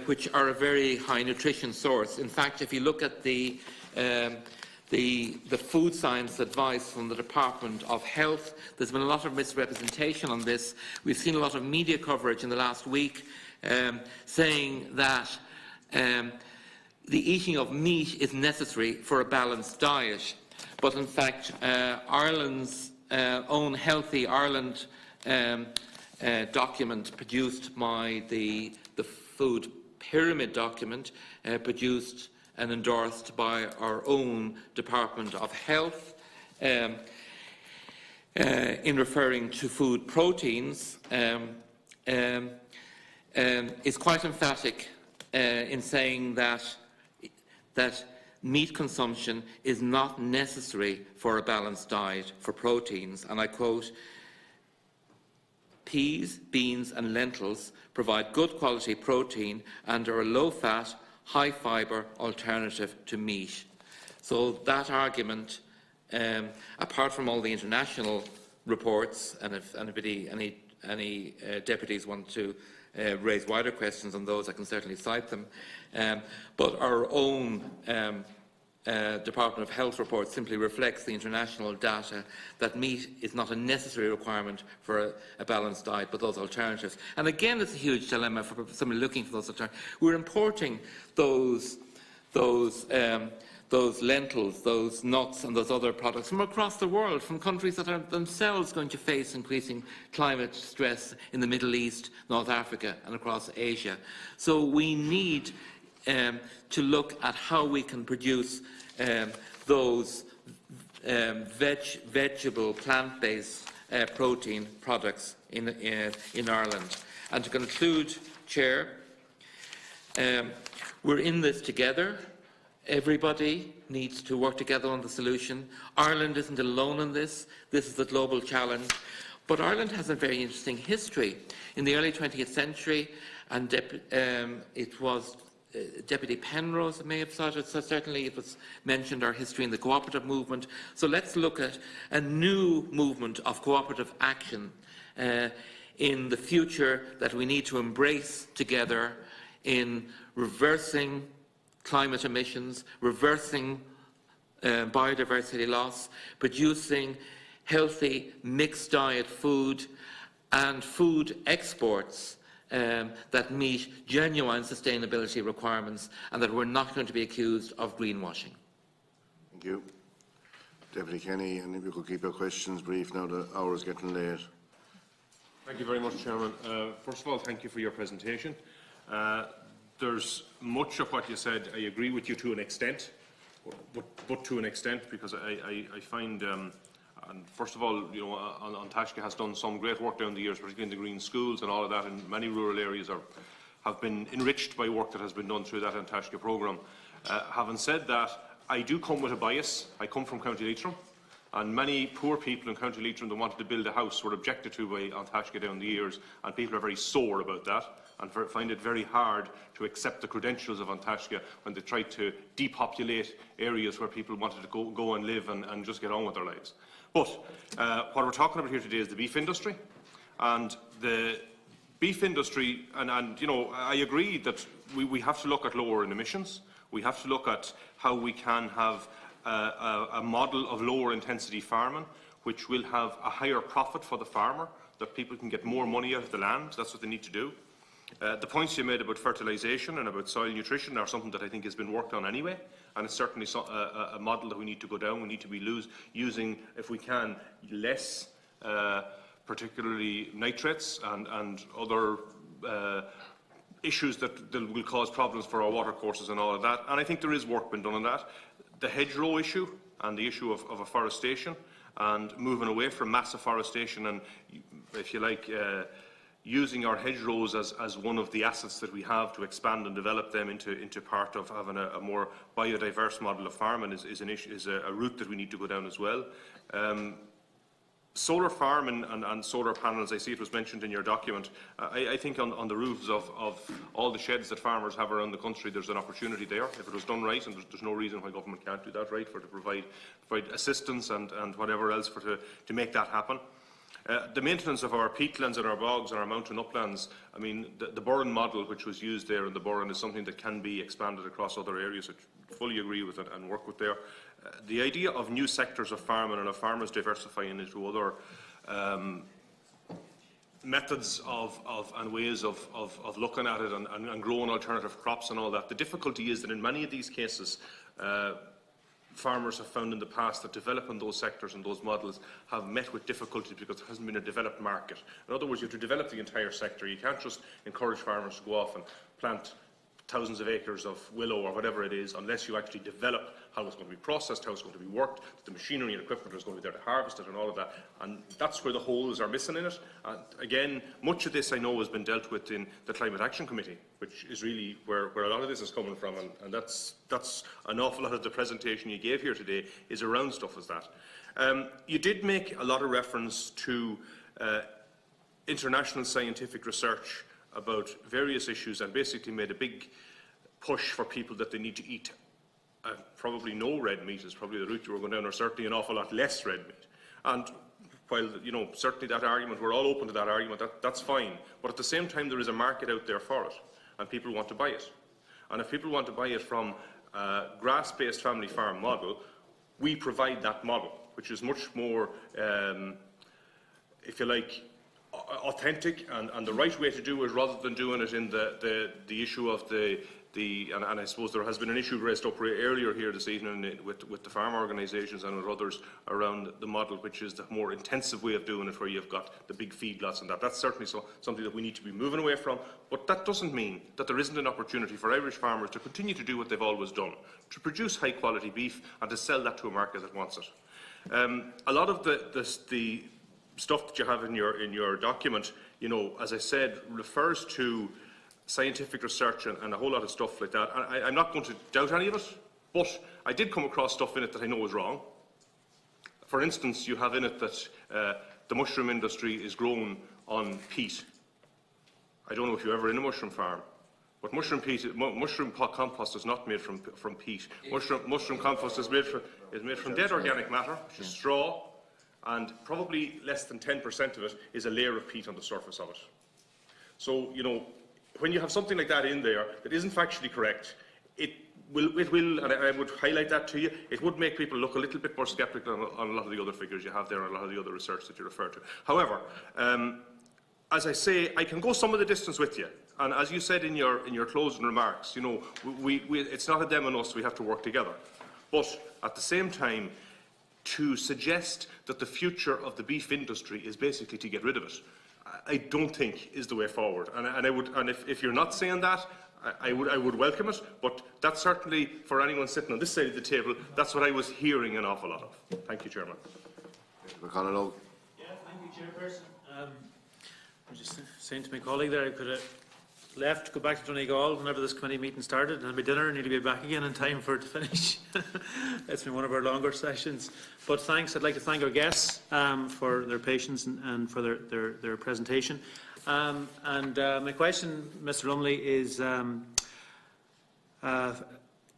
Speaker 19: which are a very high nutrition source. In fact, if you look at the food science advice from the Department of Health, there's been a lot of misrepresentation on this. We've seen a lot of media coverage in the last week saying that the eating of meat is necessary for a balanced diet. But in fact, Ireland's own Healthy Ireland document produced by the Food Pyramid document produced and endorsed by our own Department of Health in referring to food proteins is quite emphatic in saying that meat consumption is not necessary for a balanced diet for proteins. And I quote, "Peas, beans and lentils provide good quality protein and are a low-fat, high-fibre alternative to meat." So that argument, apart from all the international reports, and if any deputies want to raise wider questions on those, I can certainly cite them. But our own Department of Health report simply reflects the international data that meat is not a necessary requirement for a balanced diet, but those alternatives. And again, it's a huge dilemma for somebody looking for those alternatives. We're importing those lentils, those nuts and those other products from across the world, from countries that are themselves going to face increasing climate stress in the Middle East, North Africa and across Asia. So we need to look at how we can produce those vegetable, plant-based protein products in Ireland. And to conclude, Chair, we're in this together. Everybody needs to work together on the solution. Ireland isn't alone in this. This is a global challenge. But Ireland has a very interesting history. In the early 20th century, and it was Deputy Penrose may have started, so certainly it was mentioned our history in the cooperative movement. So let's look at a new movement of cooperative action in the future that we need to embrace together in reversing climate emissions, reversing biodiversity loss, producing healthy mixed diet food and food exports that meet genuine sustainability requirements and that we're not going to be accused of greenwashing.
Speaker 18: Thank you. Deputy Kenny, and if you could keep your questions brief now, the hour is getting late.
Speaker 14: Thank you very much, Chairman. First of all, thank you for your presentation. There's much of what you said I agree with you to an extent, but to an extent, because I find, and first of all, you know, Antashka has done some great work down the years, particularly in the green schools and all of that, and many rural areas have been enriched by work that has been done through that Antashka programme. Having said that, I do come with a bias. I come from County Leitrim, and many poor people in County Leitrim that wanted to build a house were objected to by Antashka down the years, and people are very sore about that and find it very hard to accept the credentials of Antashka when they tried to depopulate areas where people wanted to go and live and just get on with their lives. But what we're talking about here today is the beef industry, and the beef industry, and you know, I agree that we have to look at lowering emissions. We have to look at how we can have a model of lower intensity farming, which will have a higher profit for the farmer, that people can get more money out of the land. That's what they need to do. The points you made about fertilisation and about soil nutrition are something that I think has been worked on anyway, and it's certainly a model that we need to go down. We need to be using, if we can, less, particularly nitrates and other issues that will cause problems for our watercourses and all of that. And I think there is work being done on that. The hedgerow issue and the issue of afforestation and moving away from mass afforestation and, if you like, using our hedgerows as one of the assets that we have to expand and develop them into part of having a more biodiverse model of farming is a route that we need to go down as well. solar farm and solar panels, I see it was mentioned in your document. I think on the roofs of all the sheds that farmers have around the country, there's an opportunity there. If it was done right, and there's no reason why government can't do that right, to provide assistance and whatever else to make that happen. The maintenance of our peatlands and our bogs and our mountain uplands, I mean, the Burren model which was used there in the Burren is something that can be expanded across other areas. I fully agree with it and work with there. The idea of new sectors of farming and of farmers diversifying into other methods and ways of looking at it and growing alternative crops and all that. The difficulty is that in many of these cases, farmers have found in the past that developing those sectors and those models have met with difficulty because there hasn't been a developed market. In other words, you have to develop the entire sector. You can't just encourage farmers to go off and plant thousands of acres of willow or whatever it is unless you actually develop how it's going to be processed, how it's going to be worked, the machinery and equipment is going to be there to harvest it and all of that. And that's where the holes are missing in it. And again, much of this I know has been dealt with in the Climate Action Committee, which is really where a lot of this is coming from. And that's an awful lot of the presentation you gave here today is around stuff as that. You did make a lot of reference to international scientific research about various issues and basically made a big push for people that they need to eat probably no red meat is probably the route you were going down, or certainly an awful lot less red meat. And while, you know, certainly that argument, we're all open to that argument, that's fine. But at the same time, there is a market out there for it, and people want to buy it. And if people want to buy it from a grass-based family farm model, we provide that model, which is much more, if you like, authentic and the right way to do it, rather than doing it in the issue of and I suppose there has been an issue raised up earlier here this evening with the farm organisations and with others around the model, which is the more intensive way of doing it, where you've got the big feedlots and that. That's certainly something that we need to be moving away from. But that doesn't mean that there isn't an opportunity for Irish farmers to continue to do what they've always done, to produce high quality beef and to sell that to a market that wants it. A lot of the stuff that you have in your document, you know, as I said, refers to scientific research and a whole lot of stuff like that. I'm not going to doubt any of it, but I did come across stuff in it that I know is wrong. For instance, you have in it that the mushroom industry is grown on peat. I don't know if you're ever in a mushroom farm, but mushroom compost is not made from peat. Mushroom compost is made from dead organic matter, which is straw, and probably less than 10% of it is a layer of peat on the surface of it. So, you know, when you have something like that in there that isn't factually correct, it will, and I would highlight that to you, it would make people look a little bit more sceptical on a lot of the other figures you have there and a lot of the other research that you refer to. However, as I say, I can go some of the distance with you. And as you said in your closing remarks, you know, it's not a them and us, we have to work together. But at the same time, to suggest that the future of the beef industry is basically to get rid of it, I don't think is the way forward. And if you're not saying that, I would welcome it. But that's certainly, for anyone sitting on this side of the table, that's what I was hearing an awful lot of. Thank you, Chairman.
Speaker 18: McConalogue.
Speaker 7: Yeah, thank you, Chairperson. I'm just saying to my colleague there, I could have left, go back to Donegal whenever this committee meeting started, and have my dinner and need to be back again in time for it to finish. It's been one of our longer sessions. But thanks. I'd like to thank our guests for their patience and for their presentation. My question, Mr. Lumley, is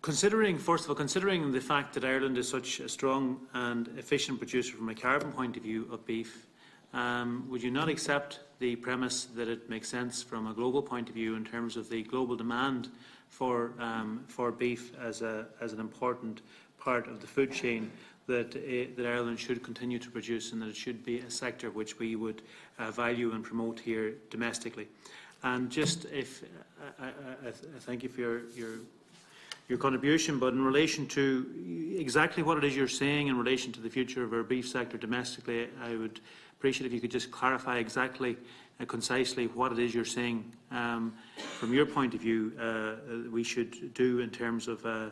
Speaker 7: considering the fact that Ireland is such a strong and efficient producer from a carbon point of view of beef, would you not accept the premise that it makes sense from a global point of view in terms of the global demand for beef as an important part of the food chain that Ireland should continue to produce, and that it should be a sector which we would value and promote here domestically? And just I thank you for your contribution, but in relation to exactly what it is you're saying in relation to the future of our beef sector domestically, I would appreciate if you could just clarify exactly and concisely what it is you're saying from your point of view we should do in terms of the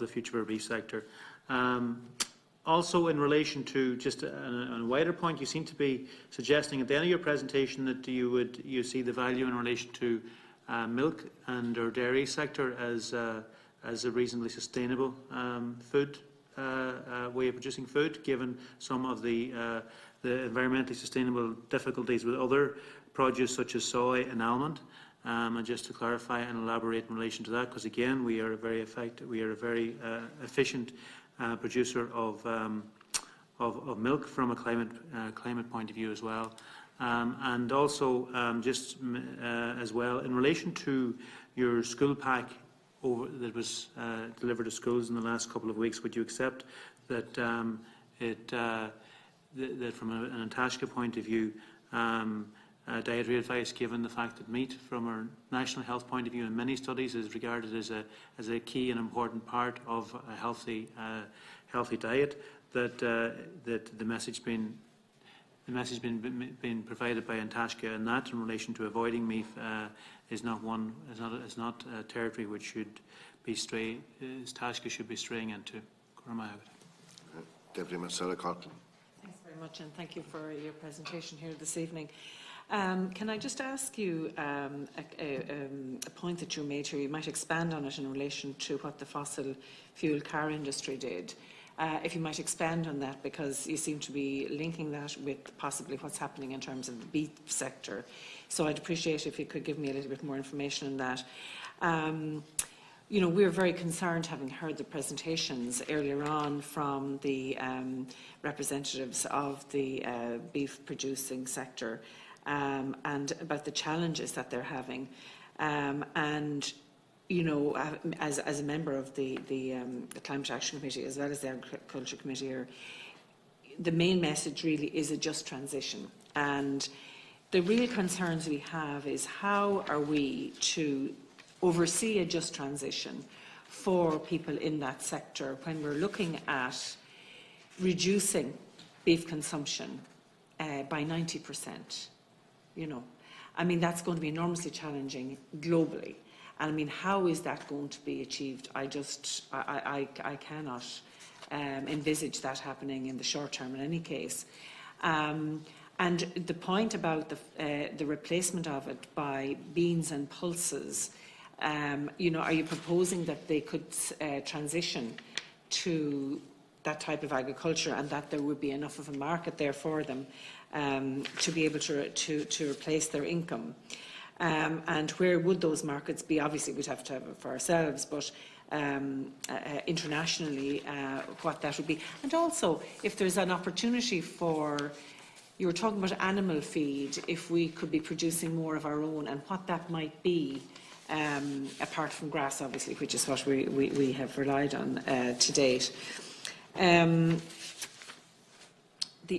Speaker 7: future of our beef sector. Also, in relation to just on a wider point, you seem to be suggesting at the end of your presentation that you see the value in relation to milk and or dairy sector as a reasonably sustainable food way of producing food, given some of the environmentally sustainable difficulties with other produce such as soy and almond. And just to clarify and elaborate in relation to that, because again, we are a very efficient producer of milk from a climate point of view as well. And also, as well, in relation to your school pack that was delivered to schools in the last couple of weeks, would you accept that that from an Antashka point of view, dietary advice, given the fact that meat, from our national health point of view in many studies, is regarded as a key and important part of a healthy diet, that the message being provided by Antashka and that in relation to avoiding meat is not a territory which should be Antashka should be straying into.
Speaker 18: Deputy Marcella, Corcoran.
Speaker 15: Thanks very much, and thank you for your presentation here this evening. Can I just ask you a point that you made here? You might expand on it in relation to what the fossil fuel car industry did. If you might expand on that, because you seem to be linking that with possibly what's happening in terms of the beef sector. So I'd appreciate if you could give me a little bit more information on that. You know, we're very concerned, having heard the presentations earlier on from the representatives of the beef producing sector, and about the challenges that they're having. And, you know, as a member of the Climate Action Committee as well as the Agriculture Committee, the main message really is a just transition. And the real concerns we have is how are we to oversee a just transition for people in that sector when we're looking at reducing beef consumption by 90%. You know, I mean, that's going to be enormously challenging globally. And I mean, how is that going to be achieved? I cannot envisage that happening in the short term in any case. And the point about the replacement of it by beans and pulses, you know, are you proposing that they could transition to that type of agriculture, and that there would be enough of a market there for them to be able to replace their income? And where would those markets be? Obviously, we'd have to have it for ourselves, but internationally, what that would be. And also, if there's an opportunity for, you were talking about animal feed, if we could be producing more of our own, and what that might be, apart from grass, obviously, which is what we have relied on to date. The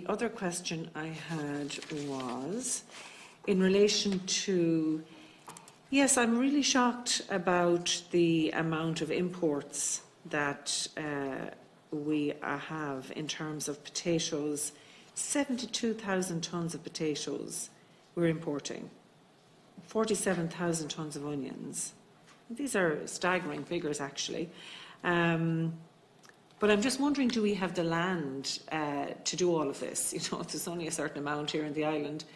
Speaker 15: other question I had was in relation to, yes, I'm really shocked about the amount of imports that we have in terms of potatoes. 72,000 tonnes of potatoes we're importing, 47,000 tonnes of onions. These are staggering figures, actually. But I'm just wondering, do we have the land to do all of this? You know, there's only a certain amount here in the island.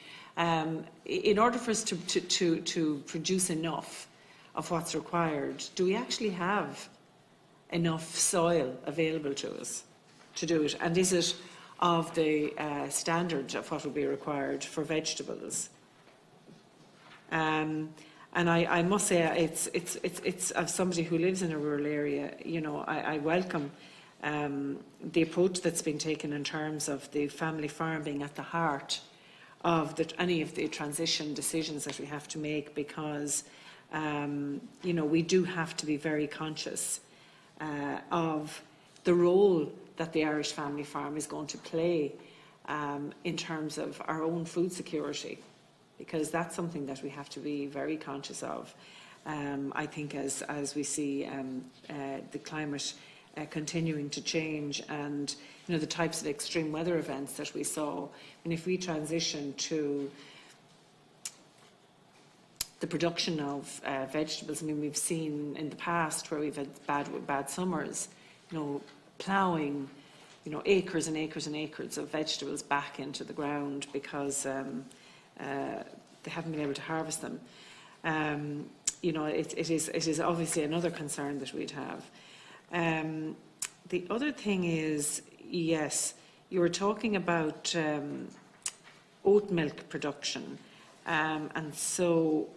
Speaker 15: In order for us to produce enough of what's required, do we actually have enough soil available to us to do it? And is it of the standard of what would be required for vegetables? And I must say, it's as somebody who lives in a rural area, you know, I welcome the approach that's been taken in terms of the family farm being at the heart of any of the transition decisions that we have to make, because you know, we do have to be very conscious of the role that the Irish family farm is going to play in terms of our own food security, because that's something that we have to be very conscious of. I think as we see the climate continuing to change, and you know, the types of extreme weather events that we saw, and if we transition to the production of vegetables, I mean, we've seen in the past where we've had bad summers, you know, ploughing, you know, acres and acres and acres of vegetables back into the ground because they haven't been able to harvest them. You know, it is obviously another concern that we'd have. The other thing is, yes, you were talking about oat milk production, and so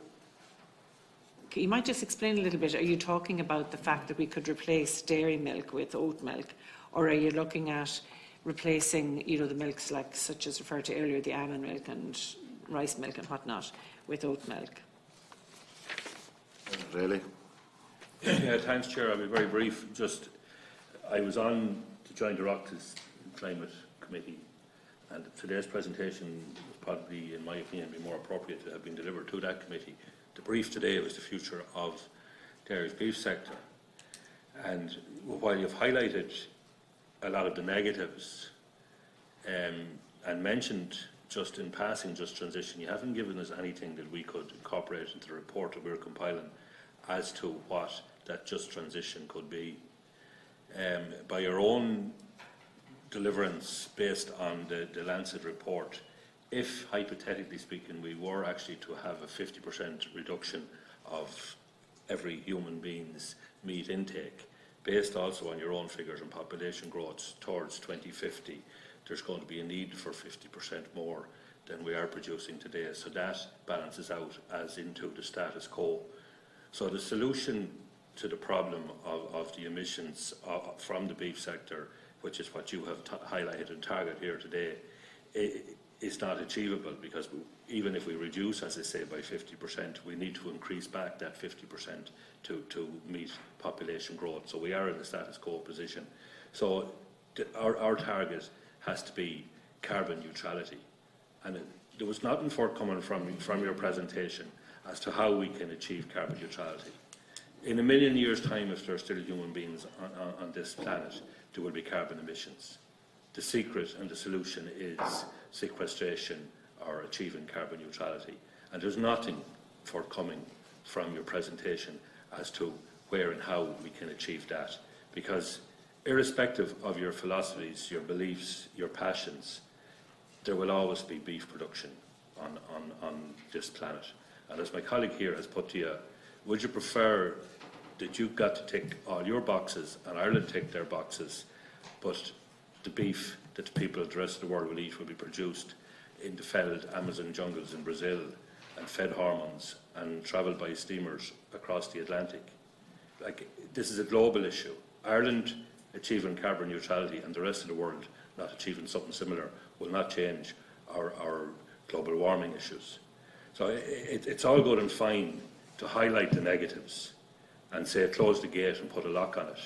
Speaker 15: you might just explain a little bit. Are you talking about the fact that we could replace dairy milk with oat milk, or are you looking at replacing, the milks such as referred to earlier, the almond milk and rice milk and whatnot, with oat milk?
Speaker 18: Really?
Speaker 20: Yeah, thanks, Chair. I'll be very brief. I was on to join the Oireachtas Climate Committee, and today's presentation was probably, in my opinion, be more appropriate to have been delivered to that committee. The brief today was the future of the Irish beef sector, and while you've highlighted a lot of the negatives and mentioned just in passing just transition, you haven't given us anything that we could incorporate into the report that we're compiling as to what that just transition could be. By your own deliverance based on the Lancet report, if, hypothetically speaking, we were actually to have a 50% reduction of every human being's meat intake, based also on your own figures and population growth towards 2050, there's going to be a need for 50% more than we are producing today. So that balances out as into the status quo. So the solution to the problem of the emissions from the beef sector, which is what you have highlighted and targeted here today, is not achievable, because even if we reduce, as I say, by 50%, we need to increase back that 50% to meet population growth. So we are in a status quo position. So our target has to be carbon neutrality. And there was nothing forthcoming from your presentation as to how we can achieve carbon neutrality. In a million years' time, if there are still human beings on this planet, there will be carbon emissions. The secret and the solution is sequestration or achieving carbon neutrality. And there's nothing forthcoming from your presentation as to where and how we can achieve that. Because irrespective of your philosophies, your beliefs, your passions, there will always be beef production on this planet. And as my colleague here has put to you, would you prefer that you've got to tick all your boxes and Ireland tick their boxes, but the beef that the people of the rest of the world will eat will be produced in the felled Amazon jungles in Brazil and fed hormones and travelled by steamers across the Atlantic? This is a global issue. Ireland achieving carbon neutrality and the rest of the world not achieving something similar will not change our global warming issues. So it's all good and fine to highlight the negatives and say close the gate and put a lock on it,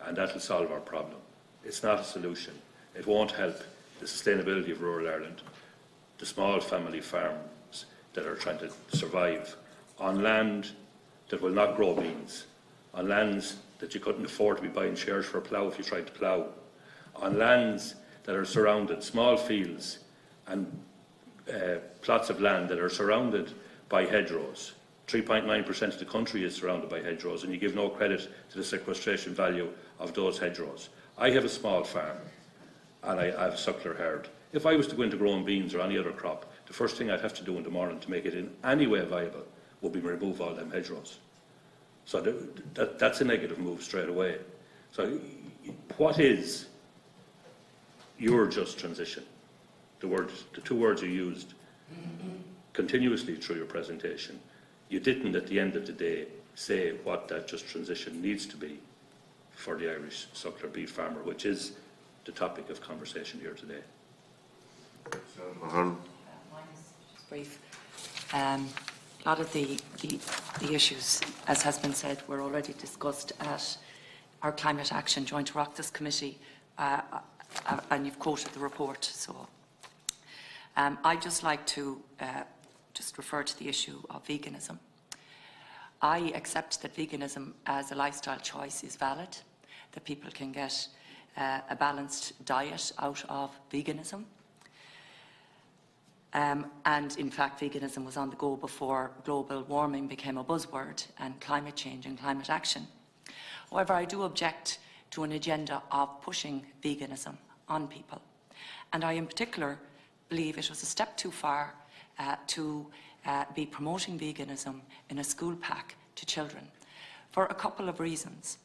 Speaker 20: and that will solve our problem. It's not a solution. It won't help the sustainability of rural Ireland, the small family farms that are trying to survive on land that will not grow beans, on lands that you couldn't afford to be buying shares for a plough if you tried to plough, on lands that are surrounded, small fields and plots of land that are surrounded by hedgerows. 3.9% of the country is surrounded by hedgerows, and you give no credit to the sequestration value of those hedgerows. I have a small farm, and I have a suckler herd. If I was to go into growing beans or any other crop, the first thing I'd have to do in the morning to make it in any way viable would be remove all them hedgerows. So that's a negative move straight away. So what is your just transition? The two words you used continuously through your presentation. You didn't, at the end of the day, say what that just transition needs to be for the Irish suckler beef farmer, which is the topic of conversation here today.
Speaker 13: Mine is just brief. A lot of the issues, as has been said, were already discussed at our Climate Action Joint Oireachtas Committee, and you've quoted the report. So I'd just like to just refer to the issue of veganism. I accept that veganism as a lifestyle choice is valid, that people can get a balanced diet out of veganism. And in fact, veganism was on the go before global warming became a buzzword and climate change and climate action. However, I do object to an agenda of pushing veganism on people. And I in particular believe it was a step too far to be promoting veganism in a school pack to children for a couple of reasons.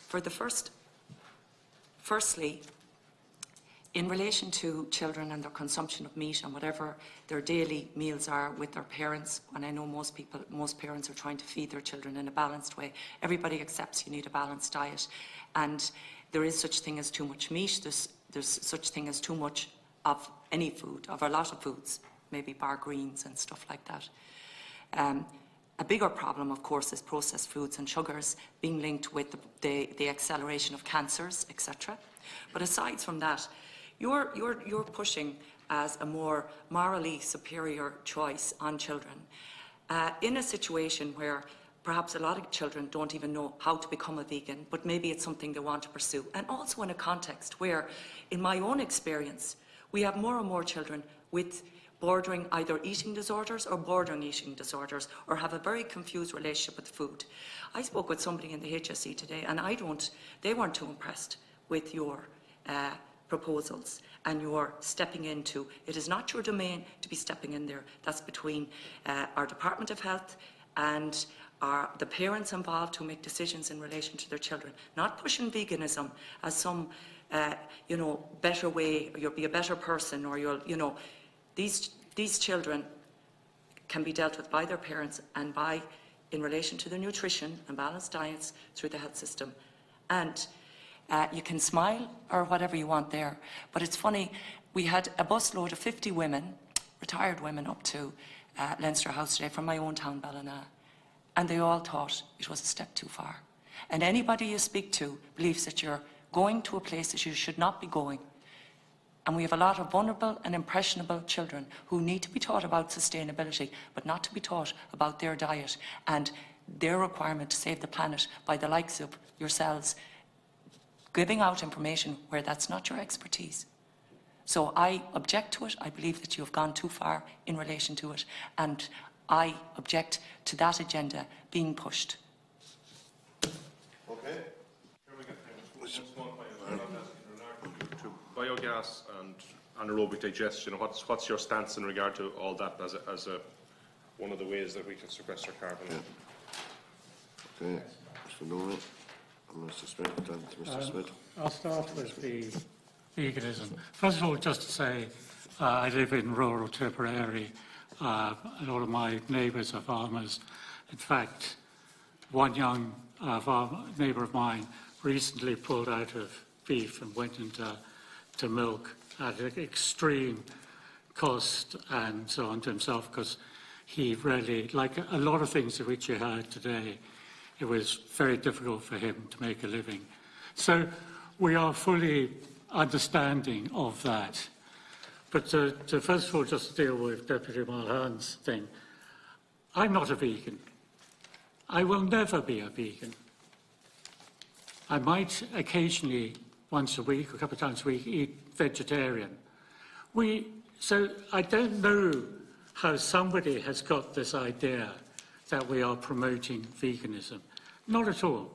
Speaker 13: For the first, Firstly, in relation to children and their consumption of meat and whatever their daily meals are with their parents, and I know most parents are trying to feed their children in a balanced way. Everybody accepts you need a balanced diet, and there is such thing as too much meat. There's such thing as too much of any food, of a lot of foods, maybe bar greens and stuff like that. A bigger problem, of course, is processed foods and sugars being linked with the acceleration of cancers, etc. But aside from that, you're pushing as a more morally superior choice on children in a situation where perhaps a lot of children don't even know how to become a vegan, but maybe it's something they want to pursue. And also in a context where, in my own experience, we have more and more children with bordering either eating disorders or bordering eating disorders, or have a very confused relationship with food. I spoke with somebody in the HSE today, and they weren't too impressed with your proposals and your stepping into. It is not your domain to be stepping in there. That's between our Department of Health and the parents involved who make decisions in relation to their children. Not pushing veganism as some, better way, or you'll be a better person, or you'll, these children can be dealt with by their parents and in relation to their nutrition and balanced diets through the health system. And you can smile or whatever you want there, but it's funny, we had a busload of 50 women, retired women, up to Leinster House today from my own town, Ballina, and they all thought it was a step too far. And anybody you speak to believes that you're going to a place that you should not be going. And we have a lot of vulnerable and impressionable children who need to be taught about sustainability, but not to be taught about their diet and their requirement to save the planet by the likes of yourselves giving out information where that's not your expertise. So I object to it. I believe that you have gone too far in relation to it, and I object to that agenda being pushed.
Speaker 14: Okay. To biogas and anaerobic digestion, what's your stance in regard to all that as one of the ways that we can sequester carbon?
Speaker 18: Yeah. Okay, Mr. Downey, and Mr. Smith, and Mr. Smith.
Speaker 21: I'll start with the veganism. First of all, just to say, I live in rural Tipperary. A lot of my neighbours are farmers. In fact, one young neighbour of mine recently pulled out of beef and went into milk at an extreme cost and so on to himself, because he really, like a lot of things of which you heard today, it was very difficult for him to make a living. So we are fully understanding of that. But to first of all, just to deal with Deputy Mulherin's thing, I'm not a vegan. I will never be a vegan. I might occasionally, once a week, a couple of times a week, eat vegetarian. So I don't know how somebody has got this idea that we are promoting veganism. Not at all.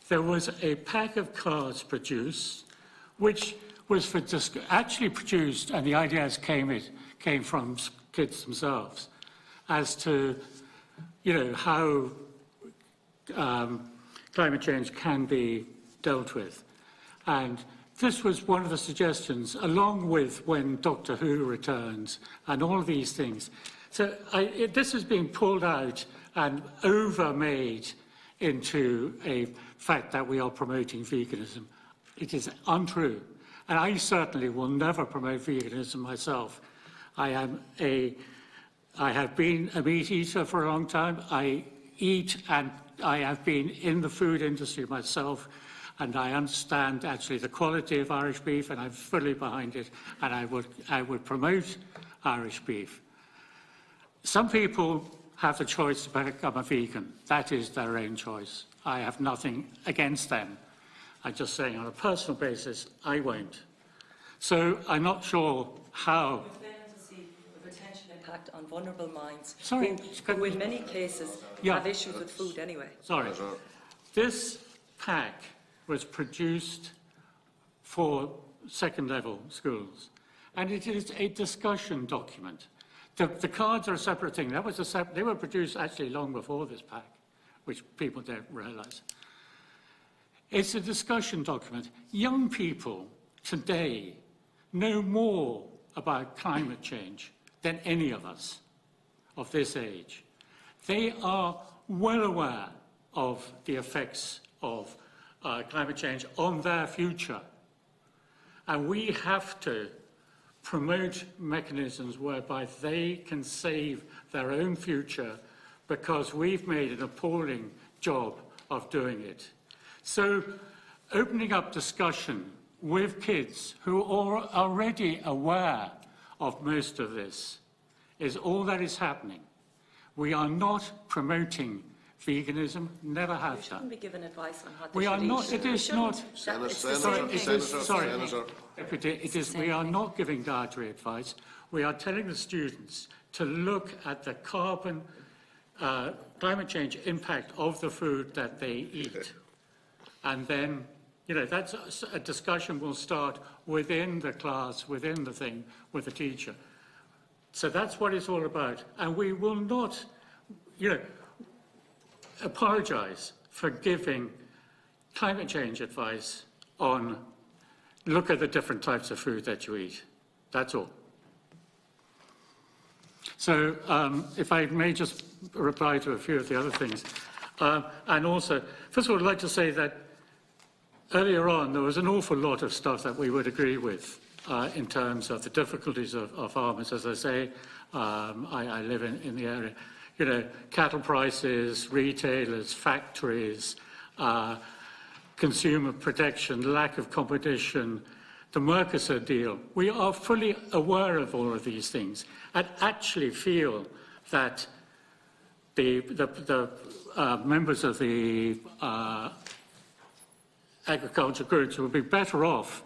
Speaker 21: There was a pack of cards produced, which was actually produced, and the ideas came from kids themselves, as to, how climate change can be dealt with. And this was one of the suggestions, along with when Doctor Who returns and all of these things. So this has been pulled out and over-made into a fact that we are promoting veganism. It is untrue. And I certainly will never promote veganism myself. I have been a meat eater for a long time. I eat, and I have been in the food industry myself, and I understand actually the quality of Irish beef, and I'm fully behind it, and I would promote Irish beef. Some people have the choice to become a vegan. That is their own choice. I have nothing against them. I'm just saying on a personal basis, I won't. So I'm not sure how.
Speaker 13: We're failing to see the potential impact on vulnerable minds,
Speaker 21: Sorry,
Speaker 13: who in many cases have issues with food anyway.
Speaker 21: Sorry. This pack was produced for second-level schools, and it is a discussion document. The cards are a separate thing. They were produced actually long before this pack, which people don't realise. It's a discussion document. Young people today know more about climate change than any of us of this age. They are well aware of the effects of climate change on their future. And we have to promote mechanisms whereby they can save their own future, because we've made an appalling job of doing it. So opening up discussion with kids who are already aware of most of this is all that is happening. We are not promoting veganism, never have done.
Speaker 13: Shouldn't be given advice on what they
Speaker 21: We
Speaker 13: should
Speaker 21: are not,
Speaker 13: eat.
Speaker 21: it is not, we are not giving dietary advice. We are telling the students to look at the climate change impact of the food that they eat. And then, that's a discussion will start within the class, within the thing, with the teacher. So that's what it's all about. And we will not, apologise for giving climate change advice on look at the different types of food that you eat. That's all. So if I may just reply to a few of the other things. And also, first of all, I'd like to say that earlier on there was an awful lot of stuff that we would agree with in terms of the difficulties of farmers. As I say, I live in the area. Cattle prices, retailers, factories, consumer protection, lack of competition, the Mercosur deal. We are fully aware of all of these things and actually feel that the members of the agriculture groups would be better off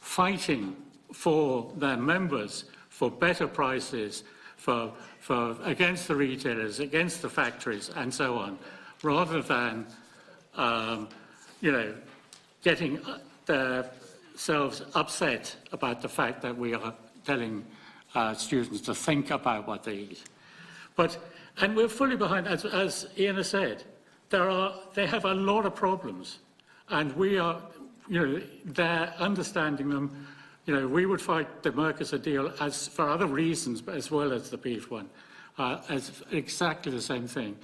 Speaker 21: fighting for their members for better prices, against the retailers, against the factories, and so on, rather than, getting themselves upset about the fact that we are telling students to think about what they eat. And we're fully behind, as Ian has said, they have a lot of problems, and we are, they're understanding them. We would fight the Mercosur deal as for other reasons, as well as the beef one, as exactly the same thing.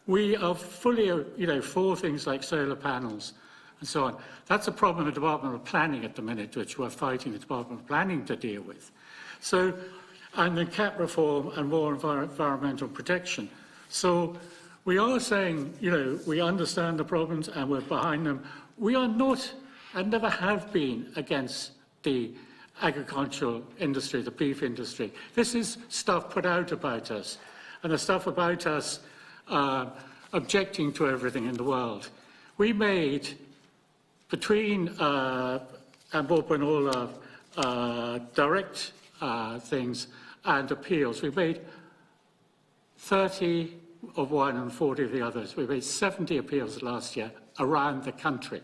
Speaker 21: We are fully, for things like solar panels and so on. That's a problem in the Department of Planning at the minute, which we're fighting the Department of Planning to deal with. So, and then CAP reform and more environmental protection. So we are saying, we understand the problems and we're behind them. We are not, and never have been, against the agricultural industry, the beef industry. This is stuff put out about us, and the stuff about us objecting to everything in the world. We made, between and both and all direct things and appeals, we made 30 of one and 40 of the others. We made 70 appeals last year around the country.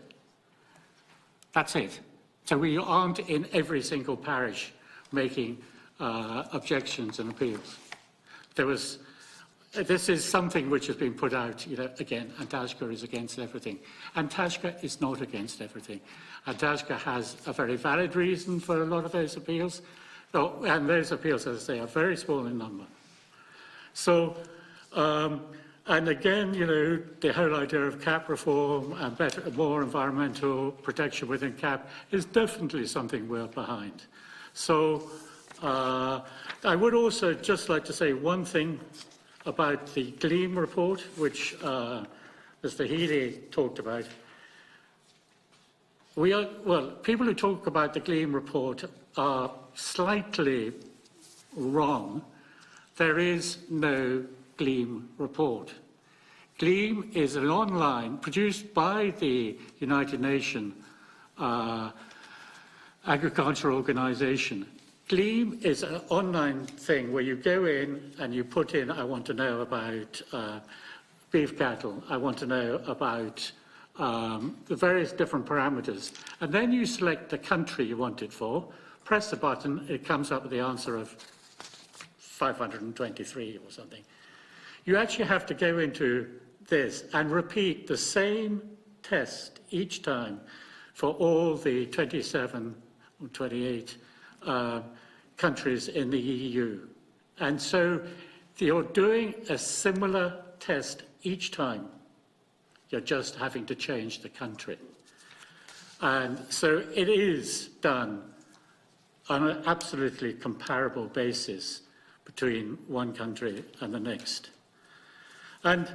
Speaker 21: That's it. So we aren't in every single parish making objections and appeals. This is something which has been put out, again, Antashka is against everything. Antashka is not against everything. Antashka has a very valid reason for a lot of those appeals, and those appeals, as I say, are very small in number. So, and again, the whole idea of CAP reform and more environmental protection within CAP is definitely something we're behind. So I would also just like to say one thing about the Gleam report, which Mr. Healy talked about. People who talk about the Gleam report are slightly wrong. There is no Gleam report. Gleam is an online, produced by the United Nations Agriculture Organization. Gleam is an online thing where you go in and you put in, I want to know about beef cattle, I want to know about the various different parameters, and then you select the country you want it for, press the button, it comes up with the answer of 523 or something. You actually have to go into this and repeat the same test each time for all the 27 or 28 countries in the EU. And so you're doing a similar test each time. You're just having to change the country. And so it is done on an absolutely comparable basis between one country and the next. And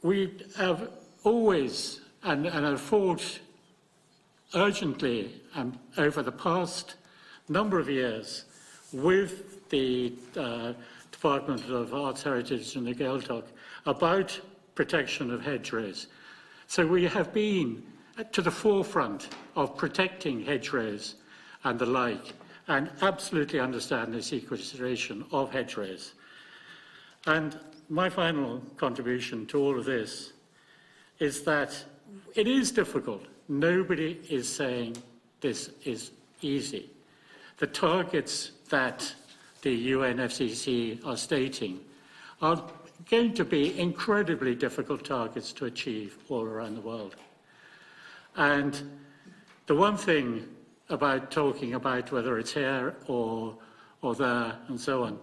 Speaker 21: we have always, and have fought urgently over the past number of years with the Department of Arts, Heritage and the Gaeltacht about protection of hedgerows. So we have been to the forefront of protecting hedgerows and the like, and absolutely understand the sequestration of hedgerows. And my final contribution to all of this is that it is difficult. Nobody is saying this is easy. The targets that the UNFCCC are stating are going to be incredibly difficult targets to achieve all around the world. And the one thing about talking about whether it's here or there and so on,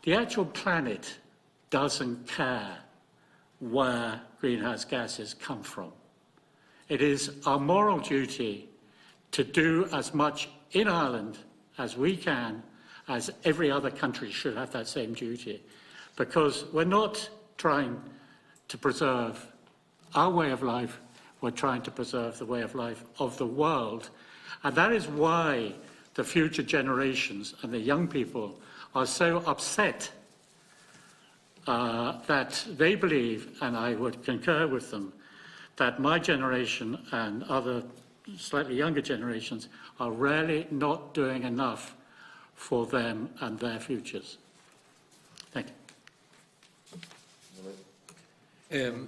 Speaker 21: the actual planet doesn't care where greenhouse gases come from. It is our moral duty to do as much in Ireland as we can, as every other country should have that same duty, because we're not trying to preserve our way of life, we're trying to preserve the way of life of the world. And that is why the future generations and the young people are so upset that they believe, and I would concur with them, that my generation and other slightly younger generations are really not doing enough for them and their futures. Thank
Speaker 19: you.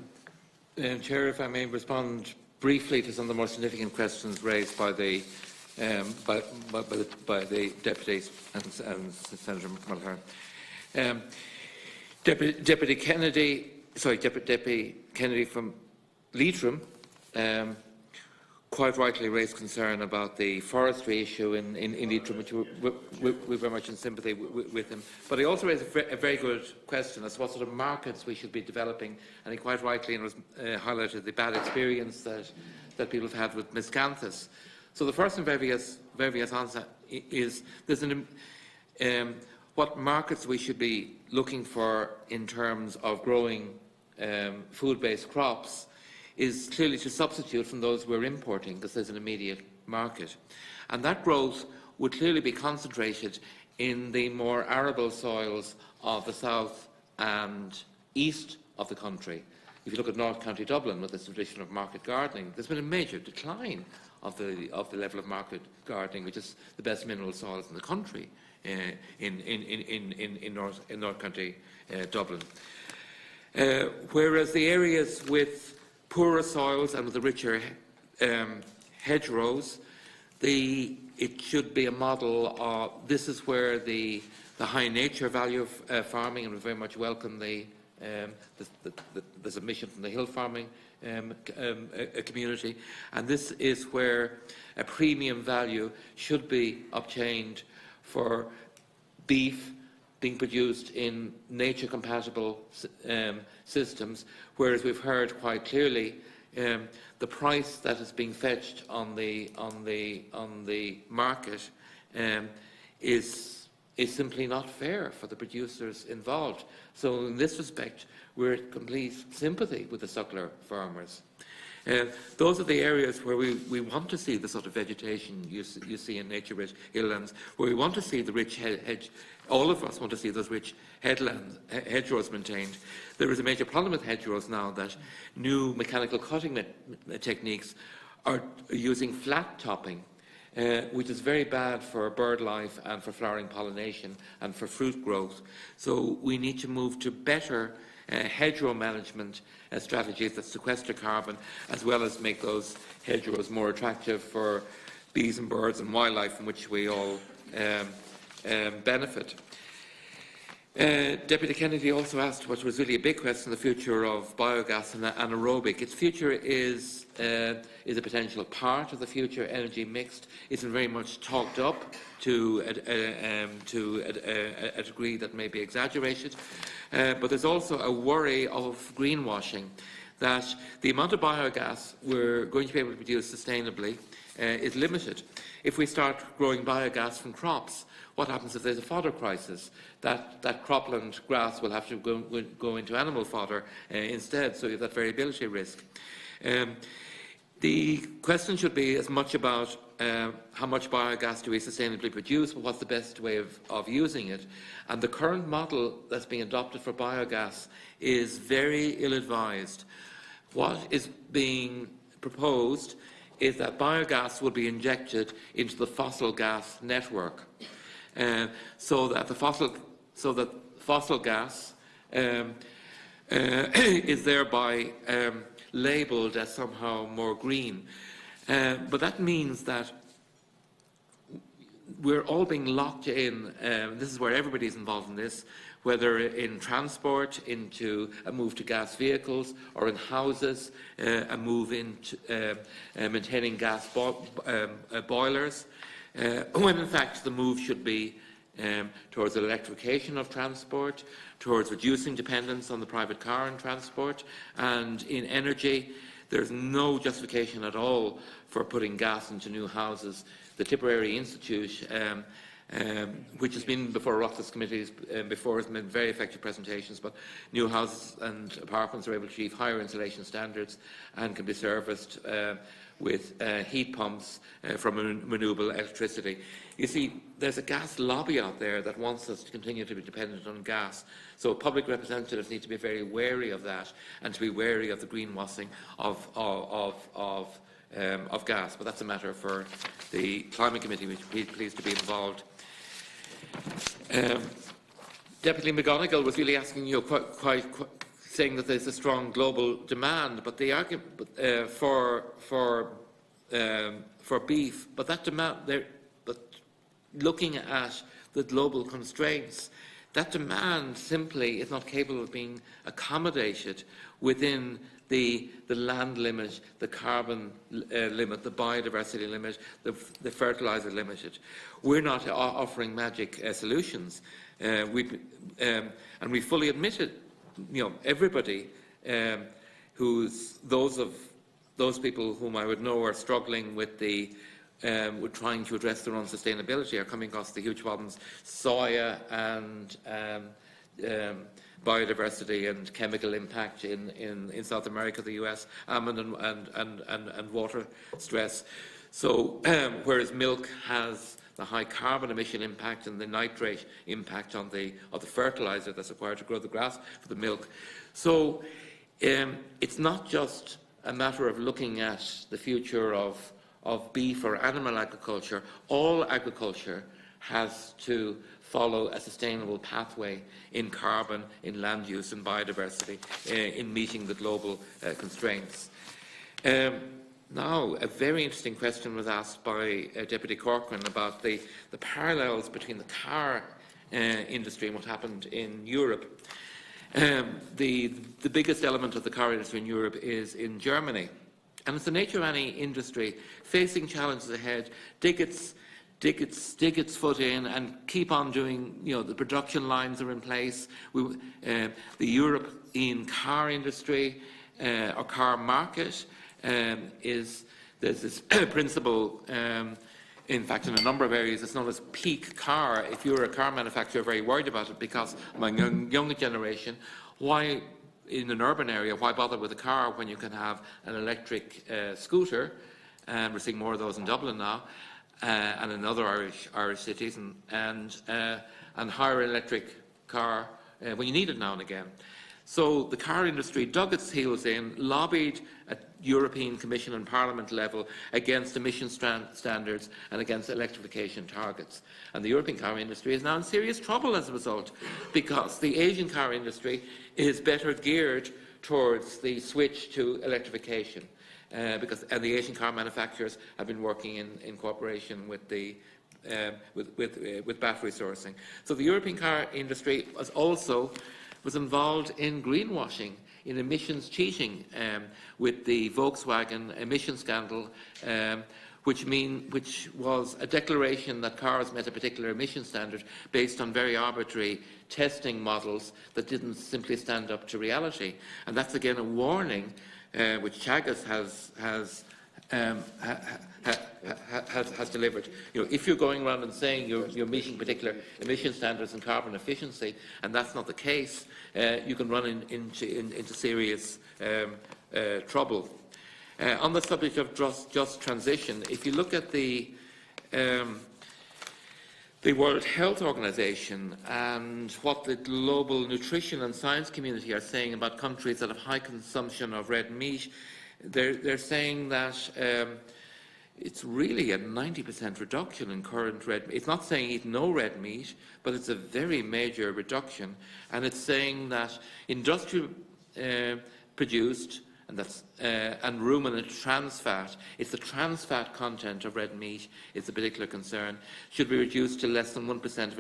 Speaker 19: Chair, if I may respond briefly to some of the more significant questions raised by the deputies and Senator Mulherin. Deputy Kennedy from Leitrim quite rightly raised concern about the forestry issue in Leitrim, which we're very much in sympathy with him. But he also raised a very good question as to what sort of markets we should be developing, and he quite rightly highlighted the bad experience that people have had with miscanthus. So the first and very obvious answer is there's what markets we should be looking for in terms of growing food-based crops is clearly to substitute from those we're importing, because there's an immediate market. And that growth would clearly be concentrated in the more arable soils of the south and east of the country. If you look at North County Dublin with its tradition of market gardening, there's been a major decline of the level of market gardening, which is the best mineral soils in the country in North County Dublin. Whereas the areas with poorer soils and with the richer hedgerows, it should be a model of, this is where the high nature value of farming, and we very much welcome the submission from the hill farming community, and this is where a premium value should be obtained for beef being produced in nature-compatible systems, whereas we've heard quite clearly the price that is being fetched on the market is simply not fair for the producers involved. So in this respect, we're in complete sympathy with the suckler farmers. Those are the areas where we want to see the sort of vegetation you see in nature-rich hilllands, where we want to see the rich all of us want to see those rich hedgerows maintained. There is a major problem with hedgerows now that new mechanical cutting techniques are using flat topping, which is very bad for bird life and for flowering pollination and for fruit growth. So we need to move to better hedgerow management strategies that sequester carbon, as well as make those hedgerows more attractive for bees and birds and wildlife, from which we all benefit. Deputy Kennedy also asked what was really a big question, the future of biogas and anaerobic. Its future is a potential part of the future energy mix. It's very much talked up to a degree that may be exaggerated. But there's also a worry of greenwashing, that the amount of biogas we're going to be able to produce sustainably is limited. If we start growing biogas from crops, what happens if there's a fodder crisis? That cropland grass will have to go into animal fodder instead, so you have that variability risk. The question should be as much about how much biogas do we sustainably produce, but what's the best way of using it. And the current model that's being adopted for biogas is very ill-advised. What is being proposed is that biogas will be injected into the fossil gas network, so that fossil gas is thereby labelled as somehow more green. But that means that we're all being locked in. This is where everybody's involved in this, whether in transport, into a move to gas vehicles, or in houses, a move into maintaining gas boilers, when in fact the move should be towards electrification of transport, towards reducing dependence on the private car in transport, and in energy. There's no justification at all for putting gas into new houses. The Tipperary Institute, which has been before Oireachtas committees before, has made very effective presentations, but new houses and apartments are able to achieve higher insulation standards and can be serviced with heat pumps from renewable electricity. You see, there's a gas lobby out there that wants us to continue to be dependent on gas. So public representatives need to be very wary of that, and to be wary of the greenwashing of gas. But that's a matter for the Climate Committee, which we're pleased to be involved. Deputy McConalogue was really asking you quite saying that there's a strong global demand, but the argument for beef, but that demand there, but looking at the global constraints, that demand simply is not capable of being accommodated within the land limit, the carbon limit, the biodiversity limit, the fertiliser limit. We're not offering magic solutions, and we fully admit it. You know, everybody those people whom I would know are struggling with with trying to address their own sustainability are coming across the huge problems: soya and biodiversity and chemical impact in South America, the US, almond and water stress. So whereas milk has the high carbon emission impact and the nitrate impact of the fertiliser that's required to grow the grass for the milk. So it's not just a matter of looking at the future of beef or animal agriculture. All agriculture has to follow a sustainable pathway in carbon, in land use and biodiversity, in meeting the global constraints. Now, a very interesting question was asked by Deputy Corcoran about the parallels between the car industry and what happened in Europe. The biggest element of the car industry in Europe is in Germany. And it's the nature of any industry facing challenges ahead, dig its foot in and keep on doing, the production lines are in place. The European car industry or car market there's this principle, in fact, in a number of areas, it's known as peak car. If you're a car manufacturer, you're very worried about it, because among younger generation, why, in an urban area, why bother with a car when you can have an electric scooter? And we're seeing more of those in Dublin now, and in other Irish cities, and hire an electric car when you need it now and again. So the car industry dug its heels in, lobbied at European Commission and Parliament level against emission standards and against electrification targets. And the European car industry is now in serious trouble as a result, because the Asian car industry is better geared towards the switch to electrification, and the Asian car manufacturers have been working in cooperation with the with battery sourcing. So the European car industry was involved in greenwashing, in emissions cheating, with the Volkswagen emission scandal, which was a declaration that cars met a particular emission standard based on very arbitrary testing models that didn't simply stand up to reality. And that's again a warning which Chagas has delivered. You know, if you're going around and saying you're meeting particular emission standards and carbon efficiency, and that's not the case, you can run into serious trouble. On the subject of just transition, if you look at the World Health Organization and what the global nutrition and science community are saying about countries that have high consumption of red meat, they're saying that it's really a 90% reduction in current red meat. It's not saying eat no red meat, but it's a very major reduction. And it's saying that industrial produced and ruminant trans fat, it's the trans fat content of red meat is a particular concern, should be reduced to less than 1% of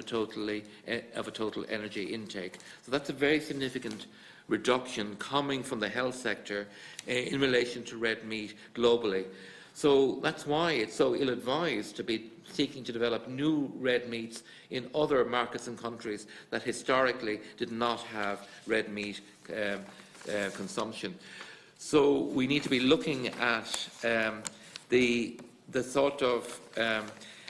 Speaker 19: a total energy intake. So that's a very significant reduction coming from the health sector in relation to red meat globally. So that's why it's so ill-advised to be seeking to develop new red meats in other markets and countries that historically did not have red meat consumption. So we need to be looking at the sort of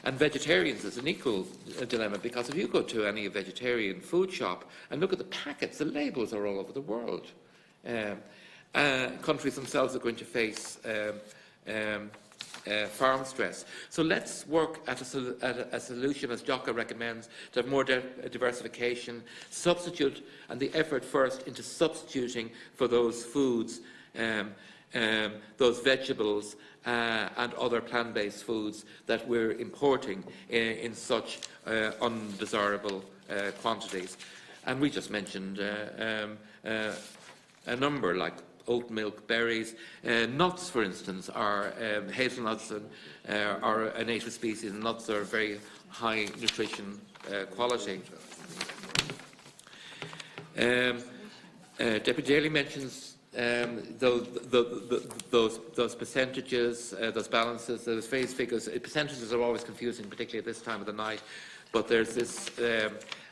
Speaker 19: and vegetarians is an equal dilemma, because if you go to any vegetarian food shop and look at the packets, the labels are all over the world. Countries themselves are going to face farm stress. So let's work at a solution, as DOCA recommends, to have more diversification, substitute, and the effort first into substituting for those foods, those vegetables and other plant-based foods that we're importing in such undesirable quantities. And we just mentioned a number like oat milk, berries, nuts, for instance, are hazelnuts are a native species, and nuts are very high nutrition quality. Deputy Daly mentions those percentages, those balances, those phase figures. Percentages are always confusing, particularly at this time of the night. But there's this,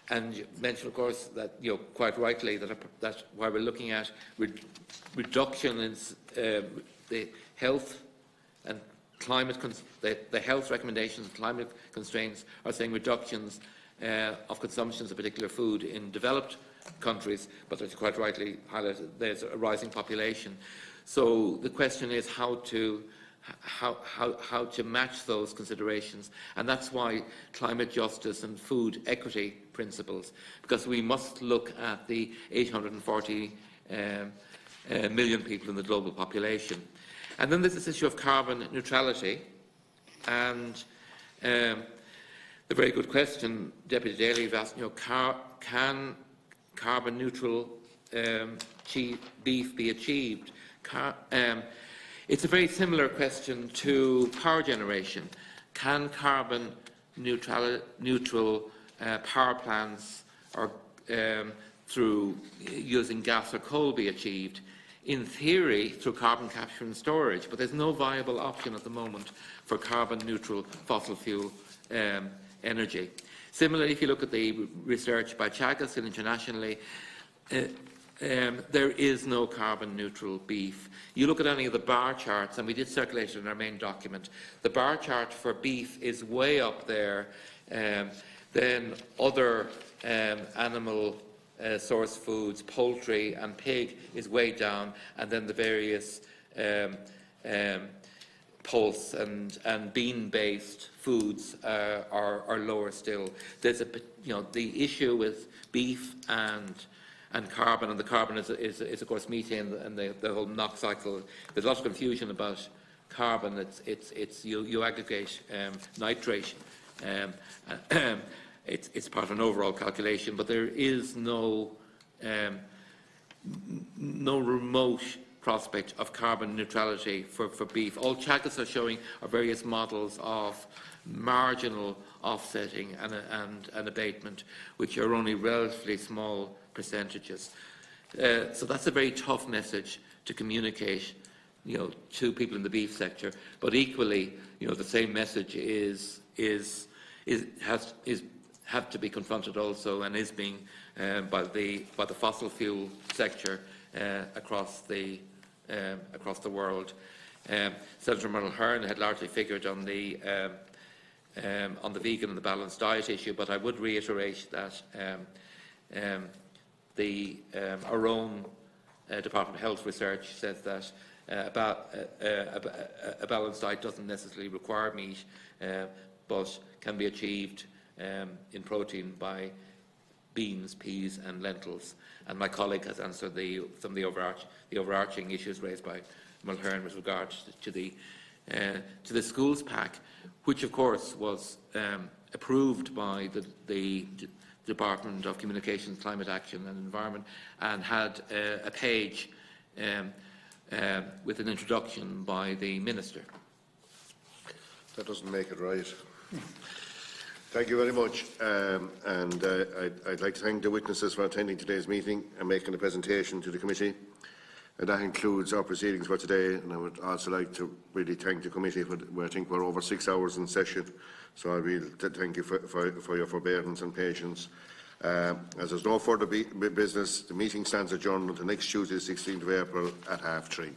Speaker 19: and you mentioned, of course, that quite rightly that while we're looking at reduction in the health and climate, the health recommendations and climate constraints are saying reductions of consumptions of particular food in developed countries, but as you quite rightly highlighted, there's a rising population. So the question is how to match those considerations, and that's why climate justice and food equity principles, because we must look at the 840 million people in the global population. And then there's this issue of carbon neutrality, and the very good question Deputy Daly has asked, can carbon neutral beef be achieved? It's a very similar question to power generation. Can carbon neutral power plants or through using gas or coal be achieved? In theory, through carbon capture and storage, but there's no viable option at the moment for carbon neutral fossil fuel energy. Similarly, if you look at the research by Chagas and internationally, there is no carbon neutral beef. You look at any of the bar charts, and we did circulate it in our main document, the bar chart for beef is way up there. Then other animal source foods, poultry and pig is way down, and then the various pulse and bean-based foods are lower still. There's the issue with beef and carbon, and the carbon is of course methane and the whole NOx cycle. There's a lot of confusion about carbon. You aggregate nitrate. It's part of an overall calculation, but there is no remote prospect of carbon neutrality for beef. All Teagasc are showing are various models of marginal offsetting and abatement, which are only relatively small percentages. So that's a very tough message to communicate, to people in the beef sector. But equally, the same message has to be confronted also, and is being by the fossil fuel sector across the world. Senator Mulherin had largely figured on the vegan and the balanced diet issue, but I would reiterate that our own Department of Health research says that a balanced diet doesn't necessarily require meat, but can be achieved in protein by beans, peas and lentils. And my colleague has answered some of the overarching issues raised by Mulherin with regard to the schools pack, which of course was approved by the Department of Communications, Climate Action and Environment, and had a page with an introduction by the Minister.
Speaker 18: That doesn't make it right. Thank you very much. I'd like to thank the witnesses for attending today's meeting and making the presentation to the committee. And that concludes our proceedings for today. And I would also like to really thank the committee I think we're over 6 hours in session. So I will thank you for your forbearance and patience. As there's no further business, the meeting stands adjourned until next Tuesday, 16th of April at 3:30.